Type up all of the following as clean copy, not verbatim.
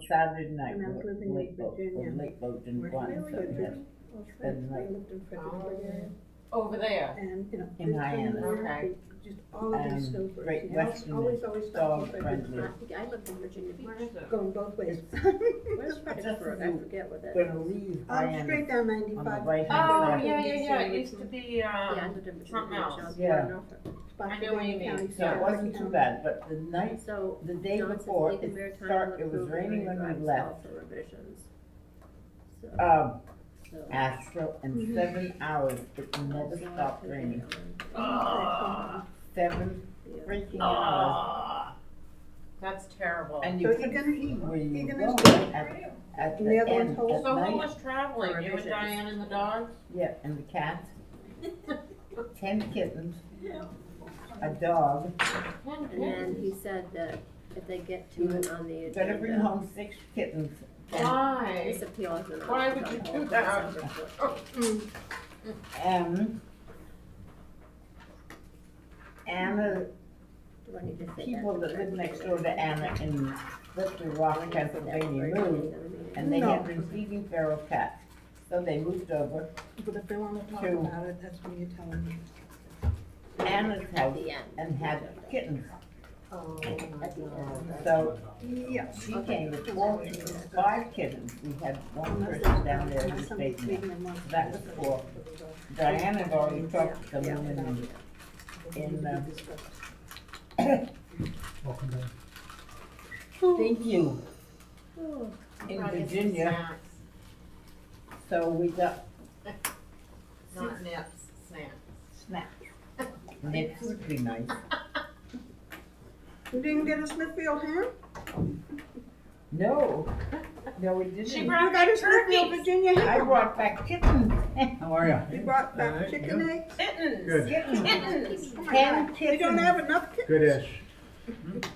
Saturday night, And I was living in late boat, Virginia. late boat didn't go on, Really so we good. had spend the I night. lived in Fredericksburg area, Over there. and, you know, In Hyannis. Okay. just all of these snowbirds. Great you know, Western always is stopping dog for friendly. I lived in Virginia Where Beach. is it? going both ways. Where's Fredericksburg? I forget what that Gonna is. leave Straight Hyannis down on the 95. right hand Oh, side. yeah. It used to be, Yeah, I lived in Virginia something Beach. else. I was Yeah. born in Norfolk. I know what you mean. County, So it Suffolk wasn't too County. bad, but the night, So, the day John says before, League of it Maritime it was approved raining when marine we drives left. for revisions. So, so. Astro, and 7 hours, it never stopped raining. Oh. 7 freaking hours. Ah, that's terrible. And So you you're couldn't gonna- see where you you're were gonna going stay? at And the the other end, one's whole? at So who night. was traveling? You and Revisions. Diane and the dogs? Yeah, and the cat, 10 kittens, a dog. And then he said that if they get to it on the Better bring agenda, home 6 kittens. And, Why? this appeal is on. Why would you do that? December 14th. Anna, Do I need to say that? people that live next door to Anna in Slippery Rock, Pennsylvania moved, and they No. had been feeding feral cats. So they moved over But if they wanna talk Two. about it, that's when you tell them. Anna's At house the end. and had kittens. Oh, At the end. So yeah. she came with 5 kittens. We had one person down there who was taking them. That was 4. Diana had already talked to the woman in Welcome back. thank you, Oh, in Probably get some Virginia. snacks. So we got Not nips, snacks. snacks. Nips would be nice. You didn't get a Smithfield ham? No, we didn't. She You brought got a back Smithfield turkeys. Virginia I ham? brought back kittens. How are you? You brought back Alright, chicken you? eggs? Kittens. Good. Kittens. Oh my 10 God. You don't kittens. have enough kittens? Good-ish.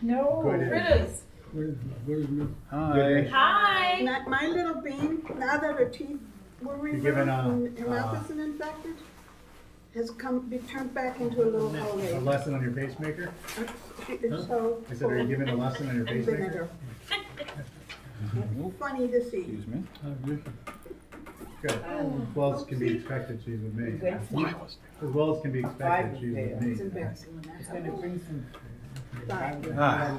No. Good. Critters. Hi. Hi. My little bean, now that her teeth were removed given and her mouth isn't infected, has be turned back into a little A hole. lesson on your pacemaker? She is so I said, are you full giving a lesson on your of pacemaker? vinegar. Funny to see. Excuse me? Good. As well as can be expected, she's with me. Went from As well as can be expected, she's with It's me. embarrassing when that It's gonna happens. bring some. Ah.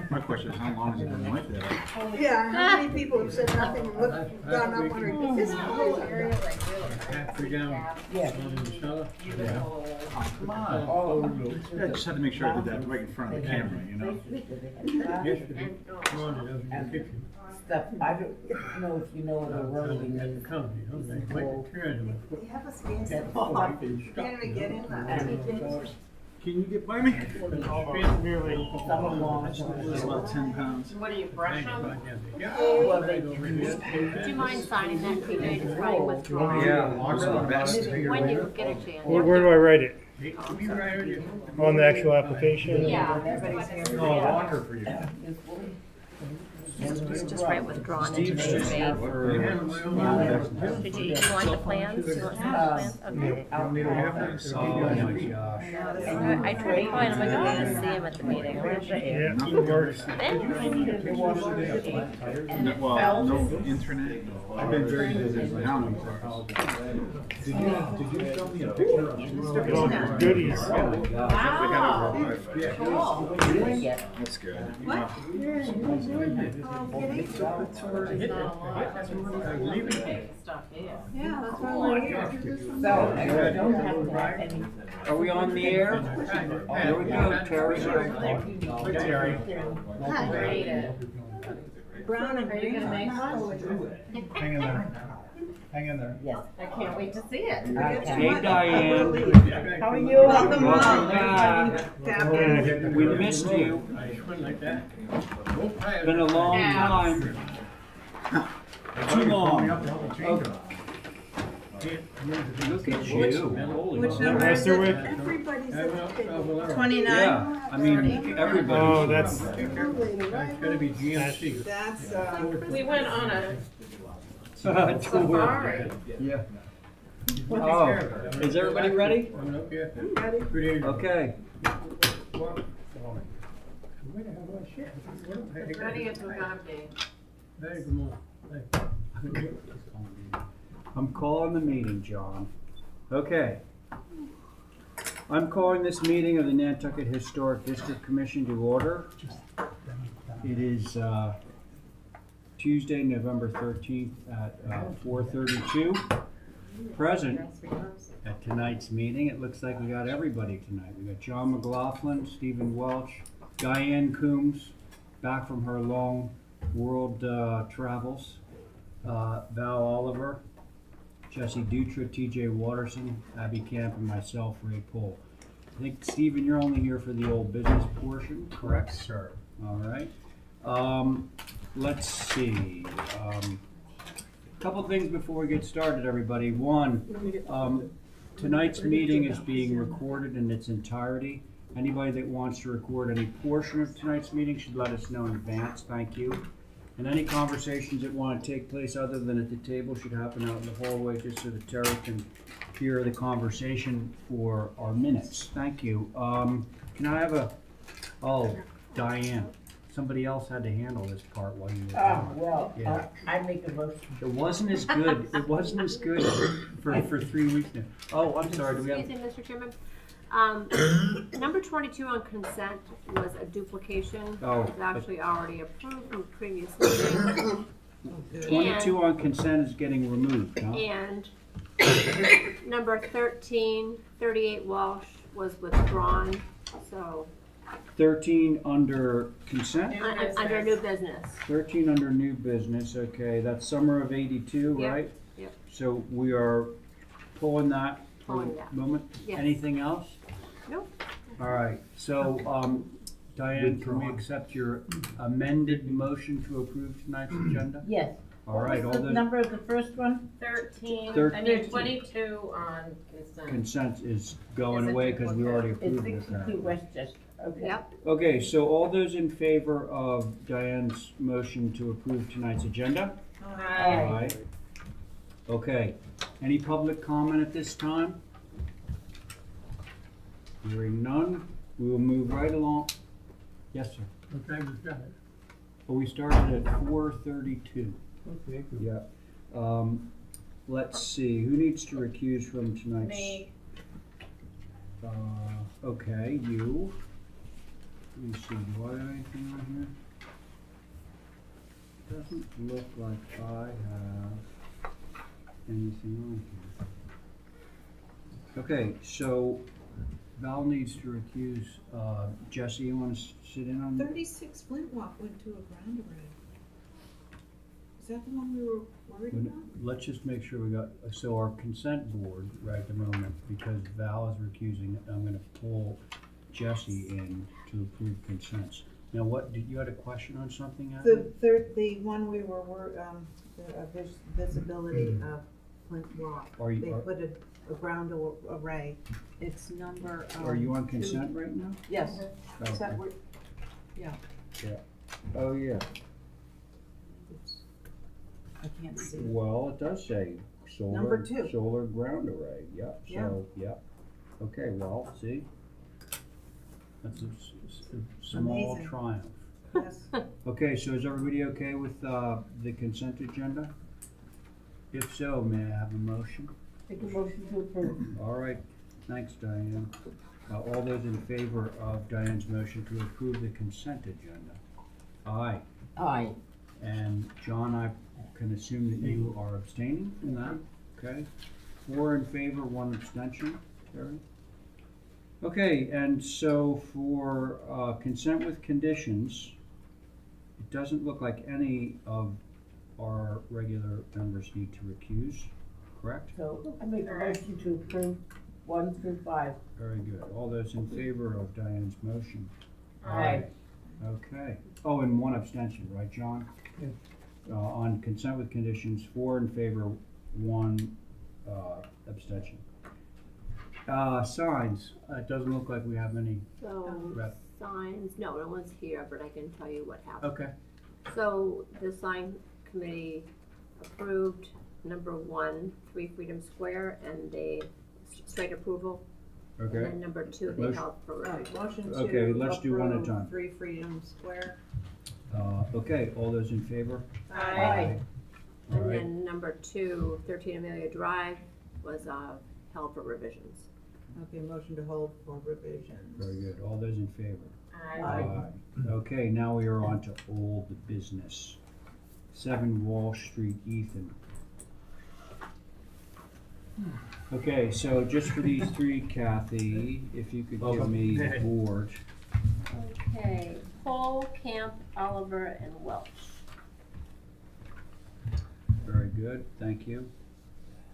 My question is, how long has it been like that? Yeah, how many people have said nothing and looked, gone up on her, this whole area, Halfway down. Yeah. Beautiful. Come on. Oh. I just had to make sure I did that right in front of the camera, you know? And stuff, I don't know if you know what a rolling is. they have a scan. That's Can't what- even get in And Can you get by me? some along. It's about 10 pounds. What do you brush them? Well, they Do you mind signing that, TJ, to try and withdraw? Yeah. When you get a chance. Where do I write it? On the actual application? Yeah. Oh, longer for you. Just write withdrawn into Steve's today's just date. out for. Did you want the plans? You want the plans? Okay. Don't need a half inch. Oh my gosh. I tried to find him, I don't want to see him at the meeting. I wish I did. Yeah, it works. Well, no internet. I've been very busy with counties, I apologize. Did you show me a picture of? All goodies. Wow. Cool. That's good. Stuff here. Yeah, that's why we're here. So, I don't have to have any. Are we on the air? Here we go, Terry. Hi. Brown and Are you green. gonna make Hang in there. Hang in there. Yes. I can't wait to see it. Okay. Hey, Diane. How are you? Welcome Welcome back. back. We missed you. Been a long time. Too long. Look at you. Which that number is it? Westerwick? Everybody's at the table. 29? Yeah, I mean, everybody. Oh, that's, Gotta be GMC. That's, We went on a Tour. safari. Yeah. Oh, is everybody ready? Coming up here. Ready? Good evening. Okay. Where the hell was shit? It's ready to accommodate. Very good morning. I'm calling the meeting, John. Okay. I'm calling this meeting of the Nantucket Historic District Commission to order. It is Tuesday, November 13th at 4:32. Present at tonight's meeting, it looks like we got everybody tonight. We got John McLaughlin, Stephen Welch, Diane Coombs, back from her long world travels, Val Oliver, Jesse Dutra, TJ Watterson, Abby Camp, and myself, Ray Pohl. I think, Stephen, you're only here for the old business portion, correct? Sir. All right. Let's see. Couple things before we get started, everybody. One, tonight's meeting is being recorded in its entirety. Anybody that wants to record any portion of tonight's meeting should let us know in advance. Thank you. And any conversations that want to take place other than at the table should happen out in the hallway, just so that Terry can hear the conversation for our minutes. Thank you. Can I have Diane, somebody else had to handle this part while you were gone. Well, Yeah. I make a motion. It wasn't as good, for 3 weeks now. Oh, I'm sorry, do we have? Excuse me, Mr. Chairman. Number 22 on consent was a duplication. Oh, It was actually already approved from previous meeting. 22 on consent is getting removed, huh? And number 13, 38 Walsh was withdrawn, so 13 under consent? under new business. 13 under new business, okay, that's summer of 82, Yep, right? yep. So we are pulling that for Pulling the that. moment? Yes. Anything else? Nope. All right, so, Diane, can we accept your amended motion to approve tonight's agenda? Yes. All right, all What's the those number of the first one? 13, I 13. mean 22 on consent. consent is going Is it away because we already It's approved it. 62 apparently. Westchester, okay. Yep. Okay, so all those in favor of Diane's motion to approve tonight's agenda? Aye. Okay, any public comment at this time? Hearing none, we will move right along. Yes, sir. What time is that? Well, we started at 4:32. Okay, good. Yeah. Let's see, who needs to recuse from tonight's? Me. Okay, you. Let me see, do I have anything on here? Doesn't look like I have anything on here. Okay, so Val needs to recuse. Jesse, you wanna sit in on that? 36 Flint Walk went to a ground array. Is that the one we were worried about? Let's just make sure we got, so our consent board right at the moment, because Val is recusing, I'm gonna pull Jesse in to approve consents. Now, what, did you had a question on something, Abby? The one we were, the visibility of Flint Walk. Are you- They are- put a ground array. It's number, Are you on consent right now? Yes. Oh, Is that okay. where, yeah, Oh, yeah, I can't see. well, it does say solar. Number 2. Solar ground array, yep, Yeah. so, yep. Okay, well, see? That's a small Amazing. triumph. Yes. Okay, so is everybody okay with, the consent agenda? If so, may I have a motion? Make a motion to approve. All right, thanks, Diane. All those in favor of Diane's motion to approve the consent agenda? Aye. Aye. And John, I can assume that you are abstaining from that, okay? 4 in favor, 1 abstention, Terry? Okay, and so for consent with conditions, it doesn't look like any of our regular members need to recuse, correct? So I make a motion to approve 1 through 5. Very good. All those in favor of Diane's motion? Aye. Okay. Oh, and 1 abstention, right, John? Yeah. On consent with conditions, 4 in favor, 1 abstention. Signs, it doesn't look like we have any. So Rep. signs, no one's here, but I can tell you what happened. Okay. So the sign committee approved number 1, 3 Freedom Square, and they straight approval. And Okay, then number 2, they Motion- held for Right, revision. motion to Okay, let's do one at a approve time. 3 Freedom Square. okay, all those in favor? Aye. All And right, then number 2, 13 Amelia Drive was held for revisions. Okay, motion to hold for revisions. very good, all those in favor? Aye. Okay, now we are on to old business. 7 Wall Street, Ethan. Okay, so just for these 3, Kathy, if you could give me the board. Okay, Cole, Camp, Oliver, and Welch. Very good, thank you.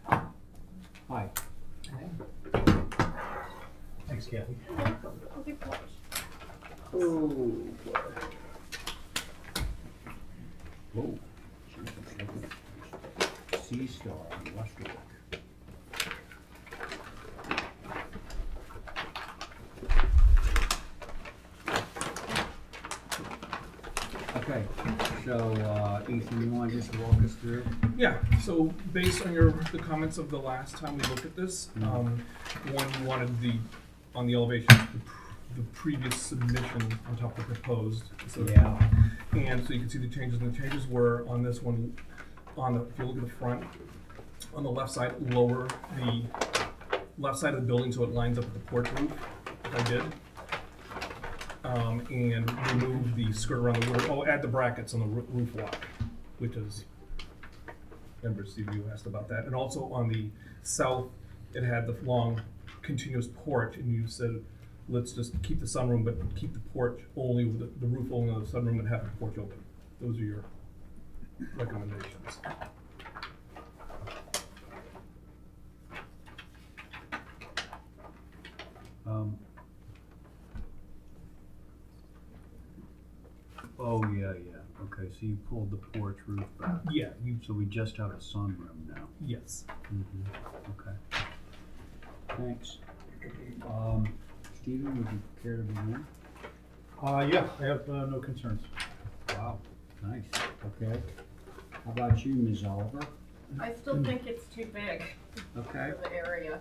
Hi. Thanks, Kathy. Okay, Welch. Oh, boy. Whoa. Jesus, look at this. Sea Star in Westbrook. Okay, so, Ethan, you wanna just walk us through? Yeah, so based on the comments of the last time we looked at this, one, you wanted on the elevation, the previous submission on top of the proposed. So- Yeah. And so you can see the changes, and the changes were on this one, if you look at the front, on the left side, lower the left side of the building so it lines up with the porch roof, which I did. And remove the skirt around the roof, add the brackets on the roof walk, which is, remember Steve, you asked about that. And also on the south, it had the long continuous porch, and you said, let's just keep the sunroom, but keep the porch only, the roof only on the sunroom and have the porch open. Those are your recommendations. Oh, yeah, okay, so you pulled the porch roof back, Yeah, so we just have a sunroom now. yes. Okay. Thanks. Stephen, would you care to begin? Yeah, I have no concerns. Wow, nice, okay. How about you, Ms. Oliver? I still think it's too big Okay, for the area.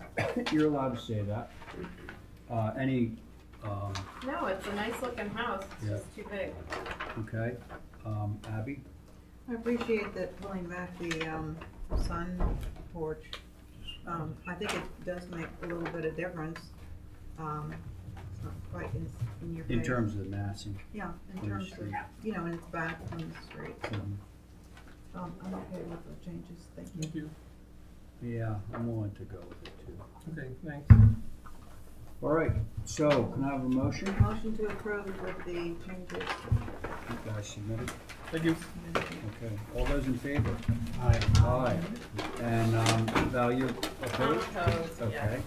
you're allowed to say that. Any, No, it's a nice looking house, it's Yeah. just too big. okay, Abby? I appreciate that pulling back the, sun porch. I think it does make a little bit of difference. It's not quite in your face. In terms of the massing. Yeah, in on the terms of, street. and it's back on the street. Mhm. I'm okay with the changes, thank you. Thank you. Yeah, I'm willing to go with it too. Okay, thanks. All right, so can I have a motion? Motion to approve with the changes. You guys submitted? Thank you. Okay, all those in favor? Aye. Aye. And, value opposed? Opposed, Okay,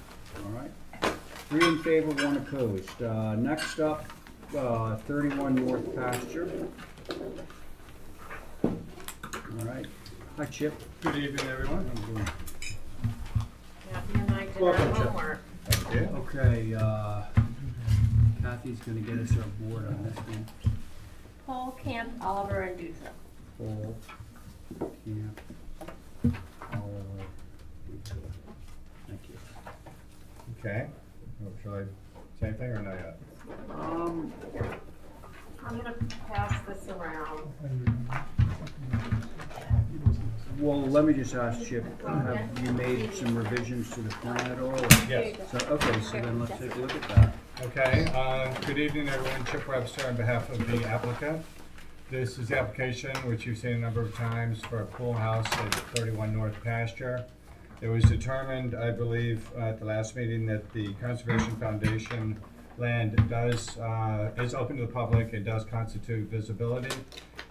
all right. 3 in favor, 1 opposed. Next up, 31 North Pasture. All right. Hi, Chip. Good evening, everyone. How you doing? Kathy and I did our Welcome, Chip. homework. Thank you. Okay, Kathy's gonna get us our board on this one. Cole, Camp, Oliver, and Dutra. Paul, Camp, Oliver, Dutra. Thank you. Okay. Shall I say anything or not yet? I'm gonna pass this around. Well, let me just ask Chip, have you made some revisions to the plan at all? Yes. So, okay, so then let's take a look at that. Okay, good evening, everyone. Chip Webster on behalf of the applicant. This is the application, which you've seen a number of times, for a pool house at 31 North Pasture. It was determined, I believe, at the last meeting that the Conservation Foundation land is open to the public. It does constitute visibility.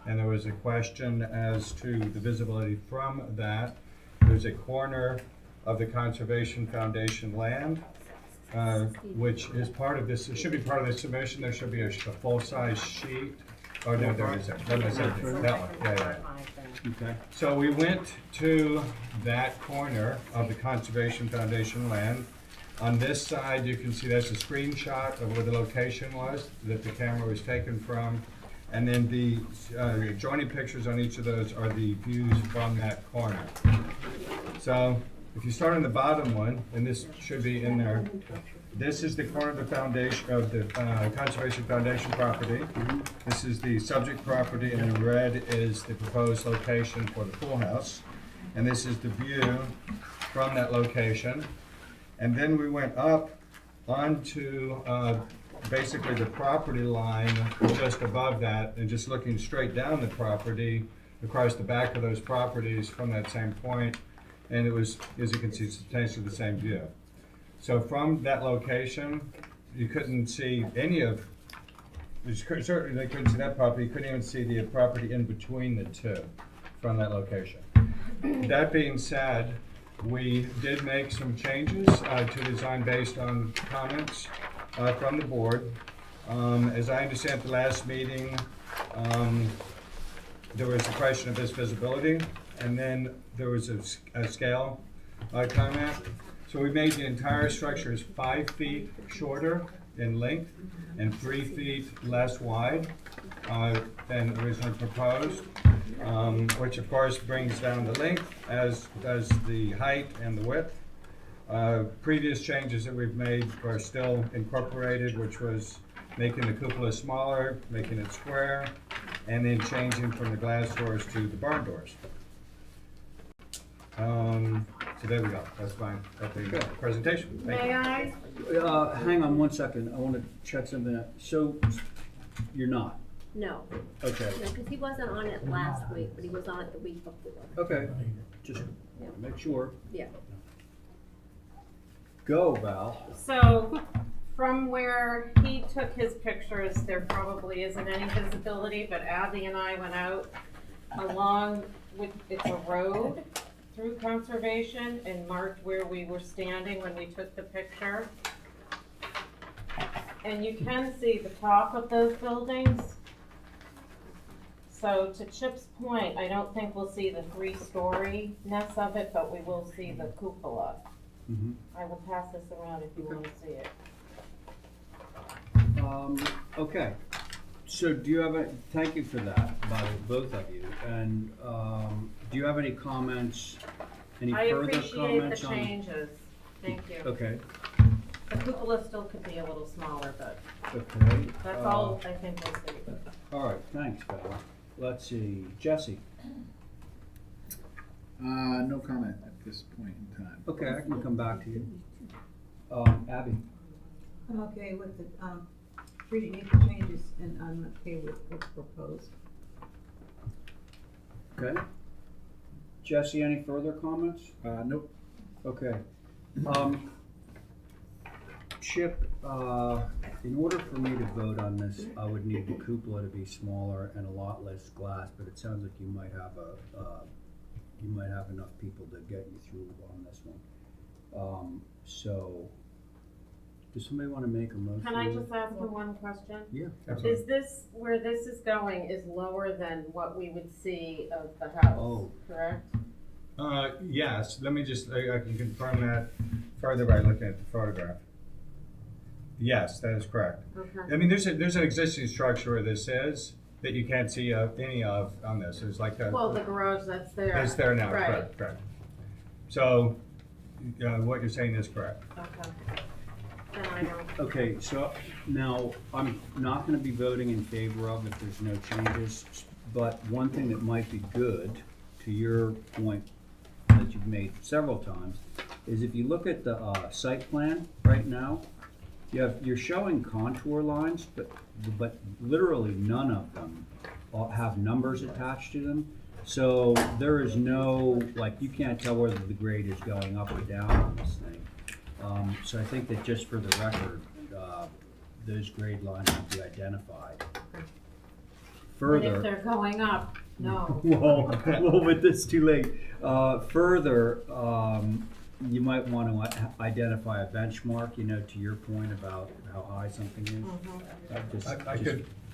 And there was a question as to the visibility from that. There's a corner of the Conservation Foundation land, which is part of this, it should be part of the submission. There should be a full-size sheet. Oh, no, there isn't. That one, yeah. Okay. So we went to that corner of the Conservation Foundation land. On this side, you can see that's a screenshot of where the location was that the camera was taken from. And then the adjoining pictures on each of those are the views from that corner. So if you start on the bottom one, and this should be in there, This is the corner of the foundation, of the Conservation Foundation property. This is the subject property, and in red is the proposed location for the pool house. And this is the view from that location. And then we went up onto basically the property line just above that, and just looking straight down the property, across the back of those properties from that same point, and it was, as you can see, substantially the same view. So from that location, you couldn't see any of, certainly they couldn't see that property, you couldn't even see the property in between the two from that location. That being said, we did make some changes to design based on comments from the board. As I understand at the last meeting, there was a question of this visibility, and then there was a scale comment. So we made the entire structure is 5 feet shorter in length and 3 feet less wide than originally proposed, which of course brings down the length as does the height and the width. Previous changes that we've made are still incorporated, which was making the cupola smaller, making it square, and then changing from the glass doors to the barn doors. So there we go, that's fine, that's the presentation. Thank you. May I? Hang on one second, I wanna check something out. So, you're not? No, Okay, no, because he wasn't on it last week, but he was on it the week before. okay, just wanna make sure. Yeah. Go, Val. So, from where he took his pictures, there probably isn't any visibility, but Abby and I went out along with, it's a road through conservation, and marked where we were standing when we took the picture. And you can see the top of those buildings. So to Chip's point, I don't think we'll see the 3-story-ness of it, but we will see the cupola. Mhm. I will pass this around if you want to see it. Okay, so do you have a, thank you for that, by both of you, and, do you have any comments, any I further appreciate the comments on? changes, thank you. Okay, The cupola still could be a little smaller, but okay. that's all I think we'll see. All right, thanks, Val. Let's see, Jesse. No comment at this point in time. Okay, I can come back to you. Abby. I'm okay with the, appreciate the changes, and I'm okay with what's proposed. Okay. Jesse, any further comments? Nope. Okay. Chip, in order for me to vote on this, I would need the cupola to be smaller and a lot less glass, but it sounds like you might have you might have enough people to get you through on this one. So, does somebody want to make a motion? Can I just ask you one question? Yeah. Is this, where this is going, is lower than what we would see of the house, Oh. correct? Yes, let me just, I can confirm that further by looking at the photograph. Yes, that is correct. Okay. I mean, there's an existing structure where this is, that you can't see any of on this. There's like a. Well, the garage that's there. It's there now, Right. correct. So, what you're saying is correct. Okay. Then I don't. Okay, so now, I'm not gonna be voting in favor of if there's no changes, but one thing that might be good, to your point that you've made several times, is if you look at the, site plan right now, you're showing contour lines, but literally none of them have numbers attached to them. So there is no, like, you can't tell whether the grade is going up or down on this thing. So I think that just for the record, those grade lines should be identified. And Further. if they're going up, no. Well, but this too late. Further, you might want to identify a benchmark, to your point about how high something is.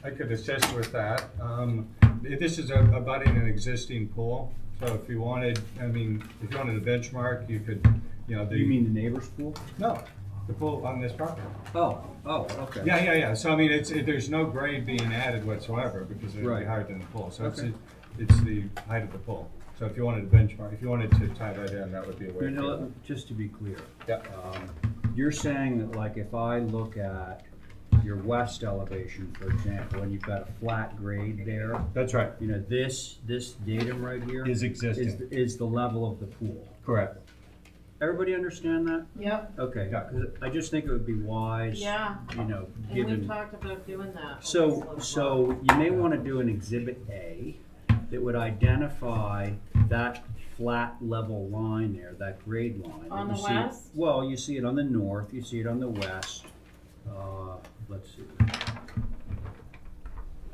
I could assist with that. This is abutting an existing pool, so if you wanted, a benchmark, you could, You mean the neighbor's pool? No, the pool on this property. Oh, okay. Yeah. So there's no grade being added whatsoever because it would be Right. higher than the pool. So Okay. it's the height of the pool. So if you wanted to benchmark, if you wanted to tie that in, that would be a way. to do it. Just to be clear. Yeah. you're saying that like if I look at your west elevation, for example, and you've got a flat grade there, That's right, you know, this datum right here is existing, is the level of the pool. correct. Everybody understand that? Yep, Okay, Yeah. 'cause I just think it would be wise, yeah, you know, and given. we've talked about doing that. So you may wanna do an exhibit A that would identify that flat level line there, that grade line. On You the see- west? Well, you see it on the north, you see it on the west. Let's see.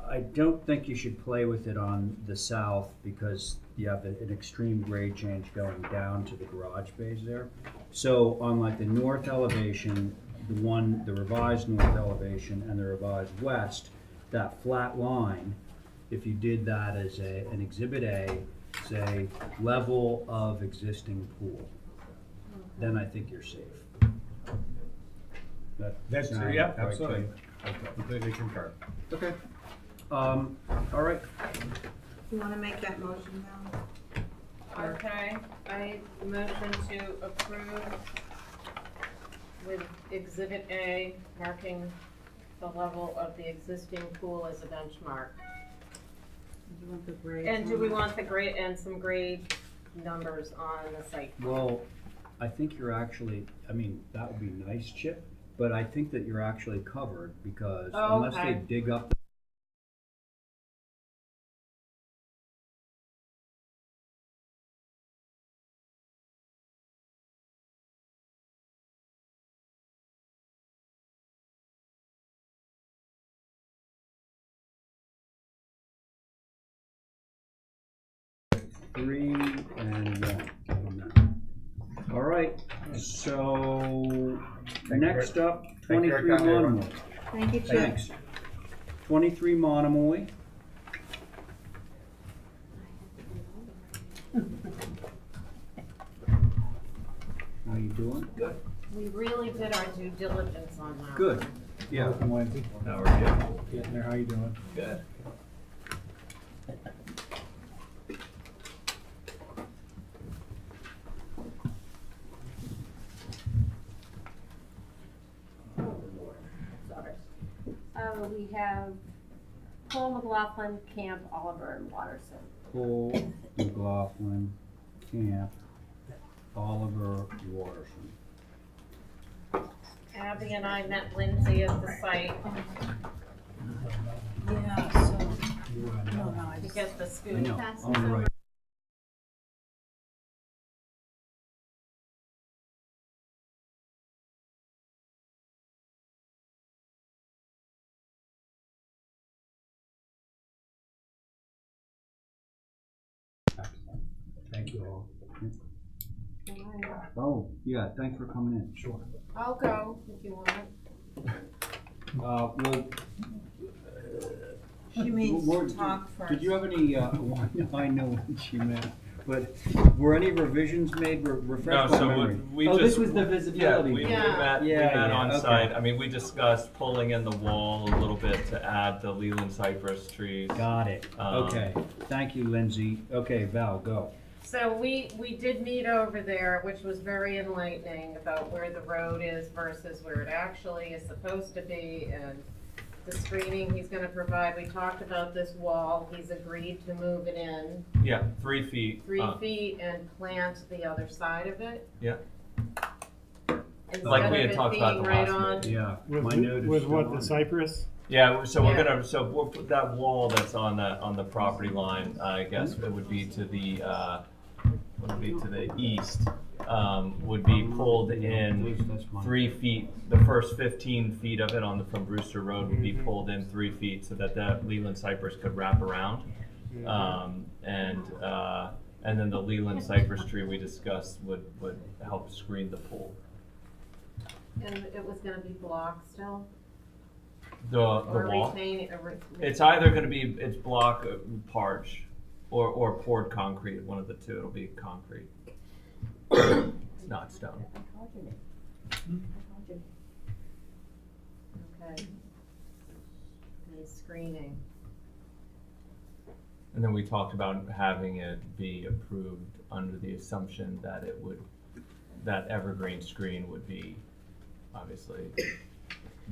I don't think you should play with it on the south because you have an extreme grade change going down to the garage bays there. So on like the north elevation, the revised north elevation and the revised west, that flat line, if you did that as an exhibit A, say level of existing pool, then I think you're safe. That That's, sound yeah, right to you? absolutely. I completely concur. Okay. All right. You wanna make that motion now? Okay, I motion to approve with exhibit A marking the level of the existing pool as a benchmark. Do you want the grades And do on we it? want the grade, and some grade numbers on the site? Well, I think you're actually, I mean, that would be nice, Chip, but I think that you're actually covered because Oh, unless they okay. dig up. Three and one on that. All right, so next up, Thank you for 23 coming, everyone. Monomoy. Thank you, Chip. Thanks. 23 Monomoy. How you doing? We really did our due diligence on that. Good. Yeah. Welcome, Lindsay. How are you? Getting there, how you doing? Good. We have Paul McLaughlin, Camp, Oliver, and Watterson. Paul McLaughlin, Camp, Oliver, Watterson. Abby and I met Lindsay at the site Yeah, so, no, I to just, get the I scoop. know, Pass on this the over. right. Thank you all. Oh, yeah, thanks for coming in. Sure. I'll go if you want. Well, she means More- to talk first. did you have any, well, I know what she meant, but were any revisions made, refresh my No, so memory? we Oh, this just- was the Yeah, visibility. we Yeah. met, we Yeah, met yeah, on okay. site. I mean, we discussed pulling in the wall a little bit to add the Leland cypress trees. Got it, Um, okay, thank you, Lindsay. Okay, Val, go. So we did meet over there, which was very enlightening about where the road is versus where it actually is supposed to be and the screening he's gonna provide. We talked about this wall. He's agreed to move it in Yeah, 3 feet. 3 feet and plant the other side of it. Yeah. Instead Like we of had it talked about being the right last on. meeting. Yeah, With, my note is with still what, on the it. cypress? Yeah, so we're Yeah. gonna, so we'll put that wall that's on the property line, I guess it would be to the, would be to the east, would be pulled in That's mine. 3 feet. The first 15 feet of it from Brewster Road would be pulled in 3 feet so that that Leland cypress could wrap around. And then the Leland cypress tree we discussed would help screen the pool. And it was gonna be block still? The Or wall, retain, it's either gonna be, it's block, parch, or poured concrete, one of the two, it'll be concrete. It's not stone. Okay. And screening. And then we talked about having it be approved under the assumption that it would, that evergreen screen would be obviously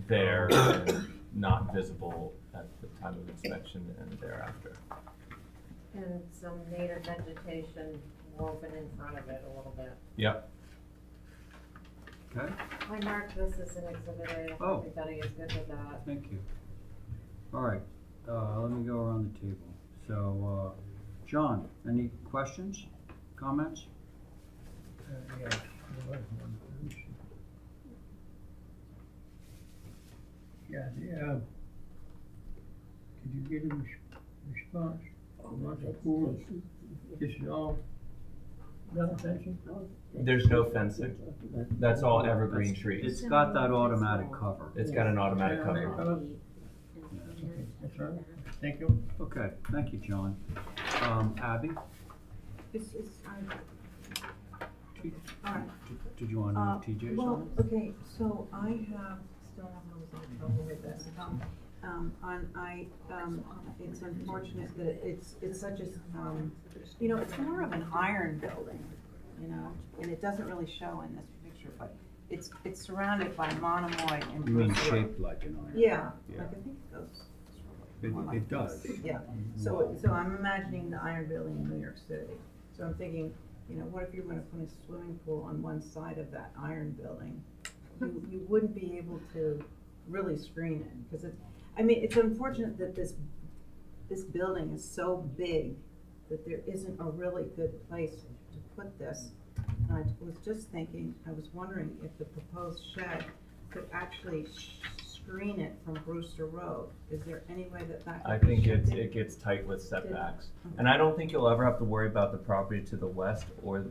there and not visible at the time of inspection and thereafter. And some native vegetation woven in front of it a little bit. Yep. Okay, I marked this as an exhibit A, if Oh. everybody is good with that. thank you. All right, let me go around the table. So, John, any questions, comments? Yeah. Yeah, could you get a response about the pool? This is all metal fencing? There's no fencing. That's all evergreen trees. It's got that automatic cover. It's got an automatic cover. Okay, that's right. Thank you. Okay, thank you, John. Abby, Alright, did you want to TJ well, something? okay, so I have, still have a little trouble with this. It's unfortunate that it's such a, it's more of an iron building, and it doesn't really show in this picture, but it's surrounded by monomoy and. You mean Bruce wood. shaped like an iron? Yeah, Yeah. like I think it goes. It, more like it does. this. Yeah, so I'm imagining the iron building in New York City. So I'm thinking, what if you were gonna put a swimming pool on one side of that iron building? You wouldn't be able to really screen it, because it's unfortunate that this building is so big that there isn't a really good place to put this. And I was just thinking, I was wondering if the proposed shed could actually screen it from Brewster Road. Is there any way that I could be think shifted? it gets tight with setbacks. And I don't think you'll ever have to worry about the property to the west or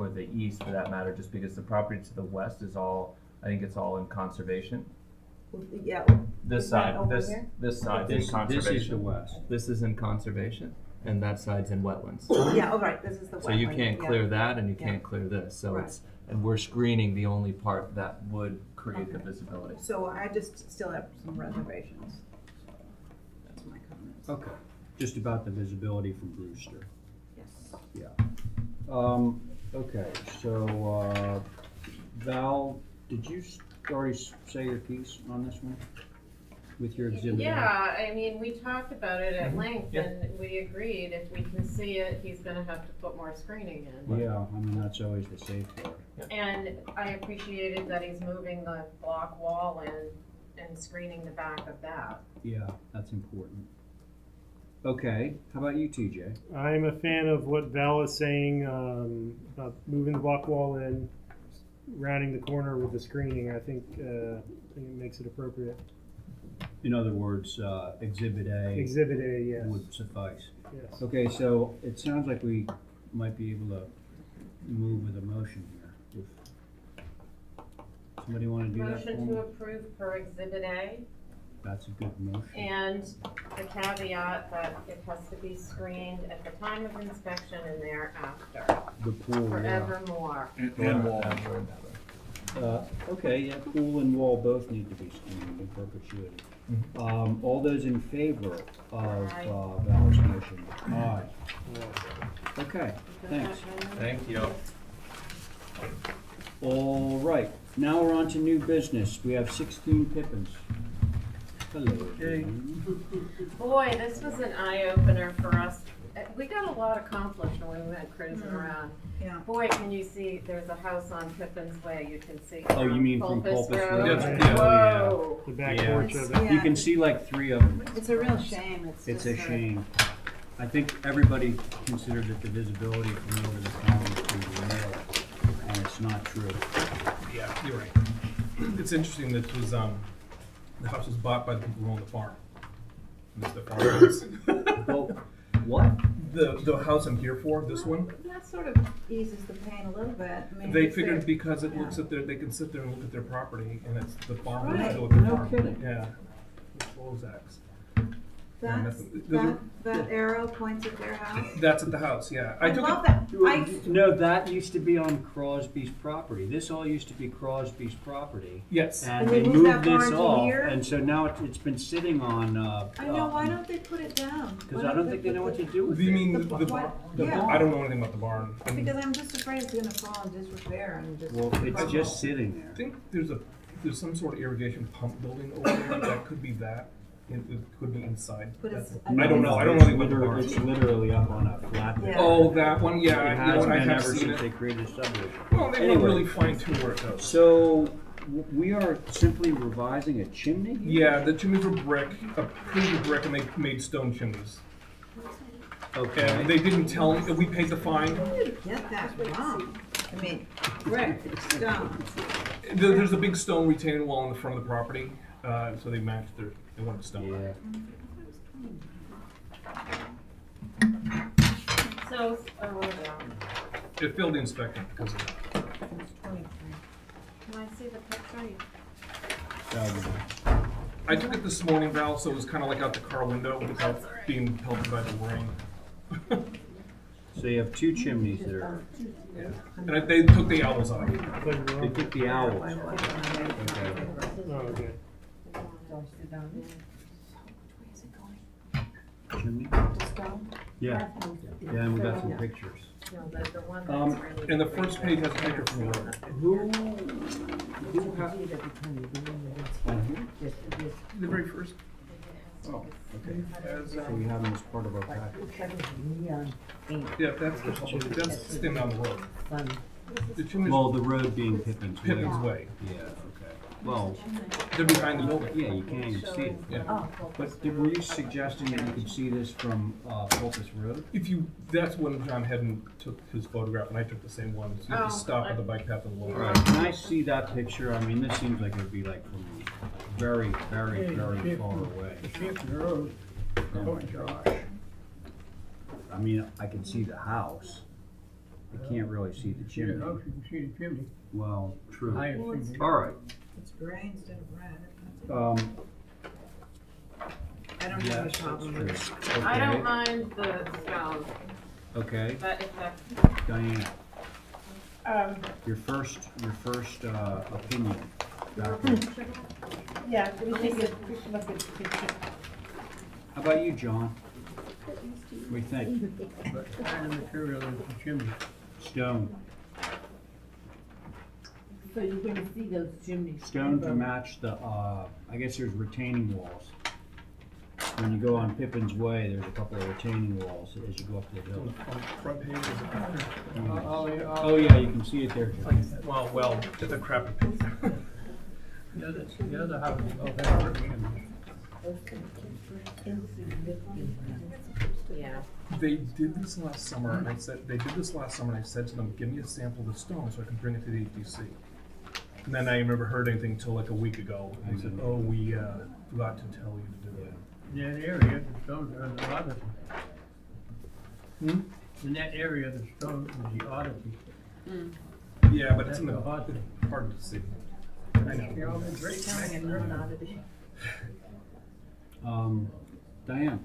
the east for that matter, just because the property to the west is all, I think it's all in conservation. Yeah. This Is that side, over this here? side's in This is the conservation. west. This is in conservation, and that side's in wetlands. Yeah, right, this is the wetland. So you can't yeah. clear that and you Yeah. can't clear this, so Right. it's, and we're screening the only part that would create the Okay. visibility. So I just still have some reservations. That's my comments. Okay, just about the visibility from Brewster. Yes. Yeah. Okay, so, Val, did you already say your piece on this one? With your exhibit? A? Yeah, I mean, we talked about it at length, Yeah. and we agreed if we can see it, he's gonna have to put more screening in. Yeah, I mean, that's always the safe part. And I appreciated that he's moving the block wall in and screening the back of that. Yeah, that's important. Okay, how about you, TJ? I'm a fan of what Val is saying, about moving the block wall in, rounding the corner with the screening. I think it makes it appropriate. In other words, Exhibit A Exhibit A, yes. would suffice. Yes. Okay, so it sounds like we might be able to move with a motion here. If somebody want to do that for Motion me? to approve per Exhibit A, That's a good motion. and the caveat that it has to be screened at the time of inspection and thereafter, The pool, yeah. forevermore. And wall. Okay, yeah, pool and wall both need to be screened in perpetuity. All those in favor of Aye. Val's motion? Aye. Okay, thanks. Thank you. All right, now we're on to new business. We have 16 Pippins. Hello. Boy, this was an eye-opener for us. We got a lot accomplished when we went cruising around. Yeah. Boy, can you see, there's a house on Pippin's Way, you can see. Oh, you mean from Pulpus Road? Road? Yes, Whoa. The back Yeah. porch of it. You can see like 3 of them. It's a real shame, it's It's just a sort of- shame. I think everybody considered that the visibility from over the town was pretty narrow, and it's not true. Yeah, you're right. It's interesting that was, the house was bought by the people who own the farm. And it's the farm. Well, what? The house I'm here for, this one, That sort of eases the pain a little bit. I mean, they it's figured there. because it Yeah. looks at their, they can sit there and look at their property, and it's the farm, Right. they look at the No farm. kidding. Yeah. It's Bozak's. That's, that arrow points at their house. That's at the house, yeah. I took love it. that. No, that used to be on Crosby's property. This all used to be Crosby's property. Yes. And And they they moved moved that this barn to off, here? and so now it's been sitting on, I know, why don't they put it down? because I don't think they know what to do with Do you it. mean The the bar- barn? yeah. I don't know anything about the barn. Because I'm just afraid it's gonna fall in disrepair and just. Well, it's crumble. just sitting I there. think there's a there's some sort of irrigation pump building over there, that could be that, it could be inside. But it's- I don't know anything about the Literally- barn. It's literally up on a flatbed. Yeah. Oh, that one, It yeah, you know has what, I been have ever seen since they it. created a subdivision. Well, they don't Anyway. really fine tune where it goes. So, we are simply revising a chimney here? Yeah, the chimneys were brick, a pretty good brick, and they made stone chimneys. And Okay. they didn't tell me, we paid the fine. Get that wrong. I mean, brick, stone. There's a big stone retaining wall in the front of the property, so they matched they wanted stone. Yeah. So, It failed the inspection because of that. can I see the picture? I took it this morning, Val, so it was kind of like out the car window without being pelted by the rain. So you have two chimneys there. And they took the owls out. They took the owls. Okay. Oh, okay. Chimney? Yeah. Yeah, and we got some pictures. And the first page has a picture from the road. Who ha- on here? The very first. Oh, okay. As, So we have them as part of our package. yeah, that's the public, that's staying down the road. The chimney's Well, the road being Pippin's Way. Pippin's Way. Yeah, okay. Well, They're behind the building. yeah, you can't even see it. Yeah. But were you suggesting that you could see this from Pulpus Road? If you, that's when John Hedden took his photograph, and I took the same one. So you have Oh, to stop at the bike path and look. Alright, can I see that picture? I mean, this seems like it would be like from very, very, very far away. Oh my gosh. I mean, I can see the house. I can't really see the chimney. you can see the chimney. Well, true. Highest chimney. Alright, It's gray instead of red. I don't have yes, a that's problem true. with it. I don't Okay, mind the stone, okay, but if that, Diane, Um, your first opinion. yeah, we take a quick look at the picture. How about you, John? What do you think? What kind of material is the chimney? Stone. So you're gonna see those chimneys. Stone to match the, I guess there's retaining walls. When you go on Pippin's Way, there's a couple of retaining walls as you go up the hill. On front page is a picture. Oh, yeah, you can see it there. Well, it's a crappy picture. The other house is all that brick chimney. yeah. They did this last summer, and I said, I said to them, give me a sample of the stone so I can bring it to the HDC. And then I never heard anything till like a week ago. And they said, oh, we, forgot to tell you to do it. In that area, the stones are the oddity. Hmm? In that area, the stone is the oddity. Yeah, but it's in the, That's hard to- it's hard to see. I know. They're all been great. Diane?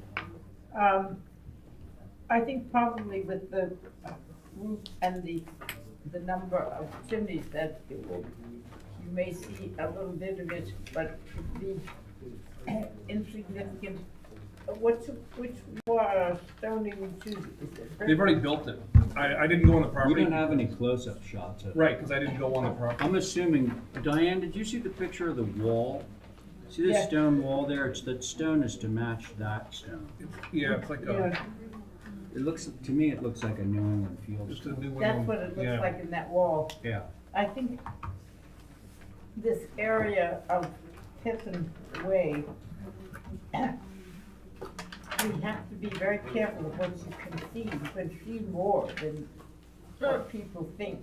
I think probably with the roof and the number of chimneys that it will, you may see a little bit of it, but the insignificant, which stone do you choose? Is it brick? They've already built it. I didn't go on the We property. don't have any close-up shots of it. Right, because I didn't go on the property. I'm assuming, Diane, did you see the picture of the wall? See the Yeah. stone wall there? It's, that stone is to match that stone. Yeah, it's like a, Yeah, It looks, to me, it looks like a New England field just a stone. new one. that's what it looks Yeah. like in that wall. Yeah. I think this area of Pippin Way, we have to be very careful of what you can see. You can see more than what people think.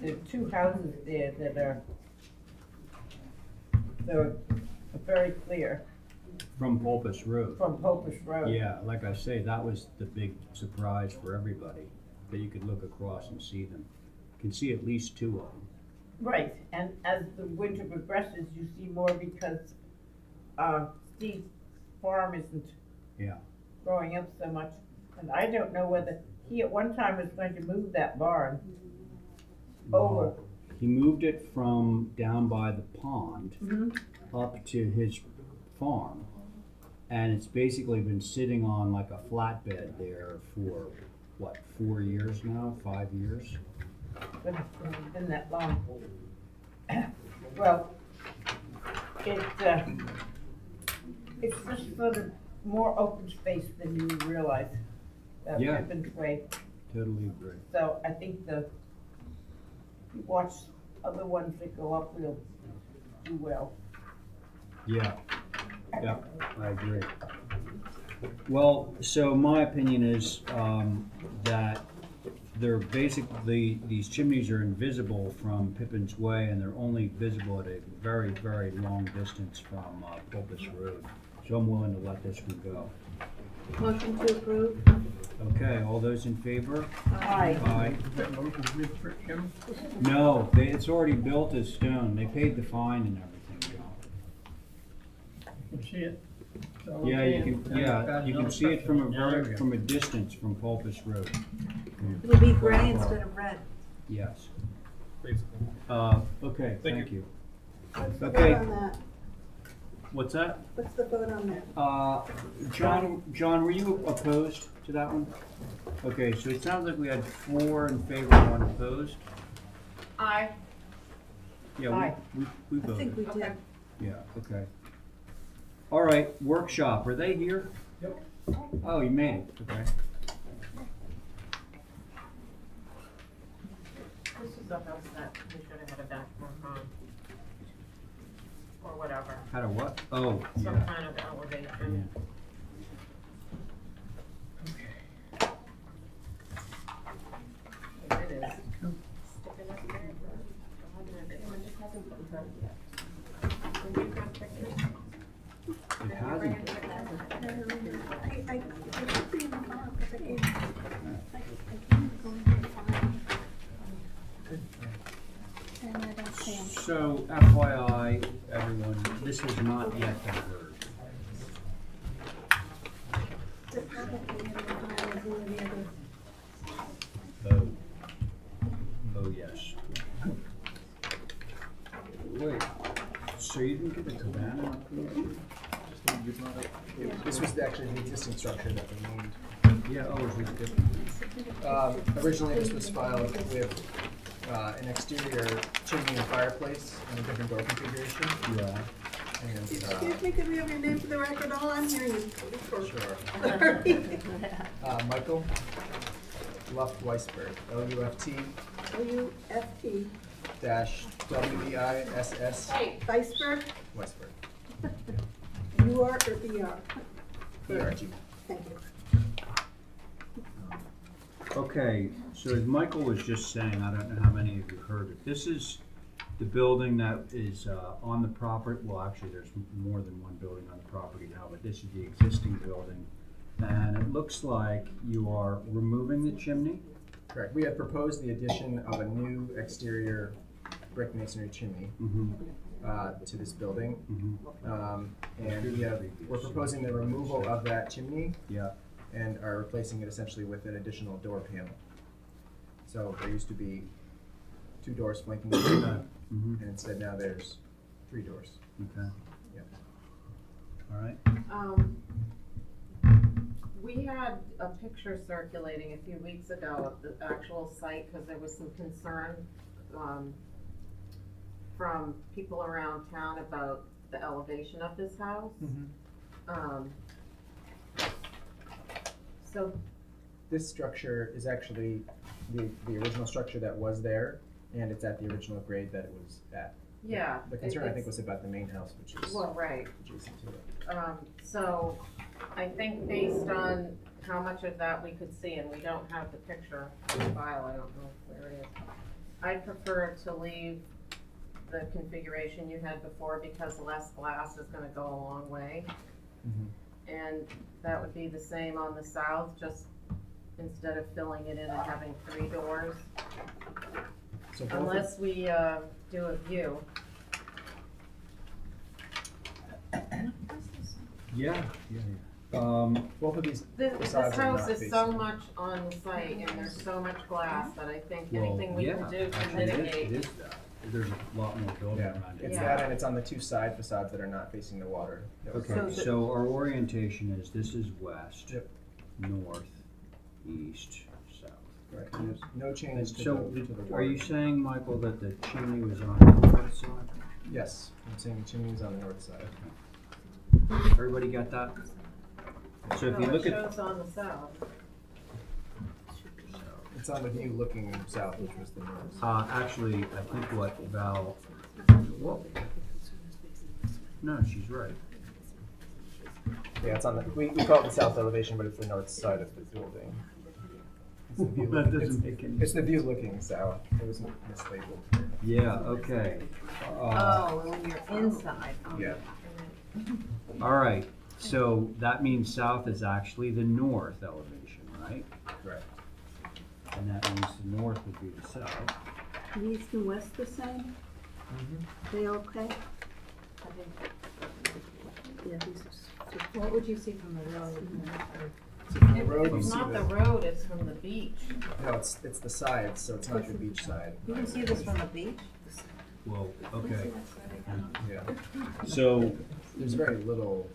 There are two houses there that are very clear From Pulpus Road. from Hopus Road. Yeah, like I say, that was the big surprise for everybody, that you could look across and see them. You can see at least two of them. Right, and as the winter progresses, you see more because Steve's farm isn't Yeah. growing up so much. And I don't know whether, he at one time was going to move that barn over. He moved it from down by the pond Mm-hmm. up to his farm. And it's basically been sitting on like a flatbed there for, what, 4 years now, 5 years? But it's been that long. Well, it's just sort of more open space than you realize. Yeah. Pippin's Way. Totally agree. So I think if you watch other ones that go up, we'll do well. Yeah, yeah, I agree. Well, so my opinion is, that they're basically, these chimneys are invisible from Pippin's Way, and they're only visible at a very, very long distance from, Pulpus Road. So I'm willing to let this one go. Motion to approve? Okay, all those in favor? Aye. Aye. No, it's already built as stone. They paid the fine and everything, John. You can see it. Yeah, you can see it from a distance from Pulpus Road. It'll be gray instead of red. Yes. Basically. Okay, Thank thank you. What's the Okay. vote on that? What's that? What's the vote on that? John, were you opposed to that one? Okay, so it sounds like we had 4 in favor, 1 opposed. Aye. Yeah, Aye. we I think voted. we did. Okay. Yeah, okay. All right, workshop, are they here? Yep. Oh, you made it, okay. This is the house that we should have had a back on. Or whatever, Had a what? Oh, some yeah. kind of elevation. It is. Sticking up there. Anyone just hasn't put them yet. When you got pictures? It hasn't. I should be in the file, because I gave, I can't go into the file. And I don't see 'em. So FYI, everyone, this has not yet been heard. They're probably in the file as one of the other. Oh. Oh, yes. Wait, so you didn't get a cabana up here? This was actually the existing structure that remained. Yeah, oh, is it different? Originally, this was filed with an exterior chimney and fireplace and a different door configuration. Yeah. And, Excuse me, could we have your name for the record? All I'm hearing is. sure. Michael Luft Weisberg, Luft O-U-F-T, -WEISS Weisberg, Weisberg. U-R or E-R? ERG. Thank you. Okay, so as Michael was just saying, I don't know how many of you heard it, this is the building that is on the property, well, actually, there's more than one building on the property now, but this is the existing building. And it looks like you are removing the chimney? Correct. We had proposed the addition of a new exterior brick masonry chimney to this building. And we're proposing the removal of that chimney Yeah. and are replacing it essentially with an additional door panel. So there used to be 2 doors flanking the building, and instead now there's 3 doors. Okay. Yeah. All right. We had a picture circulating a few weeks ago of the actual site, because there was some concern, from people around town about the elevation of this house. So, This structure is actually the original structure that was there, and it's at the original grade that it was at. yeah. The concern, I think, it's- was about the main house, which is Well, right. adjacent to it. So I think based on how much of that we could see, and we don't have the picture in the file, I don't know where it is. I'd prefer to leave the configuration you had before, because less glass is gonna go a long way. And that would be the same on the south, just instead of filling it in and having 3 doors. So both of, Unless we, do a view. Yeah. both of these This facades are house not is so facing. much on the site, and there's so much glass, that I think Well, anything we can do to actually, it mitigate. is that. There's a lot more building Yeah, around it. it's Yeah. that, and it's on the 2 side facades that are not facing the water. Okay, so our orientation is this is west, Yep. north, east, south. Right, and there's no change to So, the water. are you saying, Michael, that the chimney was on the north side? Yes, I'm saying chimneys on the north side. Everybody got that? So if you No, look it at, shows on the south. It's on the view looking south, which was the north. actually, I think what Val, whoa. No, she's right. Yeah, it's on the, we call it the south elevation, but it's the north side of the building. It's the view That look- doesn't it's- make any It's the view looking south, it was mislabeled. Yeah, okay. Oh, when you're inside. Yeah. All right, so that means south is actually the north elevation, right? Correct. And that means the north would be the south. East and west the same? They okay? Yeah, these are. What would you see from the road? From the road, you It's see not the the, road, it's from the beach. no, it's the sides, so it's not the beach side. You can see this from the beach? Well, okay, Yeah, so there's very little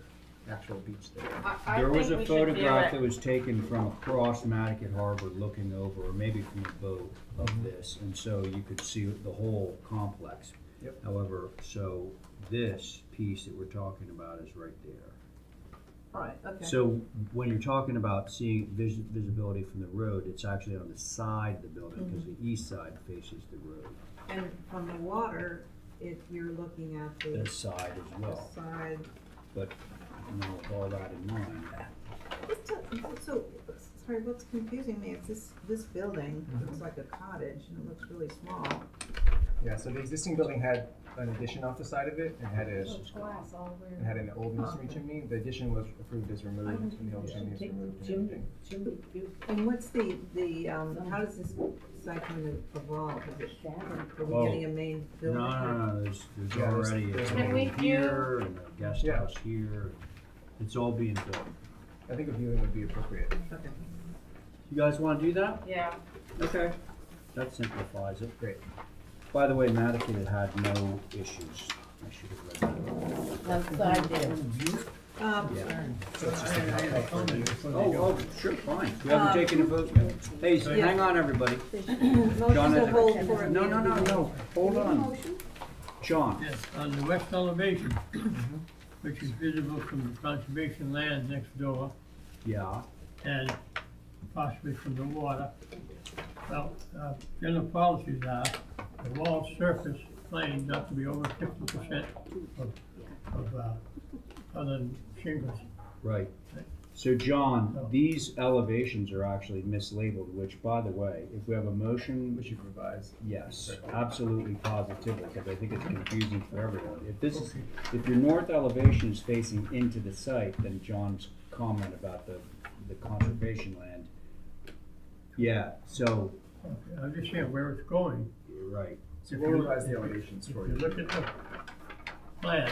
actual beach there. I there was think a we should do photograph it. that was taken from across Nantucket Harbor looking over, or maybe from a boat of this, and so you could see the whole complex. Yep. However, so this piece that we're talking about is right there. Right, okay. So when you're talking about seeing visibility from the road, it's actually on the side of the building, because the east side faces the road, And from the water, you're looking at the the side as well. side. But, you know, with all that in mind, So, sorry, what's confusing me is this building looks like a cottage and it looks really small. Yeah, so the existing building had an addition off the side of it, and had There's glass all over. it had an old masonry chimney. The addition was approved as removed, and the old chimney is removed and everything. And what's how does this site kind of evolve? Is it, are we Oh. getting a main no, building? no, there's Yeah, already a there's- Can we building do- here, and a guest Yeah. house here, it's all being built. I think a viewing would be appropriate. Okay. You guys wanna do that? Yeah, Okay. That simplifies it. Great. By the way, Nantucket had no issues, I should have read Outside there. that. So it's just a Oh, sure, fine, we haven't taken a vote yet. Hey, hang on, everybody. Motion John to has- hold for a No, no, no, meeting. no, hold on. Motion? John, Yes, on the west elevation, which is visible from the conservation land next door yeah, and possibly from the water. Well, general policies are the wall surface plane not to be over 50% of other than shingles. right. So John, these elevations are actually mislabeled, which, by the way, if we have a motion, We should revise. yes, absolutely positively, because I think it's confusing for everyone. If your north elevation is facing into the site, then John's comment about the conservation land. Yeah, so, Okay, I'm just saying where it's going. you're right. So we'll revise the elevations If for you you. look at the plan,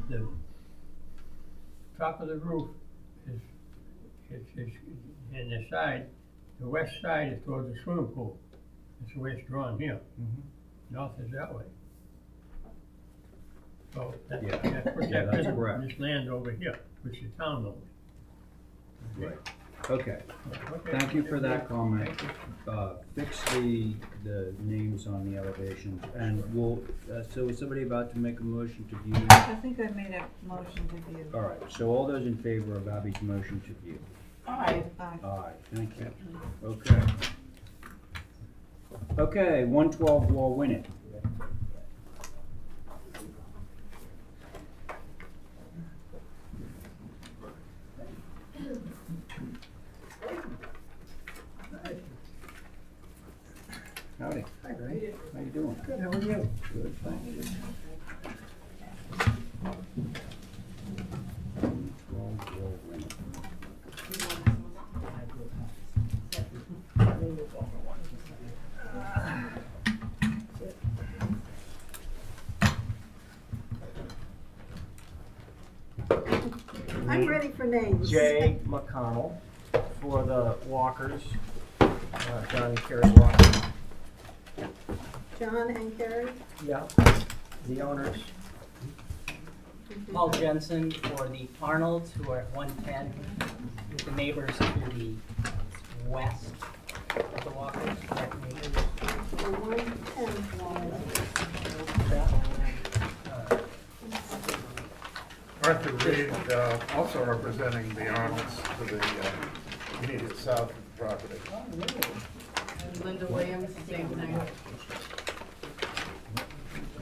the top of the roof is, and the side, the west side is towards the swimming pool. That's the way it's drawn here. North is that way. So that, Yeah. that puts Yeah, that that's business- correct. this land over here, which the town owns. Right. Okay, Okay. thank you for that comment. Thank you. Fix the names on the elevations, and we'll, so is somebody about to make a motion to view? I think I made a motion to view. All right, so all those in favor of Abby's motion to view? Aye. Aye, thank you. Okay. Okay, 112 Wall Winnet. Howdy. Hi, Ray. How you doing? Good, how are you? Good, thank you. 112 Wall Winnet. I'm ready for names. Jay McConnell for the Walkers, John and Carrie Walker. John and Carrie. Yeah, the owners. Paul Jensen for the Arnolds, who are at 110, with the neighbors to the west of the Walkers. Direct neighbors. The 110 Wall. Yeah. Reed, also representing the Arnolds to the immediate south of the property. Linda Williams, same thing.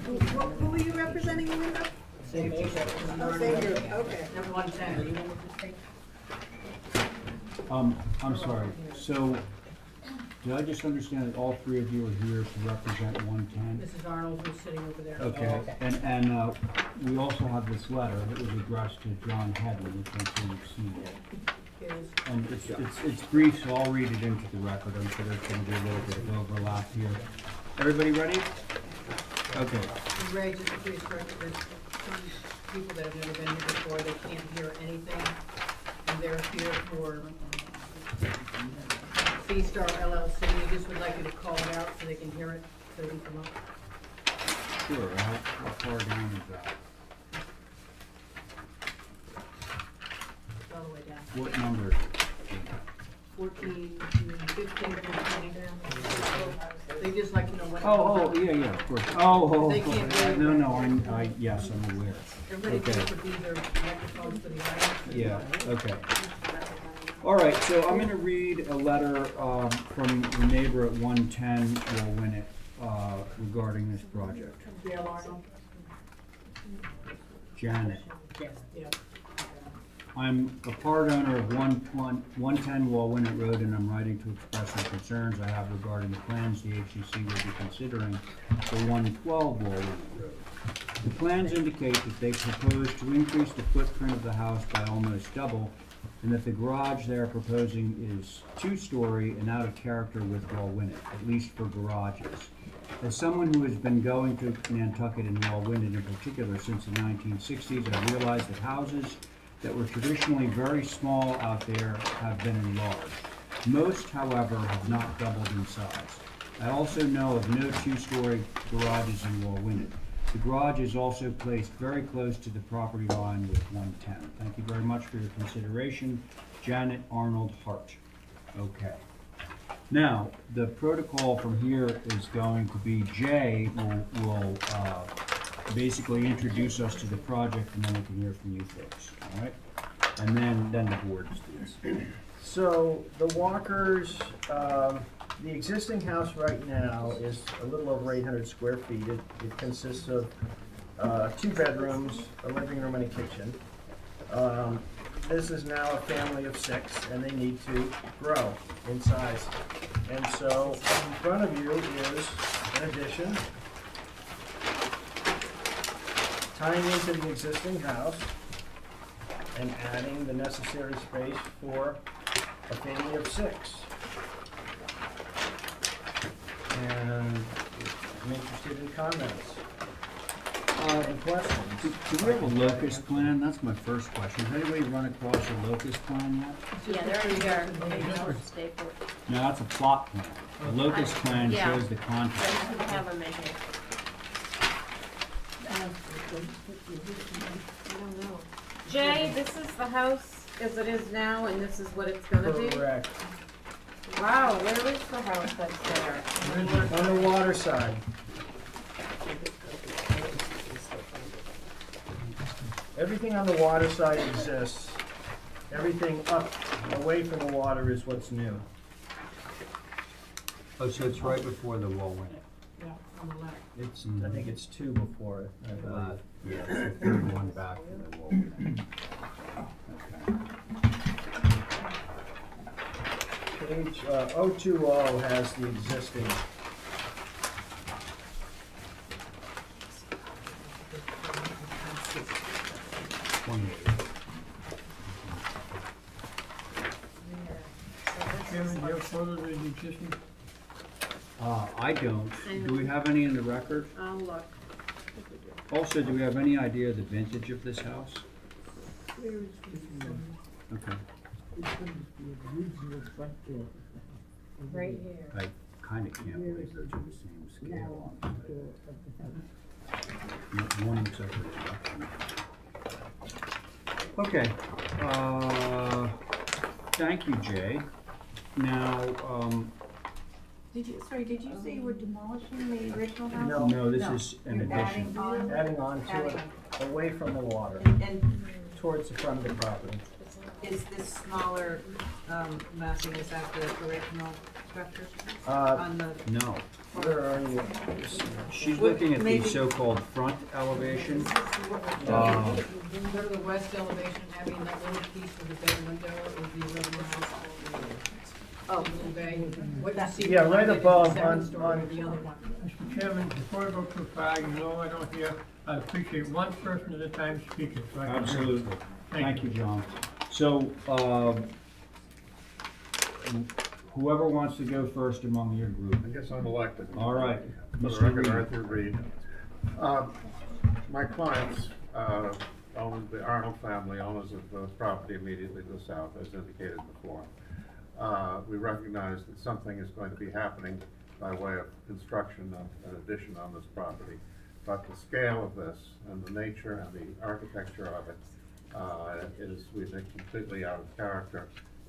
Who are you representing, Linda? Same group. Oh, same group, okay. Number 110. I'm sorry, so, did I just understand that all three of you are here to represent 110? Mrs. Arnold, who's sitting over there. Okay, and we also have this letter that was addressed to John Hedley, which I'm sure you've seen. And it's brief, so I'll read it into the record. I'm sure there's gonna be a little bit of overlap here. Everybody ready? Okay. Ray, just to please correct, there's some people that have never been here before, they can't hear anything, and they're here for C-Star LLC, we just would like you to call it out so they can hear it, so they can come up. Sure, how far down is that? All the way down. What number? 14, 15, 20 down. They just like to know what. Oh, yeah, of course. Oh, They can't hear you. no, yes, I'm aware. Everybody Okay. gets to be their microphones for the audience. Yeah, okay. All right, so I'm gonna read a letter from the neighbor at 110 Willwinnet regarding this project. Gail Arnold. Janet. Yeah. I'm a part owner of 110 Willwinnet Road, and I'm writing to express some concerns I have regarding the plans the HCC will be considering for 112 Willwinnet Road. The plans indicate that they propose to increase the footprint of the house by almost double, and that the garage they are proposing is two-story and out of character with Willwinnet, at least for garages. As someone who has been going to Nantucket and Willwinnet in particular since the 1960s, I realize that houses that were traditionally very small out there have been enlarged. Most, however, have not doubled in size. I also know of no two-story garages in Willwinnet. The garage is also placed very close to the property line with 110. Thank you very much for your consideration. Janet Arnold Hart. Okay. Now, the protocol from here is going to be Jay will basically introduce us to the project, and then we can hear from you folks, all right? And then the board is doing. So the Walkers, the existing house right now is a little over 800 square feet. It consists of 2 bedrooms, a living room and a kitchen. This is now a family of 6, and they need to grow in size. And so in front of you is an addition tying into the existing house and adding the necessary space for a family of 6. And I'm interested in comments and questions. Do we have a locust plan? That's my first question. Has anybody run across a locust plan yet? Yeah, there we are. Staple. No, that's a plot plan. The locust plan Yeah. shows the contour. I have them in here. I don't know. Jay, this is the house as it is now, and this is what it's gonna be? Correct. Wow, where is the house that's there? On the water side. Everything on the water side exists. Everything up, away from the water is what's new. Oh, so it's right before the Willwinnet. Yeah, on the left. It's, I think it's 2 before it, I believe. Yeah, it's the third one back from the Willwinnet. Okay. Page 020 has the existing. Chairman, do you have photos of the existing? I don't. Do we have any in the record? I'll look. Also, do we have any idea of the vintage of this house? Okay. Right here. I kind of can't believe those are the same scale on it. One except for the reduction. Okay. Thank you, Jay. Now, Did you say you were demolishing the original house? No, this is an You're addition. adding on? Adding on to it, away from the water. And towards the front of the property. Is this smaller, massing, is that the original structure Uh, on the? No. Where are you? She's What- looking at the maybe- so-called front elevation. Go to the west elevation, having that little piece with the bay window is the original house. Oh, little bay, what you see. Yeah, right behind it is the above second on- story on- of the other one. Mr. Chairman, before I go too far, you know I don't hear, I appreciate one person at a time speaking, so I can hear. Absolutely. Thank you, John. So, whoever wants to go first among your group. I guess I'm elected. All right, For the Mr. record, Reed. Arthur Reed. My clients own, the Arnold family, owners of the property immediately to the south, as indicated before. We recognize that something is going to be happening by way of construction of an addition on this property. But the scale of this and the nature and the architecture of it is, we think, completely out of character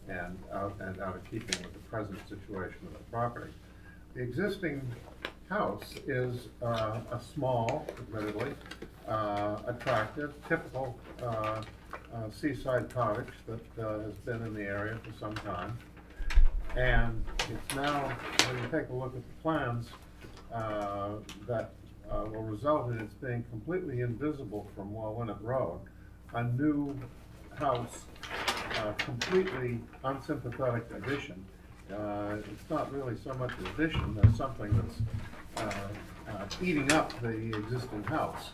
and out of keeping with the present situation of the property. The existing house is a small, admittedly, attractive, typical seaside cottage that has been in the area for some time. And it's now, when you take a look at the plans, that will result in its being completely invisible from Wawinnet Road, a new house, completely unsympathetic addition. It's not really so much an addition as something that's eating up the existing house.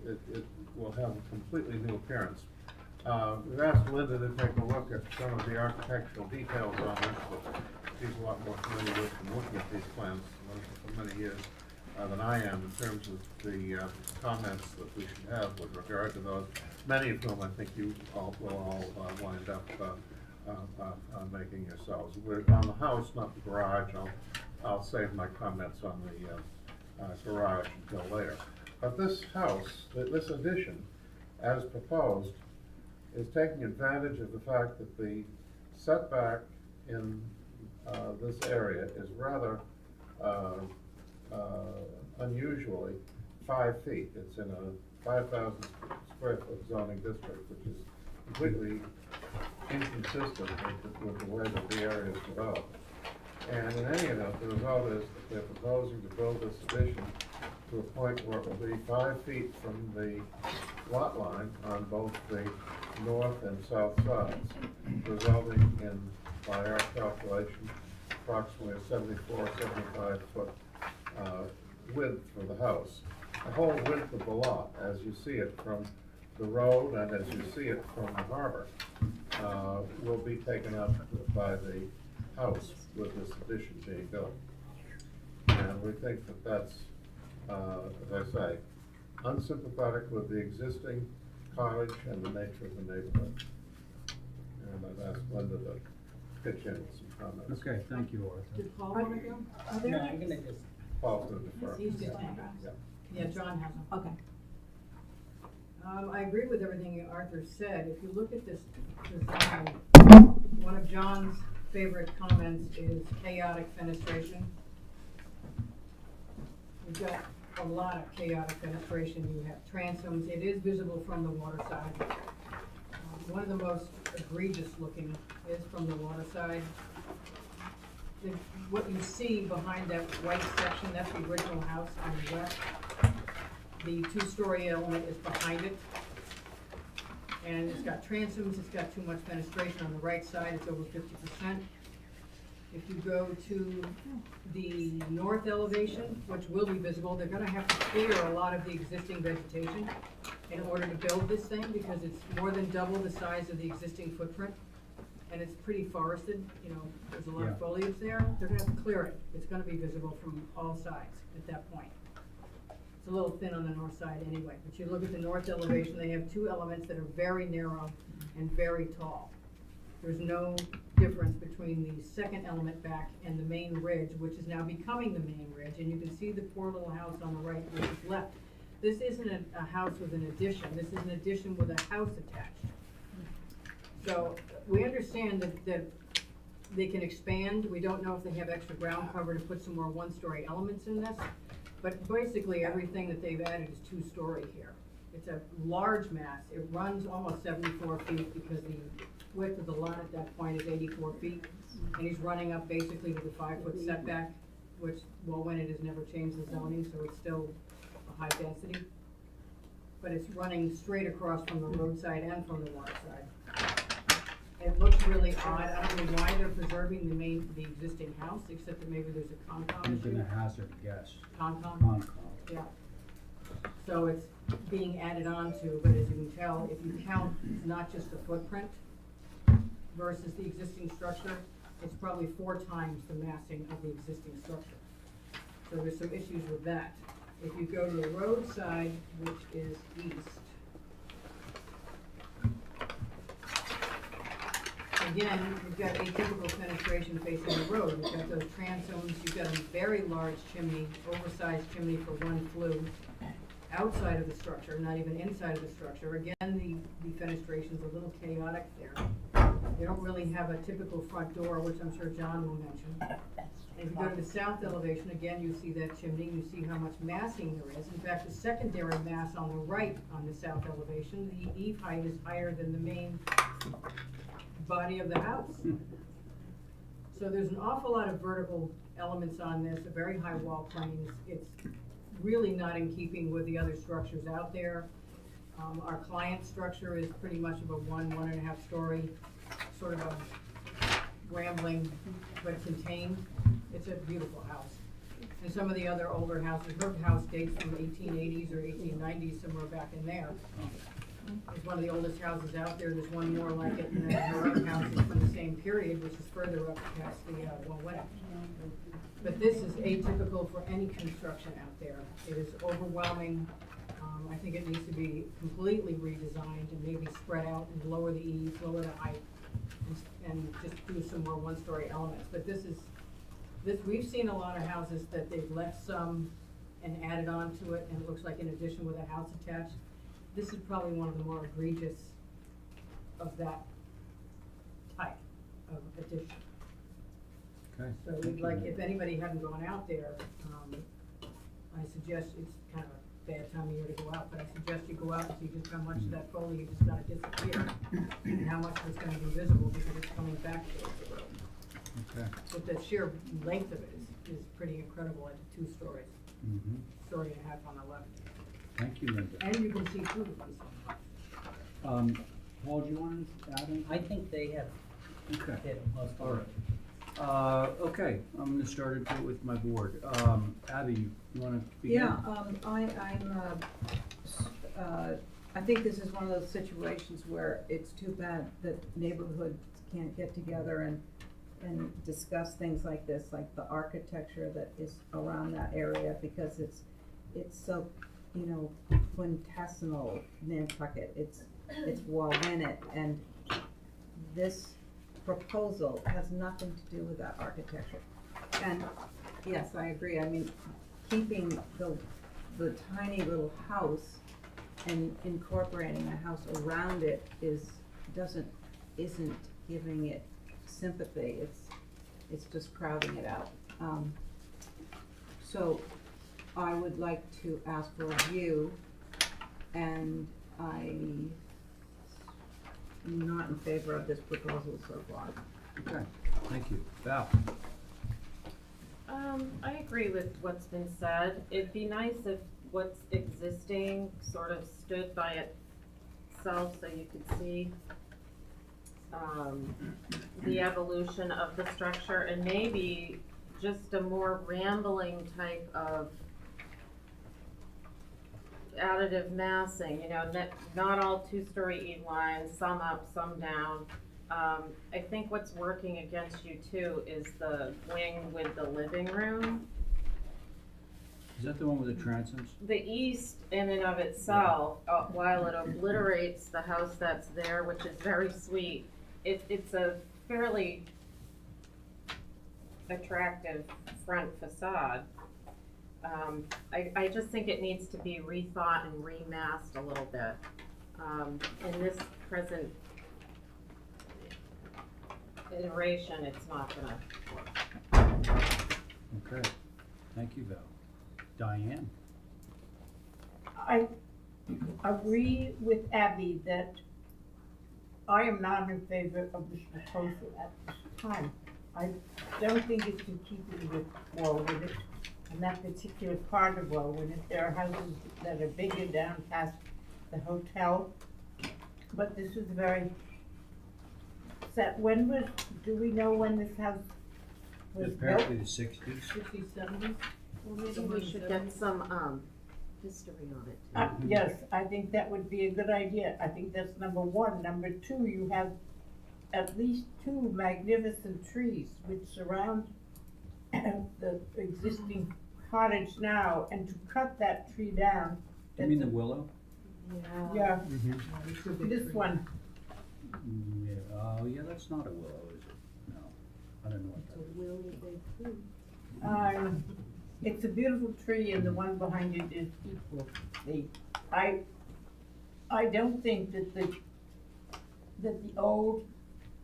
It will have a completely new appearance. We've asked Linda to take a look at some of the architectural details on this, but she's a lot more familiar with and looking at these plans for many years than I am in terms of the comments that we should have with regard to those, many of whom I think you all will wind up making yourselves. We're on the house, not the garage. I'll save my comments on the garage until later. But this house, this addition, as proposed, is taking advantage of the fact that the setback in this area is rather unusually 5 feet. It's in a 5,000 square foot zoning district, which is completely inconsistent with the way that the area is developed. And in any event, the result is that they're proposing to build this addition to a point where it will be 5 feet from the lot line on both the north and south sides, resulting in, by our calculation, approximately a 75 foot width for the house. The whole width of the lot, as you see it from the road and as you see it from the harbor, will be taken up by the house with this addition being built. And we think that that's, as I say, unsympathetic with the existing cottage and the nature of the neighborhood. And I've asked Linda to pitch in with some comments. Okay, thank you, Arthur. Did Paul want to go? Are there No, any- I'm gonna just, Paul's going to defer. He's just hanging out. Yeah. Yeah, John has them. Okay. I agree with everything Arthur said. If you look at this design, one of John's favorite comments is chaotic fenestration. You've got a lot of chaotic fenestration. You have transoms. It is visible from the water side. One of the most egregious looking is from the water side. What you see behind that white section, that's the original house on the west. The two-story element is behind it. And it's got transoms, it's got too much fenestration on the right side, it's over 50%. If you go to the north elevation, which will be visible, they're gonna have to clear a lot of the existing vegetation in order to build this thing, because it's more than double the size of the existing footprint. And it's pretty forested, you know, there's a lot of foliage there, they're gonna have to clear it. It's gonna be visible from all sides at that point. It's a little thin on the north side anyway, but you look at the north elevation, they have two elements that are very narrow and very tall. There's no difference between the second element back and the main ridge, which is now becoming the main ridge, and you can see the poor little house on the right, which is left. This isn't a house with an addition, this is an addition with a house attached. So, we understand that they can expand, we don't know if they have extra ground cover to put some more one-story elements in this, but basically everything that they've added is two-story here. It's a large mass. It runs almost 74 feet because the width of the lot at that point is 84 feet. And he's running up basically with a 5-foot setback, which, well, when it has never changed the zoning, so it's still a high density. But it's running straight across from the roadside and from the water side. It looks really odd. I don't know why they're preserving the existing house, except that maybe there's a Concom I'm issue. gonna hazard a guess. Concom? Concom. Yeah. So it's being added on to, but as you can tell, if you count not just the footprint versus the existing structure, it's probably 4 times the massing of the existing structure. So there's some issues with that. If you go to the roadside, which is east, again, you've got atypical fenestration facing the road. You've got those transoms, you've got a very large chimney, oversized chimney for one flue outside of the structure, not even inside of the structure. Again, the fenestration's a little chaotic there. You don't really have a typical front door, which I'm sure John will mention. And if you go to the south elevation, again, you see that chimney, you see how much massing there is. In fact, the secondary mass on the right on the south elevation, the eave height is higher than the main body of the house. So there's an awful lot of vertical elements on this, a very high wall planes. It's really not in keeping with the other structures out there. Our client structure is pretty much of a 1.5 story, sort of a rambling but contained. It's a beautiful house. And some of the other older houses, her house dates from 1880s or 1890s, somewhere back in there. It's one of the oldest houses out there. There's one more like it, and then her other house is from the same period, which is further up past the Walletta. But this is atypical for any construction out there. It is overwhelming. I think it needs to be completely redesigned and maybe spread out and lower the eaves, lower the height, and just do some more one-story elements. But we've seen a lot of houses that they've left some and added on to it, and it looks like an addition with a house attached. This is probably one of the more egregious of that type of addition. Okay. So we'd like, if anybody hadn't gone out there, I suggest, it's kind of a bad time of year to go out, but I suggest you go out and see just how much of that foliage is gonna disappear and how much of it's gonna be visible because it's coming back towards the road. Okay. But the sheer length of it is pretty incredible at 2 stories, story and a half on the left. Thank you, Linda. And you can see through the piece. Paul, do you want to add anything? I think they have Okay. hit most of All it. right. Okay, I'm gonna start into it with my board. Abby, you wanna begin? Yeah, I think this is one of those situations where it's too bad that neighborhoods can't get together and discuss things like this, like the architecture that is around that area, because it's so, quintessential Nantucket. It's Walletta, and this proposal has nothing to do with that architecture. And yes, I agree. I mean, keeping the tiny little house and incorporating a house around it isn't giving it sympathy. It's just crowding it out. So I would like to ask for a view, and I'm not in favor of this proposal so far. Okay, thank you. Val? I agree with what's been said. It'd be nice if what's existing sort of stood by itself so you could see the evolution of the structure, and maybe just a more rambling type of additive massing, not all 2-story eave lines, some up, some down. I think what's working against you too is the wing with the living room. Is that the one with the transoms? The east in and of itself, while it obliterates the house that's there, which is very sweet, it's a fairly attractive front facade. I just think it needs to be rethought and remasked a little bit. In this present iteration, it's not gonna work. Okay, thank you, Val. Diane? I agree with Abby that I am not in favor of this proposal at this time. I don't think it's in keeping with Warwick and that particular part of Warwick. There are houses that are bigger down past the hotel, but this is very set. When was, do we know when this house was built? Apparently the sixties. 60s, 70s? Well, maybe we should get some, history on it. Yes, I think that would be a good idea. I think that's number one. Number two, you have at least two magnificent trees which surround the existing cottage now, and to cut that tree down. You mean the willow? Yeah, this one. Yeah, oh, yeah, that's not a willow, is it? No, I don't know what that is. It's a beautiful tree, and the one behind it is equal. I don't think that the old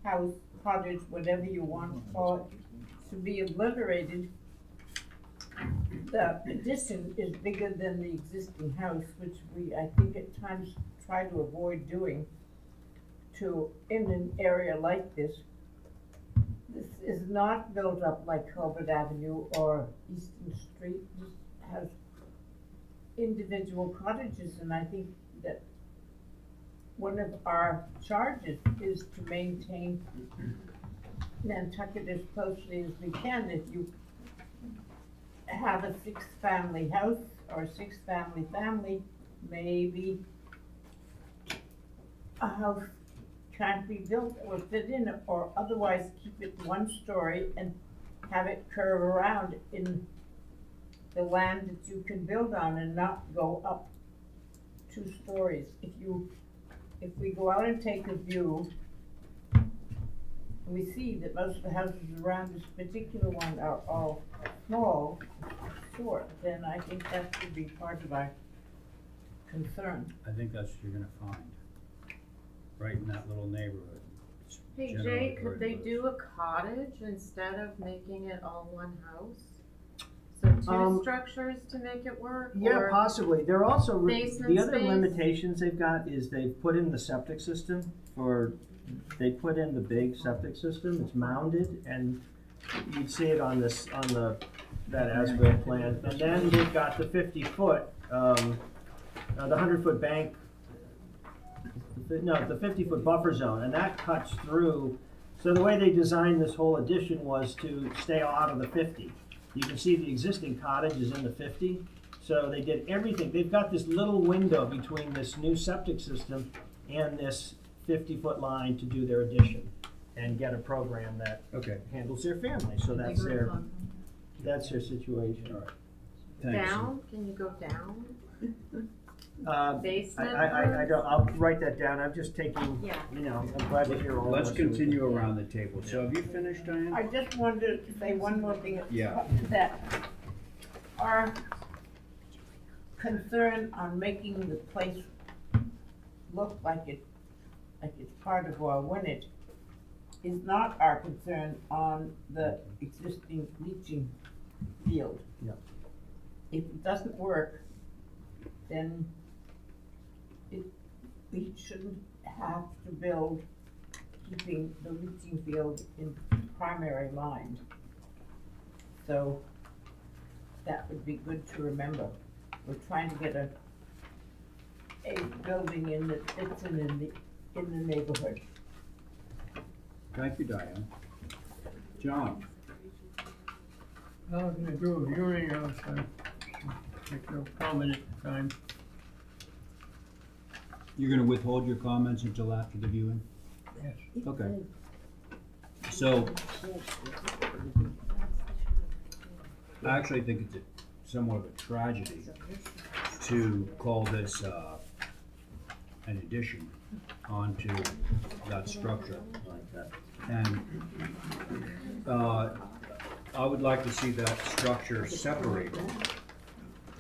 house, cottage, whatever you want to call it, should be obliterated. The addition is bigger than the existing house, which we, I think at times try to avoid doing in an area like this. This is not built up like Colbert Avenue or Easton Street. This has individual cottages, and I think that one of our charges is to maintain Nantucket as closely as we can. If you have a six-family house or a six-family family, maybe a house can't be built or fit in, or otherwise keep it one story and have it curve around in the land that you can build on and not go up 2 stories. If we go out and take a view, we see that most of the houses around this particular one are all small, short, then I think that should be part of our concern. I think that's what you're gonna find, right in that little neighborhood. It's Hey generally Jay, could where they it do a cottage instead of making it all one house? So two structures to make it work? Yeah, or possibly. They're also, basement the other space? limitations they've got is they've put in the septic system they put in the big septic system, it's mounded, and you'd see it on that as-built plan. And then they've got the 50-foot, the 100-foot bank, the 50-foot buffer zone, and that cuts through. So the way they designed this whole addition was to stay out of the 50. You can see the existing cottage is in the 50, so they did everything. They've got this little window between this new septic system and this 50-foot line to do their addition and get a program that handles their family. So that's their situation. All right. Thanks. Down, can you go down? Basement? I don't, I'll write that down. I'm just taking, Yeah. I'm glad to hear all Let's this. continue around the table. So have you finished, Diane? I just wanted to say one more thing. Yeah. That our concern on making the place look like it's part of our Winnet is not our concern on the existing leaching field. Yeah. If it doesn't work, then we shouldn't have to build keeping the leaching field in primary mind. So that would be good to remember. We're trying to get a building in that fits in the neighborhood. Thank you, Diane. John? I was gonna do a viewing of, make no comment at the time. You're gonna withhold your comments until after the viewing? Yes. Okay. So, I actually think it's somewhat of a tragedy to call this, an addition onto that structure. And, I would like to see that structure separated,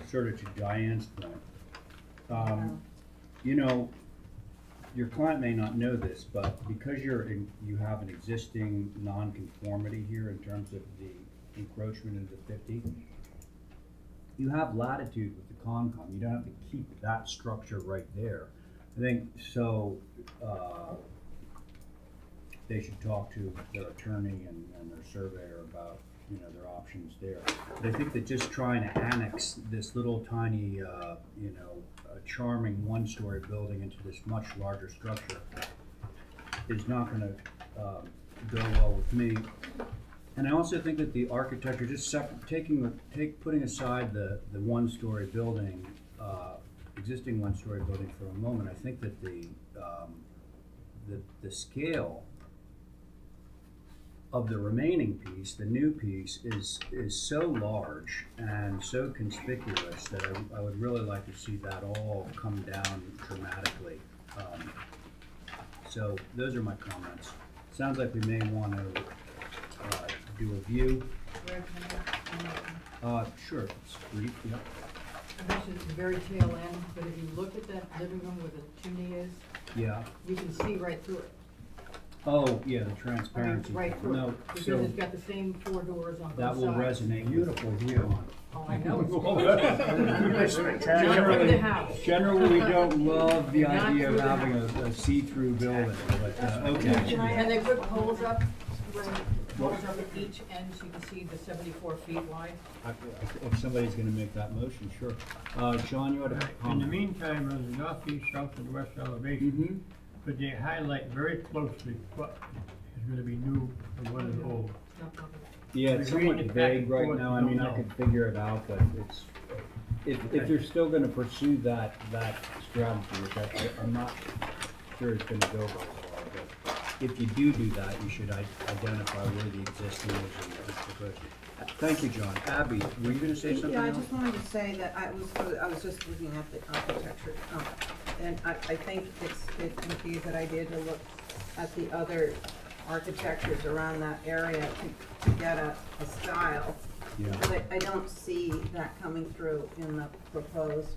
sort of to Diane's point. You know, your client may not know this, but because you have an existing non-conformity here in terms of the encroachment into 50, you have latitude with the Concom, you don't have to keep that structure right there. I think, so, they should talk to their attorney and their surveyor about, you know, their options there. But I think that just trying to annex this little tiny, you know, charming one-story building into this much larger structure is not gonna, go well with me. And I also think that the architecture, just putting aside the one-story building, existing one-story building for a moment, I think that the scale of the remaining piece, the new piece, is so large and so conspicuous that I would really like to see that all come down dramatically. So those are my comments. Sounds like we may want to do a view. Where can I- Sure, it's brief, yeah. This is the very tail end, but if you look at that living room where the chimney is, Yeah. you can see right through it. Oh, yeah, the I mean, transparency. right through No, it, because so it's got the same 4 doors on both that sides. will resonate. Beautiful view. Oh, I know. Generally, the house. generally, we don't love the Not idea of through the having a see-through building, but, okay. And they put poles up, poles up at each end, so you can see the 74 feet wide. If somebody's gonna make that motion, sure. John, you had a In the comment? meantime, on the northeast, south, and west elevation, could they highlight very closely what is gonna be new and what is old? Yeah, it's somewhat vague right now, I mean, I could figure it out, but it's, if you're still gonna pursue that strategy, which I'm not sure it's gonna go very far, but if you do that, you should identify where the existing is and what's proposed. Thank you, John. Abby, were you gonna say something Yeah, I else? just wanted to say that I was just looking at the architecture, and I think it would be a good idea to look at the other architectures around that area to get a style. Yeah. But I don't see that coming through in the proposed,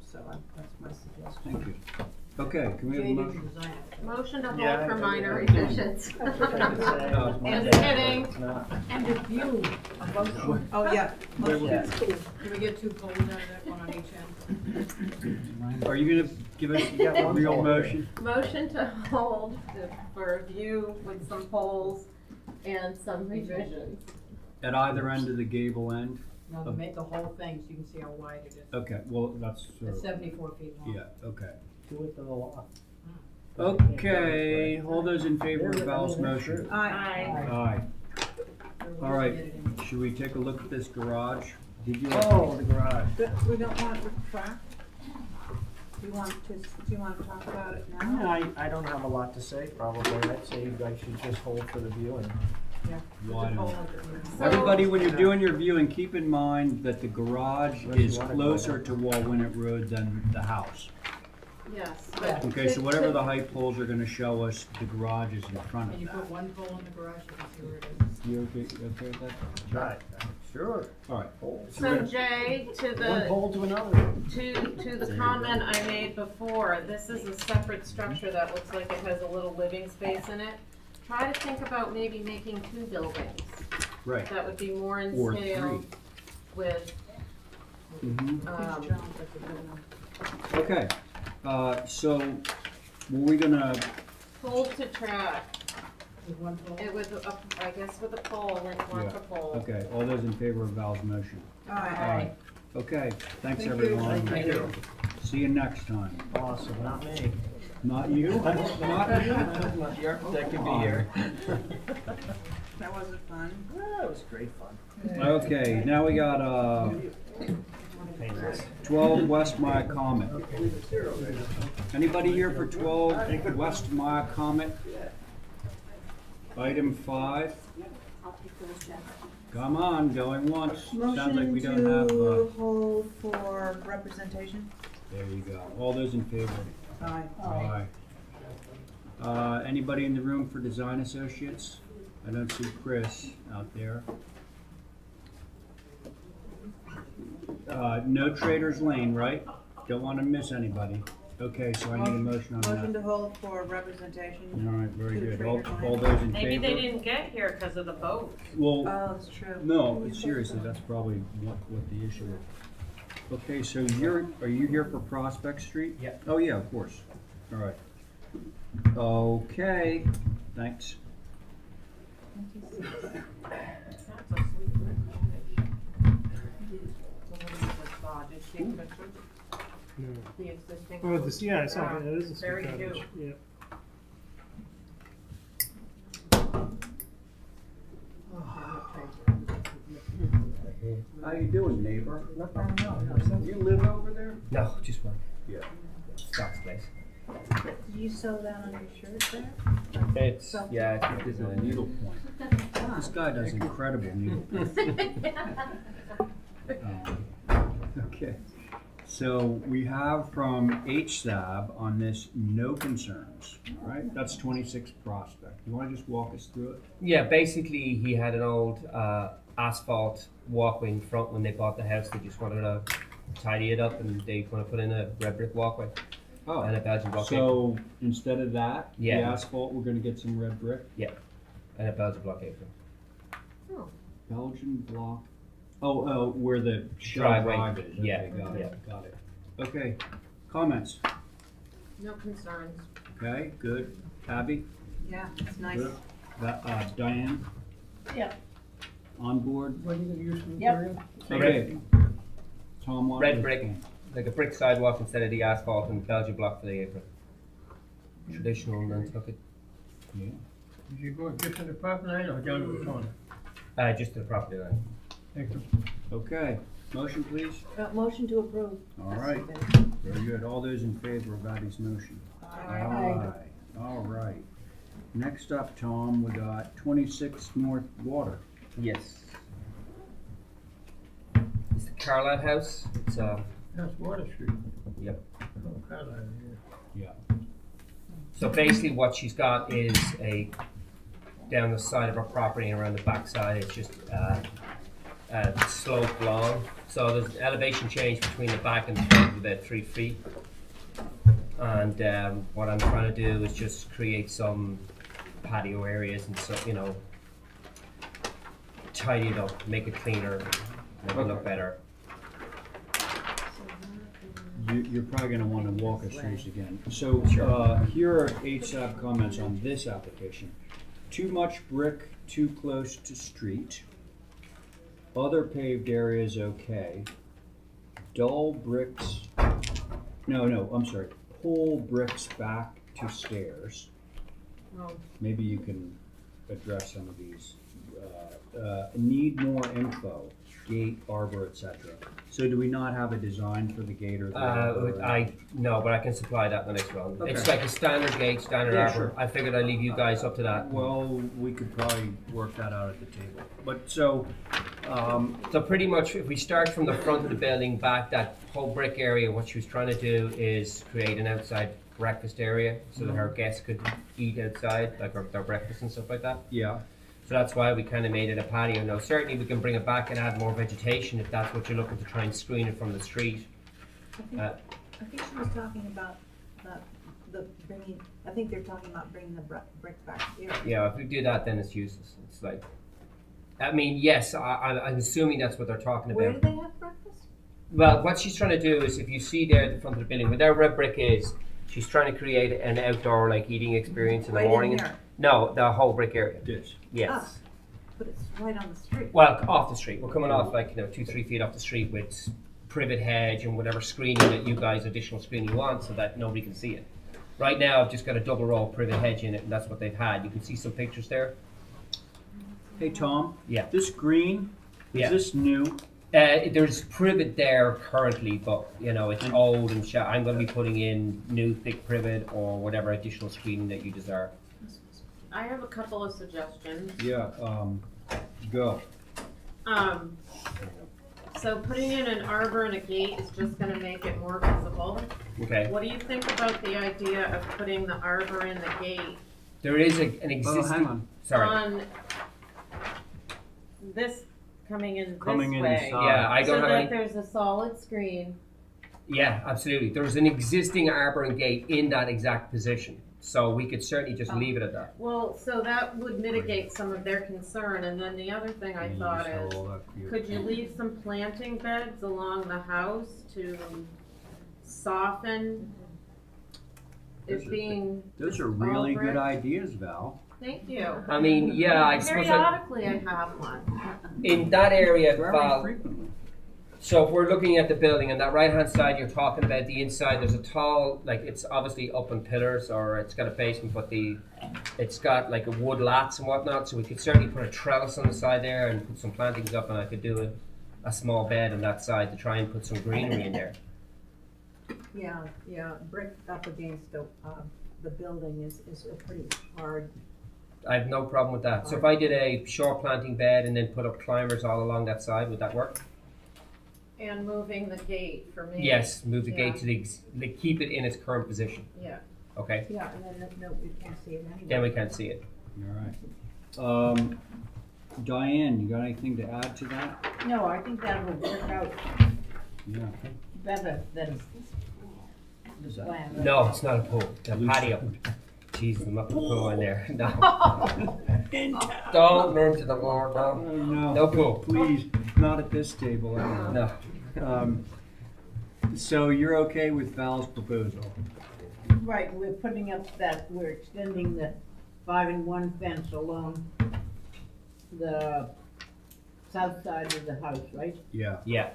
so that's my suggestion. Thank you. Okay, can we have a Jane, motion? you design it. Motion to Yeah, hold for I- minor I- revisions. That's what I could say. Just kidding. No. And the view above. Oh, yeah. Yeah. Can we get 2 poles out of that, one on each end? Are you gonna give us You got a one real poll. motion? Motion to hold for review with some polls and some revisions. At either end of the gable end? No, make the whole thing so you can see how wide it is. Okay, well, that's sort It's of, 74 feet long. yeah, okay. Do it to the law. Okay, all those in favor of Val's motion? Aye. Aye. All right, should we take a look at this garage? Did you? Oh, the garage. But we don't want to retract? Do you want to talk about it now? I don't have a lot to say, probably. I'd say you guys should just hold for the viewing. Yeah. Why Put the not? pole under it. Everybody, when you're doing your viewing, keep in mind that the garage Unless you is wanna go closer ahead. to Walwinet Road than the house. Yes. Okay, so whatever the height poles are gonna show us, the garage is in front And of you that. put 1 pole in the garage, you can see where it is. You okay with that? Right. Sure. All right. So Jay, to One the, pole to another. to the comment I made before, this is a separate structure that looks like it has a little living space in it. Try to think about maybe making 2 buildings. Right. That would be more in Or scale 3. with, Mhm. Okay, so were we gonna, hold to track. With 1 pole. It with, I guess with a pole, like launch a pole. okay, all those in favor of Val's motion? Aye. Okay, thanks Thank you. everyone. Thank you. See you next time. Awesome, not me. Not you? Not you? The architect can be here. That wasn't fun. Yeah, it was great fun. Okay, now we got, 12 West Maya Comet. Anybody here for 12 West Maya Comet? Item 5. Come on, going once. Sounds like we don't have, hold for representation? there you go. All those in favor? Aye. Aye. Anybody in the room for Design Associates? I don't see Chris out there. No Traders Lane, right? Don't want to miss anybody. Okay, so I need a motion on that. Motion to hold for representation. All right, very to the good. All trainer. those in Maybe they favor? didn't get here because of the boat. Well, Oh, that's true. no, seriously, that's probably what the issue is. Okay, so are you here for Prospect Street? Yeah. Oh, yeah, of course. All right. Okay, thanks. That's a sweet brick cottage. The one we just saw, did you see the picture? No. The existing. Oh, house? yeah, I saw Yeah, it. It is a sweet very cottage. cute. Yeah. How you doing, neighbor? No problem at all. You live over there? No, just one. Yeah. Doc's place. Did you sew that on your shirt there? It's, yeah, it's good This is a design. needlepoint. This guy does incredible needlepoint. Okay, so we have from HSAB on this, no concerns, right? That's 26 Prospect. You wanna just walk us through it? Yeah, basically, he had an old asphalt walkway in front when they bought the house. They just wanted to tidy it up, and they want to put in a red brick walkway and a Belgian block apron. So instead of that, the Yeah. asphalt, we're gonna get some red brick? Yeah, and a Belgian block apron. Belgian block, oh, where the shell Driveway. drive is. Yeah, Okay, got yeah. it, got it. Okay, comments? No concerns. Okay, good. Abby? Yeah, it's nice. Good. Diane? Yep. On board? What are you gonna use for Yep. material? Okay. Tom, what? Red brick, like a brick sidewalk instead of the asphalt, and Belgian block for the apron. Traditional Nantucket. Yeah. Did you go just in the property line or down to the corner? Just to the property line. Thank you. Okay, motion please. Motion to approve. All right, very good. All those in favor of Abby's motion? Aye. All right. Next up, Tom, we got 26 North Water. Yes. It's the Carlisle House. It's That's Water Street. Yep. Oh, Carlisle, yeah. Yeah. So basically what she's got is down the side of her property and around the back side, it's just a slope long. So there's elevation change between the back and the front of about 3 feet. And what I'm trying to do is just create some patio areas and so, tidy it up, make it cleaner, make it look better. You're probably gonna wanna walk us through this again. So, here are HSAB comments on this application. Too much brick, too close to street. Other paved areas okay. Dull bricks, no, I'm sorry, pull bricks back to stairs. Oh. Maybe you can address some of these. Need more info, gate, arbor, etc. So do we not have a design for the gate or the arbor? No, but I can supply that in the next round. Okay. It's like a standard gate, standard Yeah, arbor. sure. I figured I'd leave you guys up to that. Well, we could probably work that out at the table. But so, So pretty much, if we start from the front of the building back, that whole brick area, what she was trying to do is create an outside breakfast area so that her guests could eat outside, like their breakfast and stuff like that. yeah, So that's why we kind of made it a patio. Now, certainly we can bring it back and add more vegetation if that's what you're looking to try and screen it from the street. I think she was talking about bringing, I think they're talking about bringing the brick back here. Yeah, if we do that, then it's useless. It's like, I mean, yes, I'm assuming that's what they're talking about. Where do they have breakfast? Well, what she's trying to do is, if you see there at the front of the building, where their red brick is, she's trying to create an outdoor, like, eating experience in the Right in morning. here? No, the whole brick area. this. Yes. Ah, but it's right on the street. Well, off the street. We're coming off like 2-3 feet off the street with privet hedge and whatever screening that you guys additional screening want, so that nobody can see it. Right now, I've just got a double row of privet hedge in it, and that's what they've had. You can see some pictures there. Hey, Tom? Yeah. This green, Yeah. is this new? There's privet there currently, but it's old and I'm going to be putting in new thick privet or whatever additional screening that you desire. I have a couple of suggestions. Yeah, go. So putting in an arbor and a gate is just gonna make it more visible. Okay. What do you think about the idea of putting the arbor and the gate There is an existing. Oh, hang on. Sorry. on this, coming in Coming this in way? inside. Yeah, I don't So have that any. there's a solid screen Yeah, absolutely. There's an existing arbor and gate in that exact position, so we could certainly just leave it at that. Well, so that would mitigate some of their concern, and then the other thing I thought is, could you leave some planting beds along the house to soften it being Those just are all really good brick? ideas, Val. Thank you. I mean, yeah, I suppose that Periodically I have one. in that area, Very Val, frequently. so if we're looking at the building, on that right-hand side, you're talking about the inside, there's a tall, like, it's obviously up on pillars, or it's got a basement, but it's got like a wood lats and whatnot, so we could certainly put a trellis on the side there and put some plantings up, and I could do a small bed on that side to try and put some greenery in there. Yeah, brick up against the building is a pretty hard. I have no problem with that. So if I did a short planting bed and then put up climbers all along that side, would that work? And moving the gate for me. Yes, move the Yeah. gate to keep it in its current position. Yeah. Okay, Yeah, and then, no, we can't see it anyway. then we can't see it. All right. Diane, you got anything to add to that? No, I think that would work out Yeah. better than the plan. No, it's not a pool. It's a patio. Jesus, I'm not putting a pool in there. No. Don't run to the floor, no. Oh, no. No pool. Please, not at this table. No. So you're okay with Val's proposal? Right, we're putting up we're extending the 5-in-1 fence along the south side of the house, right? Yeah. Yeah.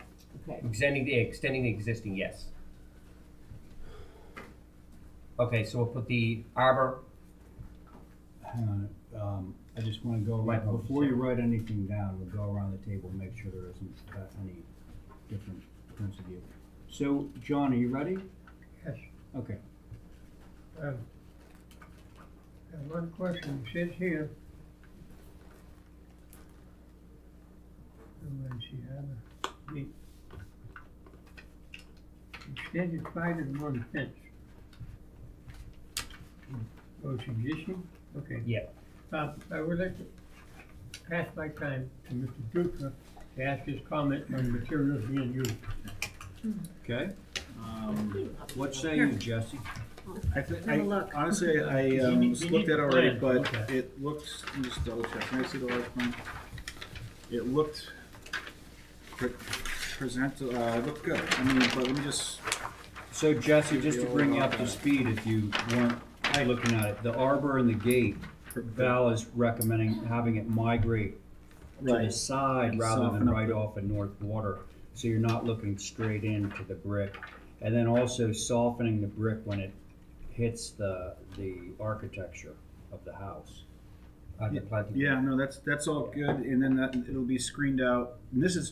Okay. Extending the existing, yes. Okay, so we'll put the arbor. Hang on, I just wanna go Right, around, before you write anything down, we'll go around the table and make sure there isn't any different points of view. So, John, are you ready? Yes. Okay. And one question, it says here. Let's see, the extended 5-in-1 fence. Oh, it's existing? Okay. Yeah. I would like to pass my time to Mr. Dutra to ask his comment on the materials being used. Okay. What say you, Jesse? Honestly, I You need looked at it already, plan, but okay. it looks, let me just double check, can I see the large plan? It looked, it looked good, I mean, but let me just, So Jesse, just to bring you up to speed, if you weren't looking at it, the arbor and the gate, Val is recommending having it migrate to the Right. side rather Soften than up right the- off in North Water, so you're not looking straight into the brick. And then also softening the brick when it hits the architecture of the house. yeah, no, that's all good, and then it'll be screened out, and this is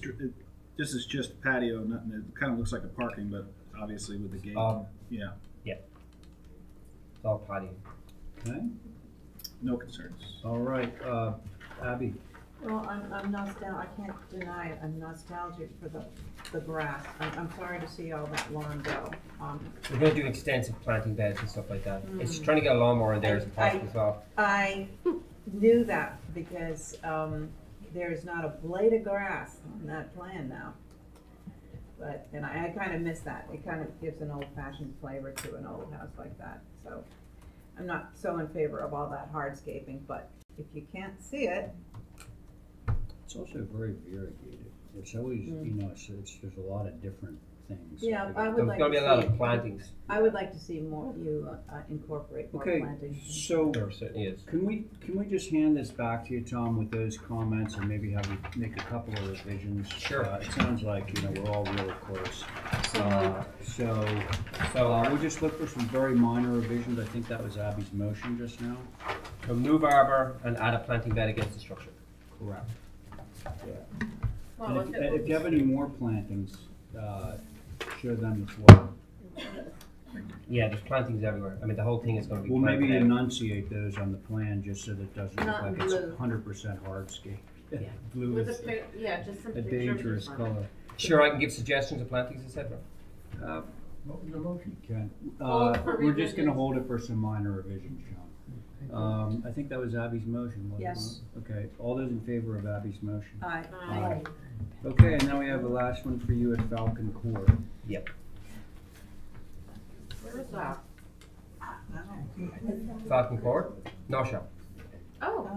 just patio, nothing, it kinda looks like a parking, but obviously with the gate, yeah, It's all patio. Okay, no concerns. all right, Abby. Well, I'm I can't deny it, I'm nostalgic for the grass. I'm sorry to see all that lawn go. We're gonna do extensive planting beds and stuff like that. It's trying to get a lawnmower in there as possible as well. I knew that because, there's not a blade of grass on that plan now. But, and I kind of miss that. It kind of gives an old-fashioned flavor to an old house like that. So I'm not so in favor of all that hardscaping, but if you can't see it, It's also very variegated. It's always, you know, there's a lot of different things. yeah, I would There's like gonna be a to lot see, of plantings. I would like to see more, you incorporate more Okay, plantings. so There certainly is. can we just hand this back to you, Tom, with those comments, and maybe have you make a couple of revisions? Sure. It sounds like, you know, we're all really close. So we'll just look for some very minor revisions. I think that was Abby's motion just now. So move arbor and add a planting bed against the structure. Correct. Yeah. Well, And if it if you have looks- any more plantings, show them as well. Yeah, there's plantings everywhere. I mean, the whole thing is gonna be Well, planted maybe out. enunciate those on the plan, just so that it doesn't look Not like in it's blue. 100% hardscape. Yeah. Blue With is yeah, just some a pictures. dangerous is fine. color. Sure, I can give suggestions of plantings, etc. What was the motion? Ken, Hold for we're just gonna revisions. hold it for some minor revisions, John. I think that was Abby's motion, wasn't it? Yes. Okay, all those in favor of Abby's motion? Aye. Aye. Okay, and now we have the last one for you at Falcon Court. Yep. Where is that? Falcon Court? No shop. Oh.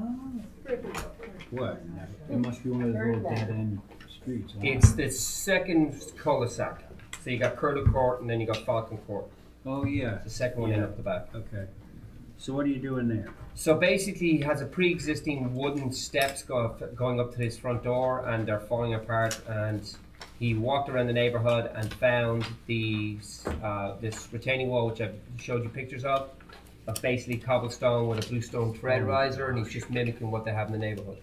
What? It must be one of those little dead end streets. huh? It's the second cul-de-sac. So you got Curlew Court and then you got Falcon Court. Oh, yeah. It's the second one in Yeah. up the back. Okay. So what are you doing there? So basically, he has a pre-existing wooden steps going up to his front door, and they're falling apart. And he walked around the neighborhood and found this retaining wall, which I've showed you pictures of basically cobblestone with a bluestone thread riser, and he's just mimicking what they have in the neighborhood.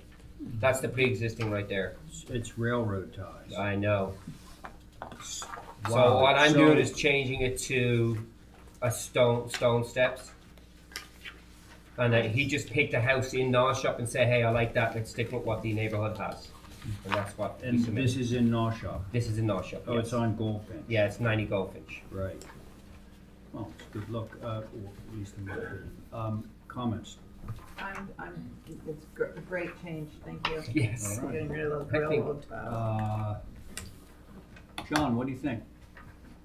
That's the pre-existing right there. It's railroad ties. I know. So Wow. what I'm So- doing is changing it to a stone steps. And he just picked a house in Norshop and said, hey, I like that, let's stick with what the neighborhood has. And that's what And he submitted. this is in Norshop. This is in Norshop, Oh, yes. it's on Goldfinch. Yeah, it's 90 Goldfinch. Right. Well, it's a good look, or at least in my opinion. Comments? It's a great change, thank you. Yes. All right. Getting rid of those I think- railroad ties. John, what do you think?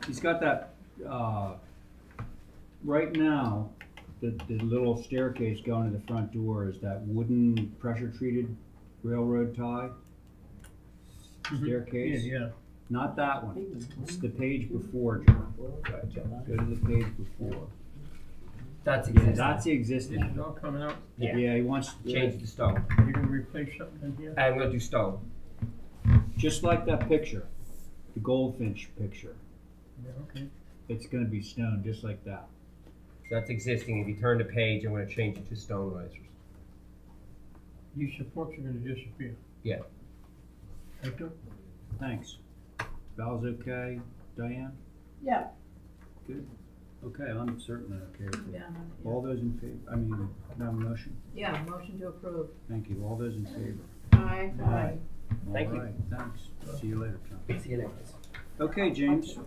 He's got that, right now, the little staircase going to the front door is that wooden pressure-treated railroad tie staircase. Yeah. Not that one. It's the page before, John. Go to the page before. That's Yeah, existing. that's the existing. It's all coming out. Yeah. Yeah, he wants Change the stone. You can replace something in here? I'm gonna do stone. just like that picture, the goldfinch picture. Yeah, okay. It's gonna be stone, just like that. So that's existing. If you turn the page, I'm gonna change it to stone risers. These supports are gonna disappear. Yeah. Thank you. Thanks. Val's okay, Diane? Yeah. Good. Okay, I'm certainly okay with it. Yeah, All those in favor, can I have a motion? yeah, motion to approve. Thank you. All those in favor? Aye. Aye. Thank All you. right, thanks. See you later, Tom. See you later. Okay, James.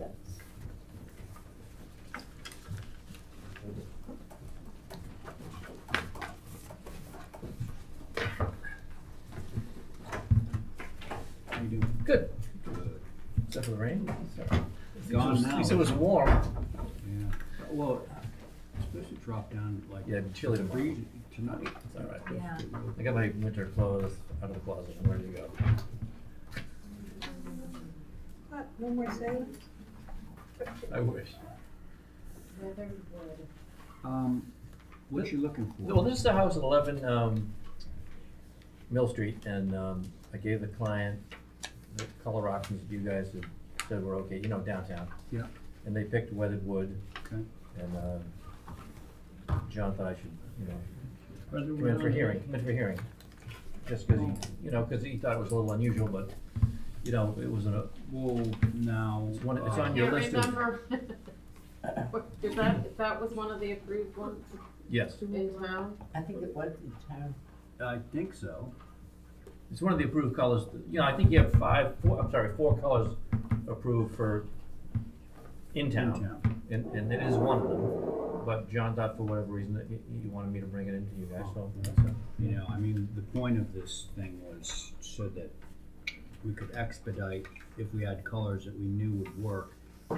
How you doing? Good. Except for the rain. Gone now. At least it was warm. Yeah. Well, it's supposed to drop down like. Yeah, it'd be chilly tomorrow. degrees tonight. It's all right. Yeah. I got my winter clothes out of the closet. I'm ready to go. What, no more sailings? I wish. What you looking for? Well, this is the house at 11 Mill Street, and I gave the client the color options that you guys had said were okay, you know, downtown. Yeah. And they picked weathered wood, Okay. and John thought I should, you know, Whether come we're in for on- hearing. Just because he, you know, because he thought it was a little unusual, but, you know, it was Well, now. it's on your Can't list of. remember. If that was one of the approved ones Yes, in town? I think it was in town. I think so. it's one of the approved colors, you know, I think you have four colors approved for in town. And it is one of them, but John thought for whatever reason that he wanted me to bring it into you guys, so that's it. You know, I mean, the point of this thing was so that we could expedite if we had colors that we knew would work.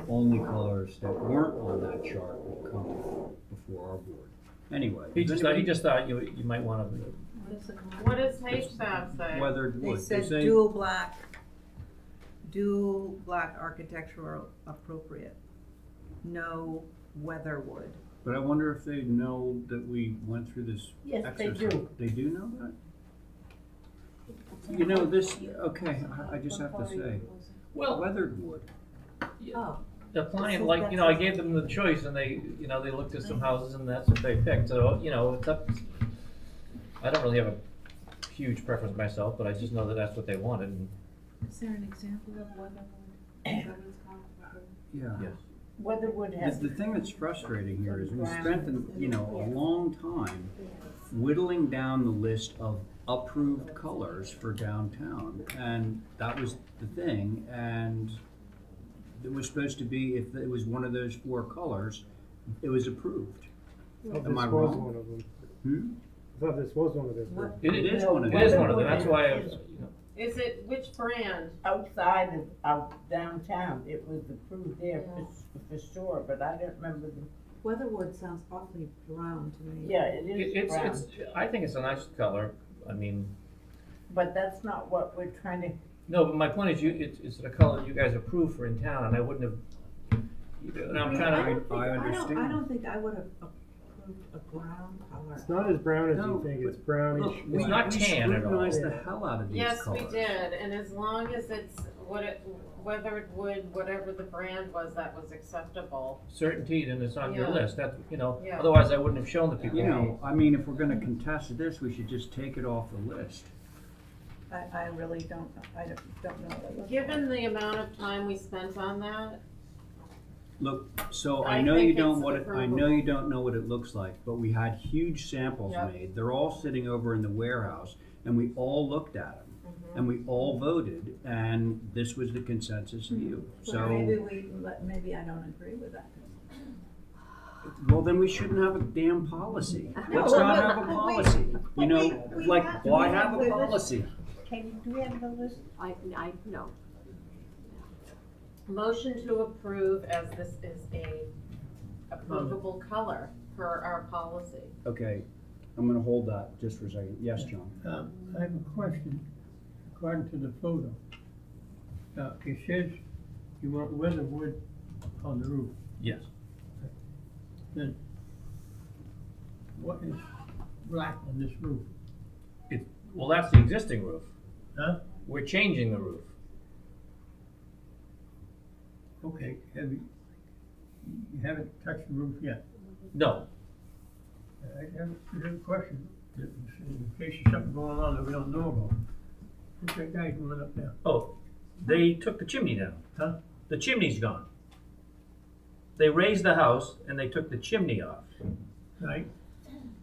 Only colors that weren't on that chart would come before our board. Anyway. He does just thought you might wanna, What does HSAB say? Weathered They wood. said say- dual black architectural appropriate. No weatherwood. But I wonder if they know that we went through this Yes, they exercise. do. They do know that? You know, this, okay, I just have to say, well, weathered wood. Oh. the client, like, you know, I gave them the choice and they, you know, they looked at some houses and that's what they picked, so, you know, it's up. I don't really have a huge preference myself, but I just know that that's what they wanted, and Is there an example of weatherwood? Yeah. yes. Weatherwood has. The thing that's frustrating here is we spent, a long time whittling down the list of approved colors for downtown, and that was the thing, and it was supposed to be, if it was one of those four colors, it was approved. Am I This was wrong? one of them. Hmm? I thought this was one of them. It is is one of it is one of them, that's why I was, you know. Is it, which brand? outside of, out downtown, it was approved there for sure, but I don't remember the, Weatherwood sounds awfully brown to me. yeah, it is brown. I think it's a nice color, I mean, But that's not what we're trying to, no, but my point is, it's the color you guys approved for in town, and I wouldn't have, and I'm trying to. I don't think I would have approved a brown color. It's not as brown as No, you think, it's Look, brownish. It's not tan at all. We scrutinized the hell out of these Yes, colors. we did, and as long as it's weathered wood, whatever the brand was, that was acceptable. Certainty, and it's on your Yeah. list, that's, Yeah. otherwise I wouldn't have shown the people. You know, I mean, if we're gonna contest this, we should just take it off the list. I really don't, I don't know what it looks like. Given the amount of time we spent on that, Look, so I I know think you don't it's what it, I know you don't know what it looks like, but we had huge samples Yep. made. They're all sitting over in the warehouse, and we all looked at them, and we all voted, and this was the consensus view. So maybe I don't agree with that. Well, then we shouldn't have a damn policy. Let's not have a policy. You know, like, why have a policy? Do we have the list? No. motion to approve as this is a approvable color per our policy. Okay, I'm gonna hold that just for a second. Yes, John? I have a question, according to the photo. It says you want weatherwood on the roof, Yes. then what is black on this roof? Well, that's the existing roof. Huh? We're changing the roof. Okay, you haven't touched the roof yet? No, I have a question, in case there's something going on that we don't know about. What's that guy going up there? oh, they took the chimney down. Huh? The chimney's gone. They raised the house and they took the chimney off. Right,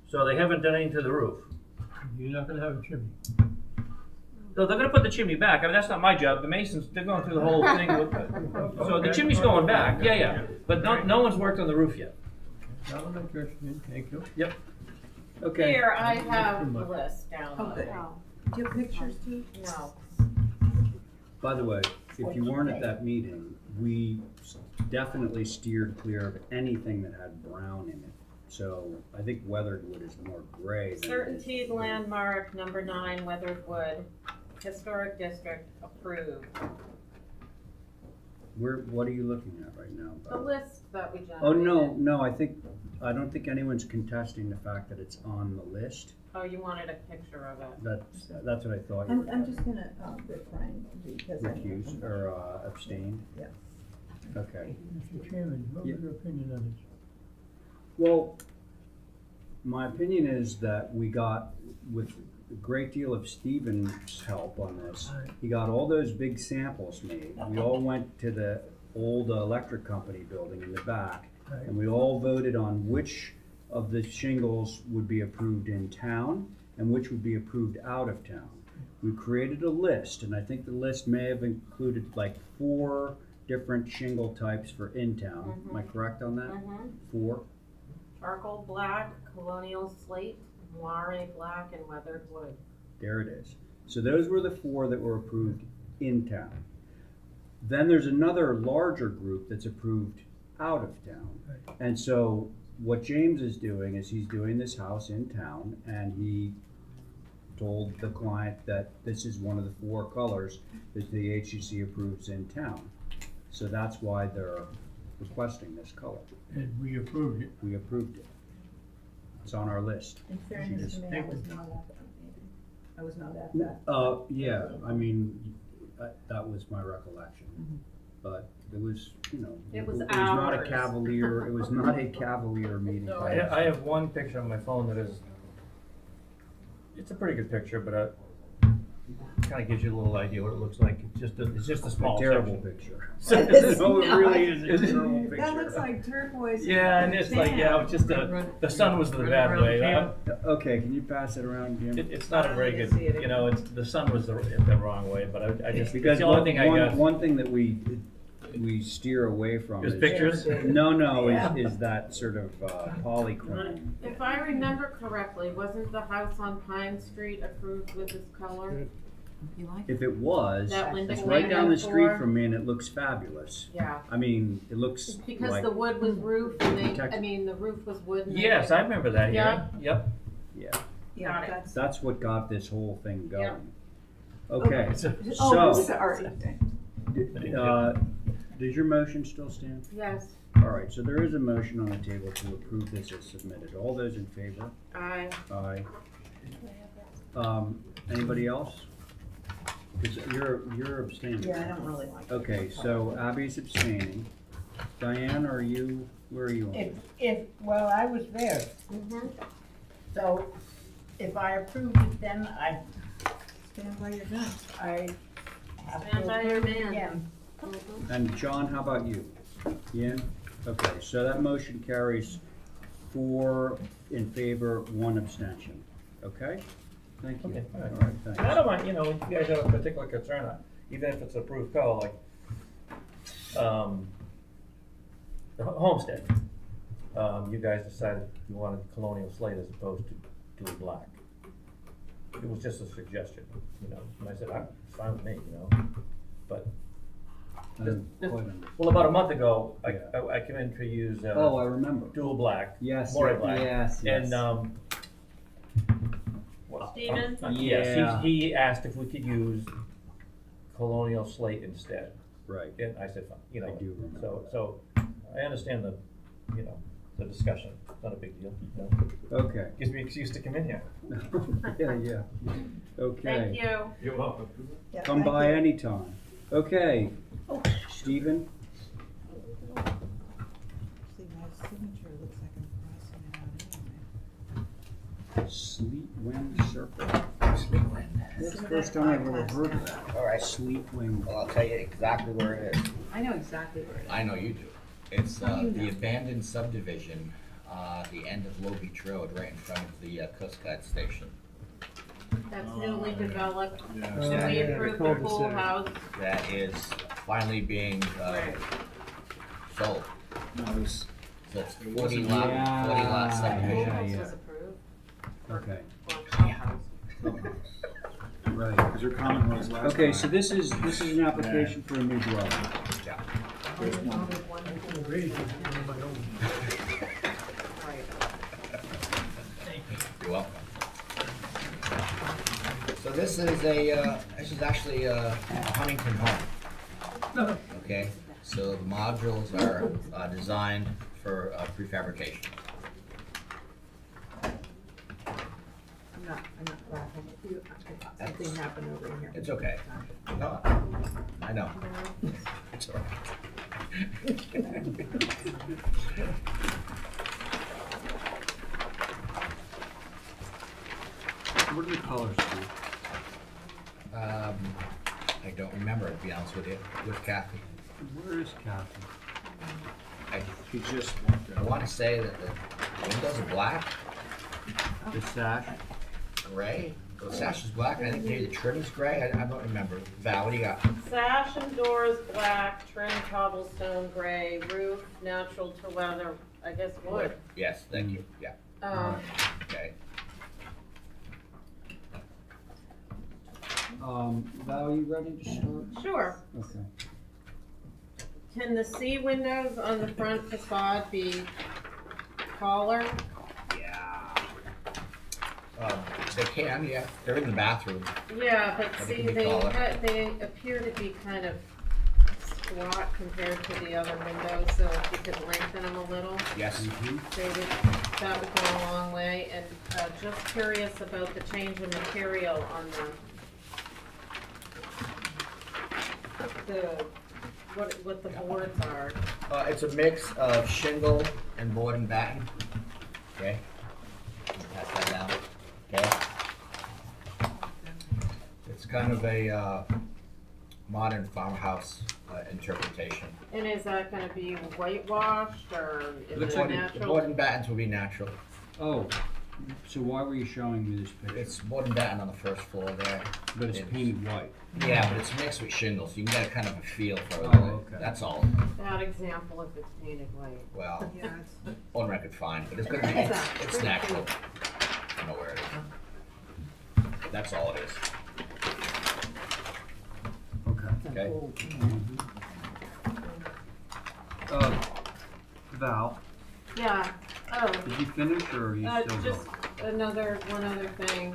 So they haven't done anything to the roof. you're not gonna have a chimney. So they're gonna put the chimney back. I mean, that's not my job. The masons, they're going through the whole thing with, so the chimney's going back, yeah. But no one's worked on the roof yet. Now I'm interested in, thank you. Yep. Okay. Here, I have the list down. Okay. Do you have pictures too? No. By the way, if you weren't at that meeting, we definitely steered clear of anything that had brown in it. So I think weathered wood is more gray than it is. Certainty landmark number 9, weathered wood, historic district approved. What are you looking at right now? The list that we generated. Oh, no, I don't think anyone's contesting the fact that it's on the list. Oh, you wanted a picture of it. That's what I thought you were. I'm just gonna refrain because I. Recuse or abstained? Yes. Okay. Mr. Chairman, what was your opinion on this? Well, my opinion is that we got, with a great deal of Stephen's help on this, he got all those big samples made. We all went to the old electric company building in the back, and we all voted on which of the shingles would be approved in town and which would be approved out of town. We created a list, and I think the list may have included like 4 different shingle types for in town. Am I correct on that? 4? Charcoal black, colonial slate, moire black, and weathered wood. There it is. So those were the 4 that were approved in town. Then there's another larger group that's approved out of town. And so what James is doing is he's doing this house in town, and he told the client that this is one of the 4 colors that the HGC approves in town. So that's why they're requesting this color. And we approved it. We approved it. It's on our list. In fairness to me, I was not at that meeting. I was not at that. Yeah, I mean, that was my recollection. But it was, It was not a ours. cavalier, it was not a cavalier meeting. No, I have one picture on my phone that is, it's a pretty good picture, but it kind of gives you a little idea what it looks like. It's just a small terrible section. picture. No, it really is a terrible picture. That looks like turquoise. Yeah, and it's like, it's just the sun was the bad way. Okay, can you pass it around, Jim? It's not a very good, the sun was the wrong way, but I just, Because it's the only thing I got. one thing that we steer away from Is pictures? No, is that sort of polychrome. If I remember correctly, wasn't the house on Pine Street approved with this color? You like If it was, That Linda it's right down the Clayton street for- from me and it looks fabulous. Yeah. I mean, it looks Because like, the wood was roof and they, Protect- I mean, the roof was wood and they. Yes, I remember that hearing, yep. yeah, Yeah, Got it. that's what got this whole thing going. Yep. Okay, Oh, so, sorry. does your motion still stand? Yes, All right, so there is a motion on the table to approve this as submitted. All those in favor? I, Aye. Anybody else? 'Cause you're abstaining. Yeah, I don't really like it. Okay, so Abby's abstaining. Diane, are you, where are you on? Well, I was there, mhm. so if I approved it, then Stand by your guns. I have to Stand by your approve it man. again. And John, how about you? Ian? Okay, so that motion carries 4 in favor, 1 abstention. Okay? Thank you. Okay, all right. All right, thanks. I don't mind, you know, if you guys have a particular concern, even if it's approved color, like, the homestead, you guys decided you wanted colonial slate as opposed to black. It was just a suggestion, you know, and I said, it's fine with me, you know, but. I don't quite understand. Well, about a month ago, I came in to use, Oh, I remember. dual black. Yes, Moray black. yes, yes. And, Steven? Yes, Yeah. he asked if we could use colonial slate instead. Right. And I said, fine, you know. I do remember So I understand the, you know, the discussion, it's not a big deal, you know. Okay. Gives me an excuse to come in here. Yeah. Okay. Thank you. You're welcome. Yeah, Come thank by you. anytime. Okay. Oh. Stephen? See, my signature looks like I'm crossing it out Sleet Wind Circle. Sleep wind. That's the first time I've ever heard of that. All right. Sleet Wind. Well, I'll tell you exactly where it is. anyway. I know exactly where it is. I know you do. It's How do you the know? abandoned subdivision, the end of Low Beach Road, right in front of the Coast Guard station. That's newly developed, Yeah. so we Yeah, approved the pool cul-de-sac. house. That is finally being sold. No, it was, So it's It 40 wasn't- lot, Yeah, 40 lot Pool subdivision. house yeah. was approved, Okay. well, clubhouse. Right. because your comment was last Okay, time. so this is an application for a new dwelling. Yeah. There's one. You're welcome. So this is actually a Huntington home. Okay, so the modules are designed for prefabrication. I'm not laughing at you. Something happened over here. It's okay. No, I know. It's all What are the colors, Steve? right. I don't remember, to be honest with you, with Kathy. Where is Kathy? He just I want to say that the windows are black, The sash? gray. The sash is black, and I think maybe the trim is gray. I don't remember. Val, what do you got? Sash and doors black, trim cobblestone gray, roof natural to weather, I guess wood. Yes, thank you. Yeah. Okay. Val, you ready to start? Sure. Okay. Can the C windows on the front facade be taller? They can, yeah. They're in the bathroom. Yeah, but But it see, can be taller. they appear to be kind of squat compared to the other windows, so if you could lengthen them a little, Yes. that would go a long way. And just curious about the change in material on what the boards are. It's a mix of shingle and board and batten. Okay. Pass that down. Okay. It's kind of a modern farmhouse interpretation. And is that gonna be whitewashed or is it The natural? board and battens will be natural. Oh, so why were you showing me this picture? It's board and batten on the first floor there. But it's painted white. Yeah, but it's mixed with shingle, so you can get kind of a feel for it. Oh, okay. That's all. That example if it's painted white. Well, Yeah, on record fine, but it's gonna be, it's natural. I know where it is. That's all it is. Okay. Val, Yeah, oh. did you finish or are you still Just going? one other thing,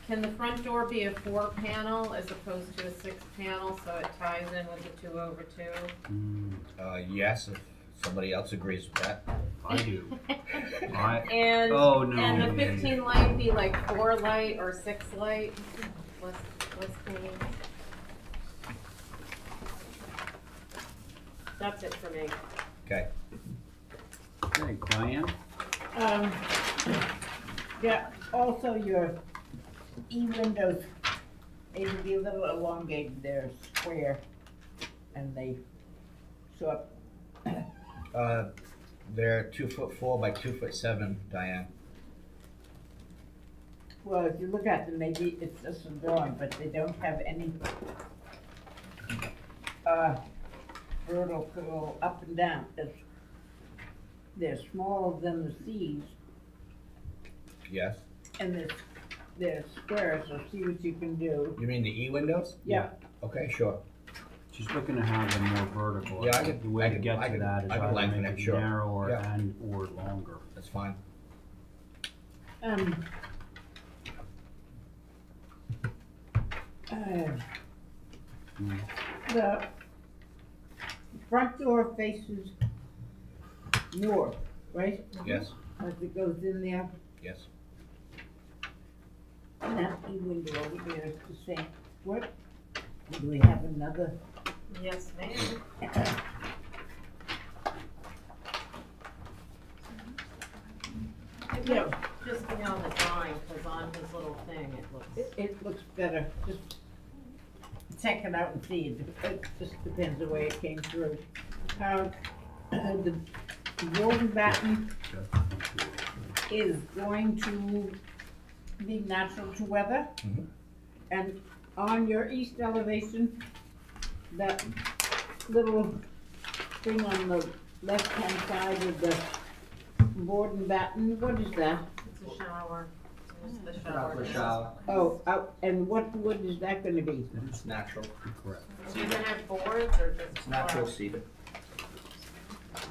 can the front door be a 4-panel as opposed to a 6-panel, so it ties in with the 2/2? Yes, if somebody else agrees with that. I do. And, oh no. and the 15 light be like 4 light or 6 light, less clean. That's it for me. Okay. Okay, Diane? Yeah, also your E-windows, they can be a little elongated, they're square, and they show up. They're 2'4" by 2'7", Diane. Well, if you look at them, maybe it's just a drawing, but they don't have any, vertical up and down. They're smaller than the C's, Yes. and they're square, so see what you can do. You mean the E windows? Yeah. Okay, sure. She's looking to have them more vertical. Yeah, The way to get to that is I can either lengthen make it, it sure. narrower Yeah. and or longer. That's fine. The front door faces north, right? Yes. As it goes in there, Yes. and that E-window over there is the same. What? Do we have another? Yes, ma'am. Yeah. Just be on the drawing, cause on his little thing, it looks. It looks better, just check it out and see, it just depends the way it came through. The golden batten is going to be natural to weather. Mhm. And on your east elevation, that little thing on the left-hand side with the board and batten, what is that? It's a shower. It's the shower. Oh, and what wood is that gonna be? It's natural. Correct. Are you gonna have boards or just? It's natural cedar.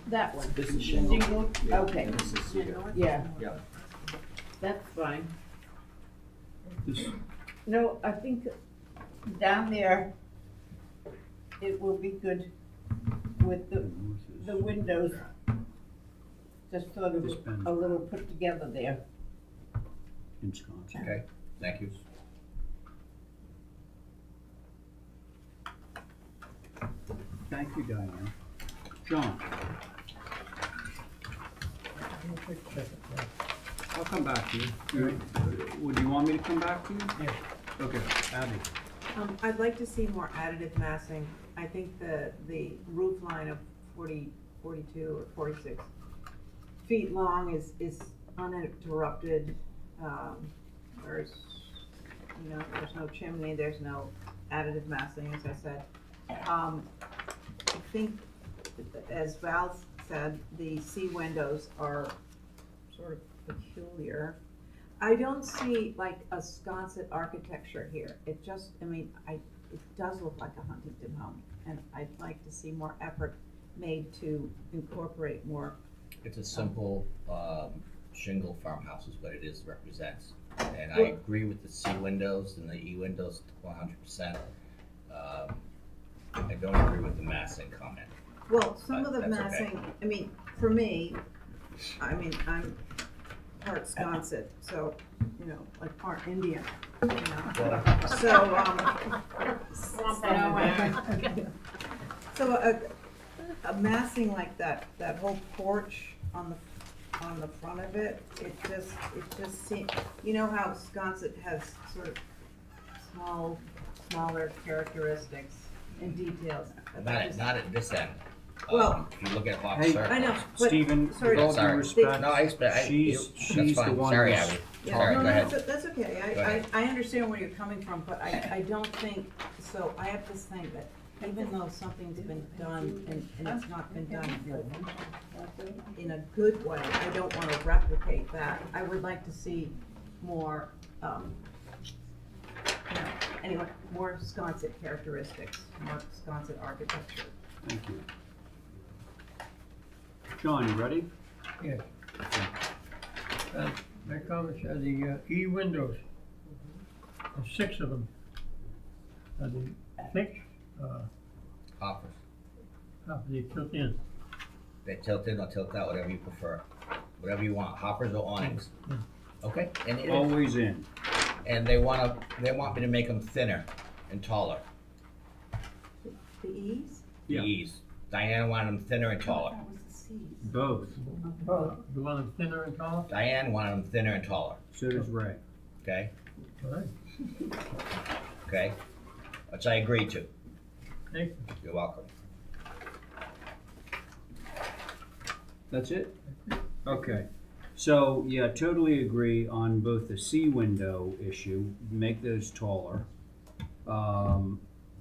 That one? This is shingle. Okay, This is cedar. yeah, Yeah. that's fine. This, No, I think down there, it will be good with the windows, just sort of This pen. a little put together there. ensconce. Okay, thank you. Thank you, Diane. John? I'll come back to you. Would you want me to come back to you? Yeah. Okay, Abby. I'd like to see more additive massing. I think the roof line of 42 or 46 feet long is uninterrupted. There's, there's no chimney, there's no additive massing, as I said. I think, as Val said, the C windows are sort of peculiar. I don't see like a sconset architecture here. It just, it does look like a Huntington home, and I'd like to see more effort made to incorporate more. It's a simple shingle farmhouse is what it is, represents. And I agree with the C windows and the E windows 100%. I don't agree with the massing comment. Well, some of the That's okay. massing, for me, I'm part Sconset, so, like part Indian, So, Swamp it away. So a massing like that whole porch on the front of it, it just seems, you know how Sconset has sort of smaller characteristics and details. Not at this end. Well, if you look at Hawk Hey, Circle. I know, but, Stephen, sorry, with all due Sorry. respect, No, I expect, she's that's the fine. one Sorry, who's Abby. Yeah, Sorry, no, go no, ahead. that's okay. Go ahead. I understand where you're coming from, but I don't think, so I have this thing that even though something's been done and it's not been done in a good way, I don't wanna replicate that. I would like to see more, anyway, more Sconset characteristics, more Sconset architecture. Thank you. John, you ready? Yes. My comments are the E windows. There's 6 of them. Are they fixed? Hoppers. How do they tilt in? They tilt in or tilt out, whatever you prefer. Whatever you want, hoppers or awnings. Okay? And Always in. And they want me to make them thinner and taller. The E's? The Yeah. E's. Diane wanted them thinner and taller. That was the C's. Both. You want them thinner and tall? Diane wanted them thinner and taller. So does Ray. Okay? All right. Okay? Which I agreed to. Thank you. You're welcome. That's it? Okay. So, yeah, totally agree on both the C window issue, make those taller.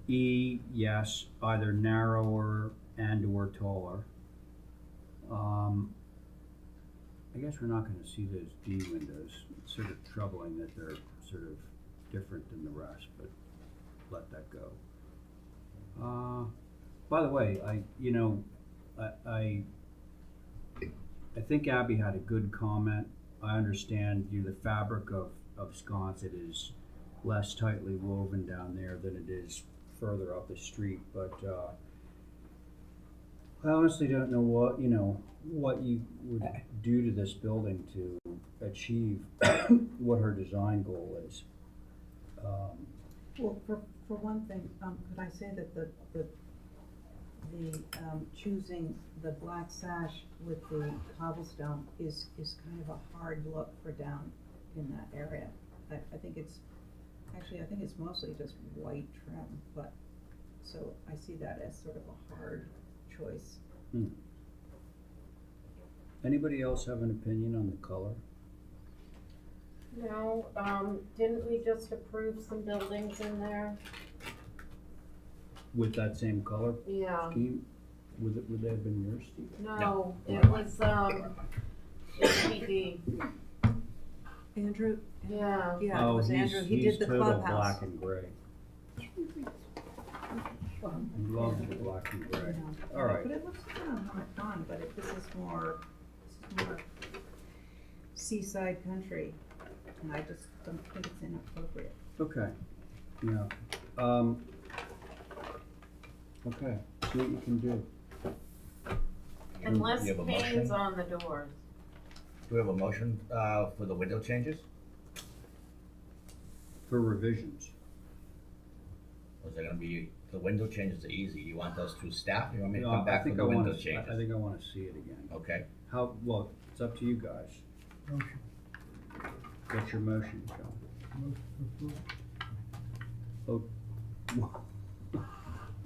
E, yes, either narrower and or taller. I guess we're not gonna see those D windows. It's sort of troubling that they're sort of different than the rest, but let that go. By the way, I think Abby had a good comment. I understand the fabric of Sconset is less tightly woven down there than it is further up the street, but I honestly don't know what you would do to this building to achieve what her design goal is. Well, for one thing, could I say that the choosing the black sash with the cobblestone is kind of a hard look for down in that area. I think it's mostly just white trim, but, so I see that as sort of a hard choice. Anybody else have an opinion on the color? No, didn't we just approve some buildings in there? With that same color Yeah. scheme? Would that have been yours, Steve? No, it was, HPD. Andrew? Yeah. Yeah, it was Andrew, he did the He's total clubhouse. black and gray. He loves the black and gray. All right. But it looks kind of fun, but this is more seaside country, and I just don't think it's inappropriate. Okay, yeah. Okay, see what you can do. And less You have a panes motion? on the doors. Do we have a motion for the window changes? For revisions. Or is it gonna be, the window changes are easy, you want those to staff, you want me to No, come I back with think the I window wanna, changes? I think I wanna see it again. Okay, Well, it's up to you guys. Motion. What's your motion, John? Motion approved. Oh,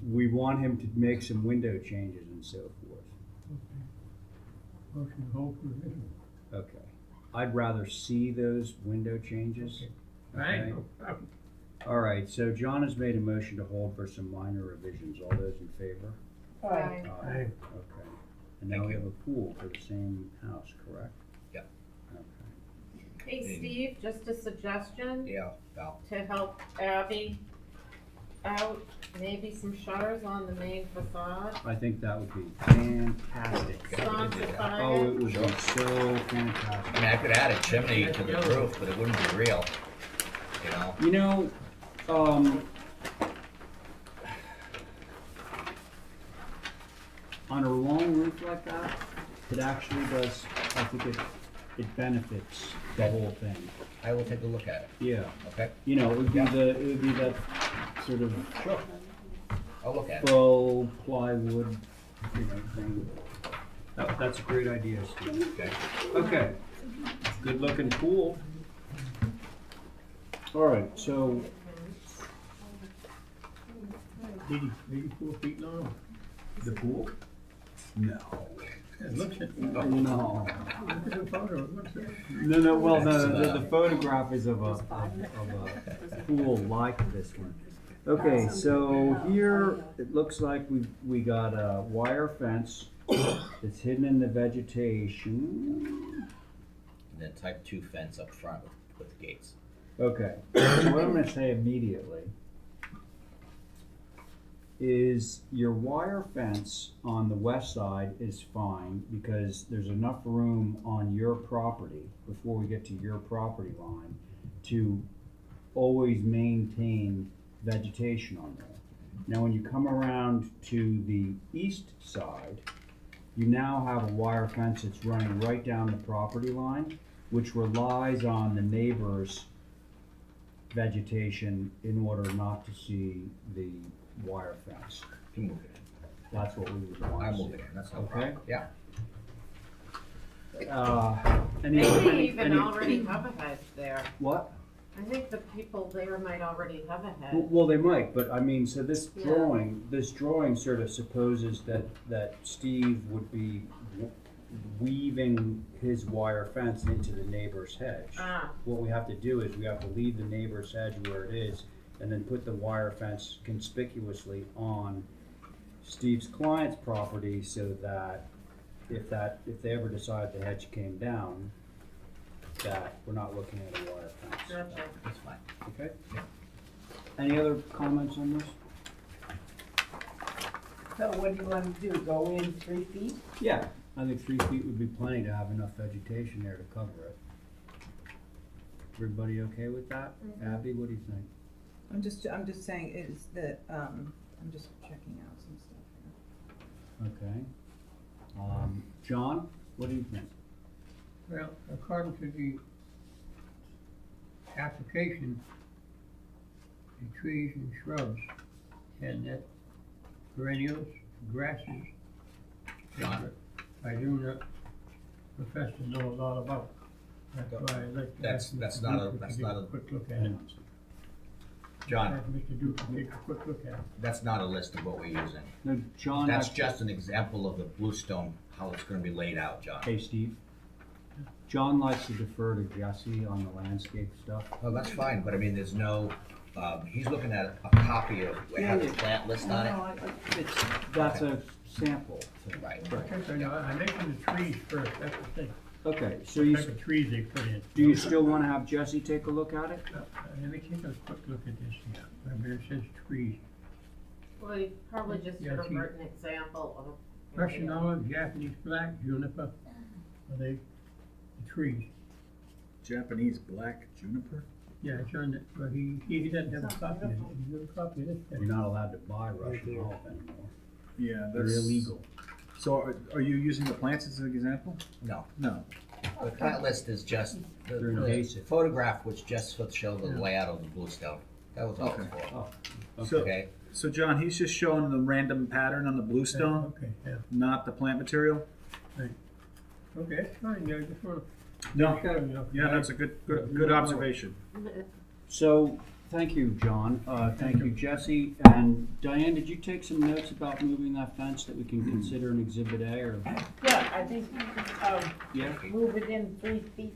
we want him to make some window changes and so forth. Motion to hold for revision. Okay. I'd rather see those window changes. Right, Okay. no problem. All right, so John has made a motion to hold for some minor revisions. All those in favor? Aye. Aye. Okay. And now we have a pool for the same house, correct? Yep. Okay. Hey, Steve, just a suggestion yeah, Val. to help Abby out, maybe some shutters on the main facade. I think that would be fantastic. Scontify Oh, it. it would be so I fantastic. mean, I could add a chimney to the roof, but it wouldn't be real, you know? You know, on a long roof like that, it actually does, I think it benefits the whole thing. I will take a look at it, Yeah. okay? You know, it would be it would be that sort of Sure. I'll look at it. faux plywood, thing. That's a great idea, Steve. Okay. Okay. Good looking pool. All right, so 84 feet long. the pool? No. It looks it. No. Look at the photo, it looks it. No, well, the photograph is of a pool like this one. Okay, so here, it looks like we got a wire fence. It's hidden in the vegetation. And then type 2 fence up front with the gates. Okay, so what I'm gonna say immediately is your wire fence on the west side is fine because there's enough room on your property before we get to your property line to always maintain vegetation on there. Now, when you come around to the east side, you now have a wire fence that's running right down the property line, which relies on the neighbor's vegetation in order not to see the wire fence. You move it That's what we would in. want I to move see. it in, that's no Okay. problem. Yeah. Any, They may any, even any, already have a hedge there. what? I think the people there might already have a hedge. Well, they might, but I mean, so this Yeah. drawing sort of supposes that Steve would be weaving his wire fence into the neighbor's hedge. Ah. What we have to do is we have to leave the neighbor's hedge where it is and then put the wire fence conspicuously on Steve's client's property so that if they ever decide the hedge came down, that we're not looking at a wire fence. Gotcha. That's fine. Okay? Any other comments on this? So what do you want to do, go in 3 feet? Yeah, I think 3 feet would be plenty to have enough vegetation there to cover it. Everybody okay with that? Abby, what do you think? I'm just saying is that, I'm just checking out some stuff here. Okay. John, what do you think? Well, according to the application, the trees and shrubs and that perennials, grasses, John? I do not profess to know a lot about. That's why I'd like to ask That's Mr. not a, Duke that's to not take a, a quick look at it. John, Ask Mr. Duke to take a quick look at it. that's not a list of what we're using. No, John. That's just an example of the bluestone, how it's gonna be laid out, John. Hey, Steve. John likes to defer to Jesse on the landscape stuff. Well, that's fine, but I mean, there's no, he's looking at a copy of, it has a plant list on it. That's a sample thing. Right. Okay, so now I mentioned the trees first, that's the thing. Okay, so What you, type of trees they put in. do you still wanna have Jesse take a look at it? Let me take a quick look at this here, where it says trees. Well, you probably just Yeah, sort of see. wrote an example of. Russian olive, Japanese black, juniper, are they the trees? Japanese black juniper? Yeah, it's on it, but he doesn't have a copy of it. He's got a copy of this. You're not allowed to buy Russian olive anymore. Yeah, They're that's illegal. So are you using the plants as an example? No. No. The plant list is just the They're invasive. photograph, which just to show the layout of the bluestone. That was all Okay. it's for. Oh, So, Okay? so John, he's just showing the random pattern on the bluestone, Okay, yeah, not the plant material? okay, that's fine, yeah, I just wanna. No. Yeah, that's a good observation. So, thank you, John. Thank you, Jesse. And Diane, did you take some notes about moving that fence that we can consider an exhibit A or? Yeah, I think, Yeah. move it in 3 feet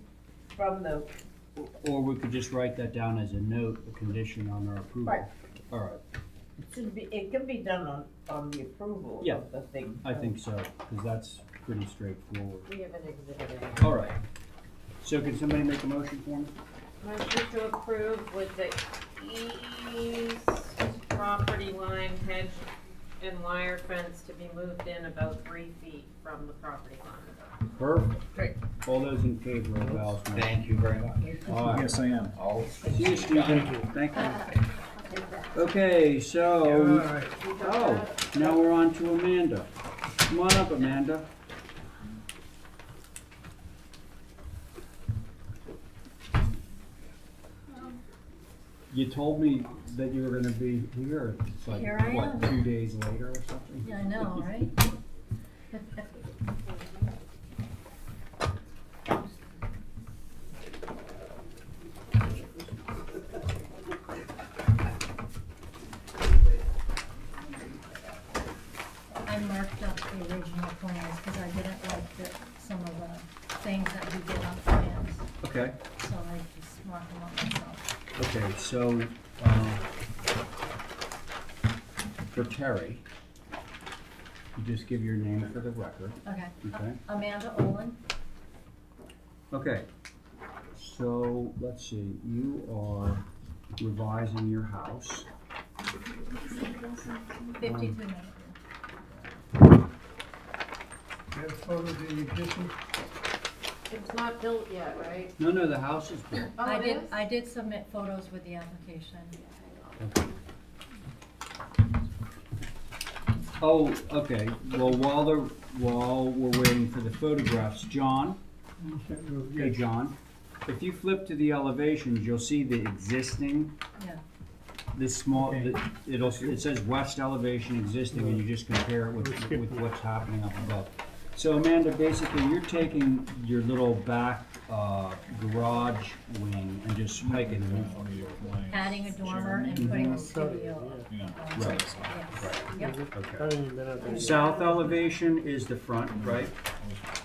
from the, Or we could just write that down as a note, a condition on our approval. Right. All right, it can be done on the approval Yeah. of the thing. I think so, because that's pretty straightforward. We have an exhibit A. All right. So can somebody make a motion for me? Motion to approve with the east property line hedge and wire fence to be moved in about 3 feet from the property line. Perfect. Great. All those in favor of Al's motion? Thank you very much. All right. Yes, I am. All. See you, Steve. Thank you. Thank you. Okay, so, Alright, oh, now we're on to Amanda. Come on up, Amanda. You told me that you were gonna be here, it's like, Here I what, am. 2 days later or something? Yeah, I know, right? I marked up the original plans because I didn't like some of the things that he did on plans, Okay, so I just marked them up myself. okay, so, for Terry, you just give your name for the record, Okay. okay? Amanda Olin. Okay, so let's see, you are revising your house. 52 minutes. You have a photo of the existing? It's not built yet, right? No, the house is built. Oh, it is? I did submit photos with the application. Oh, okay, well, while we're waiting for the photographs, John, hey, John, if you flip to the elevations, you'll see the existing, Yeah. this small, it says west elevation existing, and you just compare it with what's happening up above. So Amanda, basically, you're taking your little back, garage wing and just making it. Adding a dormer and putting a studio. Right. Yes. Okay. South elevation is the front, right?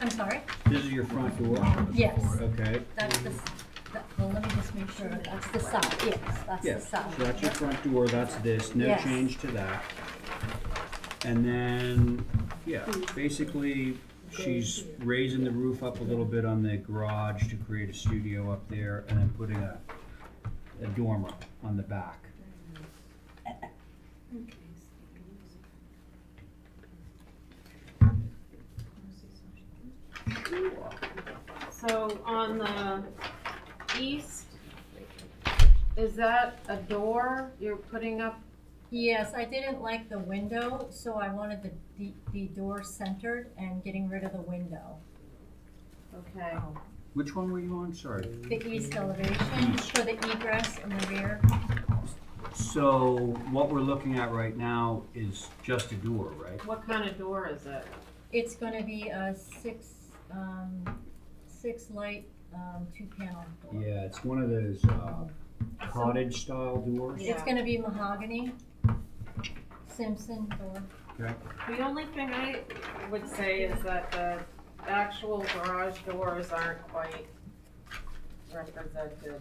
I'm sorry? This is your front door? Yes. Okay. That's well, let me just make sure, that's the south, yes, that's Yeah, the south. so that's your front door, that's this, no Yes. change to that. And then, yeah, basically, she's raising the roof up a little bit on the garage to create a studio up there, and then putting a dormer on the back. So on the east, is that a door you're putting up? Yes, I didn't like the window, so I wanted the door centered and getting rid of the window. Okay. Which one were you on, sorry? The east elevation for the egress in the rear. So, what we're looking at right now is just a door, right? What kind of door is it? It's gonna be a six light, 2-panel door. Yeah, it's one of those, cottage style doors. It's gonna be mahogany, Simpson door. Okay. The only thing I would say is that the actual garage doors aren't quite represented.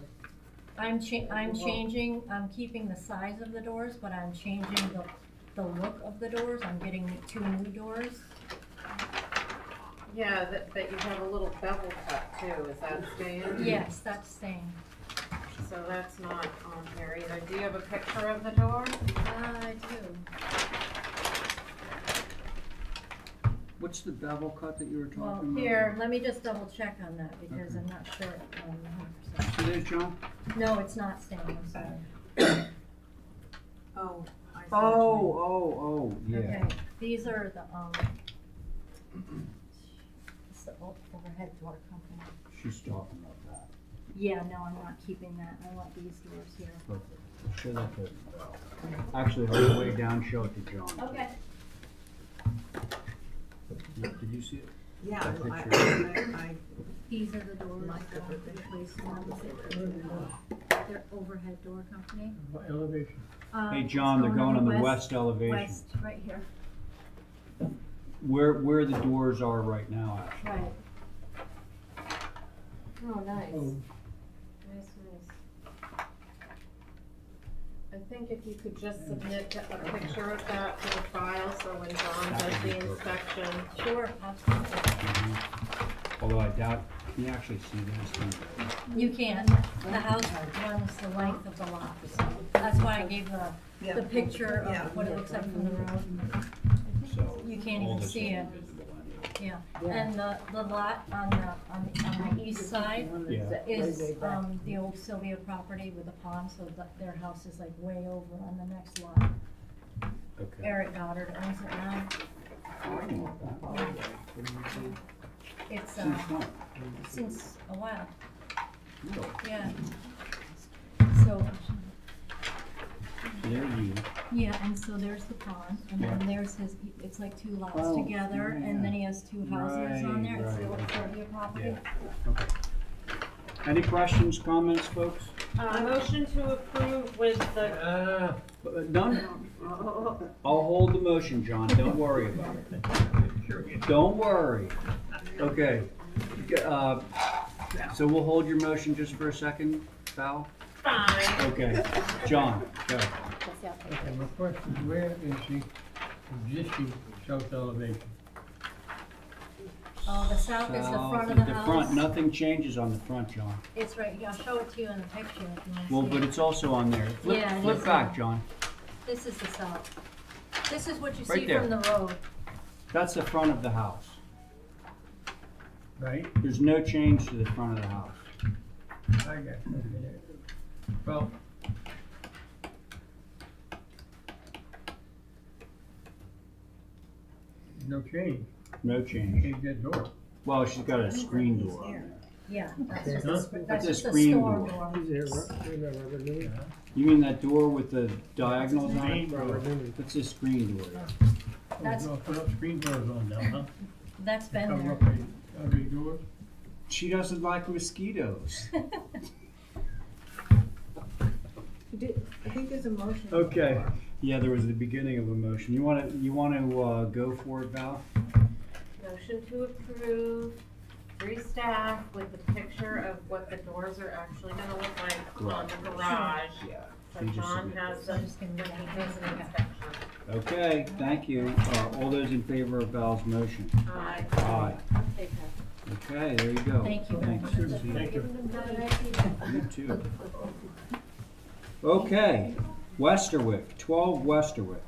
I'm changing, I'm keeping the size of the doors, but I'm changing the look of the doors. I'm getting 2 new doors. Yeah, that you have a little bevel cut too, is that staying? Yes, that's staying. So that's not on here either. Do you have a picture of the door? I do. What's the bevel cut that you were talking Well, about? here, let me just double check on that because I'm not sure, 100%. So there's John? No, it's not staying, I'm sorry. Oh, I see. Oh, yeah. Okay, these are the, it's the overhead door company. She's talking about that. Yeah, no, I'm not keeping that. I want these doors here. Perfect. Show that to, actually, all the way down, show it to John. Okay. Did you see it? Yeah, That I, picture? These are the doors that they place on. They're overhead door company. What elevation? Hey, It's John, they're going on the west elevation. West, right here. Where the doors are right now, actually. Right. Oh, nice. Oh. Nice. I think if you could just submit a picture of that to the file, so when John does the inspection. Sure, absolutely. Although I doubt, can you actually see this? You can. The house runs the length of the lot, so that's why I gave the picture of what it looks like from the road. So. You can't all even this see is it. visible Yeah, and the lot on the east side Yeah. is, the old Sylvia property with the pond, so their house is like way over on the next lot. anyway. Okay. Eric Goddard owns it now. I know that. It's, Since when? since a while, Really? yeah. So, There you. yeah, and so there's the pond, and then Yeah. there's his, it's like 2 lots Oh, together, and then he has 2 houses on there, it's the old Right. Sylvia property. Yeah. Okay. Any questions, comments, folks? Motion to approve with the, Done? I'll hold the motion, John, don't worry about it. Don't worry. Okay. So we'll hold your motion just for a second, Val? fine. Okay. John, go. Okay, my question is, where is the existing south elevation? Oh, the south is the South front of is the the front, house. nothing changes on the front, John. It's right, I'll show it to you in the picture if you want to see Well, it. but it's also on there. Yeah, it Flip is back, there. John. This is the south. This is what you Right see there. from the road. That's the front of the house. Right? There's no change to the front of the house. I got it. Well, no change. No change. Change that door. Well, she's got a screen door on there. Yeah, that's Huh? just, That's that's a just a screen storm door. door. Is there rubber doing? You mean that door with the diagonals on Screen it? door. That's a screen door. That's- Oh, put up screen doors on now, huh? That's been Cover there. up every door. She doesn't like mosquitoes. I think there's a motion. Okay. Yeah, there was the beginning of a motion. You wanna go for it, Val? Motion to approve three staff with the picture of what the doors are actually gonna look like on the garage. Yeah. So John has them when he does an inspection. Okay, thank you. All those in favor of Val's motion? Aye. Aye. Okay, Okay, there you go. Thank you. Thanks. Thank you. You too. Okay, Westerwick, 12 Westerwick.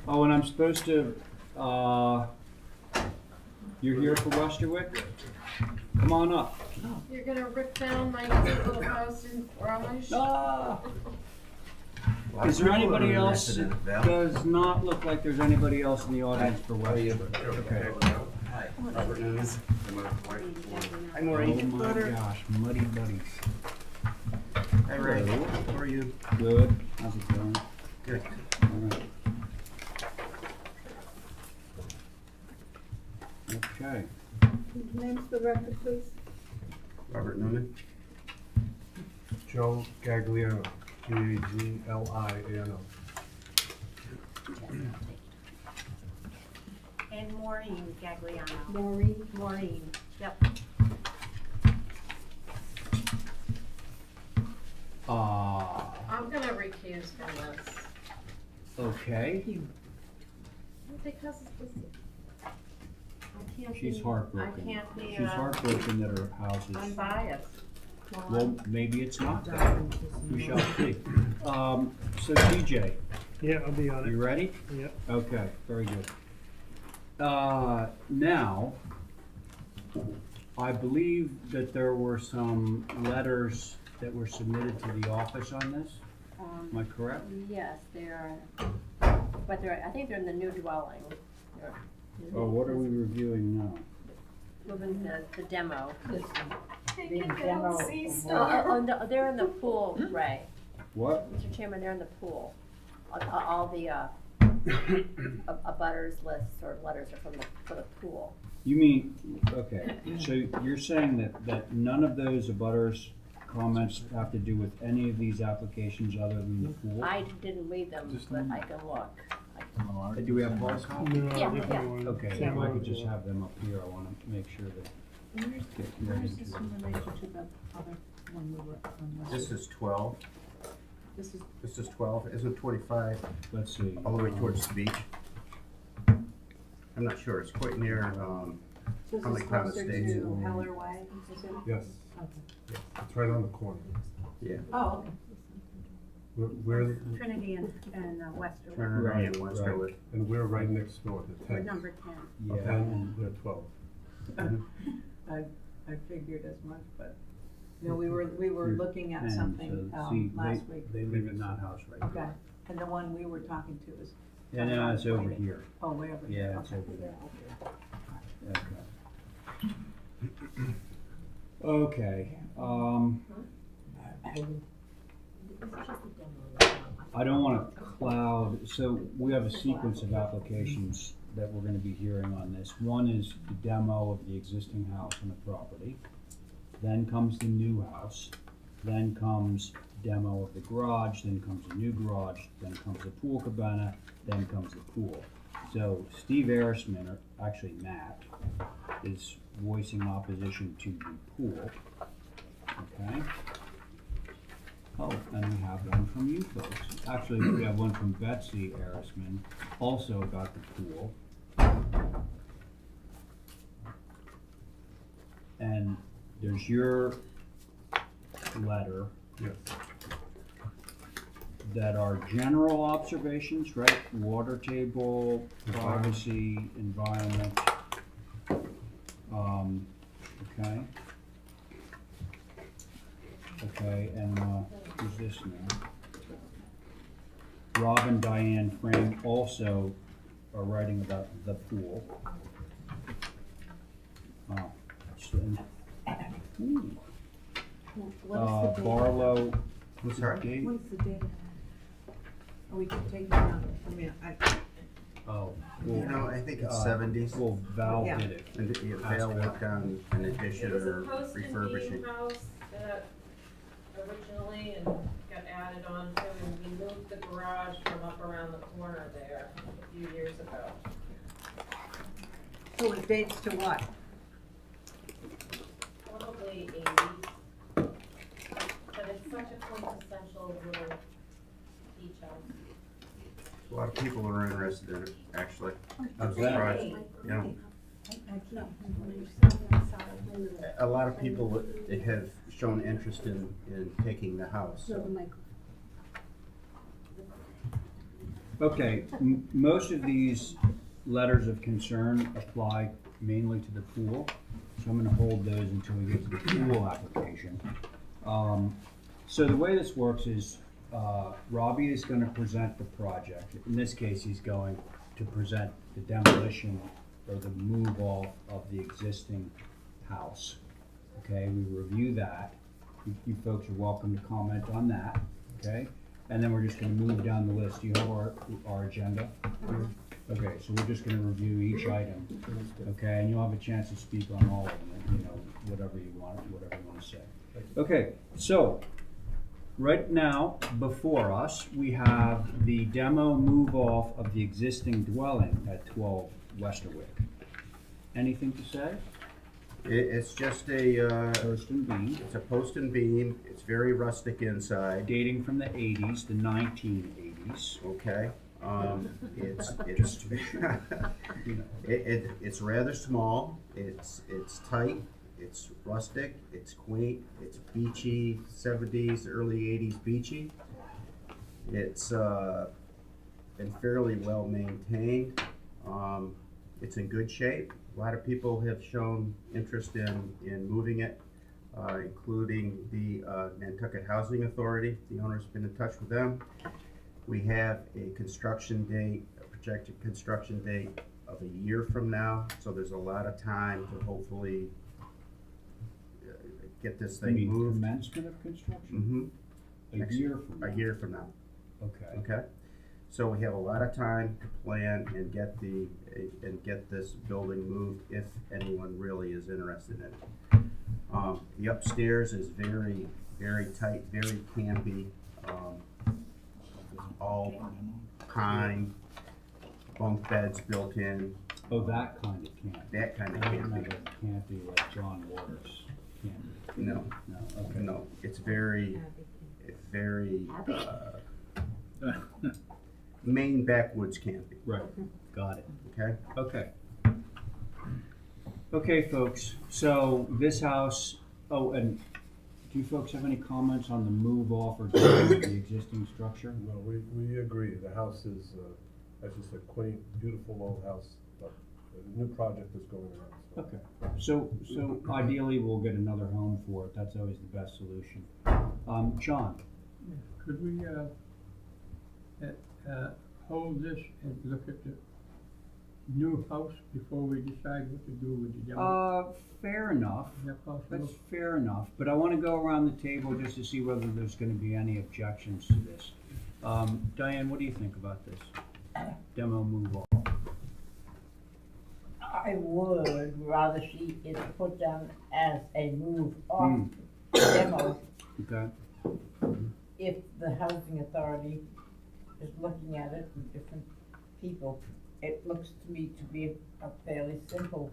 Oh, and I'm supposed to, you're here for Westerwick? Come on up. You're gonna rip down my cute little house in garage? Ah. Is there anybody else? It does not look like there's anybody else in the audience for Westerwick. Okay. Robert Nunes. Hi, Maureen. Oh my gosh, muddy buddies. Hi, Ray. How are you? Good. How's it going? Good. All right. Okay. Names for the record, please. Robert Noonan. Joe Gagliano, Gagliano. And Maureen Gagliano. Maureen? Maureen, yep. I'm gonna recuse from this. Okay. Because I can't She's be- heartbroken. I can't be, She's heartbroken that her house is. unbiased. Well, maybe it's not that. We shall see. So TJ, Yeah, I'll be on it. you ready? Yep. Okay, very good. Now, I believe that there were some letters that were submitted to the office on this. Am I correct? Yes, but I think they're in the new dwelling. Or what are we reviewing now? Moving the demo. Taking The down demo sea of star. Oh, no, they're in the pool, Ray. What? Mr. Chairman, they're in the pool. All the, abutters lists or letters are for the pool. You mean, okay, so you're saying that none of those abutters comments have to do with any of these applications other than the pool? I didn't read them, but I can look. Do we have Paul's copy? No, Yeah, different yeah. one. Okay, if Same I one. could just have them up here, I wanna make sure that. Where's this in relation to the other one we were on? This is 12. This is, This is 12. Isn't 25 Let's see. all the way towards the beach? I'm not sure. It's quite near, this How is many times closer stays? to Heller Way, is it? Yes, Okay. it's right on the corner. yeah, Oh, okay. We're, Trinity and Westerwood. Trinity and Right, Westerwood. and we're right next door to We're 10. number 10. Yeah, And they're 12. I figured as much, but, no, we were looking at and something, so, see, last week. they live in that house right Okay, here. and the one we were talking to is. Yeah, no, it's over here. Oh, way over here. Yeah, it's Okay. over there. Okay. I don't wanna cloud, so we have a sequence of applications that we're gonna be hearing on this. One is the demo of the existing house on the property. Then comes the new house. Then comes demo of the garage, then comes a new garage, then comes the pool cabana, then comes the pool. So Steve Arisman, or actually Matt, is voicing opposition to the pool. Okay? Oh, and we have one from you folks. Actually, we have one from Betsy Arisman, also about the pool. And there's your letter. Yes. that are general observations, right? Water table, privacy, environment. Okay. Okay, and, who's this now? Rob and Diane Frame also are writing about the pool. Barlow, what's the date? What's the date of that? Oh, we can take that out. I mean, Oh. You know, I think it's 70s. Well, Val Yeah. did it. And Val worked on an addition It was or a post and refurbishing. beam house that originally and got added on to, and we moved the garage from up around the corner there a few years ago. so it dates to what? Probably 80s. But it's such a quintessential little beach house. A lot of people are interested in it, actually. How's that? Surprised, you know. A lot of people have shown interest in taking the house. So. Okay, most of these letters of concern apply mainly to the pool, so I'm gonna hold those until we get to the pool application. So the way this works is, Robbie is gonna present the project. In this case, he's going to present the demolition or the move off of the existing house. Okay, we review that. You folks are welcome to comment on that, okay? And then we're just gonna move down the list. Do you have our agenda? Okay, so we're just gonna review each item, okay? And you'll have a chance to speak on all of them, you know, whatever you want to say. Okay, so, right now, before us, we have the demo move-off of the existing dwelling at 12 Westerwick. Anything to say? It's just a Post and beam. It's a post and beam. It's very rustic inside. Dating from the 80s, the 1980s. Okay. It's rather small. It's tight. It's rustic. It's quaint. It's beachy. 70s, early 80s beachy. It's been fairly well maintained. It's in good shape. A lot of people have shown interest in moving it, including the Nantucket Housing Authority. The owner's been in touch with them. We have a construction date, a projected construction date of a year from now, so there's a lot of time to hopefully get this thing You mean moved. commencement of construction? Mm-hmm. A year from now. Okay. Okay? So we have a lot of time to plan and get this building moved if anyone really is interested in it. The upstairs is very, very tight, very campy, all pine, bunk beds built in. Oh, that kind of camping. That kind of Not camping. a camping like John Waters camping. No, No, okay. no, it's very, Maine backwoods camping. Right, got it. Okay? Okay. Okay, folks, so this house, oh, and do you folks have any comments on the move off or down of the existing structure? No, we agree. The house is, as you said, quaint, beautiful old house, but a new project is going on. So. Okay, so ideally we'll get another home for it. That's always the best solution. John? Could we, hold this and look at the new house before we decide what to do with the demo? Fair enough. Is that possible? That's fair enough, but I wanna go around the table just to see whether there's gonna be any objections to this. Diane, what do you think about this? Demo move off. I would rather see it put down as a move off demo Okay, if the housing authority is looking at it from different people. It looks to me to be a fairly simple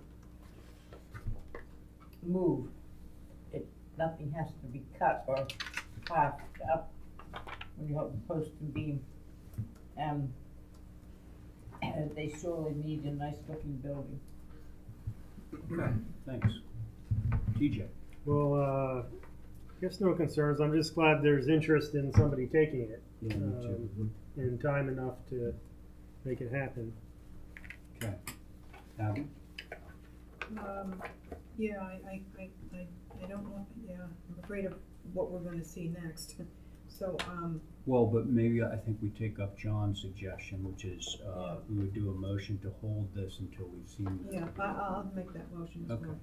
move. Nothing has to be cut or carved up when you have a post and beam. And they surely need a nice looking building. okay, thanks. TJ? Well, I guess no concerns. I'm just glad there's interest in somebody taking it. Yeah, me too. in time enough to make it happen. Okay. Abby? Yeah, I don't know, yeah, I'm afraid of what we're gonna see next. So, Well, but maybe I think we take up John's suggestion, which is, we would do a motion to hold this until we've seen. yeah, I'll make that motion as Okay. well.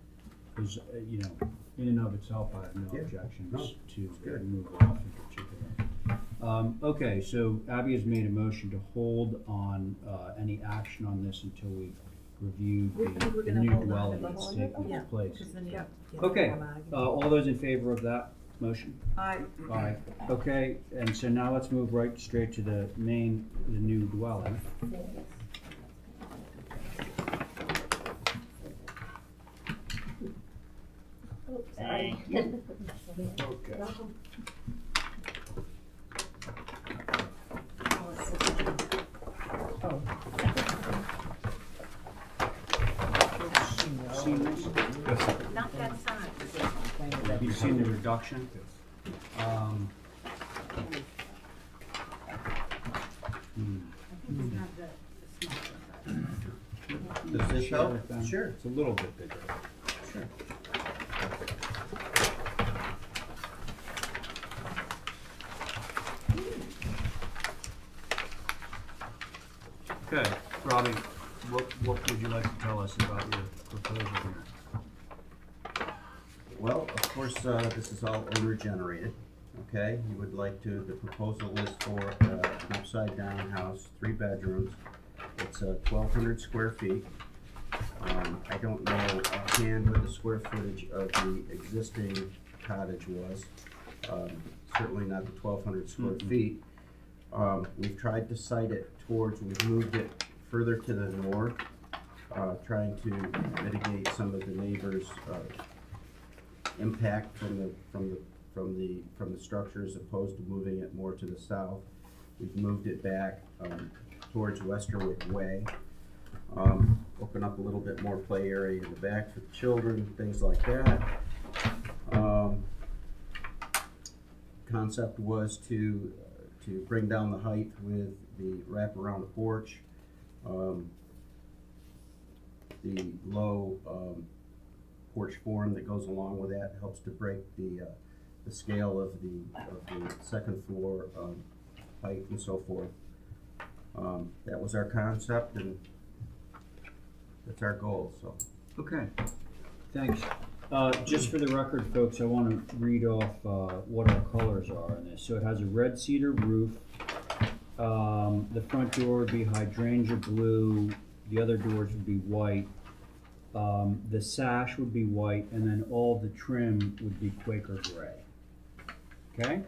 Because, you know, in and of itself, I have no Yeah. objections No, to good. move it off in particular. Okay, so Abby has made a motion to hold on, any action on this until we review We're the gonna new hold on dwelling to that's this. taking Yeah, its place. because then, yeah. Okay, all those in favor of that motion? Aye. Aye. Okay, and so now let's move right straight to the new dwelling. Sorry. Okay. Seen this? Not that side. Have you seen the reduction? Does this Share help? with them? Sure. It's a little bit bigger. Sure. Okay, Robbie, what would you like to tell us about your proposal here? Well, of course, this is all owner generated, okay? You would like to, the proposal is for an upside down house, 3 bedrooms. It's 1,200 square feet. I don't know offhand what the square footage of the existing cottage was. Certainly not the 1,200 square feet. We've tried to site it towards, we've moved it further to the north, trying to mitigate some of the neighbors' impact from the structure as opposed to moving it more to the south. We've moved it back towards Westerwick Way. Open up a little bit more play area in the back for the children, things like that. Concept was to bring down the height with the wraparound porch. The low porch form that goes along with that helps to break the scale of the second floor height and so forth. That was our concept, and that's our goal, so. Okay, thanks. Just for the record, folks, I want to read off what our colors are in this. So it has a red cedar roof. The front door would be hydrangea blue. The other doors would be white. The sash would be white, and then all the trim would be Quaker gray. Okay?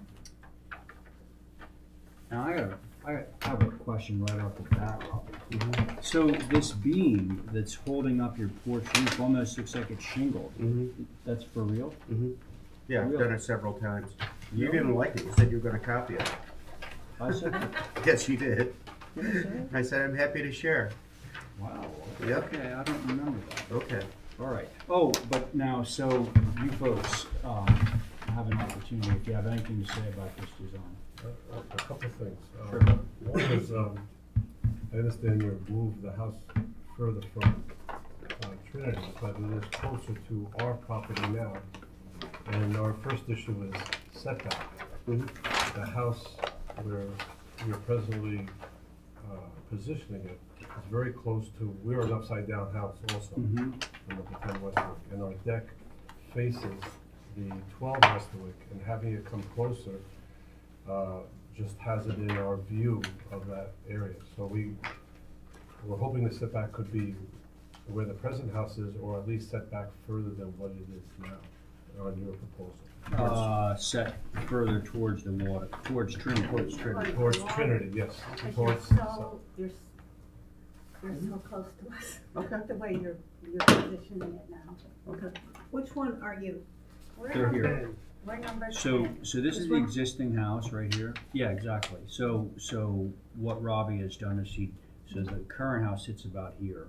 Now I have a question right off the bat, Robert. So this beam that's holding up your porch roof almost looks like it's shingled. That's for real? Yeah, I've Really? done it several times. You Really? didn't like it, you said you were gonna copy it. I said, Yes, you did. what did I say? I said, I'm happy to share. Wow. Yep. Okay, I don't remember that. Okay. All right. Oh, but now, so you folks have an opportunity, if you have anything to say about this design. A couple of things. Sure. One is, I understand you've moved the house further from Trinity, but it is closer to our property now. And our first issue is setback. The house where you're presently positioning it is very close to, we're an upside down house also, in number 10 Westwick, and our deck faces the 12 Westwick, and having it come closer just has it in our view of that area. So we're hoping the setback could be where the present house is, or at least set back further than what it is now on your proposal. Set further towards the water, towards Trinity. Towards Trinity, yes. Towards, You're so close to us. Okay. The way you're positioning it now. Okay. Which one are you? We're They're number- here. We're number So 10. this is the existing house right here? Yeah, exactly. So what Robbie has done is so the current house sits about here.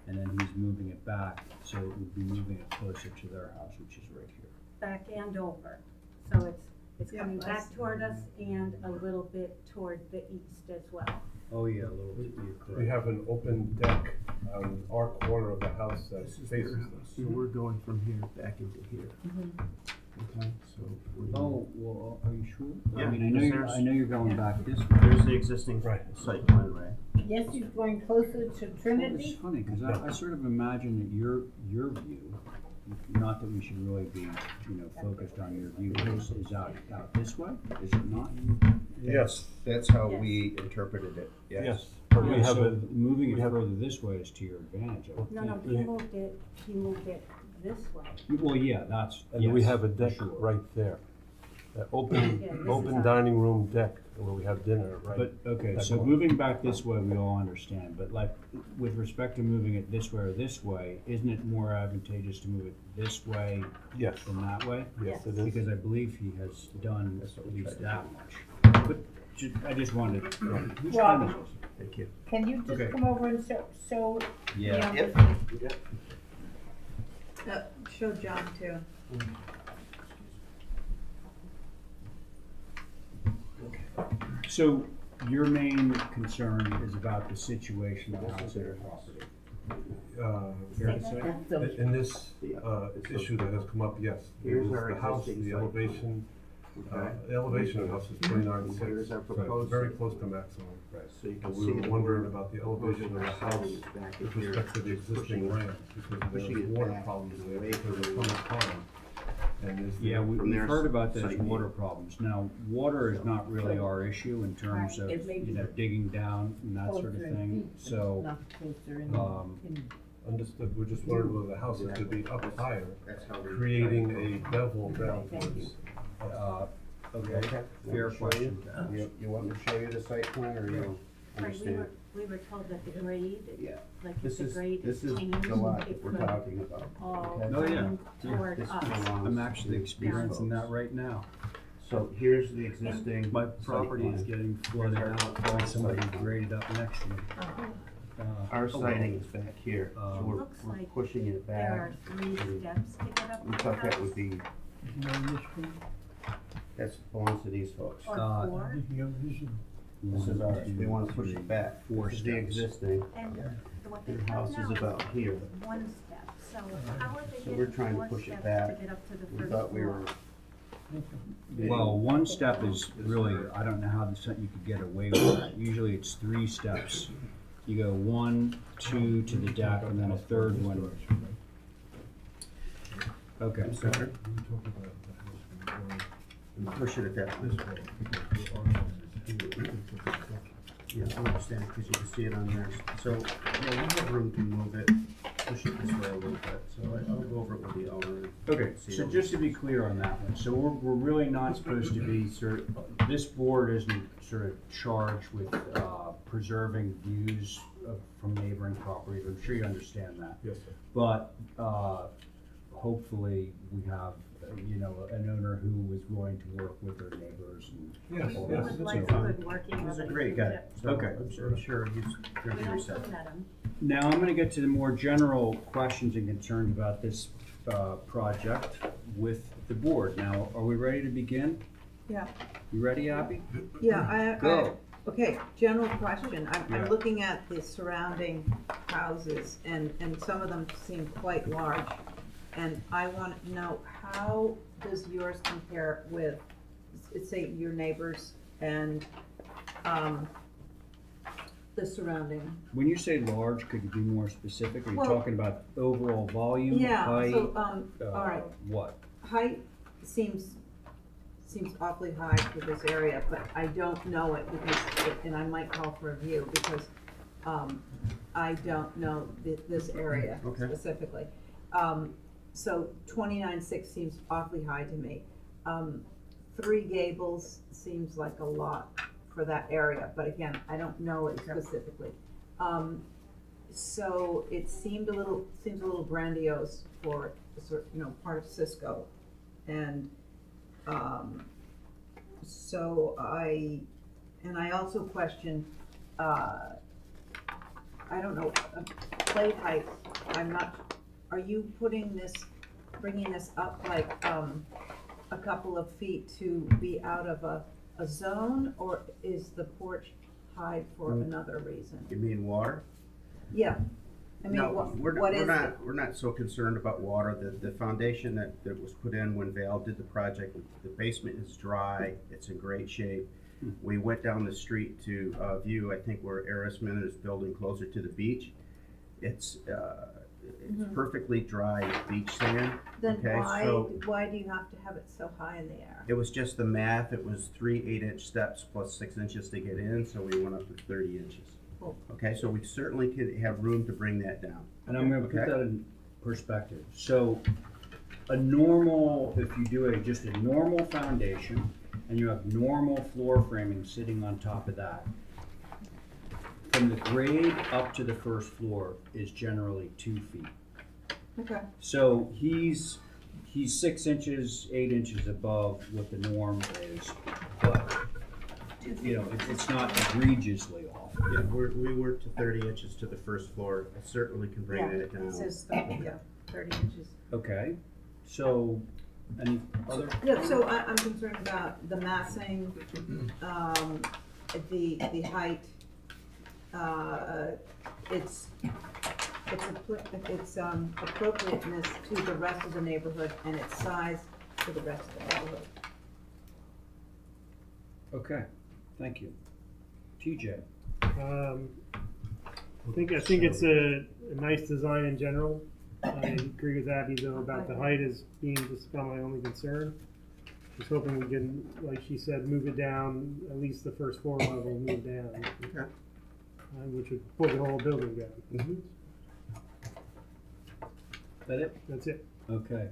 And then he's moving it back, so it would be moving it closer to their house, which is right here. Back and over. So it's It's Yeah, coming I back see. toward us and a little bit toward the east as well. Oh, yeah, a little bit, you're correct. We have an open deck on our corner of the house that faces us. So we're going from here back into here. Okay, so. Oh, well, are you sure? Yeah, I mean, because I know you're going back this way. There's the existing site plan, right? Yes, he's going closer to It's Trinity. funny, because I sort of imagine that your view, not that we should really be, you know, focused on your view, is out this way, is it not? Yes. That's how we interpreted it, yes. Yes, but we Yeah, have so a, moving we it have- further this way is to your advantage. I would No, no, think. he moved it this way. Well, yeah, that's, and we yes, have a for deck sure. right there. That Yeah, open, this is open our- dining room deck where we have dinner, right? But, okay, That so corner. moving back this way, we all understand, but like, with respect to moving it this way or this way, isn't it more advantageous to move it this way Yes, than that way? yes, it is. Because I believe he has done at least that much. But I just wanted, whose time is Robin, this? Thank you. can you just Okay. come over and show? Yeah. the- Show John too. So your main concern is about the situation of the house and the property? Fair to say? In this, issue that has come up, yes. Here's It was our the house, existing the site. elevation, Okay. the elevation of the house is 29.6. Here's our so proposed very site. close to maximum. So you can And see we were that wondering we're about the elevation of the pushing house it back in with here, respect to the just existing pushing it- land, because pushing there's it water back problems there, away because from of the- the pond. And is Yeah, there- we've their heard about those site water view. problems. Now, water is not really our issue in terms of, Right, it may you be know, digging down and that sort of Closer in thing, feet, but so, not closer in- um, Understood, we're just wondering whether the house is gonna be up higher, That's how we. creating a bevel that Thank you. was. okay, fair question to ask. You want me to show you the site plan, or you Right, understand? we were told that the grade, Yeah. like if This the is, grade this is is changed, the lot it that we're could talking about. all okay? Oh, yeah. come toward This us. belongs I'm actually to these experiencing that folks. right now. So here's the existing. My site property is plan. getting flooded Here's our out by proposed somebody site plan. graded up next to me. Our oh, well. siding is back here, so we're, Looks we're like pushing it There are back. 3 steps to get up We to the thought that house, would be, You know, this one, that belongs to these folks. or Uh, 4. this is This is ours, we wanna push Three, it back. four This is the steps. existing, And what they your have house now is about here. 1 step, so how are they So we're getting trying to 4 push it steps back. to get up to the We first thought we floor? were, Well, one step is really, I don't know how you could get away with that. Usually it's 3 steps. You go 1, 2 to the deck, and then a third one. Okay. I'm sorry, we push it at that one. Yeah, I understand, because you can see it on there. So, yeah, we have room to move it, push it this way a little bit, so I'll go over it with the owner. Okay, See so what- just to be clear on that one, so we're really not supposed to be this board isn't sort of charged with, preserving views from neighboring properties, I'm sure you understand that. Yes, sir. But, hopefully, we have, you know, an owner who was willing to work with their neighbors and. Yes, We yes, would it's like a fine. good working He's a relationship. great guy, so Okay. I'm sure he's gonna We be also receptive. met him. Now, I'm gonna get to the more general questions and concerns about this, project with the board. Now, are we ready to begin? Yeah, You ready, Abby? yeah, Go. okay, general question, I'm Yeah. looking at the surrounding houses, and some of them seem quite large. And I want to know, how does yours compare with, say, your neighbors and, the surrounding? When you say large, could you be more specific? Are you Well- talking about overall volume, Yeah, height? so, all right, What? height seems awfully high for this area, but I don't know it because, and I might call for a view because, I don't know this area Okay. specifically. So 29.6 seems awfully high to me. 3 gables seems like a lot for that area, but again, I don't know it specifically. So it seems a little grandiose for, part of Cisco. And, so I also question, I don't know, plate height, are you bringing this up like, a couple of feet to be out of a zone, or is the porch high for another reason? You mean water? Yeah, I mean, No, what we're is not, it? we're not so concerned about water. The foundation that was put in when Val did the project, the basement is dry, it's in great shape. We went down the street to view, I think where Arisman is building closer to the beach. It's perfectly dry beach sand. Then Okay, why, so why do you have to have it so high in the air? it was just the math. It was 3 8-inch steps plus 6 inches to get in, so we went up to 30 inches. Cool. Okay, so we certainly could have room to bring that down. And I'm gonna put Okay. that in perspective. So a normal, if you do just a normal foundation and you have normal floor framing sitting on top of that, from the grade up to the first floor is generally 2 feet. Okay. So he's 6 inches, 8 inches above what the norm is, but you know, it's not egregiously off. Yeah, we worked to 30 inches to the first floor. I certainly can bring that down. It says, 30 inches. Okay, so any other? No, so I'm concerned about the massing, the height, its appropriateness to the rest of the neighborhood and its size to the rest of the neighborhood. Okay, thank you. TJ? I think it's a nice design in general. I agree with Abby though about the height as being just about my only concern. Just hoping we can, like she said, move it down, at least the first floor level, move down. Okay. Which would pull the whole building down. Mm-hmm. That it? That's it. Okay.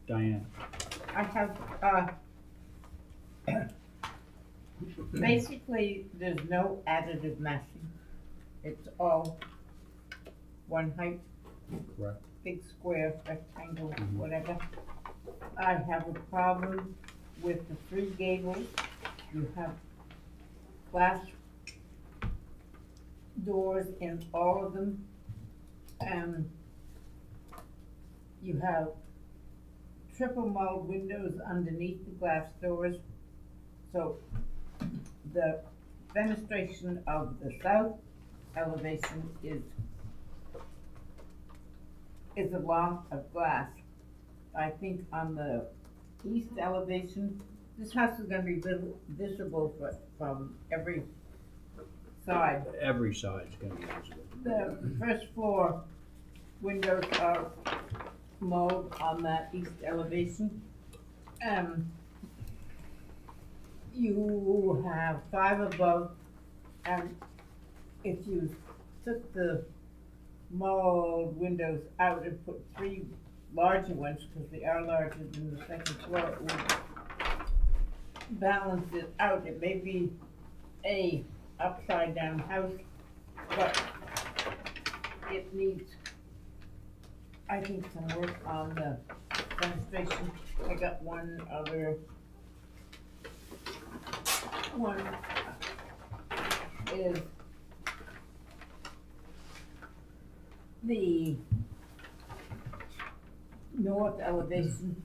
Diane? I have, basically, there's no additive massing. It's all one height, Correct. big square, rectangle, whatever. I have a problem with the 3 gables. You have glass doors in all of them. You have triple mulled windows underneath the glass doors. So the fenestration of the south elevation is a lot of glass. I think on the east elevation, this house is gonna be visible from every side. Every side's gonna be visible. The first floor windows are mowed on that east elevation. You have 5 above, and if you took the mowed windows out and put 3 larger ones, because they are larger than the second floor, it would balance it out. It may be a upside down house, but it needs, I think, some work on the fenestration. I got one other one is the north elevation.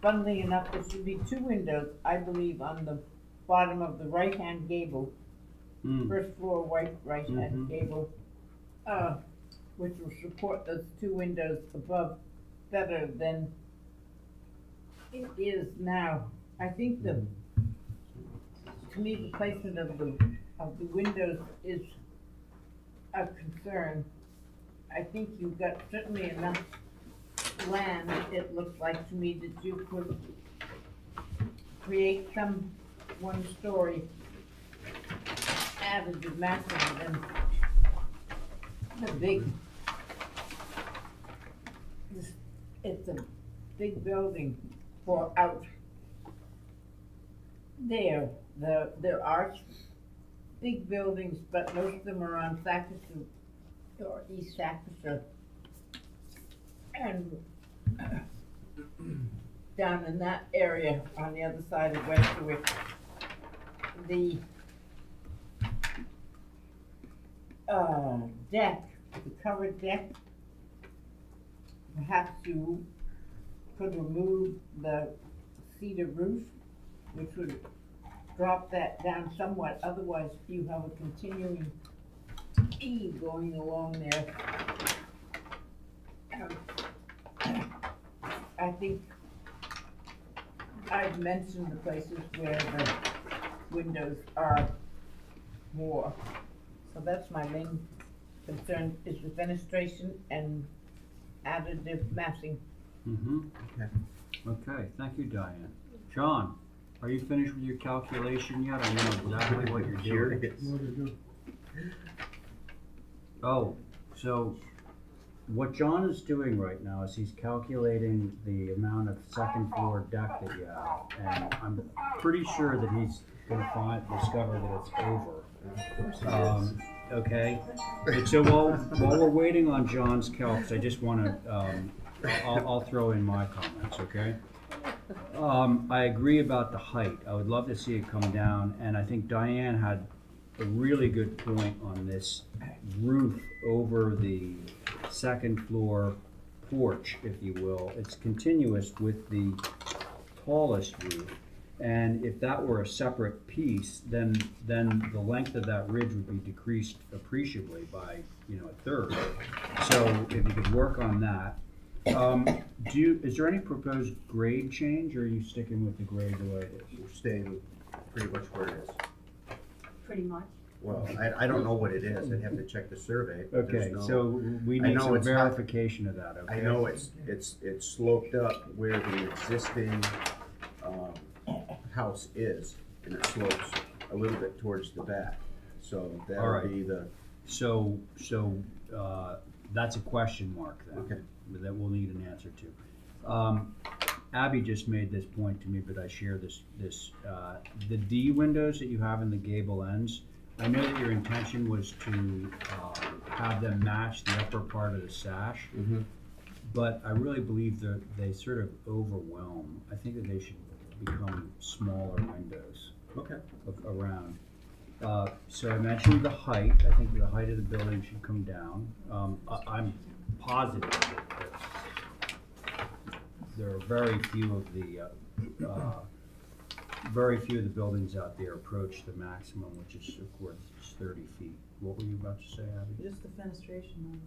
Funnily enough, there should be 2 windows, I believe, on the bottom of the right-hand gable. First floor right-hand gable, which will support those 2 windows above better than it is now. I think to me, the placement of the windows is a concern. I think you've got certainly enough land, it looks like to me, that you could create some 1-story additive massing than the big, it's a big building for out there. There are big buildings, but most of them are on Sacriston or East Sacriston. And down in that area on the other side of Westwick, the deck, the covered deck, perhaps you could remove the cedar roof, which would drop that down somewhat, otherwise you have a continuing E going along there. I think I've mentioned the places where the windows are more. So that's my main concern, is the fenestration and additive massing. Mm-hmm. Okay, thank you, Diane. John, are you finished with your calculation yet? I know exactly what you're doing. Oh, so what John is doing right now is he's calculating the amount of second floor deck that you have. And I'm pretty sure that he's gonna discover that it's over. Okay, and so while we're waiting on John's calcs, I just wanna, I'll throw in my comments, okay? I agree about the height. I would love to see it come down, and I think Diane had a really good point on this roof over the second floor porch, if you will. It's continuous with the tallest roof, and if that were a separate piece, then the length of that ridge would be decreased appreciably by, a third. So if you could work on that. Is there any proposed grade change, or are you sticking with the grade the way it is? We're staying pretty much where it is. Pretty much. Well, I don't know what it is, I'd have to check the survey. But Okay, there's so we I need know some it's verification of that, okay? I know it's sloped up where the existing, house is, and it slopes a little bit towards the back, so All that'll right. be the, So, that's a question mark then. okay. That we'll need an answer to. Abby just made this point to me, but I share this, the D windows that you have in the gable ends, I know that your intention was to, have them match the upper part of the sash, Mm-hmm. but I really believe that they sort of overwhelm. I think that they should become smaller windows Okay. around. So I mentioned the height. I think the height of the building should come down. I'm positive that there are very few of the buildings out there approach the maximum, which is of course 30 feet. What were you about to say, Abby? Just the fenestration on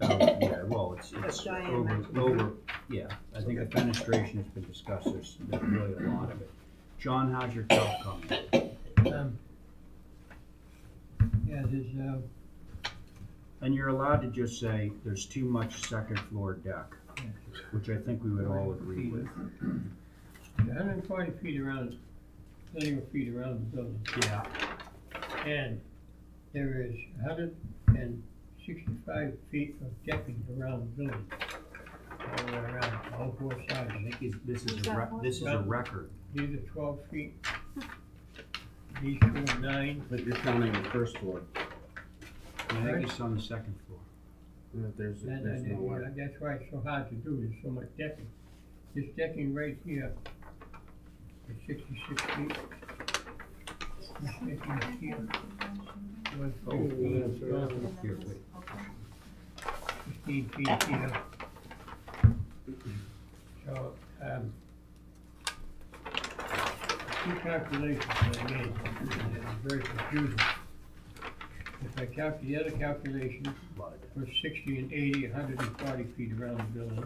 Oh, that. yeah, well, it's Diane mentioned. over, yeah, I think the fenestration has been discussed, there's really a lot of it. John, how's your calc coming? Yeah, there's, And you're allowed to just say, there's too much second floor deck, which I think we would all agree with. 140 feet around, linear feet around the building. Yeah. And there is 165 feet of decking around the building. All the way around, all four sides. I think this is a record. These are 12 feet. These two are 9. But you're counting the first floor. I think it's on the second floor. There's no way. That's why it's so hard to do, there's so much decking. This decking right here is 66 feet. This decking is here. Here, wait. 15 feet here. So, two calculations that I made, and it's very confusing. If I calculate the other calculation for 60 and 80, 140 feet around the building.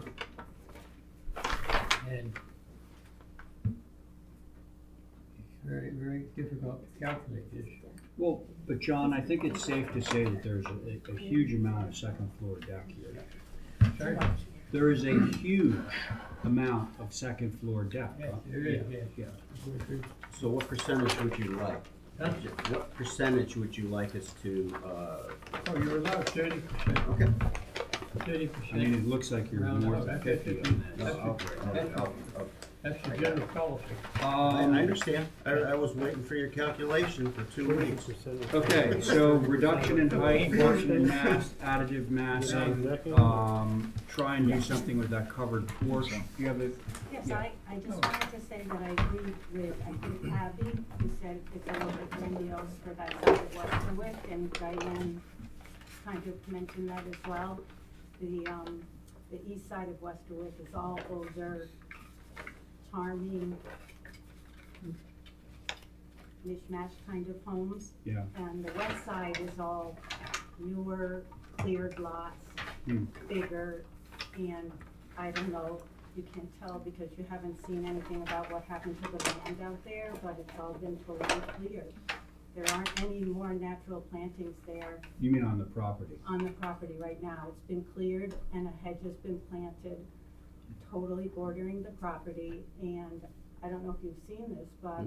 And it's very, very difficult to calculate this. Well, but John, I think it's safe to say that there's a huge amount of second floor deck here. Sorry? There is a huge amount of second floor deck. Yes, there is, Yeah, yes. yeah. So what percentage would you like? Huh? What percentage would you like us to, Oh, you're allowed 30%. okay. 30%. I mean, it looks like you're Round more up. than That's 50 it. on this. That's the general policy. I understand. I was waiting for your calculation for 2 weeks. Okay, so reduction in height, reduction in mass, additive massing, try and do something with that covered porch. You have it, Yes, Yeah. I just wanted to say that I agree with, I think Abby, who said it's a little bit grandiose for that side of Webster, and Diane kind of mentioned that as well. The the east side of Westerwick is all older, charming, mishmash kind of homes. Yeah. And the west side is all newer, cleared lots, bigger, and I don't know, you can't tell because you haven't seen anything about what happened to the land out there, but it's all been totally cleared. There aren't any more natural plantings there You mean on the property? on the property right now. It's been cleared and a hedge has been planted, totally bordering the property. And I don't know if you've seen this, but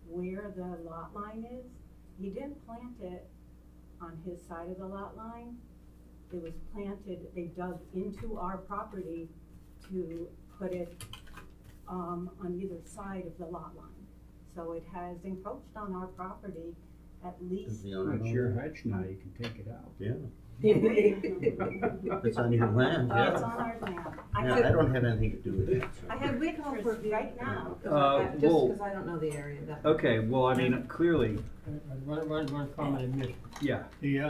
where the lot line is, he didn't plant it on his side of the lot line. It was planted, they dug into our property to put it on either side of the lot line. So it has encroached on our property at least. It's your hedge now, you can take it out. Yeah. It's on your land, yeah. It's on our land. Yeah, I don't have anything to do with it. So. I have pictures right now. Just because I don't know the area that. Okay, well, I mean, clearly, One comment I missed. yeah,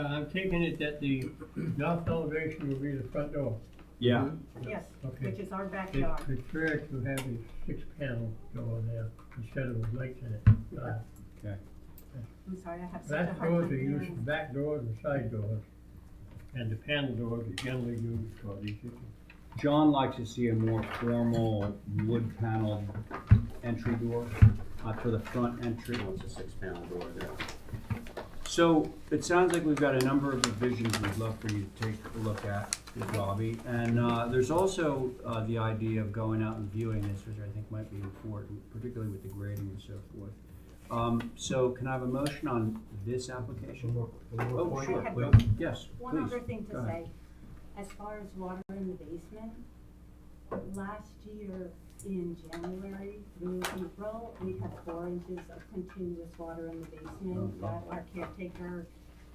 I'm taking it that the north elevation will be the front door. yeah. Yes, Okay. which is our It's backyard. preferred to have a 6-panel door there instead of lights in it. Okay. I'm sorry, I have such a Back hard doors time are used hearing. for back doors and side doors, and the panel doors are generally used for these. John likes to see a more formal wood paneled entry door for the front entry. It's a 6-panel door there. So it sounds like we've got a number of revisions we'd love for you to take a look at, Bobby. And there's also the idea of going out and viewing this, which I think might be important, particularly with the grading and so forth. So can I have a motion on this application? Oh, sure. I have Well, yes, One please. other thing Go to ahead. say, as far as water in the basement, last year in January through April, we had 4 inches of continuous water in the basement that our caretaker,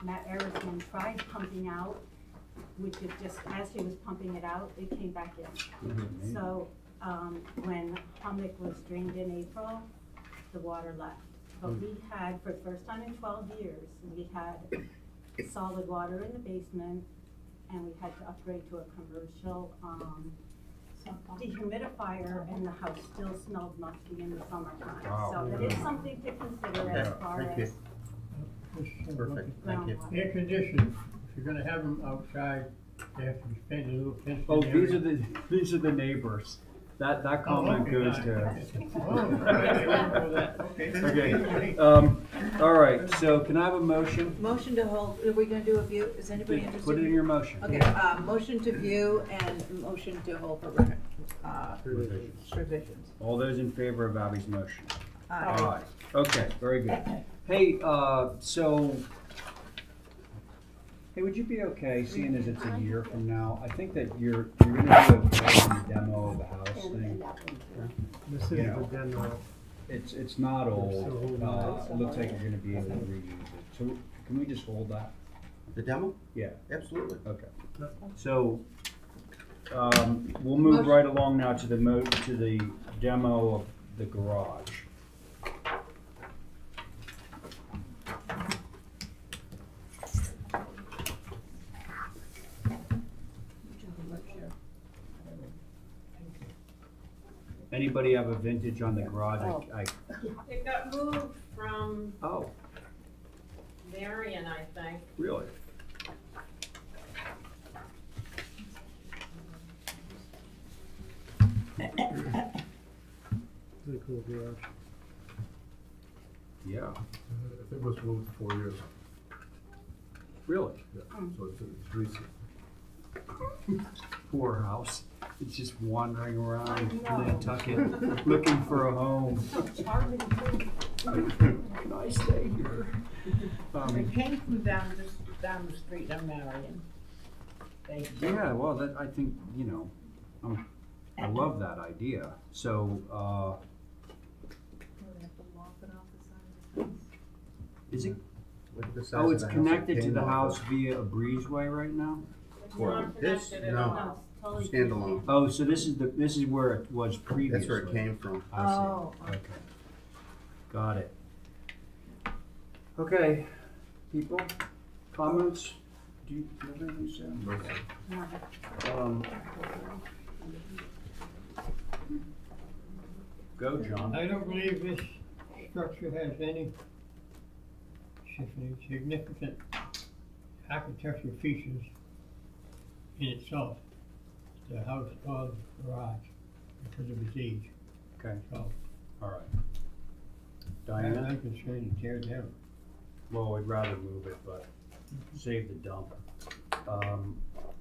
Matt Erisman, tried pumping out, which is just, as he was pumping it out, it came back in. So, when Hummock was drained in April, the water left. But we had, for the first time in 12 years, we had solid water in the basement, and we had to upgrade to a commercial, dehumidifier, and the house still smelled musty in the summertime. Wow. So it is something to consider as far Thank you. as Perfect, thank you. groundwater. Air conditioning, if you're gonna have them outside, they have to be painted a little fenced in Oh, area. these are the neighbors. That comment okay, goes got to. it. Oh, okay, I didn't know that. Okay. Okay, all right, so can I have a motion? Motion to hold, are we gonna do a view, is anybody interested? Put it in your motion. Okay, motion to view and motion to hold for, revisions. All those in favor of Bobby's motion? Aye. Okay, very good. Hey, hey, would you be okay, seeing as it's a year from now? I think that you're gonna do a demo of the house thing. This is You the know. demo. It's not old. It looks like you're gonna be able to reuse it. So can we just hold that? The demo? Yeah. Absolutely. Okay. So, we'll move right along now to the demo of the garage. Anybody have a vintage on the garage? It got moved from Oh, Marion, I think. really? Pretty cool garage. Yeah, I think it was moved 4 years. really? Yeah, so it's recent. Poor house. It's just wandering around I know. Nantucket looking for a home. So charming too. Can I stay here? We came from down the street on Marion. Thank you. Yeah, well, that, I think, you know, I love that idea. So, is it, Look at the size oh, of it's the house connected it to came the off house of. via a breezeway right now? It's Well, not this, connected at no. all. Totally Standalone. Oh, so this is where it was previously? That's where it came from. I see. Oh. Okay. Got it. Okay, people, comments? Do you have anything to say? Go, John. I don't believe this structure has any significant architectural features in itself. The house or the garage, because of its age. Okay, So, all right. I'm Diana? concerned to tear it down. Well, we'd rather move it, but save the dump.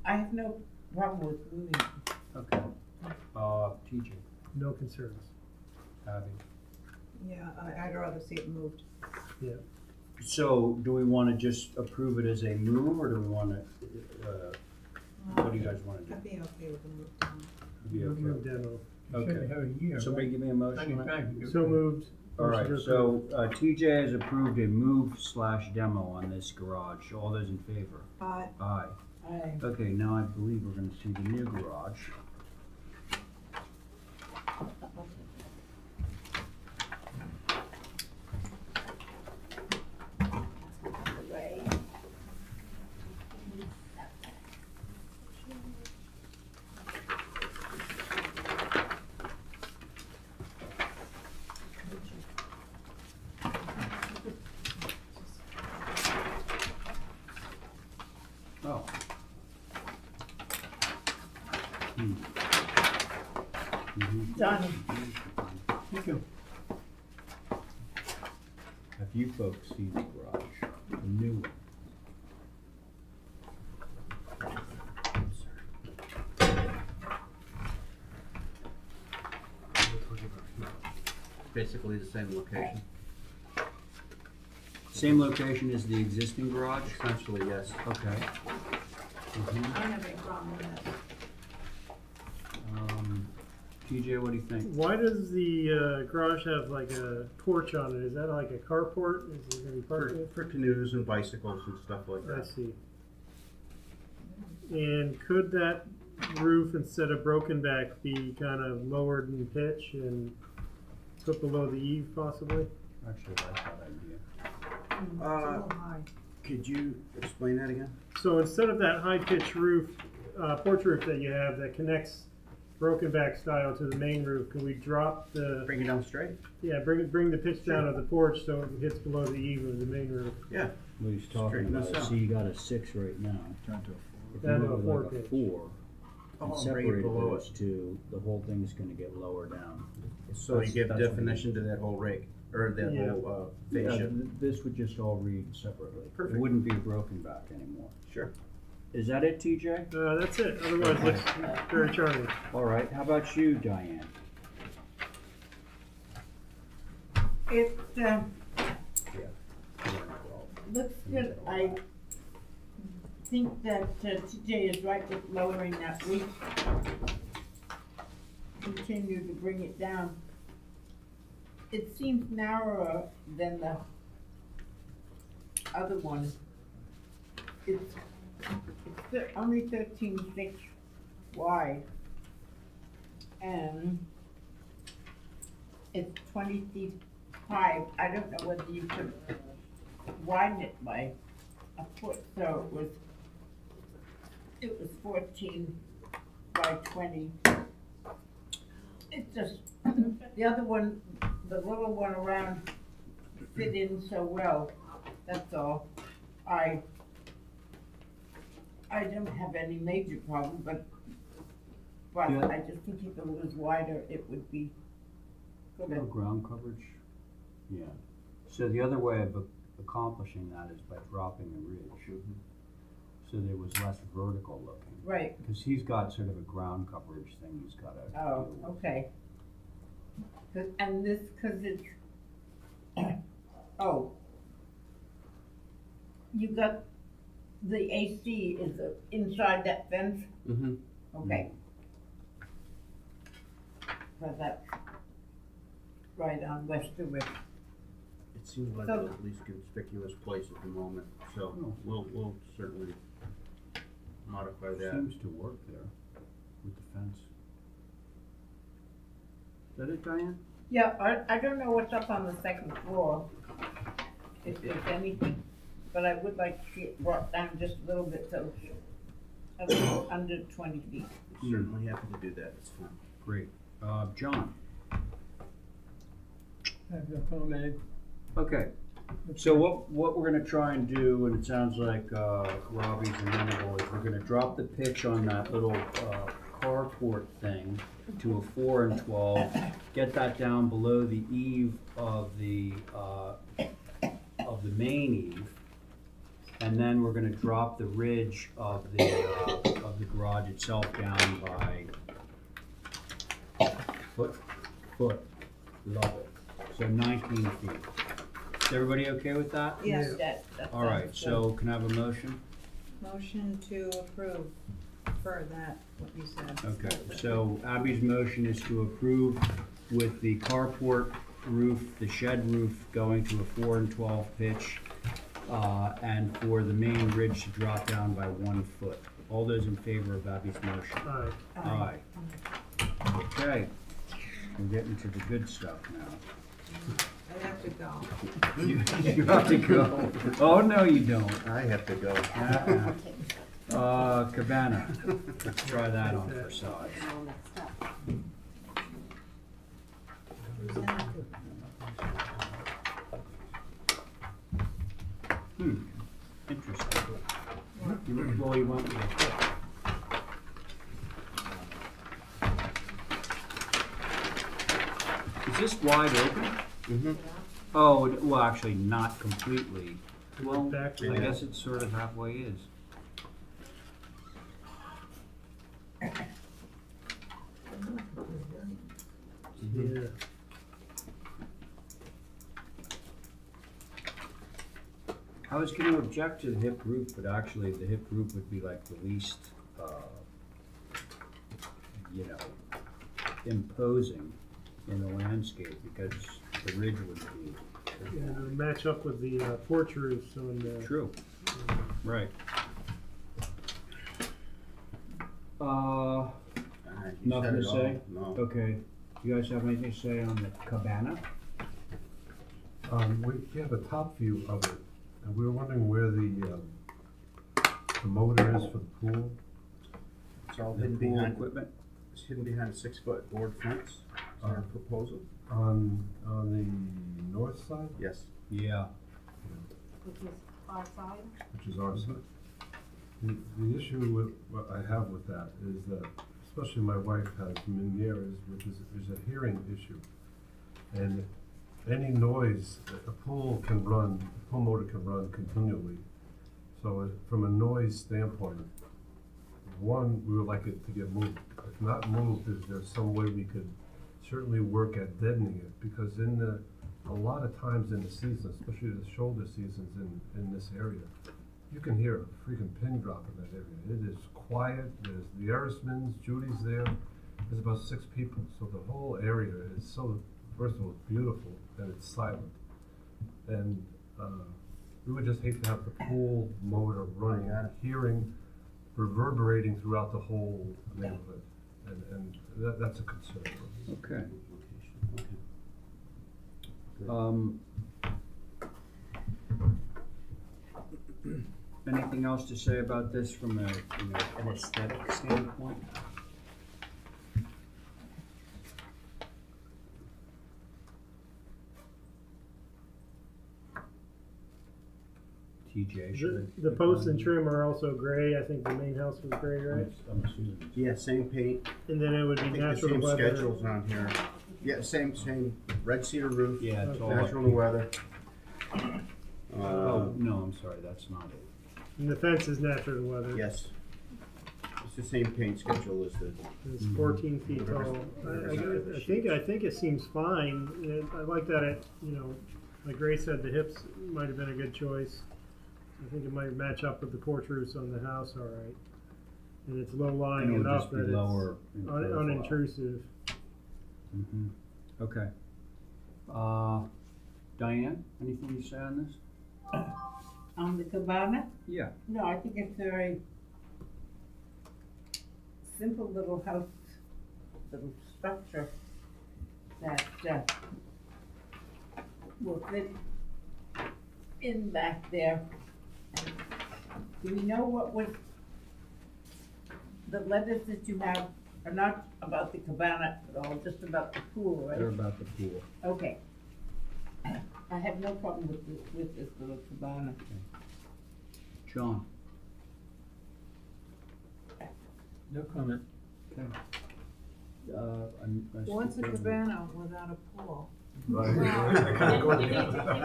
I have no problem with moving. Okay. TJ, No concerns. Abby. Yeah, I'd rather see it moved. Yeah. So, do we wanna just approve it as a move, or do we wanna, what do you guys wanna do? I'd be okay with the move down. Be okay? Move demo. You said Okay. you have a year, Somebody right? give me a motion on that? So moved. All right, Motion to so, approve. TJ has approved a move/demo on this garage. All those in favor? Aye. Aye. Aye. Okay, now I believe we're gonna see the new garage. Oh. Done. Thank you. Have you folks seen the garage, the new one? Basically the same location. Same location as the existing garage? Essentially, yes. Okay. I don't have any problem with that. TJ, what do you think? Why does the garage have like a porch on it? Is that like a carport? Is it gonna be parking? For canoes and bicycles and stuff like I that. see. And could that roof, instead of broken back, be kind of lowered in pitch and put below the eave possibly? Actually, I like that idea. It's a little high. Could you explain that again? So instead of that high pitch roof, porch roof that you have that connects broken back style to the main roof, can we drop the, Bring it down straight? yeah, bring the pitch down of the porch so it hits below the eave of the main roof? Yeah. What he's talking Straighten about, this out. see, you got a 6 right now. Down to a If Down you to a go 4 like a pitch. 4, and Oh, bring it separate below those two, the whole thing's gonna get lower down. So you give That's what definition to that whole rig, or that Yeah. whole, Yeah, fascia. this would just all read separately. Perfect. It wouldn't be a broken back anymore. Sure. Is that it, TJ? That's it. Otherwise, it looks very charming. All right, how about you, Diane? It, looks good. I think that TJ is right with lowering that roof. Continue to bring it down. It seems narrower than the other one. It's only 13.6 wide. And it's 20 feet high. I don't know whether you could widen it by a foot, so it was 14 by 20. It's just, the other one, the little one around fit in so well, that's all. I don't have any major problem, but Yeah. I just think if it was wider, it would be No good. ground coverage? Yeah. So the other way of accomplishing that is by dropping the ridge. So there was less vertical looking. Right. Because he's got sort of a ground coverage thing he's gotta Oh, deal with. okay. And this, cause it's, oh. You got, the AC is inside that fence? Mm-hmm. Okay. So that's right on Westerwick. It seems like So- the least conspicuous place at the moment, so Oh. we'll certainly modify that. Seems to work there with the fence. Is that it, Diane? Yeah, I don't know what's up on the second floor, if there's anything. but I would like to see it brought down just a little bit, so a little under 20 feet. Certainly happy to do that, it's fine. Great. John? I have no comment. Okay, so what we're gonna try and do, and it sounds like Robbie's amenable, is we're gonna drop the pitch on that little carport thing to a 4 and 12, get that down below the eave of the main eave, and then we're gonna drop the ridge of the garage itself down by foot, love it, so 19 feet. Is everybody okay with that? Yes. That All right, sounds so can I have a motion? Motion to approve for that, what you said. Okay, so Abby's motion is to approve with the carport roof, the shed roof going to a 4 and 12 pitch, and for the main ridge to drop down by 1 foot. All those in favor of Abby's motion? Aye. Aye. Okay, we're getting to the good stuff now. I have to go. You have to go. Oh, no, you don't. I have to go. Cabana, let's try that on for size. Interesting. Well, you went with a foot. Is this wide open? Mm-hmm. Oh, well, actually, not completely. Well, Back I guess it sort of halfway is. Yeah. I was gonna object to the hip roof, but actually the hip roof would be like the least, you know, imposing in the landscape because the ridge would be. And it'll match up with the porch roofs on the. True, right. Nothing to say? No. Okay, you guys have anything to say on the cabana? We have a top view of it, and we were wondering where the motor is for the pool. It's all The hidden pool behind, equipment? it's hidden behind a 6-foot board fence, is our proposal. On the north side, Yes. Yeah. Which is our side. which is our side. The issue with, what I have with that is that, especially my wife has Meniere's, which is a hearing issue. And any noise, a pool motor can run continually. So from a noise standpoint, one, we would like it to get moved. If not moved, is there some way we could certainly work at deadening it? Because a lot of times in the season, especially the shoulder seasons in this area, you can hear a freaking pin drop in that area. It is quiet, there's the Erismans, Judy's there, there's about 6 people. So the whole area is so, first of all, it's beautiful and it's silent. And we would just hate to have the pool motor running out of hearing, reverberating throughout the whole neighborhood. And that's a concern for us. Okay. Anything else to say about this from an aesthetic standpoint? TJ, should The posts and trim are also gray. I think the main house was gray, right? I'm assuming. Yeah, same paint. And then it would I be think the natural same weather. schedules on here. Yeah, same red cedar roof. Yeah, it's all Natural up. weather. Oh, no, I'm sorry, that's not it. And the fence is natural weather. Yes. It's the same paint schedule as the. It's 14 feet tall. I think it seems fine. I like that it, like Ray said, the hips might have been a good choice. I think it might match up with the porch roofs on the house all right. And it's low lying And it would enough just be that lower in it's profile. unintrusive. Mm-hmm. Okay. Diane, anything to say on this? On the cabana? Yeah. No, I think it's a very simple little house, little structure that will fit in back there. Do we know what was, the letters that you have are not about the cabana at all, just about the pool, right? They're about the pool. Okay. I have no problem with this little cabana. John? No comment. Okay. What's a cabana without a pool? You need to keep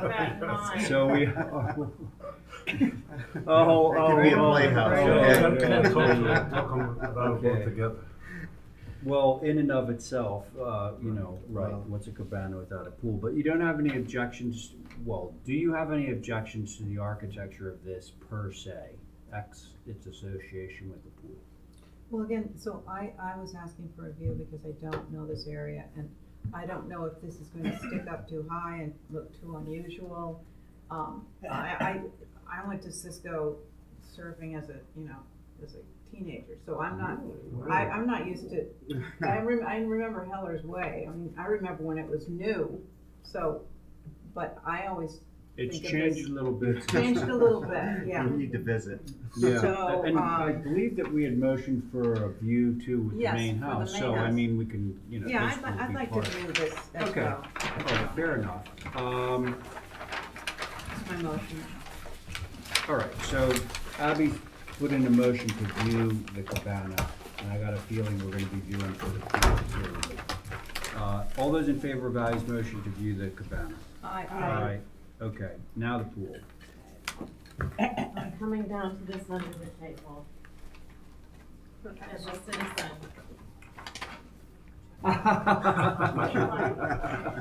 that in mind. So we. It could be a playhouse. Talking about it together. Well, in and of itself, right, what's a cabana without a pool? But you don't have any objections, well, do you have any objections to the architecture of this per se, its association with the pool? Well, again, so I was asking for a view because I don't know this area, and I don't know if this is going to stick up too high and look too unusual. I went to Cisco surfing as a teenager, so I'm not used to. I remember Heller's Way. I mean, I remember when it was new. So, but I always. It's changed a little bit. It's changed a little bit, yeah. We need to visit. Yeah, So, and I believe that we had motioned for a view too with the Yes, main for the house, main so I house. mean, we can, Yeah, this will I'd be like part to of it. view this as Okay, well. all right, fair enough. That's my motion. All right, so Abby put in a motion to view the cabana, and I got a feeling we're gonna be viewing for the pool too. All those in favor of Abby's motion to view the cabana? Aye. Okay, now the pool. I'm coming down to this under the table. As a citizen.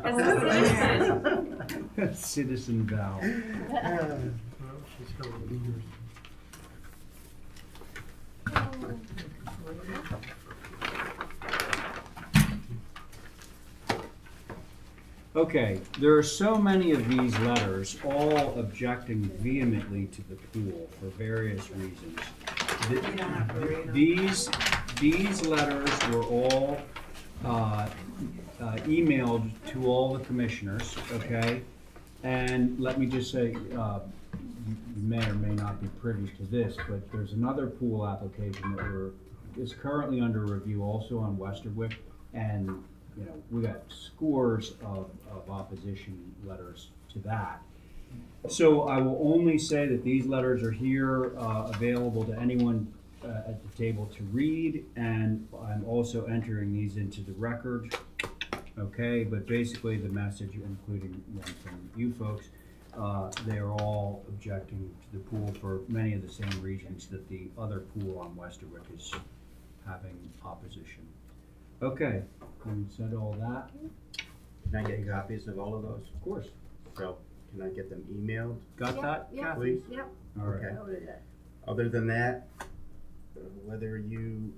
As a citizen. Citizen Val. Okay, there are so many of these letters, all objecting vehemently to the pool for various reasons. These letters were all emailed to all the commissioners, okay? And let me just say, you may or may not be privy to this, but there's another pool application that is currently under review also on Westerwick, and we got scores of opposition letters to that. So I will only say that these letters are here, available to anyone at the table to read, and I'm also entering these into the record. Okay, but basically the message, including one from you folks, they are all objecting to the pool for many of the same reasons that the other pool on Westerwick is having opposition. Okay, having said all that. Can I get copies of all of those? Of course. So, can I get them emailed? Got that, Yep, please? Yep. All right. Okay. Other than that, whether you,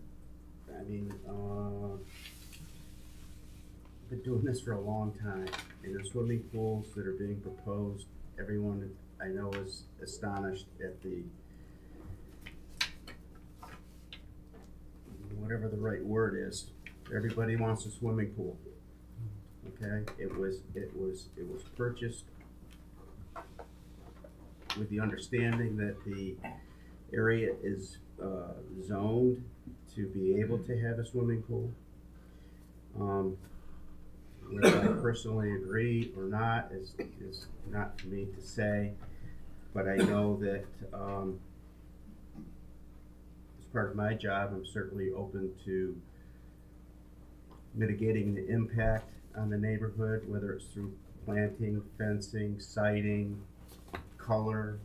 been doing this for a long time, and the swimming pools that are being proposed, everyone I know is astonished at the, whatever the right word is. Everybody wants a swimming pool. Okay, it was purchased with the understanding that the area is zoned to be able to have a swimming pool. Whether I personally agree or not is not for me to say, but I know that as part of my job, I'm certainly open to mitigating the impact on the neighborhood, whether it's through planting, fencing, siding, color.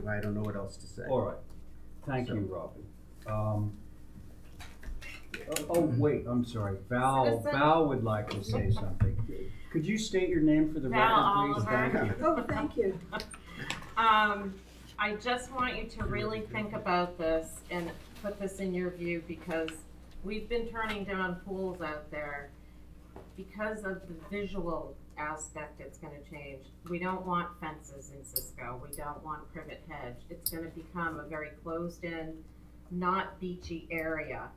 I don't know what else to say. All right, thank you, Robin. Wait, I'm sorry, Val would like to say something. Could you state your name for the Val record, please? Oliver. Thank you. Oh, thank you. I just want you to really think about this and put this in your view, because we've been turning down pools out there because of the visual aspect. It's going to change. We don't want fences in Cisco. We don't want privet hedge. It's going to become a very closed-in, not beachy area,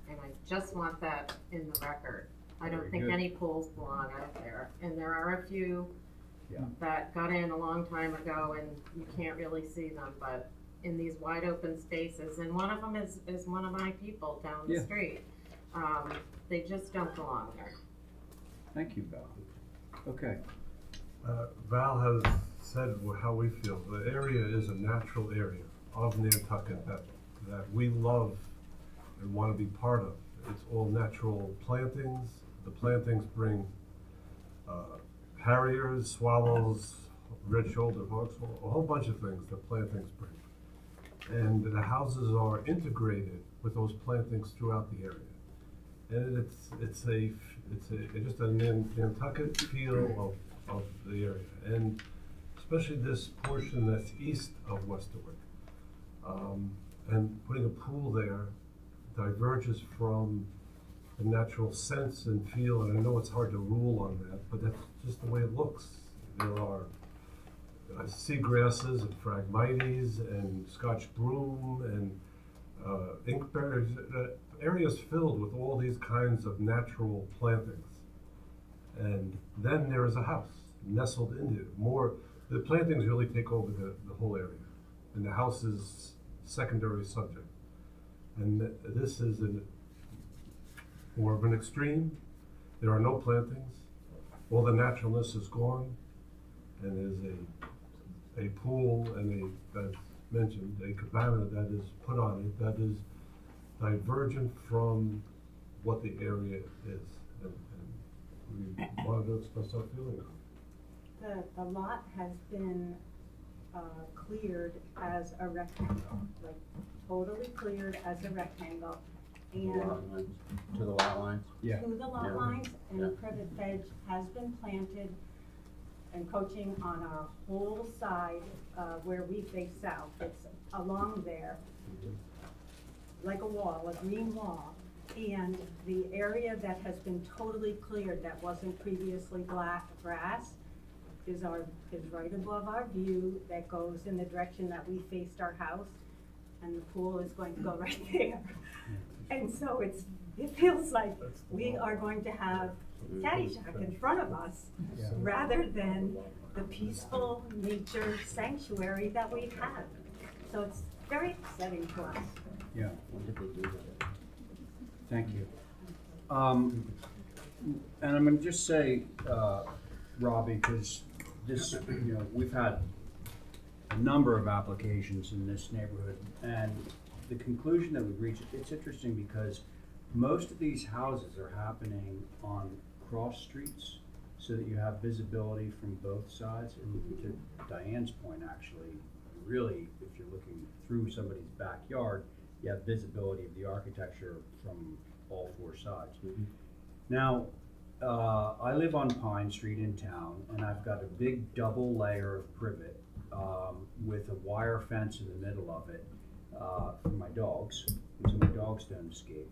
and I just want that in the record. I don't think any pools belong out there, and there are a few Yeah. that got in a long time ago and you can't really see them, but in these wide open spaces, and one of them is one of my people down the Yeah. street. They just don't belong there. Thank you, Val. Okay. Val has said how we feel. The area is a natural area of Nantucket that we love and want to be part of. It's all natural plantings. The plantings bring harriers, swallows, red-shouldered hawks, a whole bunch of things that plantings bring. And the houses are integrated with those plantings throughout the area. And it's just a Nantucket feel of the area, and especially this portion that's east of Westerwick. And putting a pool there diverges from the natural sense and feel, and I know it's hard to rule on that, but that's just the way it looks. There are seagrasses and phragmites and Scotch broom and inkberries. The area is filled with all these kinds of natural plantings. And then there is a house nestled into it. The plantings really take over the whole area, and the house is secondary subject. And this is more of an extreme. There are no plantings. All the naturalness is gone, and there's a pool and as mentioned, a cabana that is put on it that is divergent from what the area is. And we wanted to express our feeling on it. The lot has been cleared as a rectangle, like totally cleared as a rectangle. And To the lot lines? Yeah. to the lot lines, and the privet hedge has been planted, encroaching on our whole side where we face south. It's along there, like a wall, a green wall. And the area that has been totally cleared, that wasn't previously black grass, is right above our view, that goes in the direction that we faced our house, and the pool is going to go right there. And so it feels like we are going to have Caddyshack in front of us, rather than the peaceful nature sanctuary that we've had. So it's very upsetting to us. Yeah. When did they do that? Thank you. And I'm gonna just say, Robbie, because this, we've had a number of applications in this neighborhood, and the conclusion that we've reached, it's interesting because most of these houses are happening on cross streets, so that you have visibility from both sides. And to Diane's point, actually, really, if you're looking through somebody's backyard, you have visibility of the architecture from all four sides. Now, I live on Pine Street in town, and I've got a big double layer of privet with a wire fence in the middle of it for my dogs, so my dogs don't escape.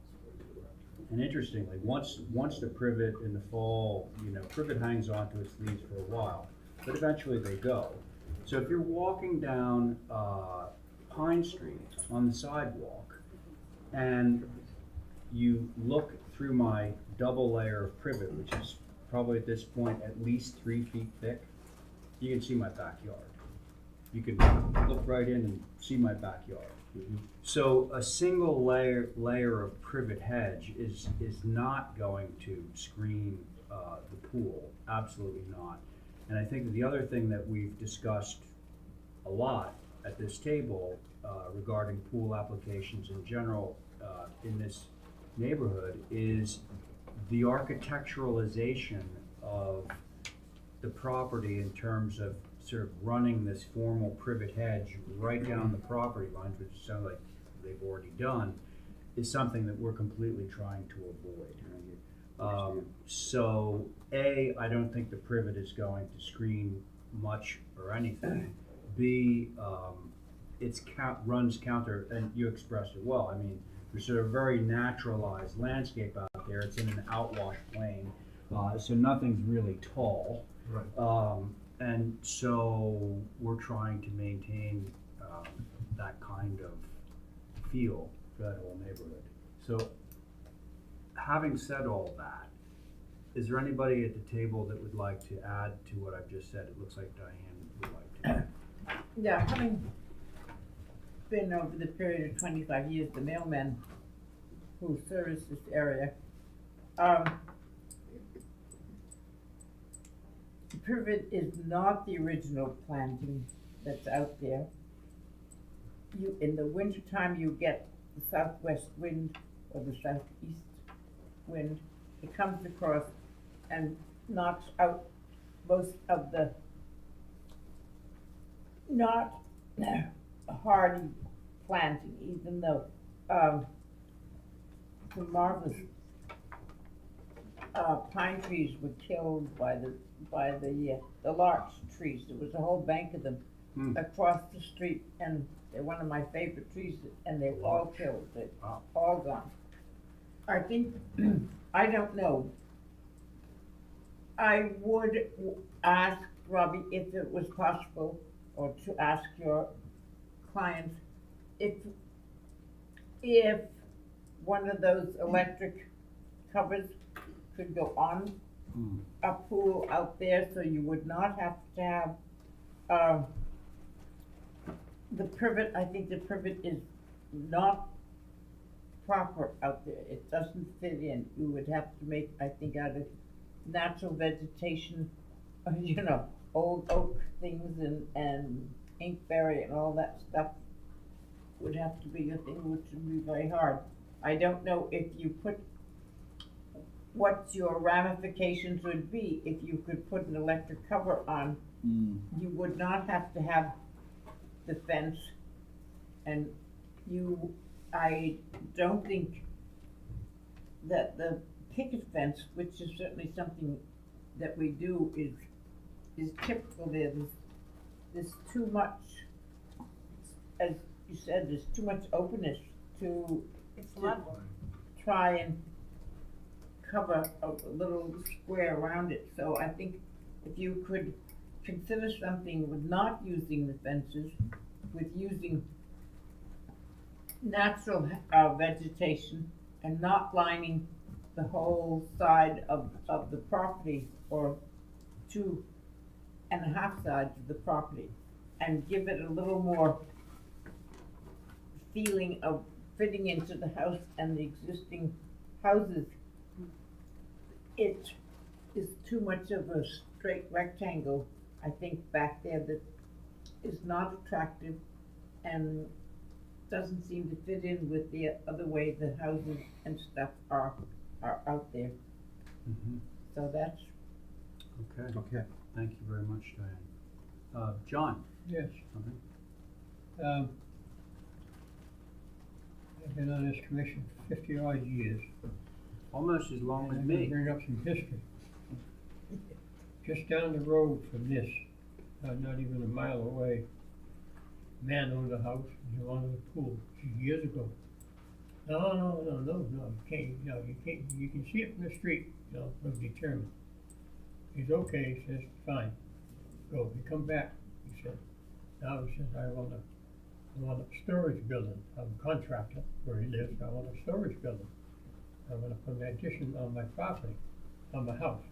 And interestingly, once the privet in the fall, privet hangs onto its leaves for a while, but eventually they go. So if you're walking down Pine Street on the sidewalk, and you look through my double layer of privet, which is probably at this point at least 3 feet thick, you can see my backyard. You can look right in and see my backyard. So a single layer of privet hedge is not going to screen the pool, absolutely not. And I think that the other thing that we've discussed a lot at this table regarding pool applications in general in this neighborhood is the architecturalization of the property in terms of sort of running this formal privet hedge right down the property lines, which sound like they've already done, is something that we're completely trying to avoid. So I don't think the privet is going to screen much or anything. B, it runs counter, and you expressed it well. I mean, there's sort of very naturalized landscape out there. It's in an outwash plain, so nothing's really tall. Right. And so we're trying to maintain that kind of feel for that whole neighborhood. So having said all that, Is there anybody at the table that would like to add to what I've just said? It looks like Diane would like to. Yeah, having been over the period of 25 years, the mailman who service this area, privet is not the original planting that's out there. In the wintertime, you get the southwest wind or the southeast wind. It comes across and knocks out most of the not hardy planting, even though the marvelous pine trees were killed by the larch trees. There was a whole bank of them across the street, and they're one of my favorite trees, and they were all killed. They're all gone. I think, I don't know. I would ask Robbie if it was possible, or to ask your clients if one of those electric covers could go on a pool out there, so you would not have to have the privet. I think the privet is not proper out there. It doesn't fit in. You would have to make, I think, out of natural vegetation, you know, old oak things and inkberry and all that stuff would have to be a thing which would be very hard. I don't know if you put, what your ramifications would be if you could put an electric cover on. You would not have to have the fence, and I don't think that the picket fence, which is certainly something that we do, is typical there. There's too much, as you said, there's too much openness to try and cover a little square around it. So I think if you could consider something with not using the fences, with using natural vegetation and not lining the whole side of the property, or 2.5 sides of the property, and give it a little more feeling of fitting into the house and the existing houses. It is too much of a straight rectangle, I think, back there that is not attractive and doesn't seem to fit in with the other way the houses and stuff are out there. So that's. Okay. Thank you very much, Diane. John? Yes. Okay. I've been on this commission for 50-odd years. Almost as long as I'm me. gonna bring up some history. Just down the road from this, not even a mile away, a man owned a house and he wanted a pool years ago. No, you can't, you can see it from the street, it was determined. He's okay, he says, fine, go. He come back, he said, now he says, I want a storage building. I'm a contractor where he lives, I want a storage building. I'm gonna put an addition on my property, on my house.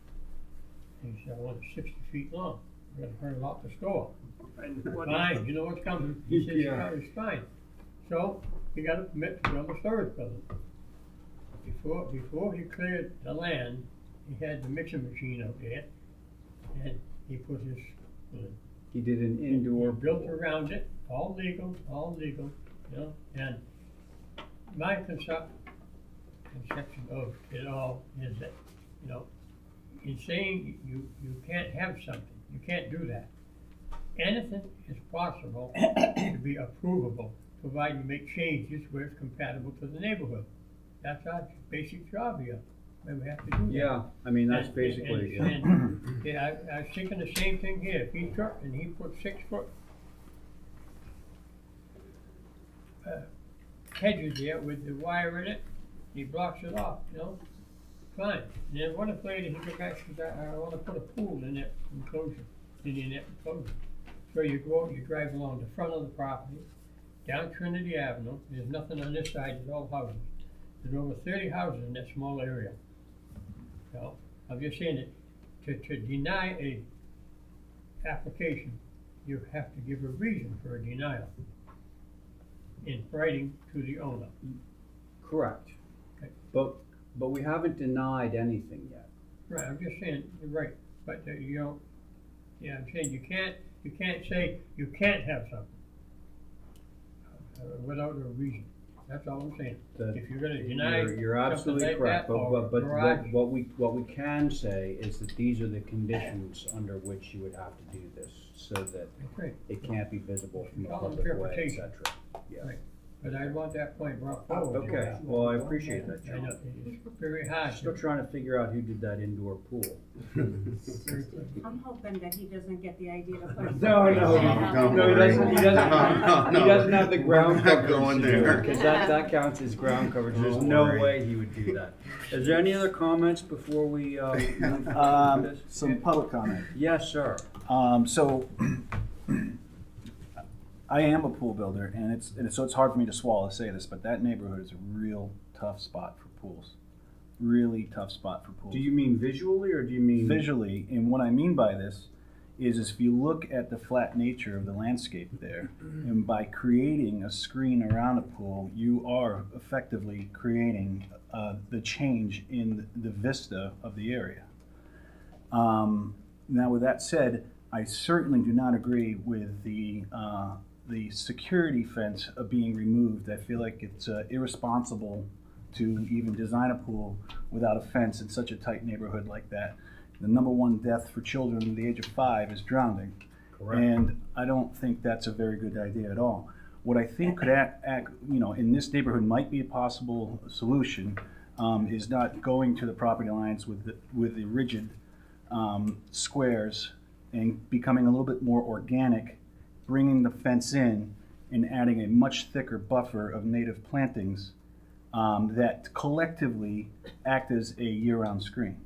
And he said, I want it 60 feet long. We're gonna hurt a lot to store. Fine, you know what's coming. He says, yeah, it's fine. So, he got a permit to build a storage building. Before he cleared the land, he had the mixing machine out there, and he put his, he did an indoor. Built around it, all legal, and my conception of it all is that, in saying you can't have something, you can't do that. Anything is possible to be approvable, provided you make changes where it's compatible to the neighborhood. That's our basic job here, and we have to do that. Yeah, I mean, that's basically, I was thinking the same thing here. If he took and he put 6-foot hedges there with the wire in it, he blocks it off, fine. And then what if later he goes back and says, I want to put a pool in that enclosure, in that enclosure. So you go out, you drive along the front of the property, down Trinity Avenue, there's nothing on this side, there's all houses. There's over 30 houses in that small area. I'm just saying that to deny a application, you have to give a reason for a denial in writing to the owner. Correct. Okay. But we haven't denied anything yet. Right, I'm just saying, you're right, but you don't, yeah, I'm saying you can't say you can't have something without a reason. That's all I'm saying. If you're gonna deny You're something absolutely like correct, that, or but garage, what we can say is that these are the conditions under which you would have to do this, so that okay. it can't be visible from It's a all public way, et interpretation. cetera. Yeah. Right. But I want that point brought forward. Okay, well, I appreciate that, I know, John. it's very hard. Still trying to figure out who did that indoor pool. I'm hoping that he doesn't get the idea to put. No, he doesn't have the ground We're not coverage going to do it, there. because that counts as ground coverage, there's Don't no worry. way he would do that. Is there any other comments before we, move forward with this? Some public comment. Yes, sir. So I am a pool builder, and so it's hard for me to swallow to say this, but that neighborhood is a real tough spot for pools. Really tough spot for pools. Do you mean visually, or do you mean? Visually, and what I mean by this is if you look at the flat nature of the landscape there, and by creating a screen around a pool, you are effectively creating the change in the vista of the area. Now, with that said, I certainly do not agree with the security fence being removed. I feel like it's irresponsible to even design a pool without a fence in such a tight neighborhood like that. The number one death for children under the age of 5 is drowning. Correct. And I don't think that's a very good idea at all. What I think could in this neighborhood might be a possible solution is not going to the property lines with the rigid squares and becoming a little bit more organic, bringing the fence in and adding a much thicker buffer of native plantings that collectively act as a year-round screen.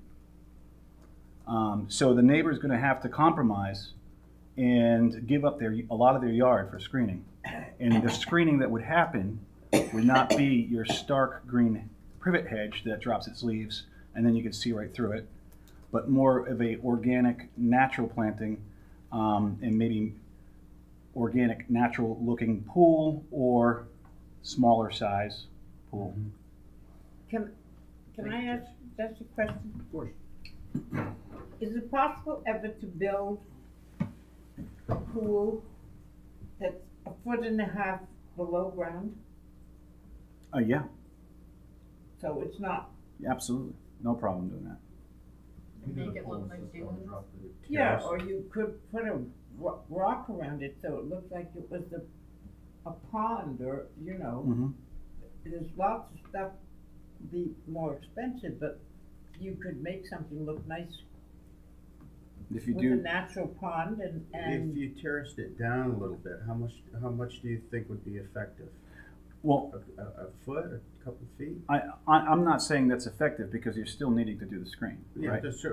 So the neighbor is going to have to compromise and give up a lot of their yard for screening. And the screening that would happen would not be your stark green privet hedge that drops its leaves and then you can see right through it, but more of a organic, natural planting, and maybe organic, natural looking pool or smaller size pool. Can I ask just a question? Of course. Is it possible ever to build a pool that's 1.5 feet below ground? Yeah, So it's not, absolutely. No problem doing that. Make it look like dunes. yeah, or you could put a rock around it so it looked like it was a pond or, Mhm. there's lots of stuff be more expensive, but you could make something look nice If you with a do, natural pond and If you terraced it down a little bit, how much do you think would be effective? well, A foot, a couple feet? I'm not saying that's effective because you're still needing to do the screen, Yeah, right? that's a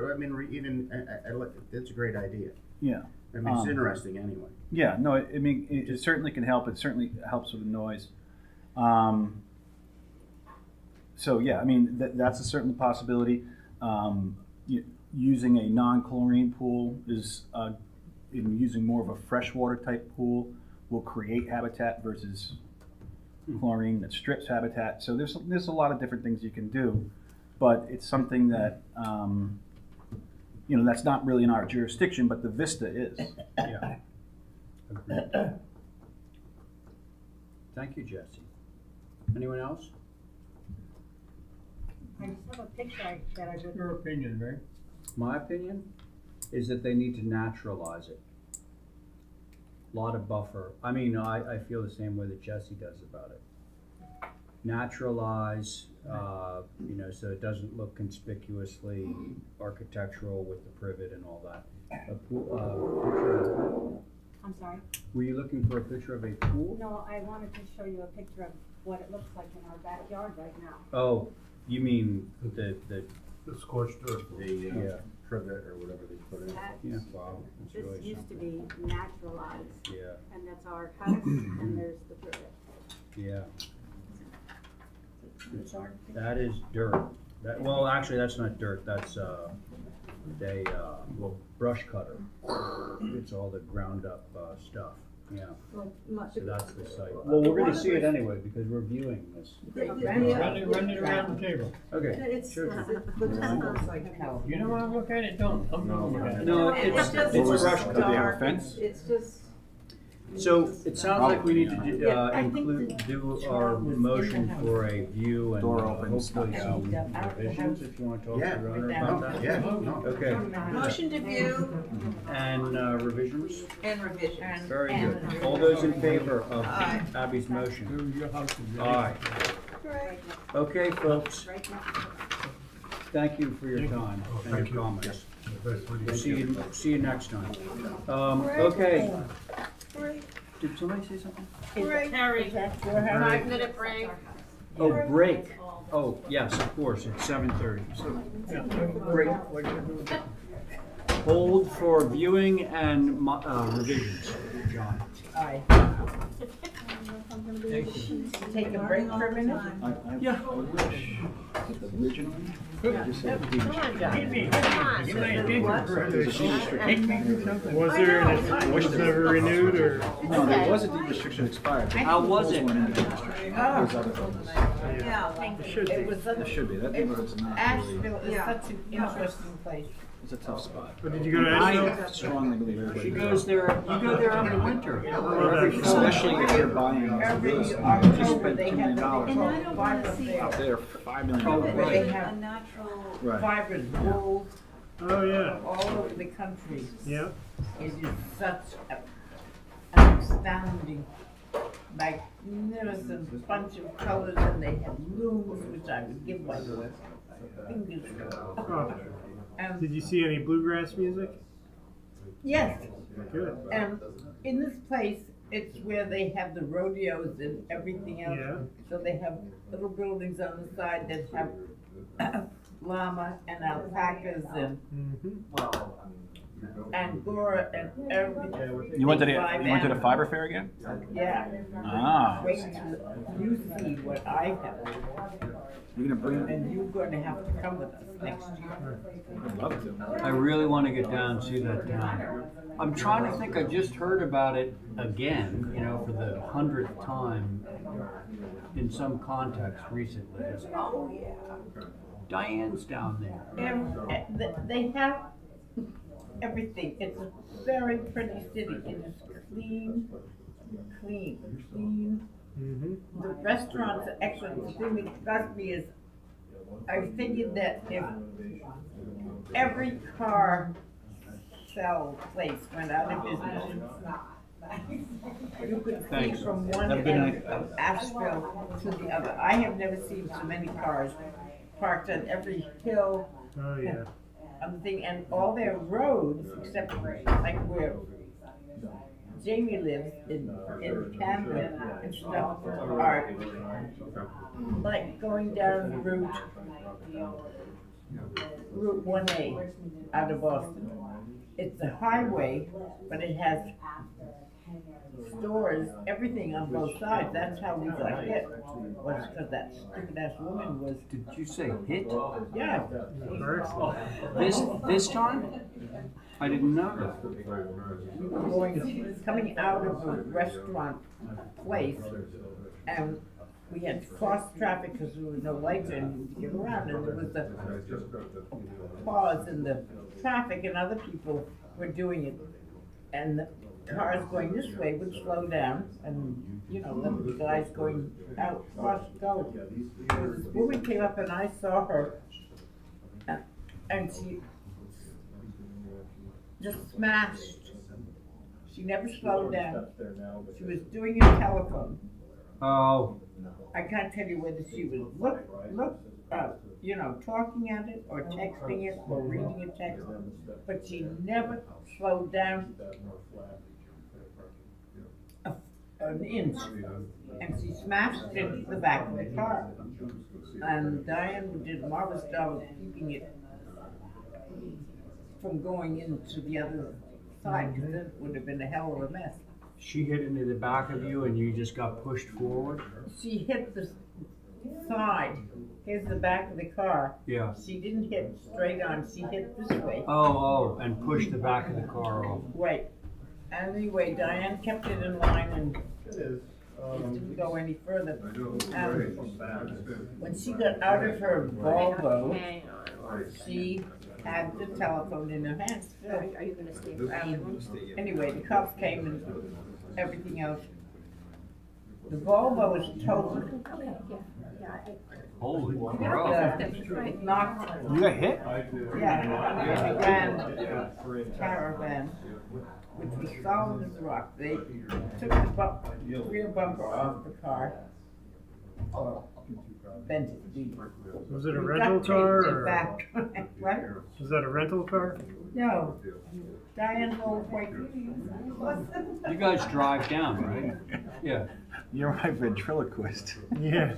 great idea. Yeah. I mean, it's interesting anyway. Yeah, no, I mean, it certainly can help. It certainly helps with the noise. So yeah, I mean, that's a certain possibility. Using a non-chlorine pool is, using more of a freshwater type pool will create habitat versus chlorine that strips habitat. So there's a lot of different things you can do, but it's something that, that's not really in our jurisdiction, but the vista is. Yeah. Agreed. Thank you, Jesse. Anyone else? I just have a picture that I would. Your opinion, right? My opinion is that they need to naturalize it. Lot of buffer. I mean, I feel the same way that Jesse does about it. Naturalize, so it doesn't look conspicuously architectural with the privet and all that. I'm sorry? Were you looking for a picture of a pool? No, I wanted to show you a picture of what it looks like in our backyard right now. Oh, you mean the scorched earth. yeah. Privet or whatever they put in. Yeah. Wow. That's This really used to something. be naturalized. Yeah. And that's our house, and there's the privet. Yeah. it's hard. That is dirt. That, well, actually, that's not dirt, that's, well, brush cutter. It's all the ground up, stuff, yeah. So that's the site. Well, we're gonna see it anyway, because we're viewing this. Run it around the table. Okay. It's, Sure. looks like hell. You don't wanna look at it, don't. I'm gonna look at it. No, it's brush Do they have a cutter. fence? It's just. So it sounds like we need to do, Yeah, I think do our motion for a view and Door opens. hopefully some revisions, if you wanna talk to Yeah. the owner about that. Yeah, no. Okay, Motion to view and, revisions? and revision. Very good. All those in favor of Aye. Abby's motion? Your house is ready. Aye. Right. Okay, folks, thank you for your time and your comments. We'll see you next time. Okay. Did somebody say something? Terry, All right. 5-minute break. Oh, break. Oh, yes, of course, it's 7:30. Break. Hold for viewing and revisions, John. Aye. Take a break for a minute? Yeah. Was there, was it ever renewed, or? No, there was a deed restriction expired. but How was it? this one ended deed restriction. There's other buildings. Yeah. It should It be. was such, It should be, that neighborhood's not really, Asheville is such an interesting place. it's a tough spot. But did you go to Asheville? I strongly believe everybody. She goes there, you go there in the winter. Especially if you're buying real Every estate, you October, spend they $2 have million. the And I don't wanna fiber see Out there. there, $5 million. Oh, They right. have A natural. Right. fibers, wool, Oh, yeah, all over the country. yeah. It is such an astounding, magnificent bunch of colors, and they have looms, which I would give my fingers. Oh. And Did you see any bluegrass music? yes, Good. and in this place, it's where they have the rodeos and everything else. Yeah. So they have little buildings on the side that have llama and alpacas and Mm-hmm. angora and everything. You went to the, Live you went to the animals. fiber fair again? Yeah. Ah. Wait till you see what I have, You're gonna bring, and you're gonna have to come with us next year. I'd love to. I really wanna get down and see that town. I'm trying to think, I just heard about it again, you know, for the 100th time in some context recently. It's, oh yeah, Diane's down there. They have everything. It's a very pretty city. It is clean. Mm-hmm. The restaurants are excellent. The thing that got me is, I figured that if every car sell place went out of business, you could see Thanks. from one Have a good end night. of Asheville to the other. I have never seen so many cars parked on every hill Oh, yeah. thing, and all their roads, except like where Jamie lives in Camden and stuff, are like going down Route 1A out of Boston. It's a highway, but it has stores, everything on both sides. That's how we got hit, was because that stupid ass woman was, Did you say hit? yeah. This time? I didn't know. We were coming out of a restaurant place, and we had to cross traffic because there was no lights and to get around, and there was a pause in the traffic, and other people were doing it, and the cars going this way would slow down, and, you know, let the guys going out cross go. So this woman came up, and I saw her, and she just smashed. She never slowed down. She was doing a telephone. Oh, I can't tell you whether she was you know, talking at it or texting it or reading a text, but she never slowed down an inch, and she smashed it into the back of the car. And Diane did a marvelous job of keeping it from going into the other side, because it would have been a hell of a mess. she hit into the back of you and you just got pushed forward? She hit side, here's the back of the car. Yeah. She didn't hit straight on, she hit this way. Oh, and push the back of the car off. Right. Anyway, Diane kept it in line and it didn't go any further. When she got out of her Volvo, Hang on. she had the telephone in her hand still. Are you gonna stay for Anyway, the cops came and everything else. The Volvo was totaled. Okay, yeah, Holy It knocked. You got hit? Yeah, the Grand Caravan, which was solid as rock. They took the rear bumper off the car, or bent it deep. Was it a We rental duct car taped it or? back. What? Was that a rental car? No, Diane's old white. You guys drive down, right? Yeah. You're my ventriloquist. Yeah.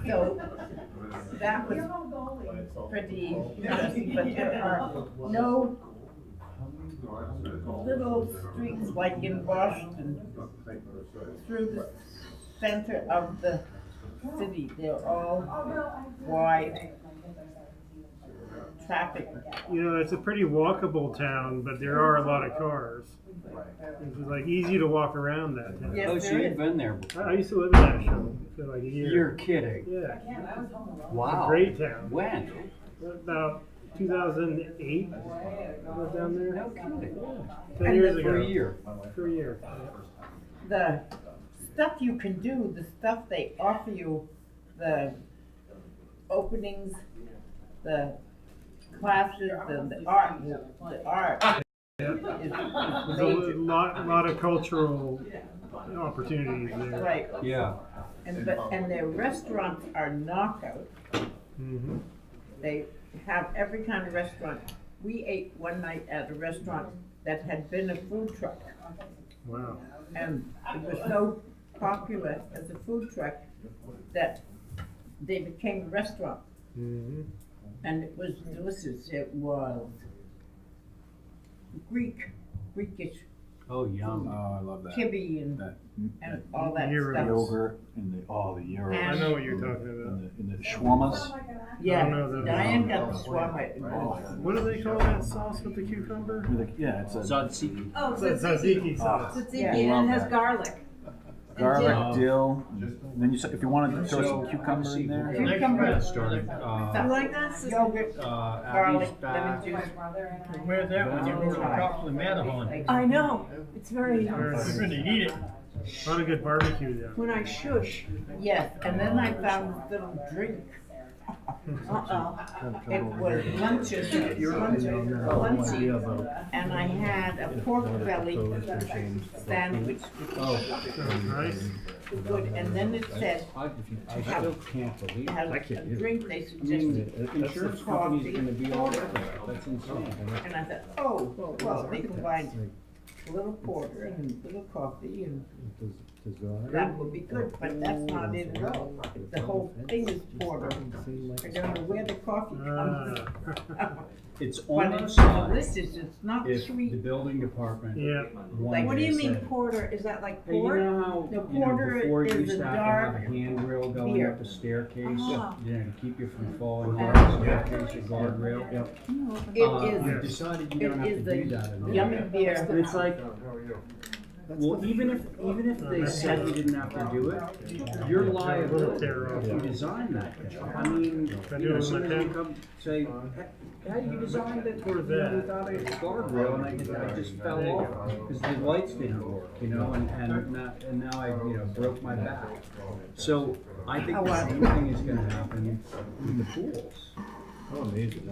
So that was pretty interesting, but there are no little streets like in Washington through the center of the city. They're all wide traffic. You know, it's a pretty walkable town, but there are a lot of cars. It's like easy to walk around that town. Yes, Oh, so there you've is. been there before? I used to live in that show for like a year. You're kidding. Yeah. Wow. It's a great town. When? About 2008, I was down there. No kidding. 10 years For ago. a year. For a year. The stuff you can do, the stuff they offer you, the openings, the classes, the art, Yeah. is There's major. a lot of cultural opportunities there. Right. Yeah. And their restaurants are knockout. Mm-hmm. They have every kind of restaurant. We ate one night at a restaurant that had been a food truck. Wow. And it was so popular as a food truck that they became a restaurant. Mm-hmm. And it was delicious. It was Greekish, Oh, yum. Oh, I love that. kibbe and all that Gyro. stuff. Yogurt and the gyros. And- I know what you're talking about. And the shawarmas. Yeah, I don't know the- Diane got the shawarma. What do they call that sauce with the cucumber? Yeah, it's a Tzatziki. Oh, It's a tzatziki sauce. Tzatziki, Yeah. and it has Love that. garlic. garlic, dill. Then if you wanted to throw So, some cucumber in there. Next Cucumber. grad started, You like that? Yogurt, Abby's garlic, back. lemon juice. Where's that when you go to the top of the Matterhorn? I know, it's very, You're gonna eat it. A lot of good barbecue there. when I shush. Yes, and then I found this little drink. It was lunches, lunchy, and I had a pork belly sandwich. Nice. Good, and then it said, I still can't believe it has it. a drink they I mean, suggested. the insurance company's gonna be all over that. That's insane. And I thought, oh, well, they combined a little porter and a little coffee and that would be good, but that's not it at all. The whole thing is porter. I don't know where the coffee comes from. It's But almost it's like delicious, it's not if the sweet. building department. Yeah. one What do you day mean said, porter? Is that like Hey, you port? know how, The you know, porter before you is used a to have to have a dark handrail going beer. up the staircase, Ah. you know, to keep you from falling And- down the staircase, a guardrail? It You is, decided you don't have it to is do that a anymore. yummy And beer. it's like, well, even if they said you didn't have to do it, you're liable if you design that thing. I mean, you know, somebody would come say, how you designed it, you know, without a guardrail, and I just fell off, because the lights didn't work, you know, and now I, you know, broke my back. So, I think the same thing is gonna happen with the pools. Oh, amazing.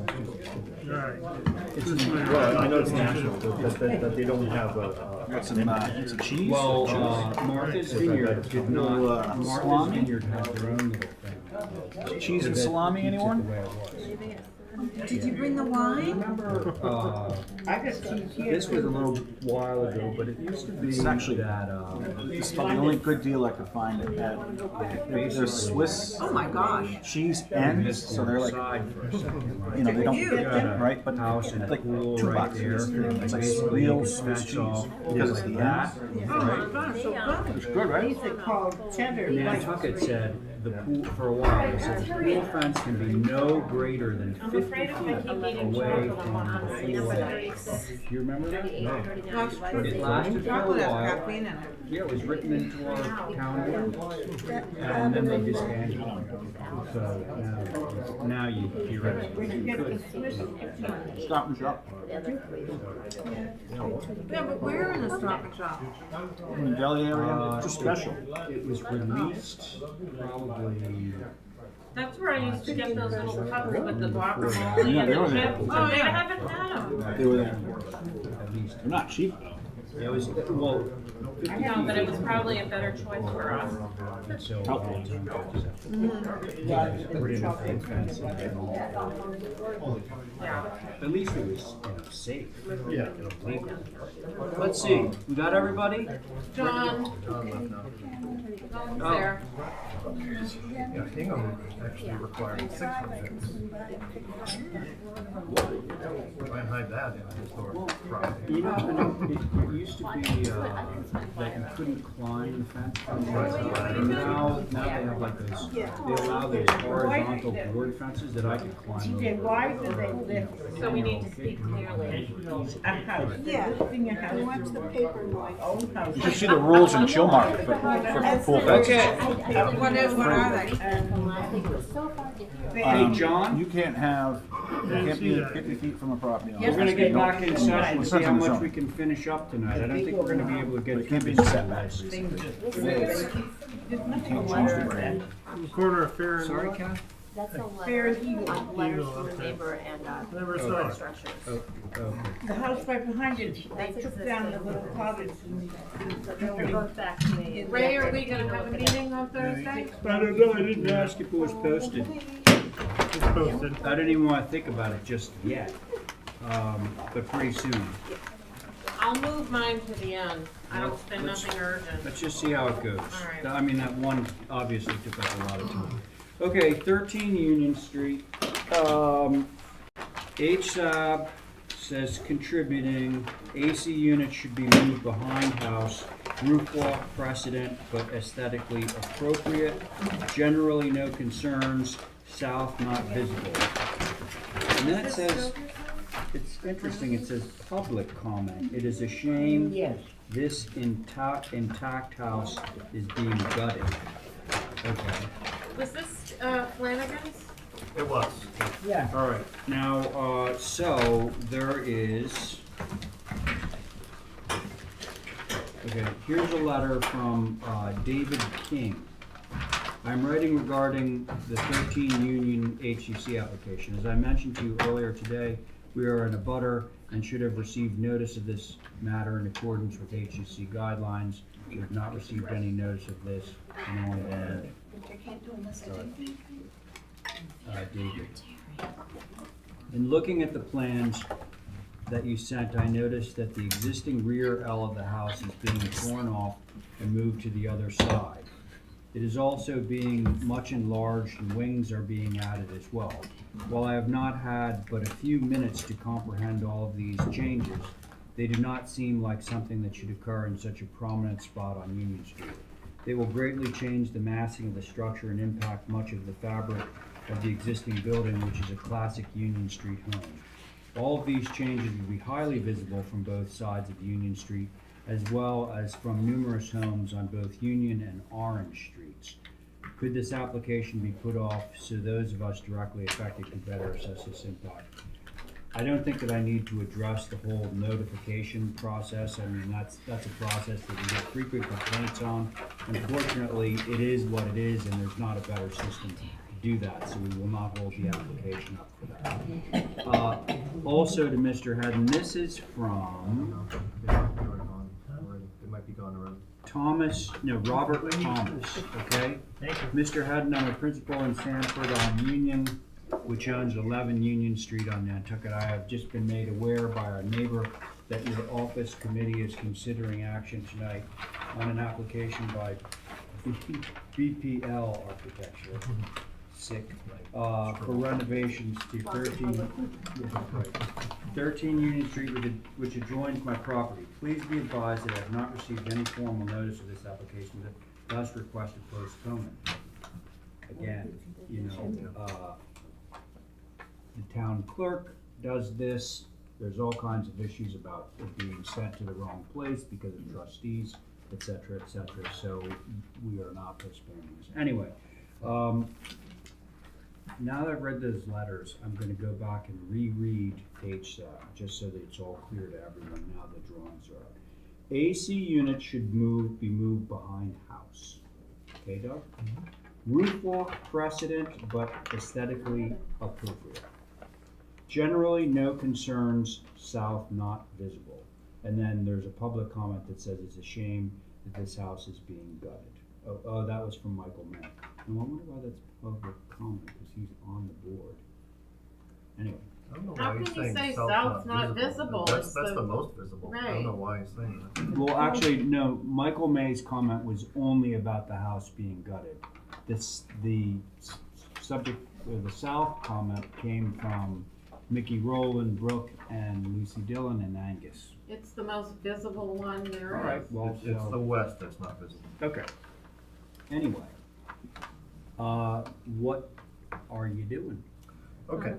Right. Well, I know it's national, but they don't have a. Got some cheese. Well, Martha's Vineyard did not, Martha's salami? Vineyard had their own little thing. Cheese and salami, Keeps it anyone? the way it was. Did you bring the wine? Remember, I got cheese here. this was a little while ago, but it used to be It's actually- that, It's about the only good deal I could find at that. They're Swiss Oh my gosh. cheese ends, so they're like, you know, they don't, right, but house and like pool $2. right there. It's like Basically, real you Swiss fence cheese off because it's like the that, ends. Oh my right? gosh, so good. It's good, right? These are called cheddar. Nantucket said the pool, for a while, they said the pool fence can be no greater than I'm 50 afraid if I feet keep eating away chocolate, I'm from on the the pool same edge. place. Do you remember that? That's good. It lasted for a Chocolate has while. caffeine in it. Yeah, it was written into our calendar, and then they disbanded it. So now you theoretically could. Stop and shop. Yeah, but we're in a Stop and Shop. In the deli area, it's special. It was released probably. That's where I used to get those little cups with the guacamole Yeah, and they were the there. chips, Oh, and they yeah. haven't had them. They were there. At least. They're not cheap though. It was, well. No, but it was probably a better choice for us. Until Helpful. Yeah. At least it was, you know, safe. Yeah. Let's see, we got everybody? John. Oh. There. Yeah, Hingham actually required 6 fence. Why hide that in a historic property? You know, it used to be, that you couldn't climb the fence from the outside. And now they have like those, they allow those horizontal board fences that I could climb TJ, over. why do they live So we need to speak clearly. a house? Yeah. Living a house. Watch the paper, Mike. Own house. You should see the rules in Chilmark for pool fences. Okay, What are they? hey, John, You can't have, you can't be 50 feet from a property line. we're gonna get back in session, Well, see how it's much zone. we can finish up tonight. I don't think we're gonna be able to But get it can't be through in this. setbacks. There's nothing allowed there. Corner of Fair and. Sorry, Kat? That's a Fair letter, Eagle. letters Eagle, from the okay. neighbor and, Never saw it. structures. Oh, okay. The house right behind it, they That's took down the little cottage and. So they're both back to me. Ray, are we gonna have a meeting on Thursday? I don't know, I didn't ask if it was posted. It's posted. I didn't even wanna think about it just yet, but pretty soon. I'll move mine to the end. I don't, there's Let's- nothing urgent. Let's just see how it goes. All right. I mean, that one obviously took up a lot of time. Okay, 13 Union Street. HSAB says contributing, AC units should be moved behind house, roof walk precedent but aesthetically appropriate, generally no concerns, south not visible. And then it says, it's interesting, it says public comment. It is a shame Yes. this intact house is being gutted. Okay. Was this Flanagan's? It was. Yeah. All right, now, so there is, okay, here's a letter from David King. I'm writing regarding the 13 Union HCC application. As I mentioned to you earlier today, we are in a butter and should have received notice of this matter in accordance with HCC guidelines. We have not received any notice of this, and only then, David. In looking at the plans that you sent, I noticed that the existing rear L of the house is being torn off and moved to the other side. It is also being much enlarged and wings are being added as well. While I have not had but a few minutes to comprehend all of these changes, they do not seem like something that should occur in such a prominent spot on Union Street. They will greatly change the massing of the structure and impact much of the fabric of the existing building, which is a classic Union Street home. All of these changes will be highly visible from both sides of Union Street, as well as from numerous homes on both Union and Orange Streets. Could this application be put off so those of us directly affected could better assess this impact? I don't think that I need to address the whole notification process. I mean, that's a process that we get frequent complaints on. Unfortunately, it is what it is, and there's not a better system to do that, so we will not hold the application up for that. Also to Mr. Haddon, this is from It might be gone around. Robert Thomas, okay? Thank you. Mr. Haddon, I'm a principal in Sanford on Union. which owns 11 Union Street on Nantucket. I have just been made aware by our neighbor that your office committee is considering action tonight on an application by BPL Architecture, sick, for renovations to 13 Union Street, which adjoins my property. Please be advised that I have not received any formal notice of this application, but thus requested postponement. Again, the town clerk does this. There's all kinds of issues about it being sent to the wrong place because of trustees, et cetera, so we are not postponing this. Anyway, now that I've read those letters, I'm gonna go back and reread H7, just so that it's all clear to everyone now the drawings are up. AC unit should be moved behind house. Okay, Doug? Roof walk precedent, but aesthetically appropriate. Generally, no concerns, south not visible. And then there's a public comment that says it's a shame that this house is being gutted. Oh, that was from Michael May. And I wonder why that's public comment, because he's on the board. Anyway. I don't know How why can he's you saying say south's south's not visible? That's It's the most visible. I Right. don't know why he's saying that. Well, actually, no, Michael May's comment was only about the house being gutted. The subject, or the south comment came from Mickey Rowland, Brooke, and Lucy Dillon, and Angus. It's the most visible one there is. All right, well, It's the west that's not visible. Okay. Anyway, what are you doing? Okay,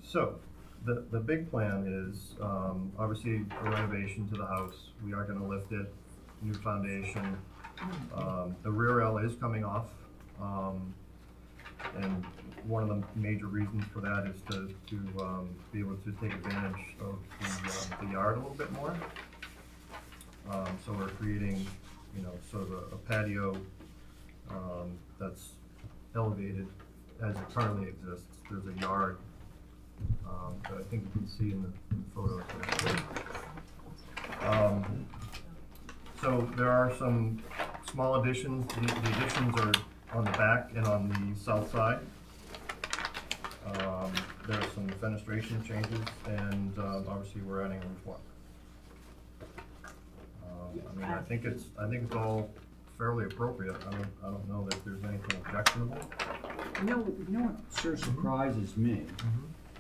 so the big plan is obviously a renovation to the house. We are gonna lift it, new foundation. The rear L is coming off. And one of the major reasons for that is to be able to take advantage of the yard a little bit more. So we're creating, sort of a patio that's elevated as it currently exists. There's a yard that I think you can see in the photos. So there are some small additions. The additions are on the back and on the south side. There are some fenestration changes, and obviously we're adding a roof walk. I think it's all fairly appropriate. I don't know that there's anything objectionable. You know what sort of surprises me?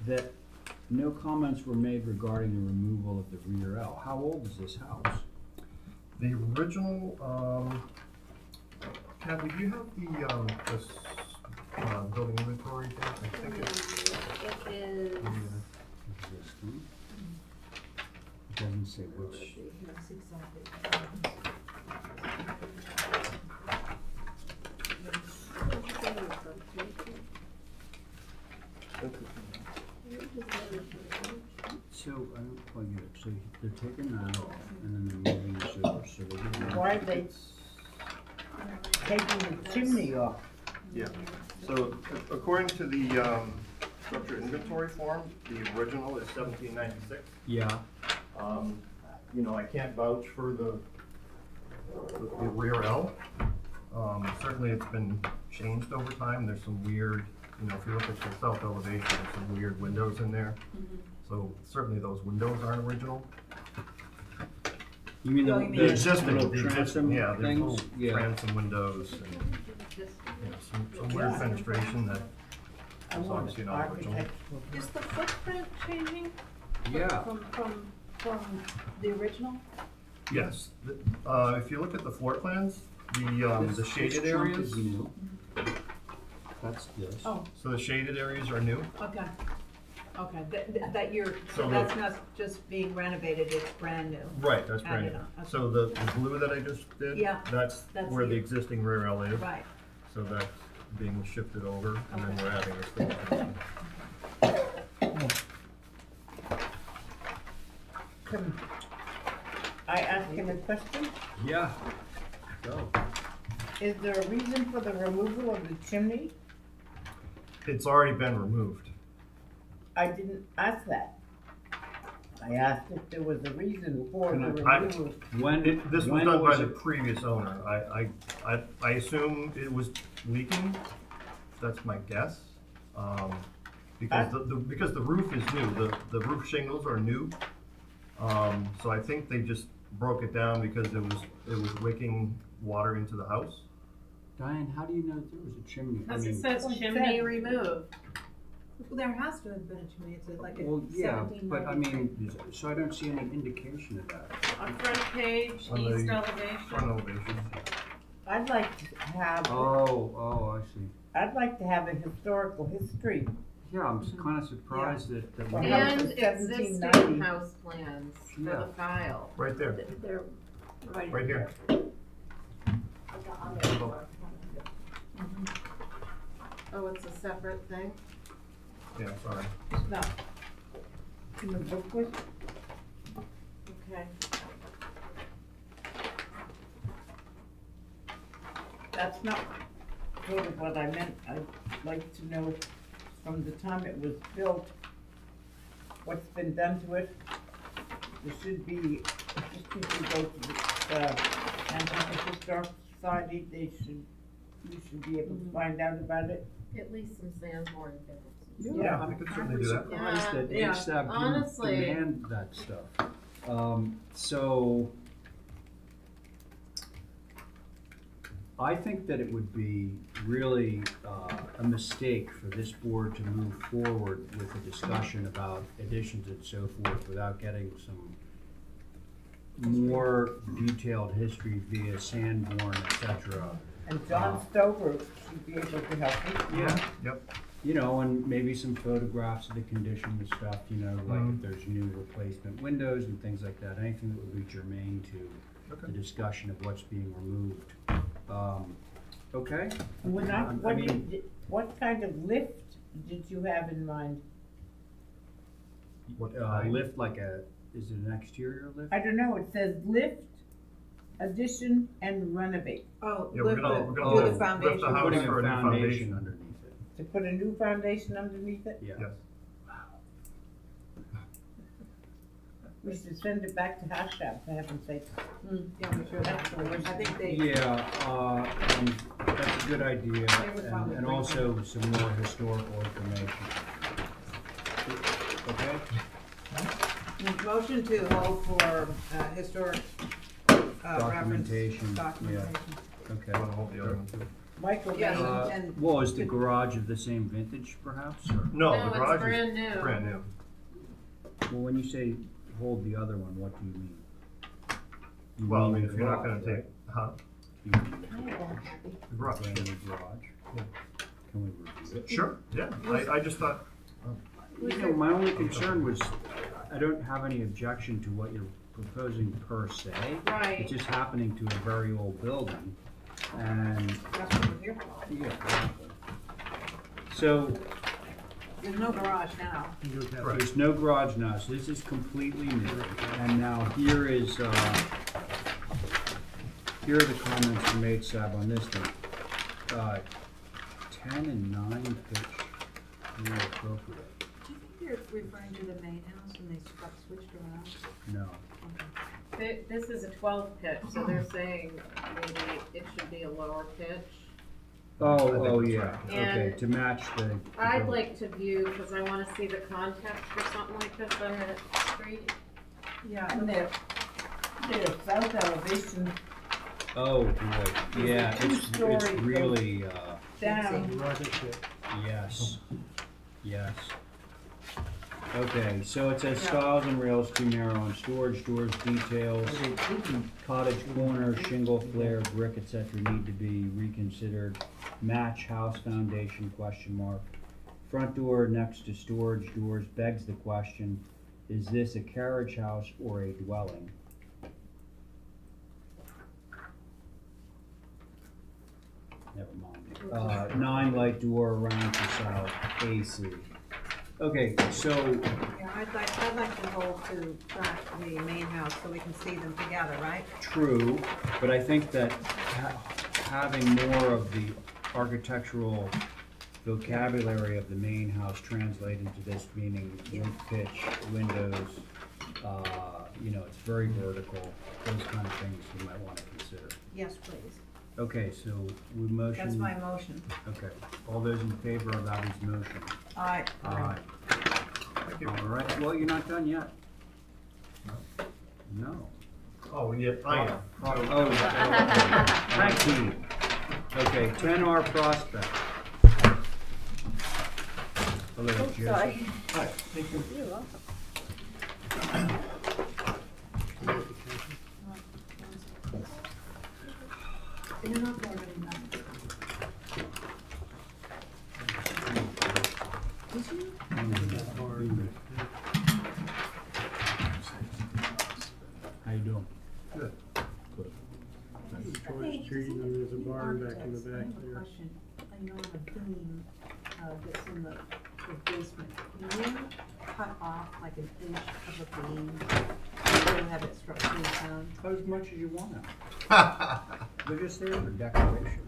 That no comments were made regarding the removal of the rear L. How old is this house? The original, Kathy, do you have this building inventory? I think it's. It is. Existing. It doesn't say which. That's exactly. So, I don't quite get it. So they're taking that off and then they're moving this over, so they're getting. Why are they taking the chimney off? Yeah, so according to the structure inventory form, the original is 1796. Yeah. I can't vouch for the rear L. Certainly it's been changed over time. There's some weird, if you look at the south elevation, there's some weird windows in there. So certainly those windows aren't original. You mean The existing, little the existing, transom yeah, there's things? little Yeah. transom windows and, some weird fenestration that is obviously not original. Is the footprint changing? Yeah. From the original? Yes, if you look at the floor plans, the shaded areas. That's this. Oh, So the shaded areas are new. okay. Okay, So That's not just being renovated, it's brand new. Right, that's brand Added new. on, okay. So the blue that I just did, Yeah, that's that's where the new. existing rear L is. Right. So that's being shifted over, and then we're adding this thing. Can I ask him a question? Yeah. Go. Is there a reason for the removal of the chimney? It's already been removed. I didn't ask that. I asked if there was a reason for the I- removal. This was done by the previous owner. I assume it was leaking. That's my guess. Because because the roof is new, the roof shingles are new. So I think they just broke it down because it was wicking water into the house. Diane, how do you know that there was a chimney? I Because it mean, says chimney removed. Well, there has to have been a chimney, it's like a well, yeah, 1793. but I mean, so I don't see any indication of that. On front page, On the east Front elevation. elevation. I'd like to have, Oh, I see. I'd like to have a historical history. Yeah, I'm kind of surprised that Well, we. house And is existing 1790. house plans for Yeah. the file. Right there, They're right here. Oh, it's a separate thing? Yeah, sorry. No. In the booklet? Okay. That's not sort of what I meant. I'd like to know from the time it was built, what's been done to it. There should be, just if you go to the, Nantucket Historical Society, you should be able to find out about it. At least some Sanborn bills. Yeah, I could certainly do that. Surprised that Yeah, HSAP didn't honestly. demand that stuff. So I think that it would be really a mistake for this board to move forward with a discussion about additions and so forth without getting some more detailed history via Sanborn, et cetera. And John Stover should be able to help me. Yeah. Yep. You know, and maybe some photographs of the condition and stuff, you know, like if there's new replacement windows and things like that, anything that would be germane to the discussion of what's being removed. Okay? When I mean- what kind of lift did you have in mind? Lift like is it an exterior lift? I don't know, it says lift, addition, and renovate. Oh, Yeah, we're lift gonna the, lift do the the foundation. house Putting for a a new foundation foundation. underneath it. To put a new foundation underneath it? Yeah. Yes. We should send it back to Hashtag, for heaven's sake. Yeah, we should. That's the worst. I think they, Yeah, that's a good idea, would probably and bring also some more historical information. Okay? motion to hold for, historic, reference Documentation, yeah. documentation. Okay. Wanna hold the other one too? Michael, Yes, Uh, and Well, is the garage of the same vintage perhaps, or? No, No, the it's garage brand is new. brand new. Well, when you say hold the other one, what do you mean? You Well, I mean mean, the if you're not garage, gonna right? take, huh? You mean The garage. brand new garage? Yeah. Can we review it? Sure, yeah, I just thought, You know, my only concern was, I don't have any objection to what you're proposing per se. Right. It's just happening to a very old building, and, that's what we're here for. yeah, exactly. So, There's no garage now. there's no garage now, so this is completely new, and now here are the comments from HSAB on this one. 10 and 9 pitch, more appropriate. Do you think they're referring to the main house when they got switched around? No. This is a 12 pitch, so they're saying maybe it should be a lower pitch. Oh, yeah, okay, And to match the. I'd like to view, because I want to see the context for something like this on the street. Yeah. and their south elevation Oh, boy, yeah, it's two-story really, down. yes, yes. Okay, so it says stiles and rails too narrow on storage doors, details, cottage corner, shingle flare, brick, etc. need to be reconsidered. Match house foundation, question mark. Front door next to storage doors begs the question, is this a carriage house or a dwelling? Never mind. 9 light door around to south, AC. Okay, so, Yeah, I'd like to hold to track the main house so we can see them together, right? true, but I think that having more of the architectural vocabulary of the main house translate into this, meaning roof pitch, windows, you know, it's very vertical, those kind of things you might want to consider. Yes, please. Okay, so we motion. That's my motion. Okay, all those in favor of Abby's motion? Aye. Aye. All right, well, you're not done yet. No. Oh, yeah, I am. Oh, thank you. Okay, 10R Prospect. Hello, Joseph. Sorry. Hi, thank you. You're welcome. You're not going to know. Did you? How you doing? Good. George Street, and there's a barn back in the back I have a there. question. I know on the beam, that's in the basement, can you cut off like an inch of a beam to have it structurally sound? As much as you want. They're just there for decoration.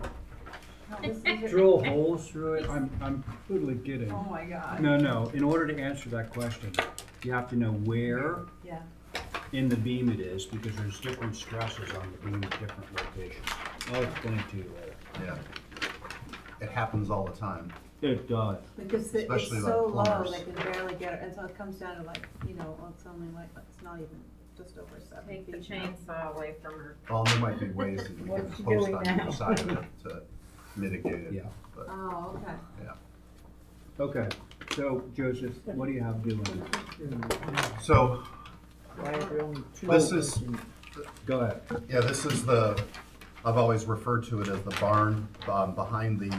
No, this is- Drill holes through it. I'm totally kidding. Oh my God. No. In order to answer that question, you have to know where Yeah. in the beam it is, because there's different stresses on the beam at different locations. I'll explain to you later. Yeah. It happens all the time. It does. Because it's Especially so like low, plumbers. they can barely get it, and so it comes down to like, well, it's only like, it's not even, just over 7 Take the feet now. chainsaw away from her. Well, there might be ways that you can What's she post doing on now? either side of it to mitigate it. Yeah. But, Oh, okay. yeah. Okay, so Joseph, what do you have doing? So, Why are there only two this is, Go ahead. yeah, this is I've always referred to it as the barn behind the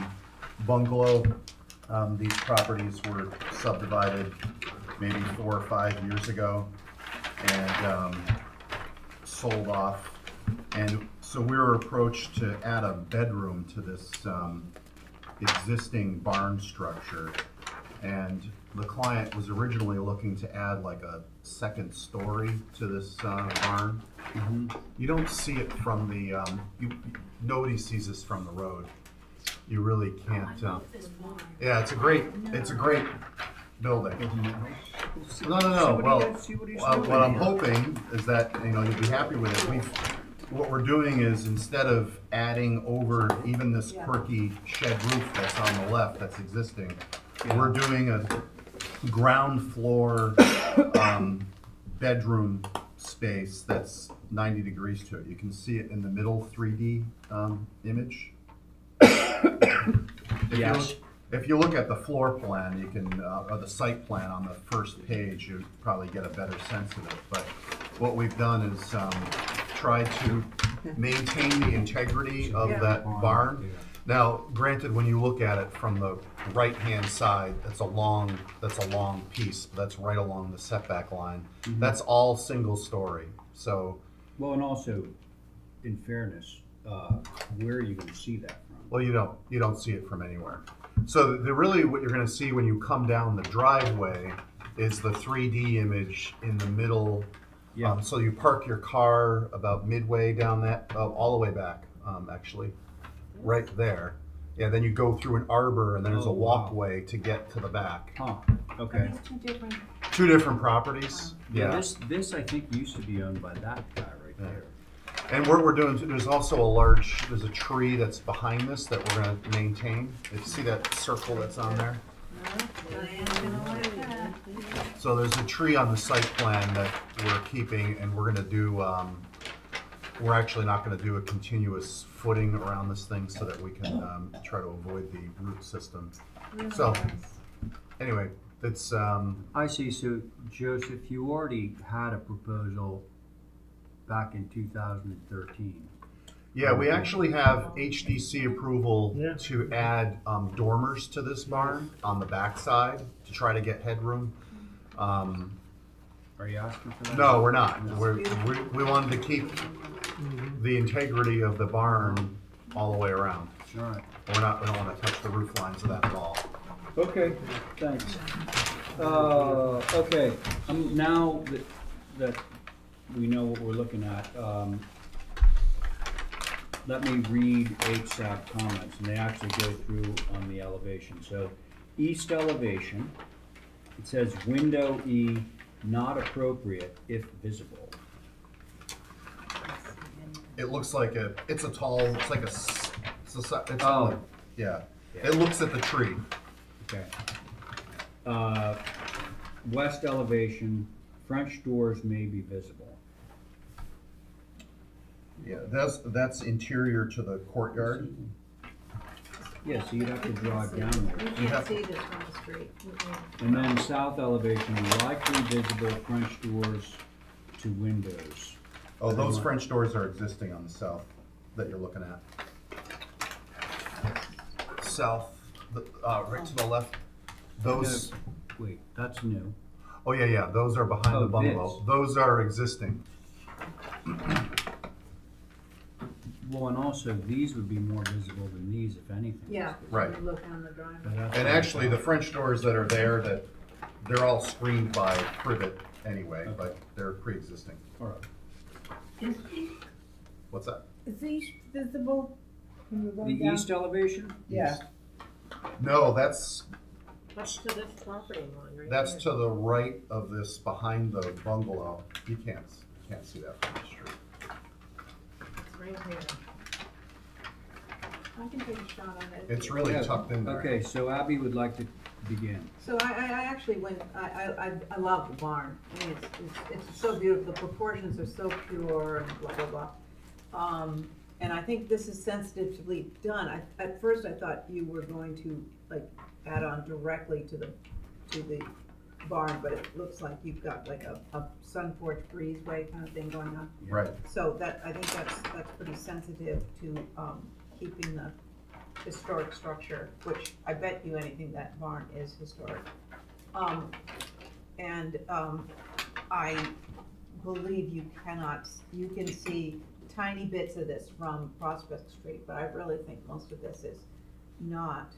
bungalow. These properties were subdivided maybe 4 or 5 years ago and sold off. And so we were approached to add a bedroom to this existing barn structure. And the client was originally looking to add like a second story to this barn. You don't see it from the, nobody sees this from the road. You really can't. Yeah, it's a great building. No. Well, what I'm hoping is that, you'll be happy with it. What we're doing is, instead of adding over even this quirky shed roof that's on the left that's existing, we're doing a ground floor bedroom space that's 90 degrees to it. You can see it in the middle 3D image. Yes. If you look at the floor plan, you can, or the site plan on the first page, you'd probably get a better sense of it. But what we've done is try to maintain the integrity of that barn. Now, granted, when you look at it from the right-hand side, that's a long piece. That's right along the setback line. That's all single story. So, well, and also, in fairness, where are you going to see that from? well, you don't see it from anywhere. So really what you're going to see when you come down the driveway is the 3D image in the middle. Yeah. So you park your car about midway down that, all the way back, actually, right there. Yeah, then you go through an arbor and then there's a walkway to get to the back. Huh, Are okay. these two different? Two different properties. Yeah, this I think used to be owned by that guy right there. And what we're doing, there's also there's a tree that's behind this that we're gonna maintain. You see that circle that's on there? Diane's gonna like that. So there's a tree on the site plan that we're keeping, and we're gonna do, we're actually not gonna do a continuous footing around this thing so that we can try to avoid the root system. So, anyway, it's, I see, so Joseph, you already had a proposal back in 2013. yeah, we actually have HDC approval to add dormers to this barn on the backside to try to get headroom. Are you asking for that? No, we're not. We wanted to keep the integrity of the barn all the way around. All right. We don't want to touch the roof lines of that at all. Okay, thanks. Okay, now that we know what we're looking at, let me read HSAP comments, and they actually go through on the elevation. So, east elevation, it says window E not appropriate if visible. It looks like it's Oh. yeah. It looks at the tree. Okay. west elevation, French doors may be visible. Yeah, that's interior to the courtyard. Yeah, so you'd have to drive down there. You can't see this from the street. And then south elevation, likely visible French doors to windows. Oh, those French doors are existing on the south that you're looking at. South, right to the left, those. No, wait, that's new. Oh, yeah, those are behind the Oh, bungalow. this. Those are existing. Well, and also, these would be more visible than these, if anything. Yeah, Right. you look on the driveway. But that's And what I actually, the thought. French doors that are there, they're all screened by privet anyway, but they're pre-existing. All right. Is, What's that? is these visible when you're The going down? east elevation? Yeah. No, that's That's to this property line, right? That's here. to the right of this, behind the bungalow. You can't see that from the street. It's right here. I can take a shot on it. It's really Yeah. tucked in there. Okay, so Abby would like to begin. So I actually went, I love the barn. I mean, it's so beautiful, the proportions are so pure and blah, blah, blah. And I think this is sensitively done. At first I thought you were going to like add on directly to the barn, but it looks like you've got like a sun porch breezeway kind of thing going on. Right. So I think that's pretty sensitive to, keeping the historic structure, which I bet you anything that barn is historic. I believe you can see tiny bits of this from Prospect Street, but I really think most of this is not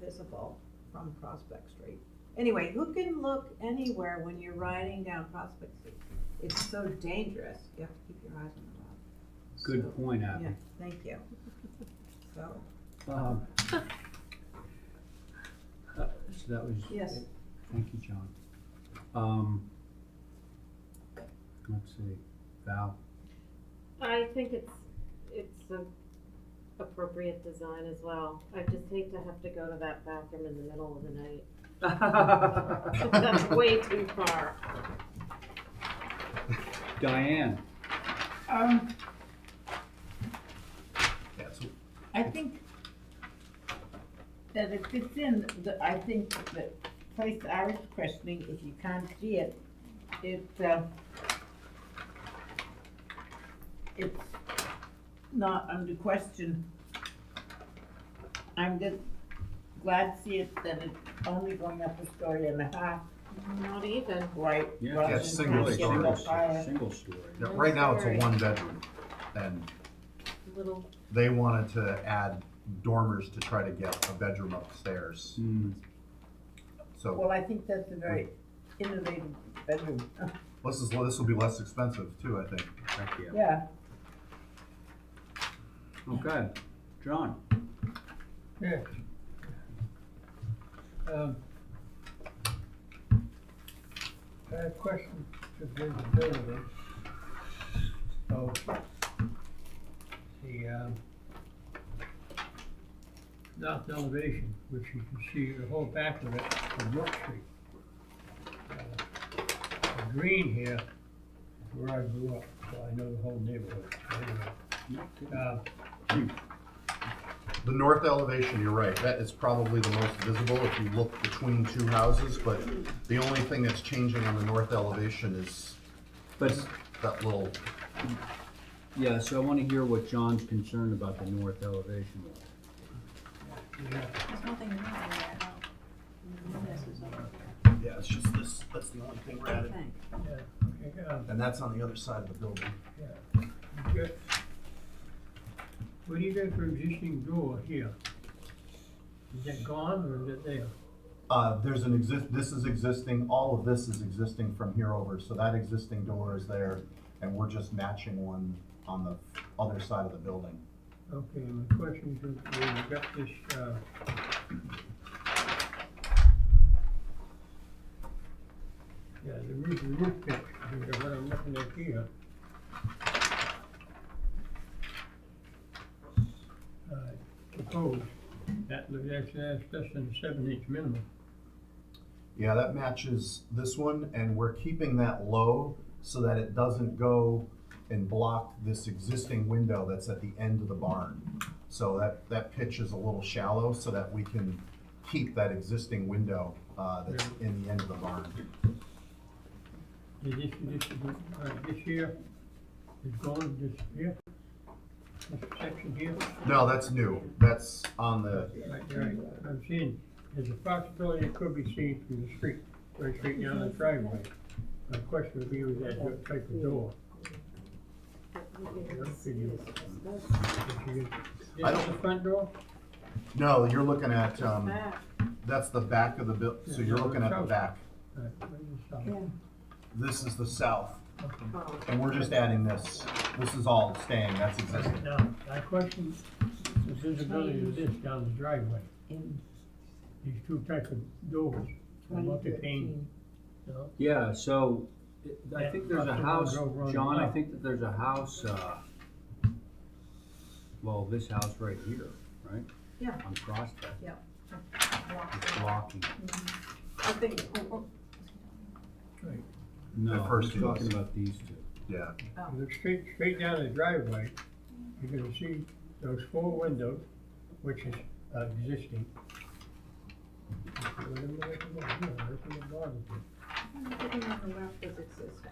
visible from Prospect Street. Anyway, who can look anywhere when you're riding down Prospect Street? It's so dangerous, you have to keep your eyes on the road. Good So, point, Abby. Yeah, thank you. So, So that was. yes. Thank you, John. Let's see, Val. I think it's an appropriate design as well. I just hate to have to go to that bathroom in the middle of the night. That's way too far. Diane. I think that it fits in, I think the place I was questioning, if you can't see it, it's not under question. I'm just glad to see it, that it's only going up a story and a half. Not even. Right. Yeah, rather it's than single getting story. up higher. Single story. Yeah, right now, it's a one-bedroom, and Little. they wanted to add dormers to try to get a bedroom upstairs. So Well, I think that's a very innovative bedroom. this will be less expensive too, I think. Heck yeah. Yeah. Okay, John. Yes. I have a question to visibility. So, the, north elevation, which you can see the whole back of it from Brook Street. The green here is where I grew up, so I know the whole neighborhood. Anyway, The north elevation, you're right, that is probably the most visible if you look between two houses, but the only thing that's changing on the north elevation is that little. Yeah, so I want to hear what John's concerned about the north elevation. There's nothing wrong with that. This is over Yeah, it's just this, that's the only thing here. I added. think. yeah, okay, And that's on the other side of the building. yeah. Good. What do you got for existing door here? Is that gone or is it there? There's this is existing, all of this is existing from here over, so that existing door is there, and we're just matching one on the other side of the building. Okay, my question is, when you got this, yeah, the roof pitch, what I'm looking at here. Proposed, that's less than 7-inch minimum. Yeah, that matches this one, and we're keeping that low so that it doesn't go and block this existing window that's at the end of the barn. So that pitch is a little shallow so that we can keep that existing window that's in the end of the barn. This here is going, this here, this section here. No, that's new. That's on the, Right, I'm seeing, there's a possibility it could be seen from the street, right straight down the driveway. My question would be, was that what type of door? This is the front door? no, you're looking at, that's the back of the so you're looking at the back. Right, where's the south? This is the south, and we're just adding this. This is all staying, that's existing. Now, I question the visibility of this down the driveway. These two types of doors, multi-pane, you know? Yeah, so I think there's a Yeah, house, go John, I up. think that there's a house, well, this house right here, right? Yeah. On Prospect. Yeah. It's blocking. I think, No, The first I'm two. talking about these two. Yeah. Look straight down the driveway, you're gonna see those 4 windows, which is existing. everything on the left is existing.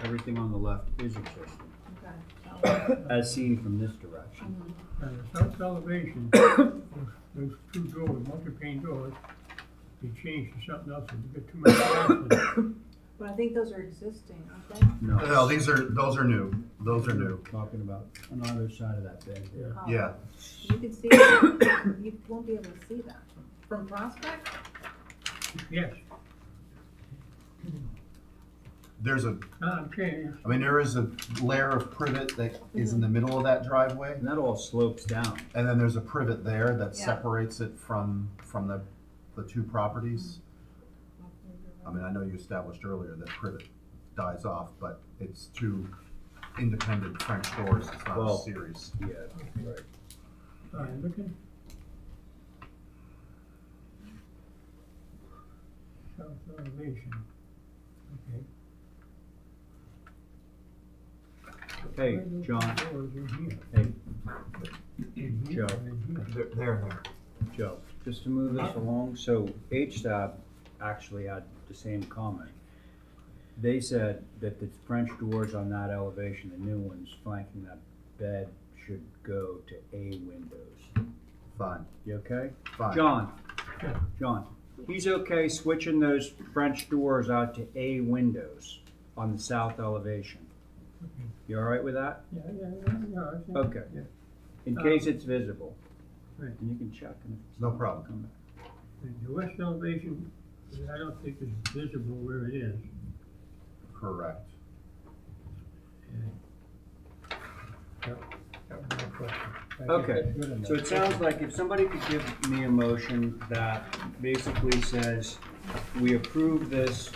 Everything on the left is existing, Okay. as seen from this direction. And the south elevation, those 2 doors, multi-pane doors, be changed to something else, and you get too much space. But I think those are existing, aren't they? No. No, those are new. Those are new. Talking about on either side of that bed there. Oh. Yeah. You can see, you won't be able to see that. From Prospect? Yes. There's a, I'm saying, I mean, there is a layer of privet that is in the middle of that driveway. And that all slopes down. And then there's a privet there that Yeah. separates it from the 2 properties. I mean, I know you established earlier that privet dies off, but it's 2 independent French doors, it's not Well, a series. Yeah, right. all right, looking. South elevation, okay. Hey, Where are those John. doors in here? Hey, In here Joe. and in here? There. Joe, just to move this along, so HSAB actually had the same comment. They said that the French doors on that elevation, the new ones flanking that bed, should go to A windows. Fine, You okay? fine. John, he's okay switching those French doors out to A windows on the south elevation. You all right with that? Yeah, I think. Okay. Yeah. In case it's visible. Right. And you can check. And if it's No not, problem. come back. The west elevation, I don't think is visible where it is. Correct. That was my question. I think Okay, that's good enough. so it sounds like if somebody could give me a motion that basically says, we approve this,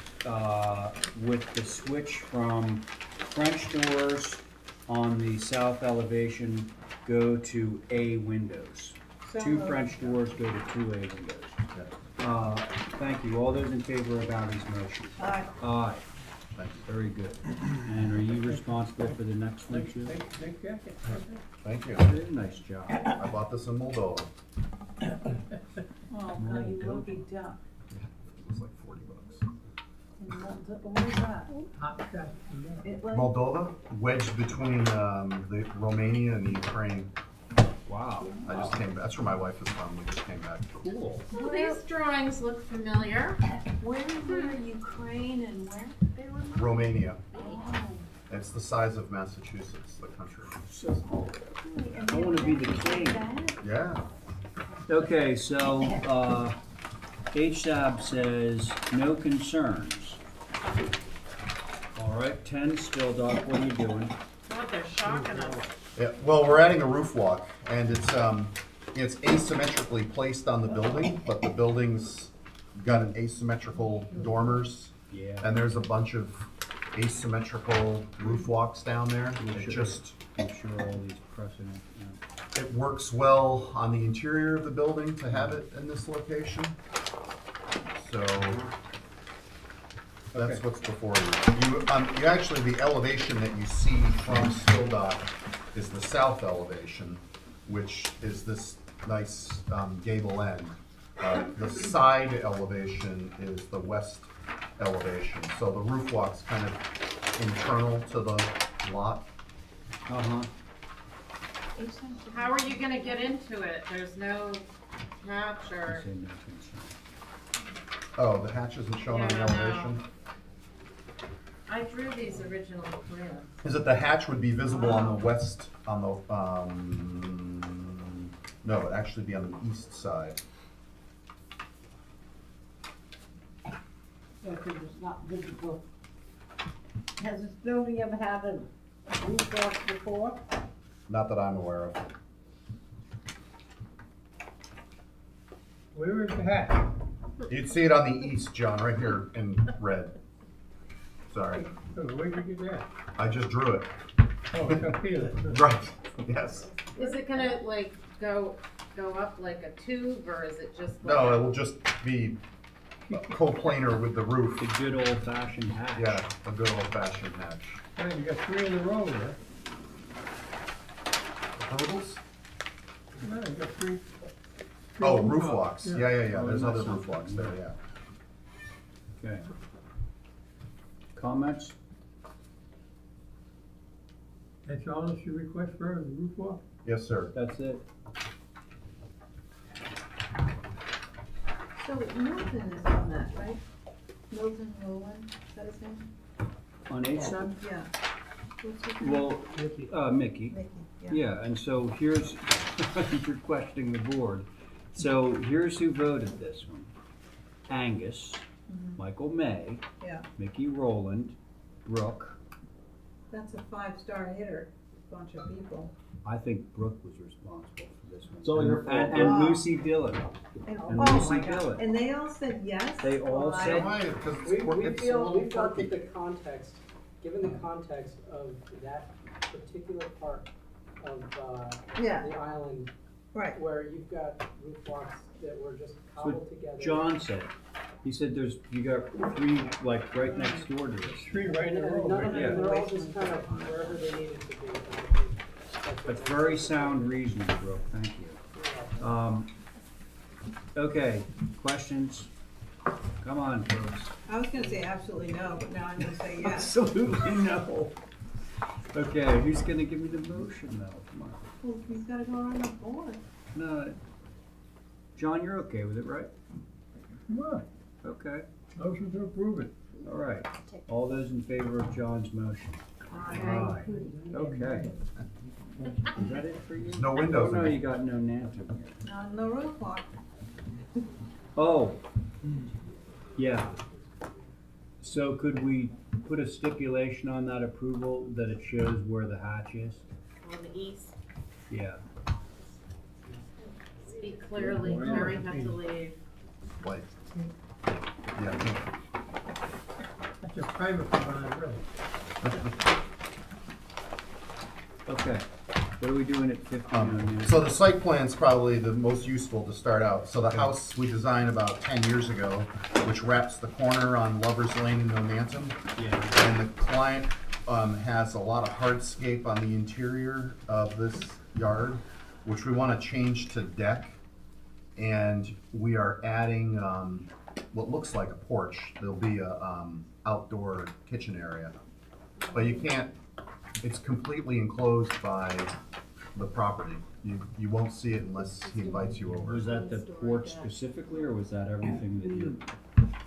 with the switch from French doors on the south elevation go to A windows. So 2 moved. French doors go to 2 A windows. Thank you. All those in favor of Abby's motion? Aye. Aye. Very good. And are you responsible for the next one too? Take jacket. Thank you. You did a nice job. I bought this in Moldova. Oh, no, you will be done. It was like $40. What is that? Hot stuff. It like, Moldova, wedged between the Romania and the Ukraine. Wow. I just came back. That's where my wife is from. We just came back. Cool. Well, these drawings look familiar. where were Ukraine and where they were? Romania. Oh. It's the size of Massachusetts, the country. I wanna be the king. Yeah. Okay, so, HSAB says no concerns. All right, 10 still, Doc, what are you doing? God, they're shocking us. Yeah, well, we're adding a roof walk, and it's asymmetrically placed on the building, but the building's got an asymmetrical dormers, Yeah. and there's a bunch of asymmetrical roof walks down there. It just, I'm sure all these precedent, yeah. it works well on the interior of the building to have it in this location. So Okay. that's what's before you. You actually, the elevation that you see from Still Dock is the south elevation, which is this nice gable end. The side elevation is the west elevation. So the roof walk's kind of internal to the lot. Uh-huh. How are you gonna get into it? There's no hatch or, Oh, the hatch isn't shown on the Yeah, no. elevation? I drew these original plans. Is it the hatch would be visible on the west, no, it'd actually be on the east side. Yeah, 'cause it's not visible. Has this building ever had a roof off before? Not that I'm aware of. Where is the hatch? You'd see it on the east, John, right here in red. Sorry, Oh, where did you get that? I just drew it. Oh, it's up here. Right, yes. Is it gonna like go up like a tube or is it just? No, it will just be coplanar with the roof. The good old fashioned hatch. Yeah, a good old fashioned hatch. Hey, you got 3 in a row there. Hurdles? No, you got 3. Oh, roof walks. Yeah. Yeah, there's other roof walks there, yeah. Okay. Comments? That's all that you request for, the roof walk? Yes, sir. That's it. So Milton is on that, right? Milton Rowland, is that his name? On HSAP? Yeah. What's his name? Well, Mickey. Mickey, yeah. Yeah, and so here's, you're questioning the board. So here's who voted this one. Angus, Michael May, Yeah, Mickey Rowland, Brooke. that's a 5-star hitter, bunch of people. I think Brooke was responsible for this one. It's all your fault, And Brooke. Lucy Dillon. And, And oh Lucy my God, Dillon. and they all said yes? They all Why? said- Why? Because We it's a feel, little we felt quirky. that the context, given the context of that particular part of, Yeah. the island, Right. where you've got roof walks that were just cobbled together. John said, he said you got 3 like right next door to this. 3 right in And a row, none of right? them, Yeah. they're all just kind of wherever they needed to be. That's very sound reasoning, Brooke, thank you. Okay, questions? Come on, folks. I was gonna say absolutely no, but now I'm gonna say yes. Absolutely no. Okay, who's gonna give me the motion though? Come on. Well, he's gotta go on the board. No, John, you're okay with it, right? What? Okay, Motion to approve it. all right. All those in favor of John's motion? Aye. Okay. Is that it for you? There's no windows Oh, in no, it. you got no Nantucket. On the roof walk. Oh, yeah. So could we put a stipulation on that approval that it shows where the hatch is? On the east, Yeah. speak clearly, Mary had to leave. Like, yeah, That's a private property, really. Okay. What are we doing at 59? so the site plan's probably the most useful to start out. So the house we designed about 10 years ago, which wraps the corner on Lover's Lane in Nonantum. Yeah. And the client has a lot of hardscape on the interior of this yard, which we want to change to deck. And we are adding what looks like a porch. There'll be a outdoor kitchen area. But you can't, it's completely enclosed by the property. You won't see it unless he invites you over. Was that the porch specifically, or was that everything that you?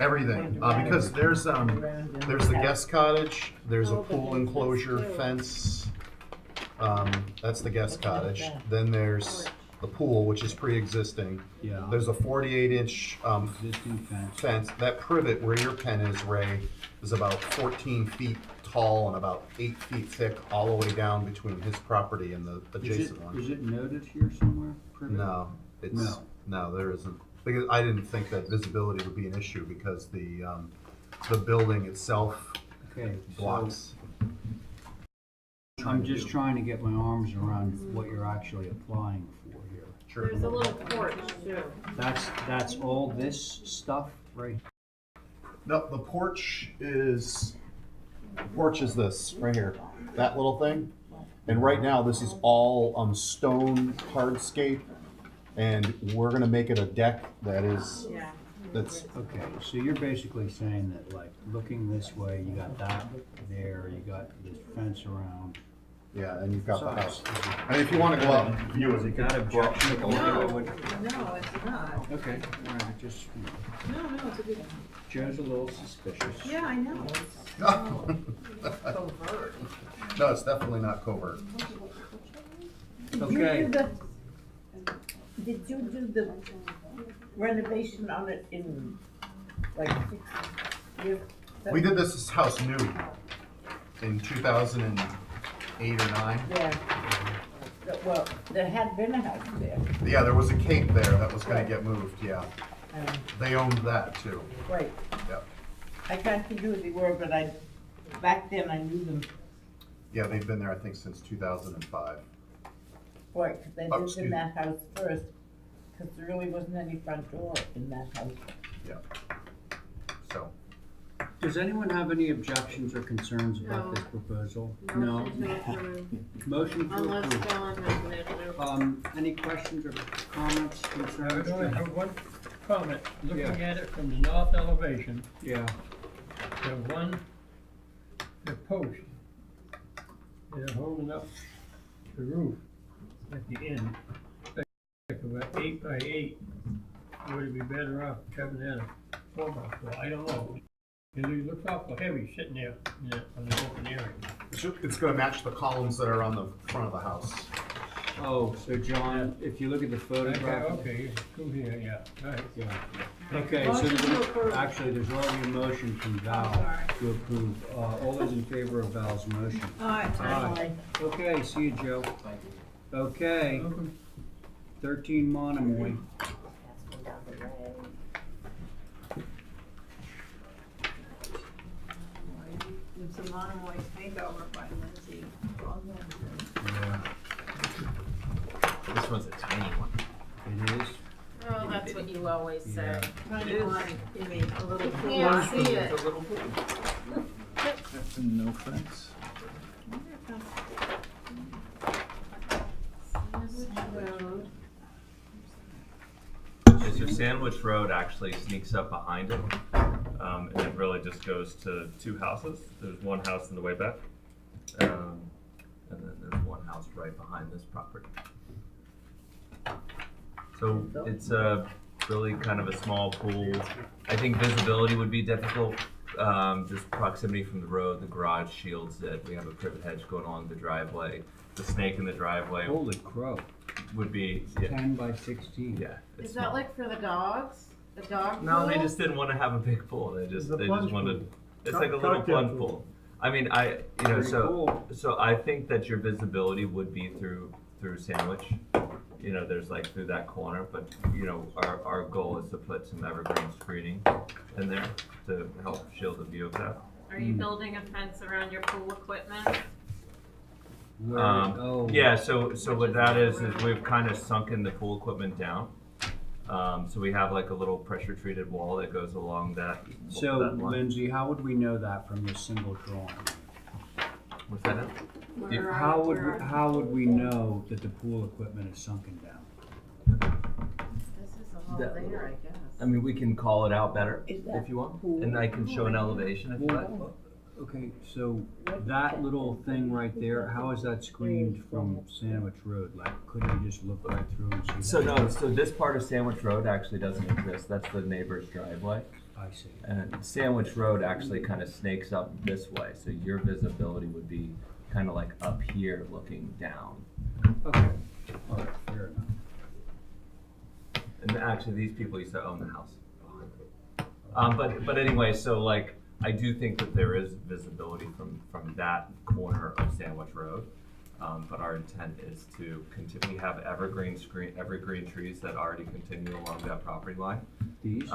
Everything, because there's the guest cottage, there's a pool enclosure fence. That's the guest cottage. Then there's the pool, which is pre-existing. Yeah. There's a 48-inch Existing fence. fence. That privet where your pen is, Ray, is about 14 feet tall and about 8 feet thick, all the way down between his property and the adjacent one. Is it noted here somewhere? Privet? No, it's, no, there isn't. Because I didn't think that visibility would be an issue because the building itself Okay, so blocks. I'm just trying to get my arms around what you're actually applying for here. Sure. There's a little porch too. That's all this stuff right No, the porch is this, right here, that little thing. And right now, this is all stone hardscape, and we're gonna make it a deck that is, that's, Okay, so you're basically saying that, like, looking this way, you got that there, you got this fence around. yeah, and you've got the house. And if you wanna go out and view it, you can That go out. objection? No, it's not. Okay, all right, just, No, it's a good. Joe's a little suspicious. Yeah, I know. Covert. No, it's definitely not covert. Okay. Did you do the renovation on it in like 6 years? We did this house new in 2008 or 9. Yeah. Well, there had been a house there. Yeah, there was a cape there that was gonna get moved, yeah. Um, They owned that too. Right. Yep. I can't think who they were, but back then I knew them. Yeah, they've been there, I think, since 2005. Right, 'cause they Oh, lived excuse in me. that house first, because there really wasn't any front door in that house. Yeah. So, Does anyone have any objections or concerns about No. this proposal? Motion to approve. Motion to Unless approve. John has an issue. Any questions or comments, I concerns? would only have one comment, looking Yeah. at it from the north elevation, Yeah, the post, they're holding up the roof at the end. Like about 8 by 8, would it be better off having that a 4 by 4? I don't know. It looks awful heavy sitting there on the open area. it's gonna match the columns that are on the front of the house. oh, so John, if you look at the photograph. Okay, come here, yeah, all right. Yeah. Okay, so actually, there's already a motion from Val to approve. All those in favor of Val's motion? Aye. Okay, see you, Joe. Okay, 13 Monomoy. It's a Monomoy takeover by Lindsay. This one's a tiny one. It is? Oh, that's what you always say. Tiny one, you mean a little. You can't see it. No offense. Okay, so Sandwich Road actually sneaks up behind it, and it really just goes to 2 houses. There's one house in the way back, and then there's one house right behind this property. So it's really kind of a small pool. I think visibility would be difficult, just proximity from the road, the garage shields it. We have a privet hedge going along the driveway. The snake in the driveway. Holy crow. Would be 10 by 16. Yeah. Is that like for the dogs? The dog No, pool? they just didn't want to have a big pool. They just plunge wanted. pool. It's like a little Cocktail plunge pool. pool. I mean, so Pretty cool. so I think that your visibility would be through Sandwich. You know, there's like through that corner, but you know, our goal is to put some evergreen screening in there to help shield the view of that. Are you building a fence around your pool equipment? Yeah, so what that is we've kind of sunken the pool equipment down. So we have like a little pressure treated wall that goes along that. So, that line. Lindsay, how would we know that from this single drawing? What's that? How would we know that the pool equipment is sunken down? This is all That- there, I guess. I mean, we can call it out better Is that if you want, pool? and I can show an elevation if you like. Okay, so that little thing right there, how is that screened from Sandwich Road? Like, couldn't you just look right through and see So that? no, so this part of Sandwich Road actually doesn't exist. That's the neighbor's driveway. I see. And Sandwich Road actually kind of snakes up this way, so your visibility would be kind of like up here looking down. Okay, all right, fair enough. And actually, these people used to own the house behind it. But anyway, so like, I do think that there is visibility from that corner of Sandwich Road. But our intent is to continue, we have evergreen trees that already continue along that property line. These?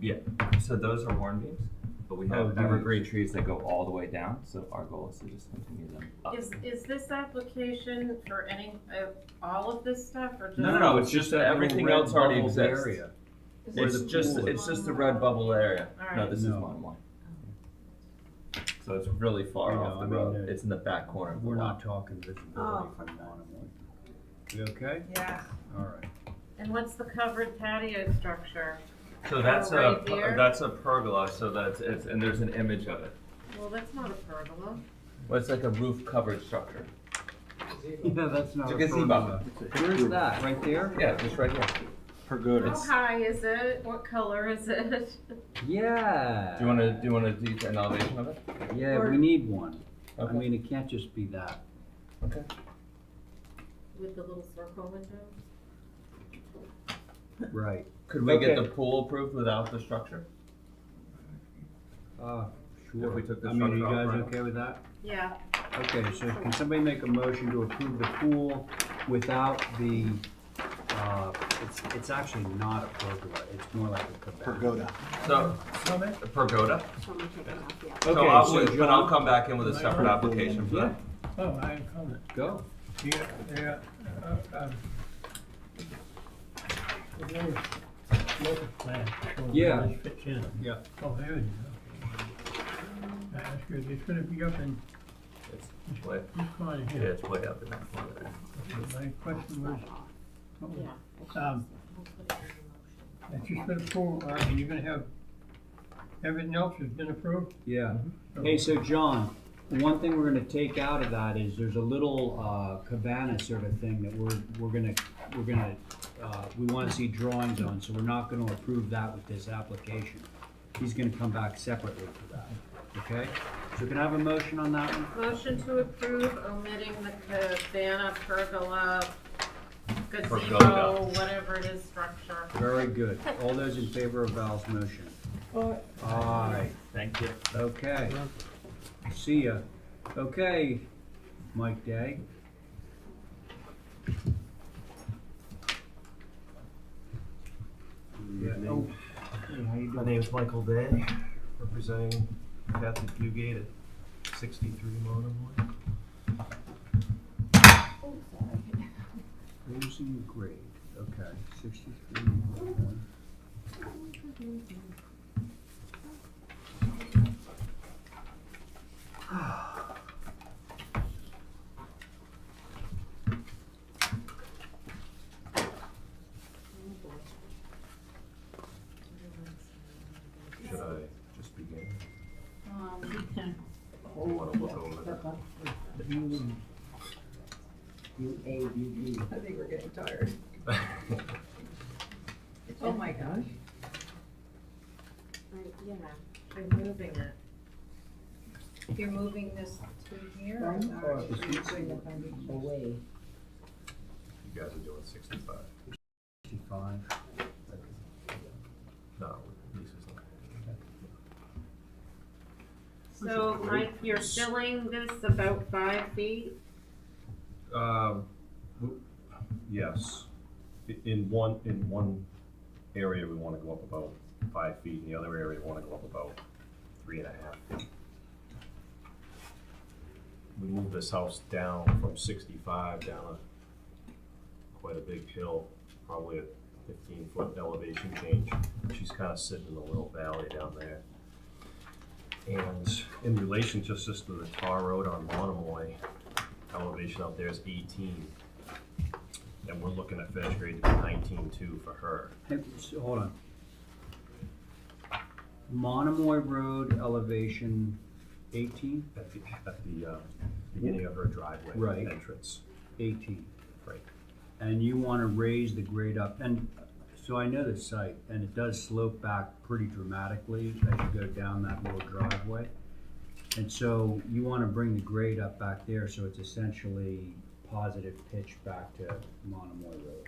Yeah, so those are hornbeams, but we have these. evergreen trees that go all the way down, so our goal is to just continue them up. Is this application for all of this stuff or just? No, it's just that everything else already exists. It's just the red bubble area. All No, right. this is No. Monomoy. So it's really far Yeah, off the I mean, road. It's in the back corner of the We're not lot. talking visibility Oh, from Monomoy. You okay? Yeah. All right. And what's the covered patio structure? So that's Right there? a pergola. So and there's an image of it. Well, that's not a pergola. Well, it's like a roof covered structure. Yeah, that's not It's a gazebo. pergola. Where's that? Right there? Yeah, just right here. Pergola. How high is it? What color is it? Yeah. Do you want to do an elevation of it? Yeah, Or- we need one. I Okay. mean, it can't just be that. Okay. With the little circle window? Right. Could we get Okay. the pool approved without the structure? Sure. If we took the I mean, are you structure off, guys right? okay with that? Yeah. Okay, so can somebody make a motion to approve the pool without the, it's actually not a pergola, it's more like a cabana. Pergola. So, a pergoda? So I'm gonna take it off, yeah. So Okay, I'll, so but I'll John- come back in with a separate application for that. Oh, I have a comment. Go. Yeah, the little local plan showing Yeah. where this fits in. Yeah. Oh, there it is, okay. That's good, it's gonna be up in It's way, this corner yeah, here. it's way up in that corner there. Okay, my question was, Yeah. that's just for the pool, and you're gonna have, everything else has been approved? Yeah. Hey, so John, one thing we're gonna take out of that is there's a little cabana sort of thing that we're gonna, we wanna see drawings on, so we're not gonna approve that with this application. He's gonna come back separately for that, okay? So can I have a motion on that one? Motion to approve omitting the cabana, pergola, gazebo, Pergola. whatever it is, structure. Very good. All those in favor of Val's motion? Aye. Thank you. Okay. See ya. Okay, Mike Day. Good evening. Hey, how you My doing? name's Michael Day, representing Kathy Fugate at 63 Monomoy. Raising grade, okay, 63. Should I just begin? Oh, You wanna look over that? I think we're getting tired. Oh my gosh. Right, yeah, they're moving it. You're moving this to here? From or or are you between bringing the away. You guys are doing 65. 65. No, Lisa's not. So, Mike, you're filling this about 5 feet? Yes. In one area, we wanna go up about 5 feet, in the other area, we wanna go up about 3.5 feet. We moved this house down from 65 down quite a big hill, probably a 15-foot elevation change. She's kinda sitting in a little valley down there. And in relation just to the tar road on Monomoy, elevation out there is 18. And we're looking at finish grade to be 19.2 for her. Hey, so hold on. Monomoy Road elevation 18? At the beginning of her driveway Right. entrance. 18. Right. And you want to raise the grade up, and so I know the site, and it does slope back pretty dramatically as you go down that little driveway. And so you want to bring the grade up back there, so it's essentially positive pitch back to Monomoy Road.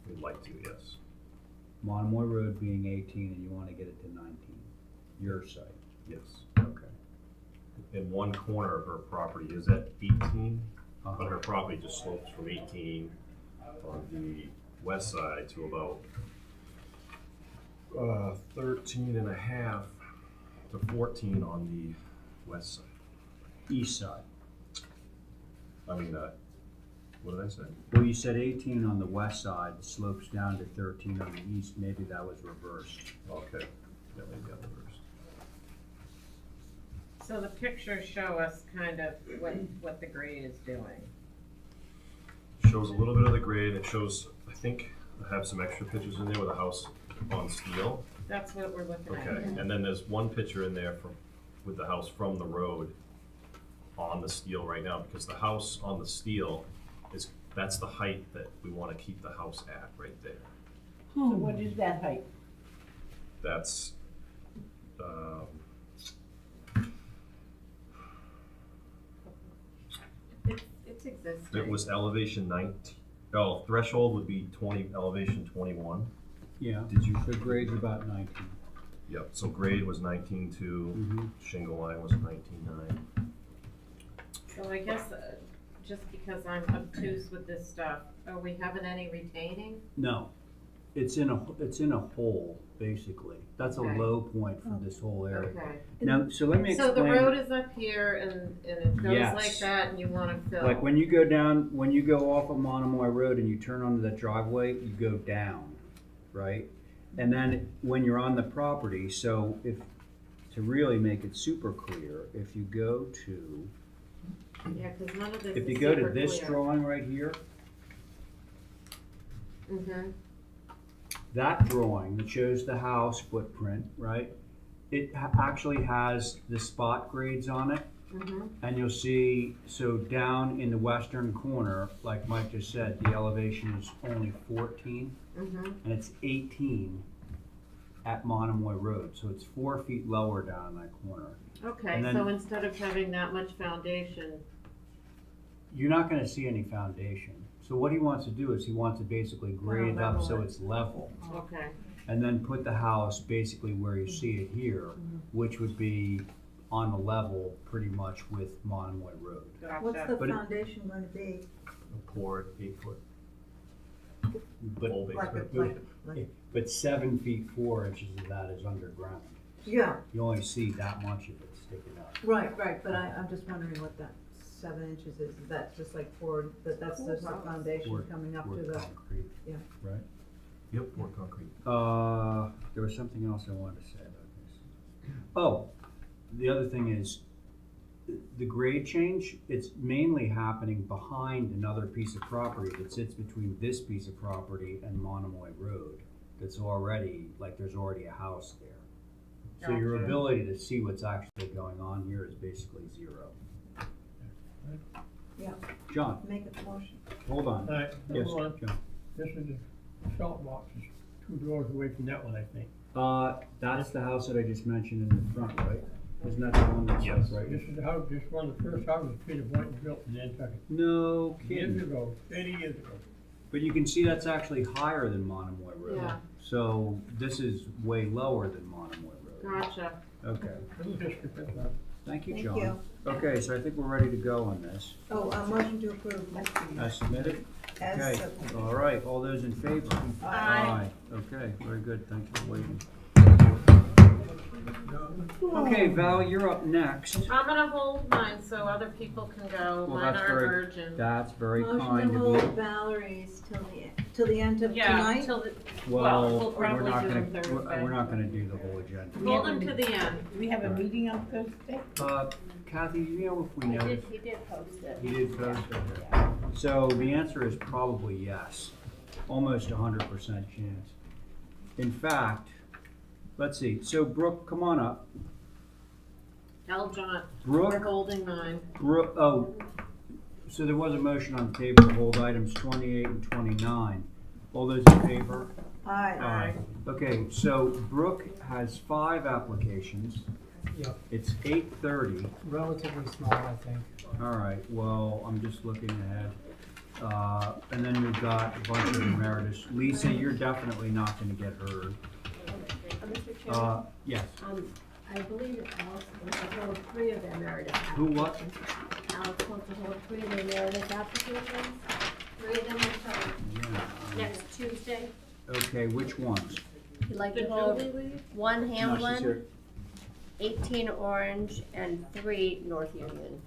We'd like to, yes. Monomoy Road being 18, and you want to get it to 19, your site. Yes. Okay. In one corner of her property is at 18, Uh-huh. but her property just slopes from 18 on the west side to about 13 and a half to 14 on the west side. East side. I mean, What did I say? Well, you said 18 on the west side, slopes down to 13 on the east, maybe that was reversed. Okay, yeah, maybe I'm reversed. So the pictures show us kind of what the grade is doing. Shows a little bit of the grade, it shows, I think, I have some extra pictures in there with a house on steel. That's what we're looking at. Okay, and then there's one picture in there with the house from the road on the steel right now, because the house on the steel that's the height that we wanna keep the house at, right there. So what is that height? That's, It's existing. it was elevation 19, threshold would be 20, elevation 21. Yeah, Did you? so grade's about 19. Yep, so grade was 19.2, shingle line was 19.9. So I guess, just because I'm obtuse with this stuff, are we having any retaining? No, it's in a hole, basically. That's a Okay. low point for this whole area. Okay. Now, so let me explain. So the road is up here and it goes Yes. like that and you wanna fill. Like when you go off of Monomoy Road and you turn onto that driveway, you go down, right? And then when you're on the property, so to really make it super clear, if you go to, Yeah, cause none of this if is you go to super this clear. drawing right here, Mm-hmm, that drawing that shows the house footprint, right? It actually has the spot grades on it. mm-hmm. And you'll see, so down in the western corner, like Mike just said, the elevation is only 14, Mm-hmm. and it's 18 at Monomoy Road, so it's 4 feet lower down in that corner. Okay, And then- so instead of having that much foundation, You're not gonna see any foundation. So what he wants to do is he wants to basically grade it up level so it. it's level. okay. And then put the house basically where you see it here, which would be on the level pretty much with Monomoy Road. What's the But it- foundation gonna be? A poured 8-foot But, full Like basement. but 7 feet 4 inches of that is underground. Yeah, You only see that much of it sticking up. right, but I'm just wondering what that 7 inches is that just like poured, that's just the foundation Poured- coming up to poured the, concrete, yeah. right? Yep, poured concrete. There was something else I wanted to say about this. Oh, the other thing is, the grade change, it's mainly happening behind another piece of property that sits between this piece of property and Monomoy Road. That's already, like, there's already a house there. So your Gotcha. ability to see what's actually going on here is basically zero. Yeah, John, make a motion. hold on. All right, Yes, number one, John. this is the salt box, is 2 doors away from that one, I think. That's the house that I just mentioned in the front, right? Isn't that the one that's Yes. right? This is the house, this one of the first houses Peter Boynton built in Nantucket. No Years kidding. ago, 80 years ago. But you can see that's actually higher than Monomoy Road. Yeah. So this is way lower than Monomoy Road. Gotcha. Okay, Little history, that's all. thank you, Thank John. you. Okay, so I think we're ready to go on this. Oh, motion to approve. As submitted? As Okay, submitted. all right, all those in favor? Aye. Okay, very good, thank you for waiting. Okay, Val, you're up next. I'm gonna hold mine so other people can go, Well, mine that's aren't very, urgent. that's very Motion kind to of hold you. Valerie's till the end of Yeah, tonight? till the, Well, we'll we're probably not do gonna, them Thursday. we're not gonna do the whole agenda. Hold them to the end. Do we have a meeting on Thursday? Kathy, do you know if we know? He did post it. He did post it. So the answer is probably yes, almost 100% chance. In fact, let's see, so Brooke, come on up. Tell John, Brooke? we're holding mine. Brooke, oh, so there was a motion on the table to hold items 28 and 29. All those in favor? Aye. Okay, so Brooke has 5 applications. Yeah. It's 8:30. Relatively small, I think. All right, well, I'm just looking ahead. And then we've got a bunch of emeritus. Lisa, you're definitely not gonna get heard. Mr. Chairman, Yes. I believe Alex wants to hold 3 of the emeritus Who what? applications. Alex wants to hold 3 of the emeritus applications. 3 of them are coming Yeah. next Tuesday. Okay, which ones? You'd like The to hold Julie League? 1 No, she's Hamlin, here. 18 Orange, and 3 North Union.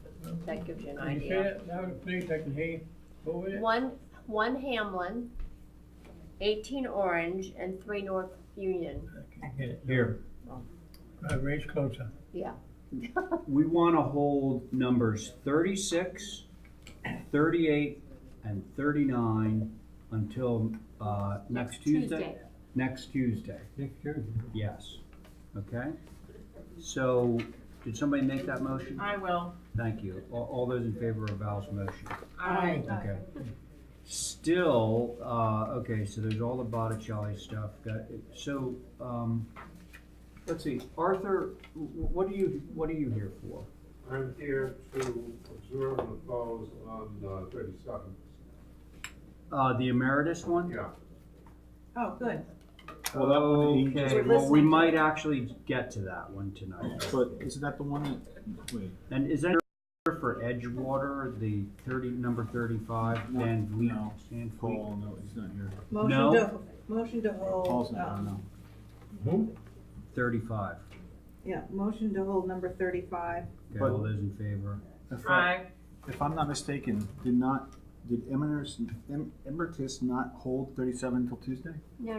That gives you an Can you say idea. that louder, please, I can hear you? one Hamlin, 18 Orange, and 3 North Union. Here. Raise closer. Yeah. We want to hold numbers 36, 38, and 39 until next Tuesday. Next Tuesday. Yes. Okay. So, did somebody make that motion? I will. Thank you. All those in favor of Val's motion? Aye. Okay. Still, okay, so there's all the Botticelli stuff. So, let's see, Arthur, what are you here for? I'm here to observe and oppose on 37. The emeritus one? Yeah. Oh, good. Well, that one, he just- Okay, well, we might actually get to that one tonight. But isn't that the one that, wait. And is that for Edgewater, the number 35, Van Vliet? No, Van Vliet? Paul, no, he's not here. Motion to hold. Paul's not, no. 35. Yeah, motion to hold number 35. Okay, all those in favor? If I'm not mistaken, did Emeritus not hold 37 until Tuesday? No,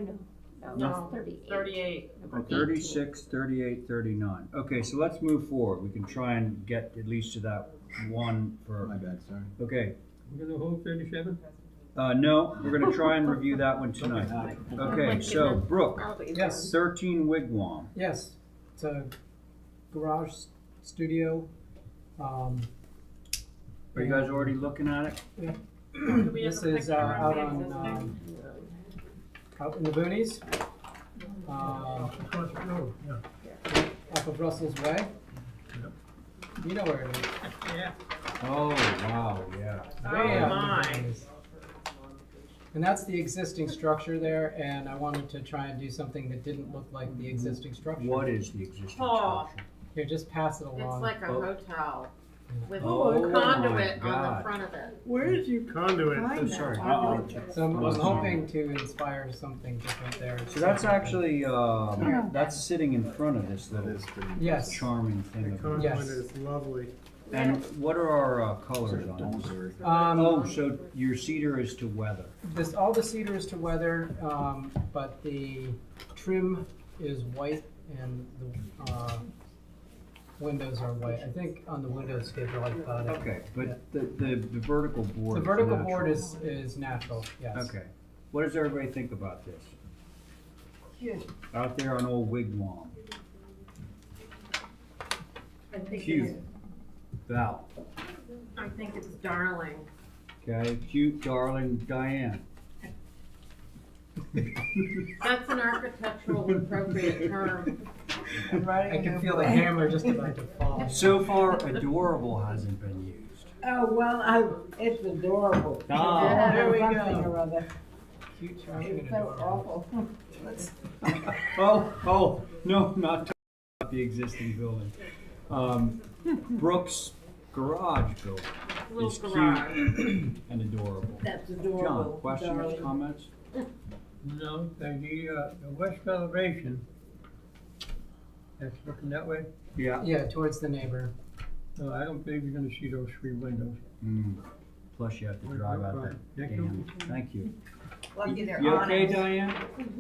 No. that's 38. 38. Oh, 36, 38, 39. Okay, so let's move forward. We can try and get at least to that one for. My bad, sorry. Okay. We're gonna hold 37? No, we're gonna try and review that one tonight. Okay, so Brooke, Yes. 13 Wigwam. Yes, it's a garage studio. Are you guys already looking at it? Yeah. Do we have This a is picture of out the on, existing? out in the boonies. Across the road, yeah. Off of Russell's Way. You know where it is. Yeah. Oh, wow, yeah. Way out in the my. boonies. And that's the existing structure there, and I wanted to try and do something that didn't look like the existing structure. What is the existing Oh. structure? Here, just pass it along. It's like a hotel with Oh, a conduit my on the God. front of it. Where did you Conduit. find Oh, that? sorry. So I'm hoping to inspire something different there. So that's actually, that's sitting in front of this little Yes. charming thing. The conduit Yes. is lovely. And what are our colors on this? Oh, so your cedar is to weather. All the cedar is to weather, but the trim is white and the windows are white. I think on the windows schedule I thought it. Okay, but the vertical board. The is vertical natural. board is natural, yes. Okay. What does everybody think about this? Cute. Out there on Old Wigwam. I think Cute. it's, Val. I think it's darling. Okay, cute, darling Diane. That's an architectural appropriate term. I can feel the hammer just about to fall. So far, adorable hasn't been used. Oh, well, it's adorable. Ah. There we Something go. or other. Cute, charming, It's and so adorable. awful. Let's- Oh, no, not talking about the existing building. Brooks Garage building Little is cute garage. and adorable. That's John, adorable. questions, darling. comments? No, the west elevation, that's looking that way. Yeah. Yeah, towards the neighbor. No, I don't believe you're gonna see those three windows. Plus you have to drive out that Thank you. dam. Thank you. Lucky they're You okay, awnings. Diane?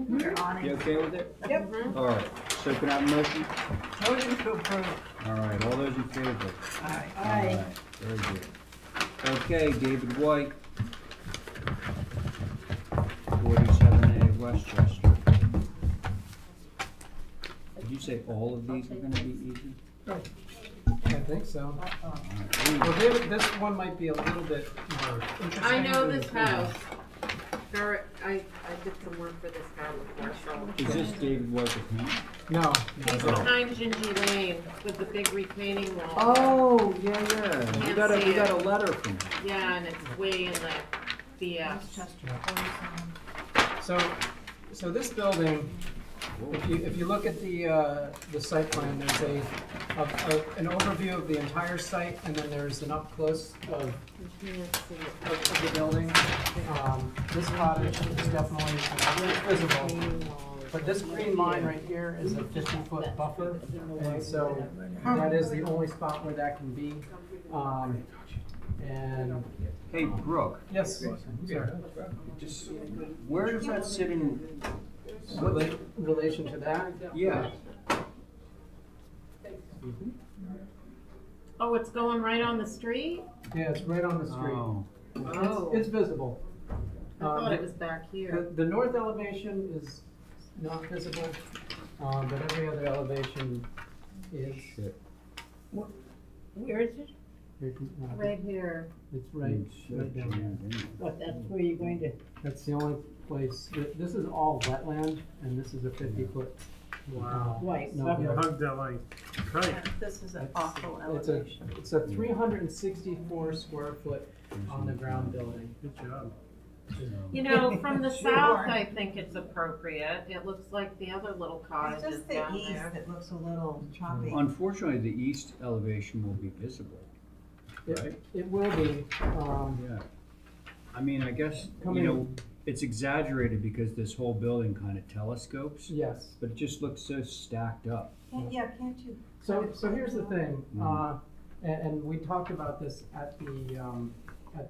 They're awnings. You okay with it? Yep. All right, so can I have a motion? Motion to approve. All right, all those in favor? Aye. All right, very good. Okay, David White. 47A Westchester. Did you say all of these are gonna be easy? I think so. Well, this one might be a little bit more interesting. I know than this the other. house. I did some work for this house before, so. Is this David White the painter? No. He's behind Gingy Lane with the big retaining wall. Oh, yeah. We Can't got see we got a it. letter from him. Yeah, and it's way in the BS. So this building, if you look at the site plan, there's an overview of the entire site, and then there's an up close of the building. This cottage is definitely visible, but this green line right here is a 50-foot buffer, and so that is the only spot where that can be. And Hey, Brooke, Yes, sir. just, where does that sit in, Relation to that? yeah, Oh, it's going right on the street? Yeah, it's right on the street. oh, Oh. It's visible. I thought the- it was back here. The north elevation is not visible, but every other elevation is. shit. Where is it? Right here. It's right down there. But that's where you're going to, That's the only place, this is all wetland, and this is a 50-foot. Wow. right, No, You yeah. hugged that line tight. This is an awful It's a, elevation. it's a 364 square foot on the ground building. Good job. You know, from the Sure. south, I think it's appropriate. It looks like the other little It's cottages just the down east there. that looks a little choppy. Unfortunately, the east elevation will be visible, right? It will be, Yeah. I mean, I guess, you Coming- know, it's exaggerated because this whole building kind of telescopes, yes. but it just looks so stacked up. Can't you? So, cut it so here's the down? thing, and we talked about this at the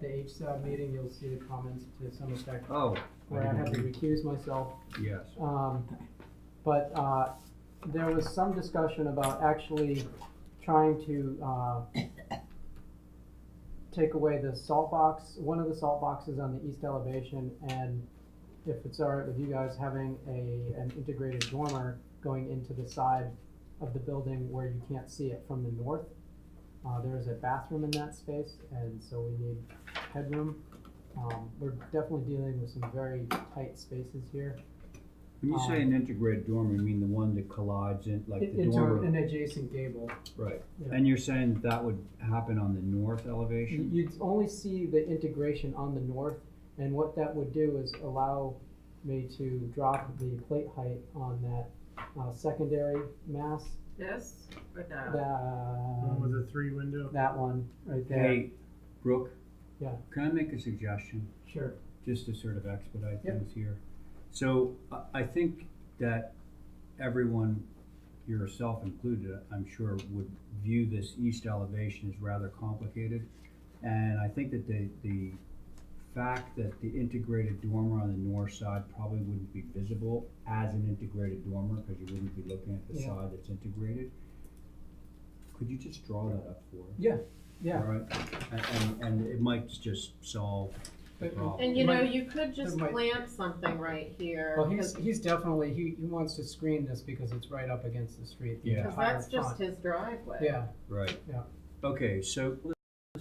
HSAB meeting, you'll see the comments to some effect. Oh. Where I had to recuse myself. Yes. But there was some discussion about actually trying to take away the salt box, one of the salt boxes on the east elevation, and if it's all right with you guys, having an integrated dormer going into the side of the building where you can't see it from the north. There is a bathroom in that space, and so we need headroom. We're definitely dealing with some very tight spaces here. When you say an integrated dormer, you mean the one that collides in, like the Into dormer? an adjacent gable. Right. Yeah. And you're saying that would happen on the north elevation? You'd only see the integration on the north, and what that would do is allow me to drop the plate height on that secondary mass. This or that? One with the 3 window. That one right there. Hey, Brooke? Yeah. Can I make a suggestion? Sure. Just to sort of expedite Yep. things here. So I think that everyone, yourself included, I'm sure, would view this east elevation as rather complicated. And I think that the fact that the integrated dormer on the north side probably wouldn't be visible as an integrated dormer because you wouldn't be looking at the Yeah. side that's integrated. Could you just draw that up for us? Yeah, yeah. All right, and it might just solve the problem. And you know, you could just might- plant something right here. Well, he's definitely, he wants to screen this because it's right up against the street. the Yeah. Because entire that's just front. his driveway. Yeah. Right. Yeah. Okay, so let's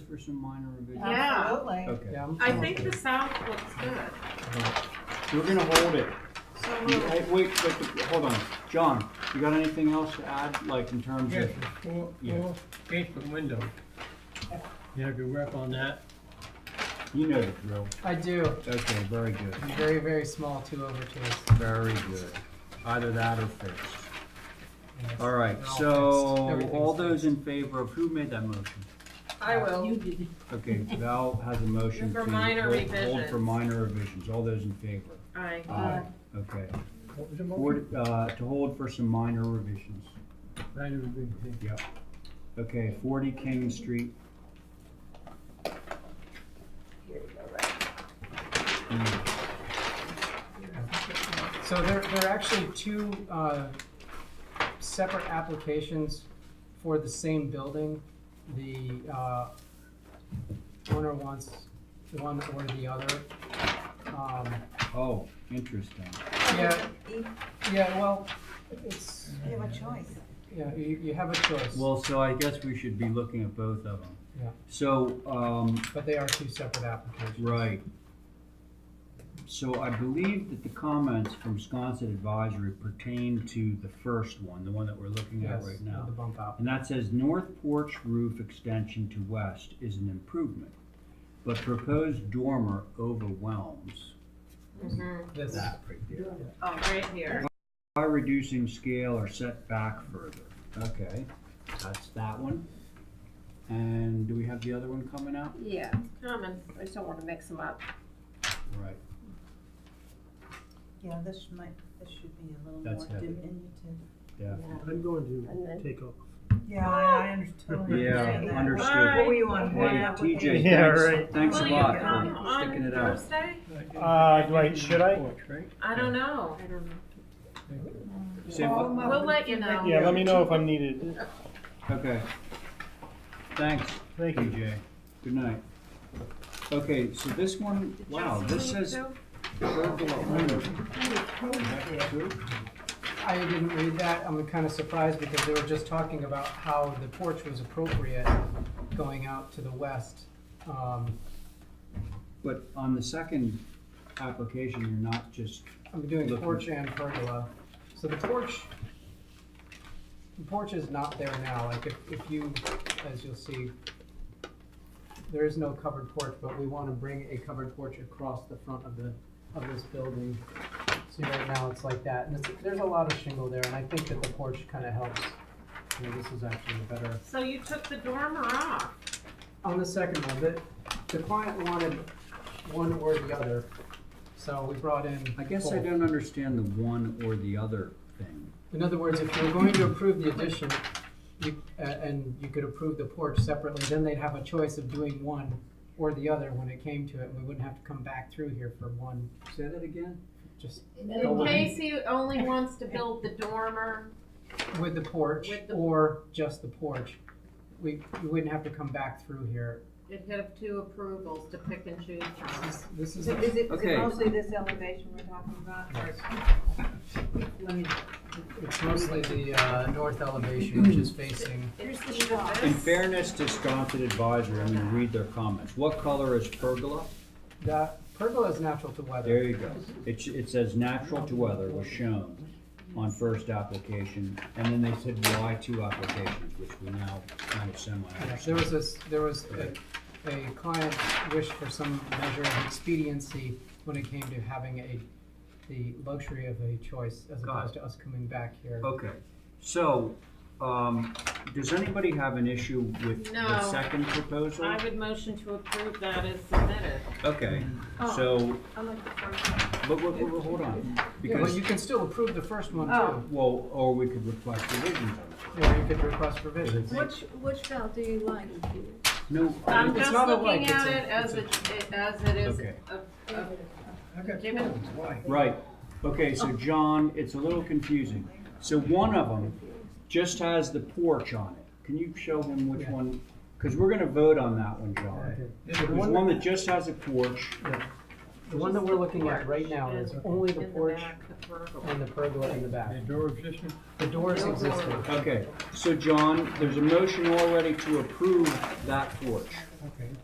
for some minor revisions. Yeah. Absolutely. Okay. Yeah, I think the south looks good. We're gonna hold it. So Hey, wait, hold on. John, you got anything else to add, like in terms Yes, of? four Yeah. basement windows. You have to work on that. You know the drill. I do. Okay, very good. Very, very small 2/2. Very good. Either that or fixed. Yes. All right, They're all so fixed. Everything's all those fixed. in favor of, who made that motion? I will. you did. Okay, Val has a motion For to minor hold revisions. for minor revisions. All those in favor? Aye. Okay. What was the motion? To hold for some minor revisions. Minor revision. Yep. Okay, 40 King Street. So there are actually two separate applications for the same building. The owner wants one or the other. Oh, interesting. Yeah, well, it's, You have a choice. yeah, you have a choice. Well, so I guess we should be looking at both of them. Yeah. So, But they are two separate applications. right. So I believe that the comments from Sconset Advisory pertain to the first one, the one that we're looking at Yes, right now. the bump out. And that says north porch roof extension to west is an improvement, but proposed dormer overwhelms This, that right there. Oh, right here. By reducing scale or set back further. Okay, that's that one. And do we have the other one coming out? Yeah, Coming. I just don't wanna mix them up. Right. Yeah, this should be a little That's more heavy. diminutive. Yeah. I'm going And to then- take off Yeah, I understand. Yeah, understood. Bye. What were you on, one Hey, application? TJ, Yeah, thanks, right. thanks Will a you lot come for on sticking it out. Thursday? Should I? I don't know. Say what? We'll let you know. Yeah, let me know if I'm needed. Okay. Thanks. Thank you. TJ. Good night. Okay, so this one, wow, this says pergola only. I didn't read that. I'm kind of surprised because they were just talking about how the porch was appropriate going out to the west. But on the second application, you're not just. I'm doing looking- porch and pergola. So the porch is not there now. Like if you, as you'll see, there is no covered porch, but we want to bring a covered porch across the front of this building. See, right now it's like that, and there's a lot of shingle there, and I think that the porch kind of helps. You know, this is actually better. So you took the dormer off? On the second one, the client wanted one or the other, so we brought in. I guess I both. don't understand the one or the other thing. In other words, if you were going to approve the addition, and you could approve the porch separately, then they'd have a choice of doing one or the other when it came to it, and we wouldn't have to come back through here for one. Say that again? Just In case he only wants to build the dormer. with the porch, or just the porch, we wouldn't have to come back through here. It'd have two approvals to pick and choose from. This is. Is it Okay. mostly this elevation we're talking about? Let me, It's mostly the north elevation, which is facing. In fairness to Sconset Advisory, I'm gonna read their comments. What color is pergola? That pergola is natural to weather. There you go. It says natural to weather was shown on first application, and then they said why two applications, which we now kind of Yeah, semi-understand. there was a client wish for some measure of expediency when it came to having the luxury of a choice as Got opposed to us coming back here. Okay, so, does anybody have an issue with the No. second proposal? I would motion to approve that as submitted. Okay, Oh. so, I like the first one. but hold on, Yeah, because. but you can still approve the first one Oh. too. Well, or we could request revisions on it. Or you could request revisions. which valve do you like? No. I'm It's just not a looking like, at it's it as it is Okay. given. Right, okay, so John, it's a little confusing. So one of them just has the porch on it. Can you show him which one? Because we're gonna vote on that one, John. There's one that just has a porch. The one that we're looking at right now is only the In the porch back, the pergola. and the pergola in the back. The door existing? The door is existing. Okay, so John, there's a motion already to approve that porch.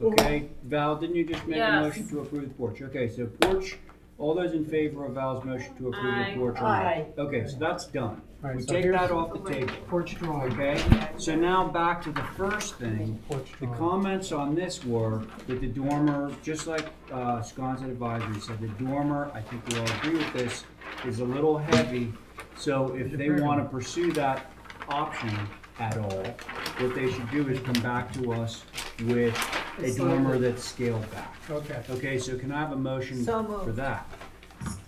Okay, Val, didn't you just make a Yes. motion to approve the porch? Okay, so porch, all those in favor of Val's motion to approve Aye. the porch? Aye. Okay, so that's done. Alright, We so take here's that off the table. Porch drawing. Okay, so now back to the first thing. Porch The drawing. comments on this were that the dormer, just like Sconset Advisory said, the dormer, I think we all agree with this, is a little heavy. So if they want to pursue that option at all, what they should do is come back to us with a dormer that's scaled back. Okay. Okay, so can I have a motion So moved. for that?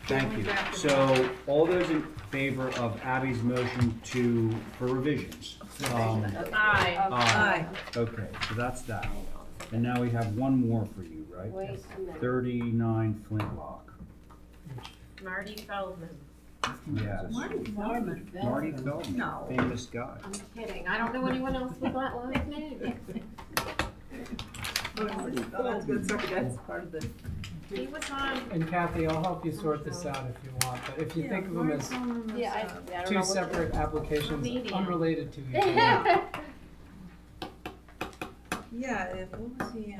Thank you. So all those in favor of Abby's motion for revisions? Aye. Aye. Okay, so that's that. And now we have one more for you, right? Wait a minute. 39 Flintlock. Marty Feldman. Yes. Marty Feldman. Marty Feldman, No. famous guy. I'm kidding. I don't know anyone else with that last name. Oh, that's good, sorry, that's part of the. He was on. And Kathy, I'll help you sort this out if you want, but if you think of them as two separate applications, Medium. unrelated to each other. Yeah, what was he in,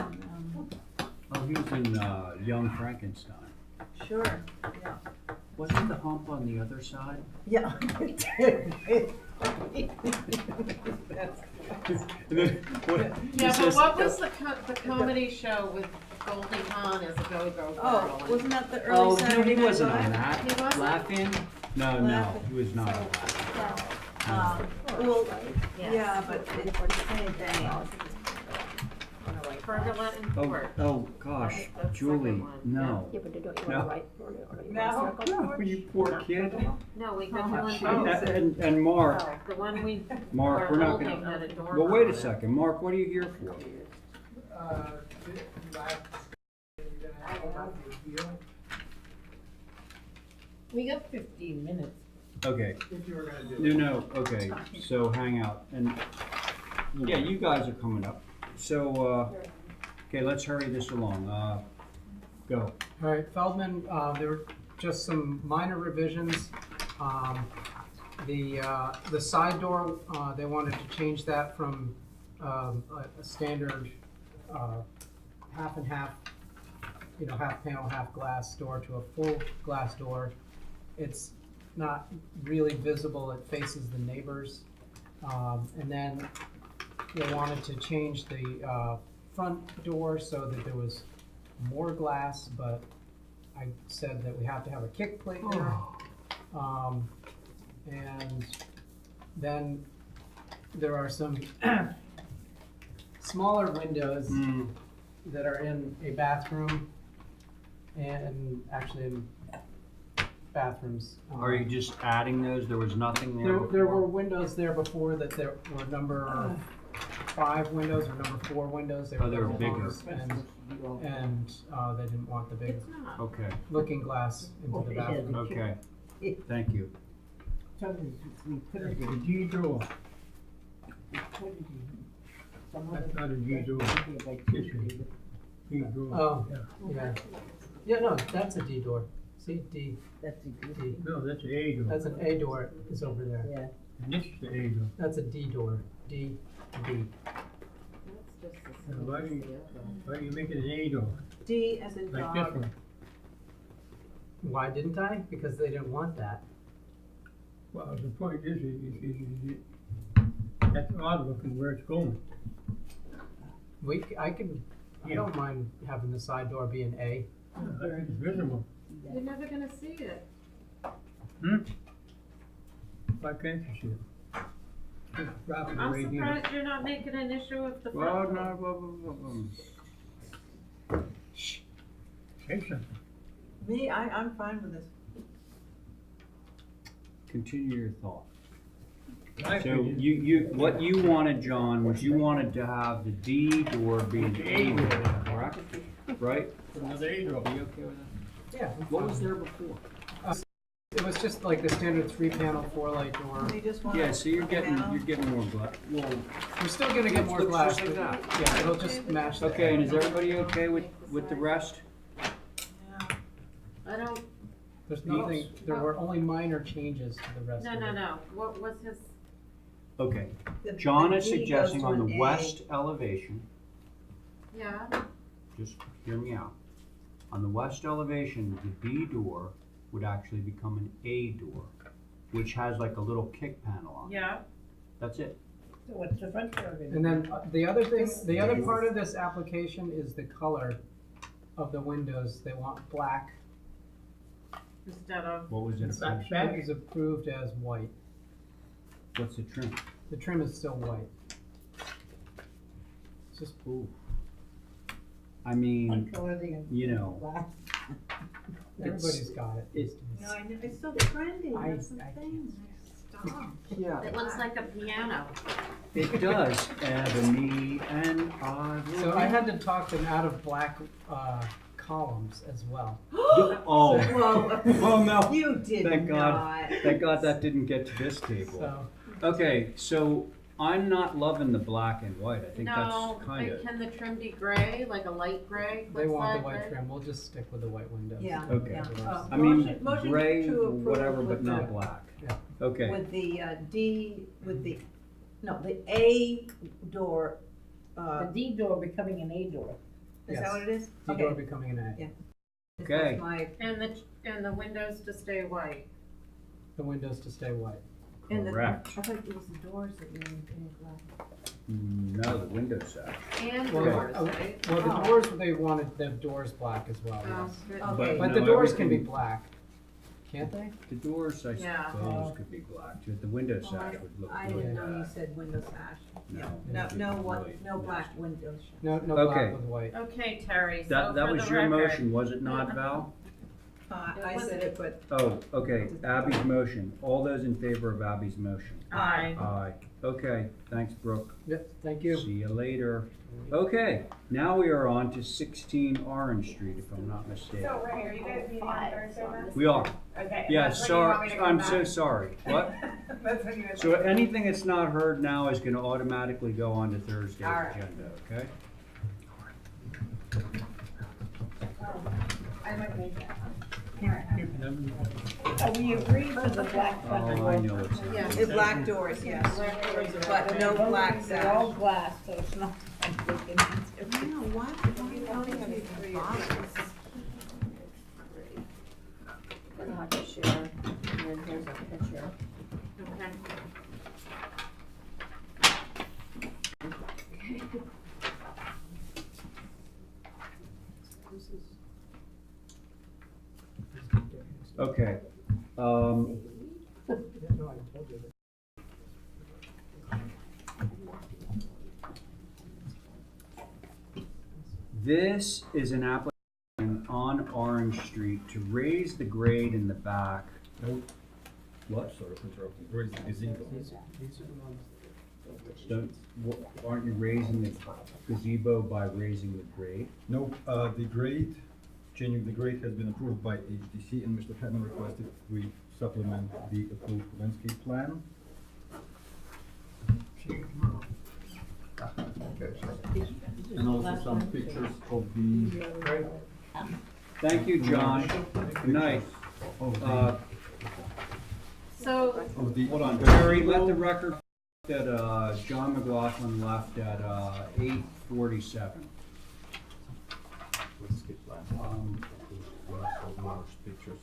Oh, he was in Young Frankenstein. sure, yeah. Wasn't the hump on the other side? Yeah. Yeah, but what was the comedy show with Goldie Hawn as a go-go girl? Oh, wasn't that the Oh, early no, Saturday he Night wasn't on Live? that. He wasn't? Laughing? No, he was not on that. Well, yeah, but it's the same thing. pergola and Oh, porch. oh, gosh, That's the Julie, second one. no. Yeah, but don't you No. want to write? Or you No. want a circle? No, you poor kid. No, we got Oh, one jeez. both. And Mark, Oh, the one we Mark, were we're not holding gonna, had a dormer well, wait on a it. second, Mark, what are you here for? We got 15 minutes. Okay. If you were gonna do No, okay, so hang out, and, yeah, you guys are coming up, so, okay, let's hurry this along, go. All right, Feldman, there were just some minor revisions. The side door, they wanted to change that from a standard half and half, half panel, half glass door to a full glass door. It's not really visible, it faces the neighbors. And then they wanted to change the front door so that there was more glass, but I said that we have to have a kick plate there. And then there are some smaller windows that are in a bathroom and actually in bathrooms. Are you just adding those, there was nothing there before? There were windows there before that there were number 5 windows or number 4 windows. Oh, they were bigger. And they didn't want the big Okay, looking glass into the bathroom. okay, thank you. The G door, that's not a G door. G door. Oh, yeah. Yeah, no, that's a D door. See, D. That's a good. D. No, that's an A door. That's an A door is over there. Yeah. And this is the A door. That's a D door. D, D. That's just the And same why as do you, the other. why do you make it an A door, D as in like this dog. one? Why didn't I? Because they didn't want that. Well, the point is, that's odd looking where it's going. I don't mind having the side door be an A. It's visible. You're never gonna see it. Why can't you see it? It's property I'm right here. surprised you're not making an issue of the Well, front. no, blah, blah, blah, blah. Say something. Me, I'm fine with this. Continue your thought. My So opinion- what you wanted, John, was you wanted to have the D door be an A door, correct? Right? Another A door. Are you okay with that? Yeah. What was there before? It was just like the standard 3-panel 4-light door. They just want. Yeah, so you're getting more glass. Well, We're still gonna get more looks glass. just like but- that. Yeah, it'll just match the. okay, and is everybody okay with the rest? I don't, There's nothing, there were only minor changes to the rest of it. no. What was his, Okay, The- John the is D goes suggesting to on an the A. west elevation, yeah, just hear me out. On the west elevation, the B door would actually become an A door, which has like a little kick panel on it. yeah. That's it. So what's the front door gonna And then the other thing, the other This- part of this application is the color of the windows. They want black. Instead of, What was it? It is approved as white. What's the trim? The trim is still white. It's just, Ooh. I mean, Clothing you know, glass. everybody's got it. It's, No, I know, it's so trendy, I- that's the thing. Stop. yeah, it looks like a piano. it does. Ebony and So I had to talk them out of black columns as well. Oh, well, no. You did Thank not. God. Thank God that didn't get to this table. So Okay, so I'm not loving the black and white. I think No, that's kind but of can the trim be gray, like a light gray? they want the clip-side white gray? trim. We'll just stick with the white windows. Yeah. okay. Yeah. I mean, Motion gray, to approve whatever, with but not the- black. Yeah. Okay. With the D, with the, no, the A door, The D door becoming an A door. is that Yes. what it is? The Okay. door becoming an A. Yeah. Okay. That's my, And the windows to stay white. The windows to stay white. and the, I Correct. thought it was the doors that were in black. No, the window side. And Well, doors, well, right? the Oh. doors, they wanted the doors black as well, Oh, yes. good. Okay. But no, the doors can be everything- black. Can't they? The doors, I Yeah. suppose, could be black too. The window sash would look I really didn't know you bad. said window sash. No. No, it'd no, be what, really no black nasty. window sash. No, no Okay. black with white. Okay, Terry, so That for was the your record. motion, was it not, Val? I said it, but Oh, okay, Abby's motion. All those in favor of Abby's motion? Aye. Aye. Okay, thanks, Brooke. Yep, thank you. See you later. Okay, now we are on to 16 Orange Street, if I'm not mistaken. So, Ray, are you guys meeting on Thursday then? We are. Okay. Yeah, that's when you want me sorry, to come I'm back? so sorry. What? That's when you. So anything that's not heard now is gonna automatically go on to Thursday's All right. agenda, okay? I might need that. Oh, we agreed to the black front Oh, I door. know it's. Yeah. the black doors, yes, but no black They're all sash. glass, so it's not like they can. I know, why do I'll have to share, and then here's a picture. Okay. Okay, No, I told you that. this is an application on Orange Street to raise the grade in the back. Nope. What? Sorry for interrupting. Where is the gazebo? These are the ones. Aren't you raising the gazebo by raising the grade? No, the grade, changing the grade has been approved by HDC, and Mr. Hammond requested we supplement the approved landscape plan. And also some pictures of the. Thank you, John. Good night. So, Of the. Hold on, Terry, let the record that, John McLaughlin left at, 8:47. Landscape plan. Pictures.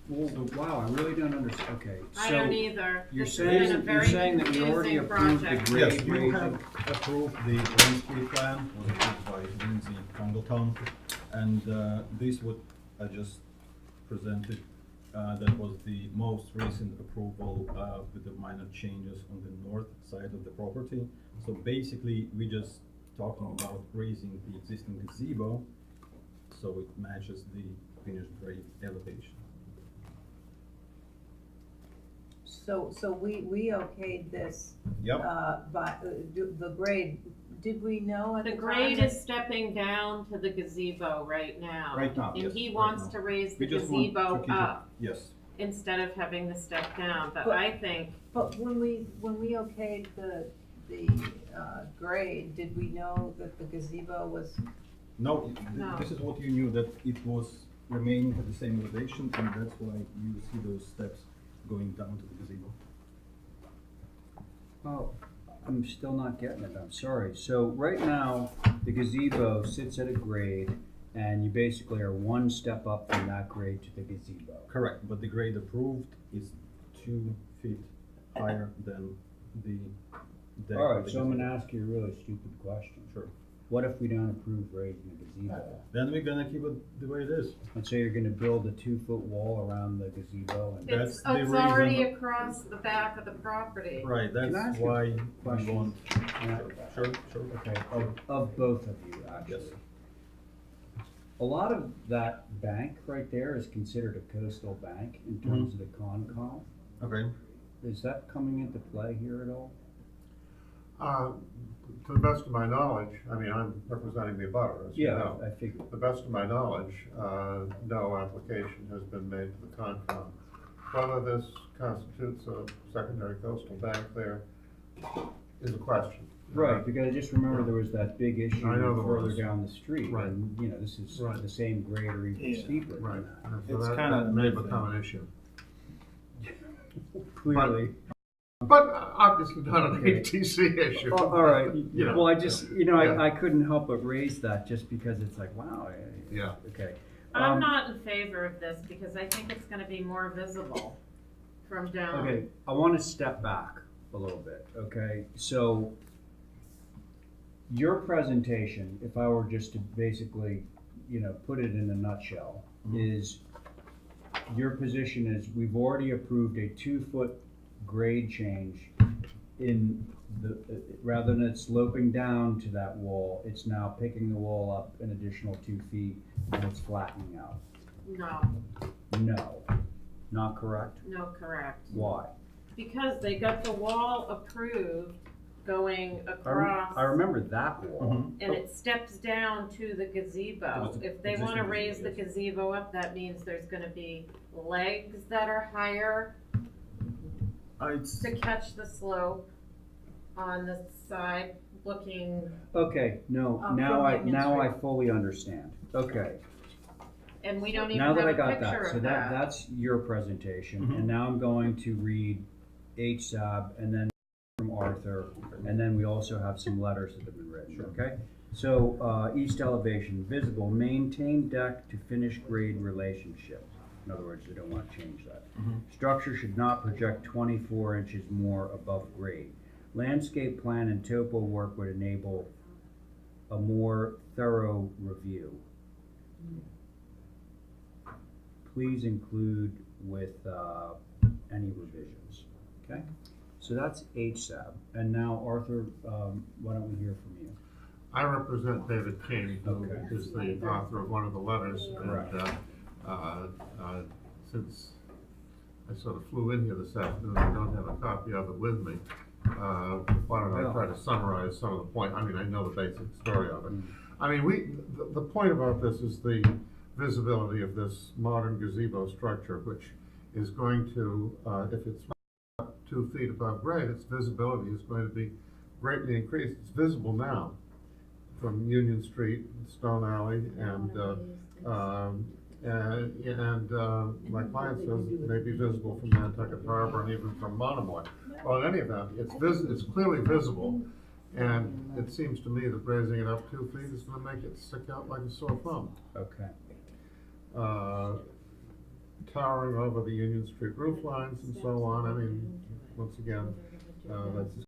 Well, wow, I really don't understand, okay. I so don't either. You're This has been a saying, you're very saying that we already confusing approved the project. grade Yes, you raising? have approved the landscape plan, was approved by Lindsay Congleton, and this what I just presented, that was the most recent approval with the minor changes on the north side of the property. So basically, we just talking about raising the existing gazebo, so it matches the finished grade elevation. So we okayed this, Yep. by, the grade, did we know at the the time? grade that- is stepping down to the gazebo right now. Right now, And yes, he right wants now. to raise the We just want to gazebo keep it- up Yes. instead of having the step down, but But- I think, But when we okayed the grade, did we know that the gazebo was, No, No. this is what you knew, that it was remaining at the same elevation, and that's why you see those steps going down to the gazebo. Oh, I'm still not getting it, I'm sorry. So right now, the gazebo sits at a grade, and you basically are one step up from that grade to the gazebo. Correct, but the grade approved is 2 feet higher than the deck. All of right, the so I'm gazebo. gonna ask you a really stupid question. Sure. What if we don't approve raising the gazebo? Then we're gonna keep it the way it is. Let's say you're gonna build a 2-foot wall around the gazebo and. That's it's, the it's already reason- across the back of the property. Right, Can I that's ask you why a we question? want. Yeah. Sure, sure. Okay, of both of you, actually. Yes. A lot of that bank right there is considered a coastal bank in terms of the Concom. Okay. Is that coming into play here at all? To the best of my knowledge, I mean, I'm representing the abutter, as you Yeah, know. I figured. To the best of my knowledge, no application has been made to the Concom. Whether this constitutes a secondary coastal bank there is a question. Right, because I just remember there was that big issue I know there further was. down the street, Right. and, you know, this is Right. the same grade or even Yeah. steeper than Right. that. So It's that kinda may nothing. become an issue. Clearly. But obviously not an Okay. ATC issue. Oh, all right, You know. well, I just, you know, Yeah. I couldn't help but raise that just because it's like, wow. Yeah. Okay. I'm not in favor of this because I think it's gonna be more visible from down. Okay, I want to step back a little bit, okay? So, your presentation, if I were just to basically, you know, put it in a nutshell, is your position is, we've already approved a 2-foot grade change in the, rather than it sloping down to that wall, it's now picking the wall up an additional 2 feet and it's flattening out. No, No, not correct? no, correct. Why? Because they got the wall approved going across. I remember that wall. And it steps down to the gazebo. If they wanna raise the gazebo up, that means there's gonna be legs that are higher to catch the slope on the side looking, Okay, no, now I fully understand. Okay, and we don't even now have that I a got picture that, so of that, that. that's your presentation, and now I'm going to read HSAB and then from Arthur, and then we also have some letters that have been written, okay? So, east elevation, visible, maintain deck to finished grade relationship. In other words, they don't want to change that. Structure should not project 24 inches more above grade. Landscape plan and topo work would enable a more thorough review. Please include with any revisions, okay? So that's HSAB. And now, Arthur, why don't we hear from you? I represent David King, who Okay. is the author of one of the letters. Correct. And since I sort of flew in here this afternoon, I don't have a copy of it with me. Why don't I try to summarize some of the point? I mean, I know the basic story of it. I mean, the point about this is the visibility of this modern gazebo structure, which is going to, if it's 2 feet above grade, its visibility is going to be greatly increased. It's visible now from Union Street, Stone Alley, and my client says it may be visible from Nantucket Harbor and even from Monomoy. Well, in any event, it's clearly visible, and it seems to me that raising it up 2 feet is going to make it stick out like a sore thumb. Okay. Towering over the Union Street roof lines and so on. I mean, once again, that's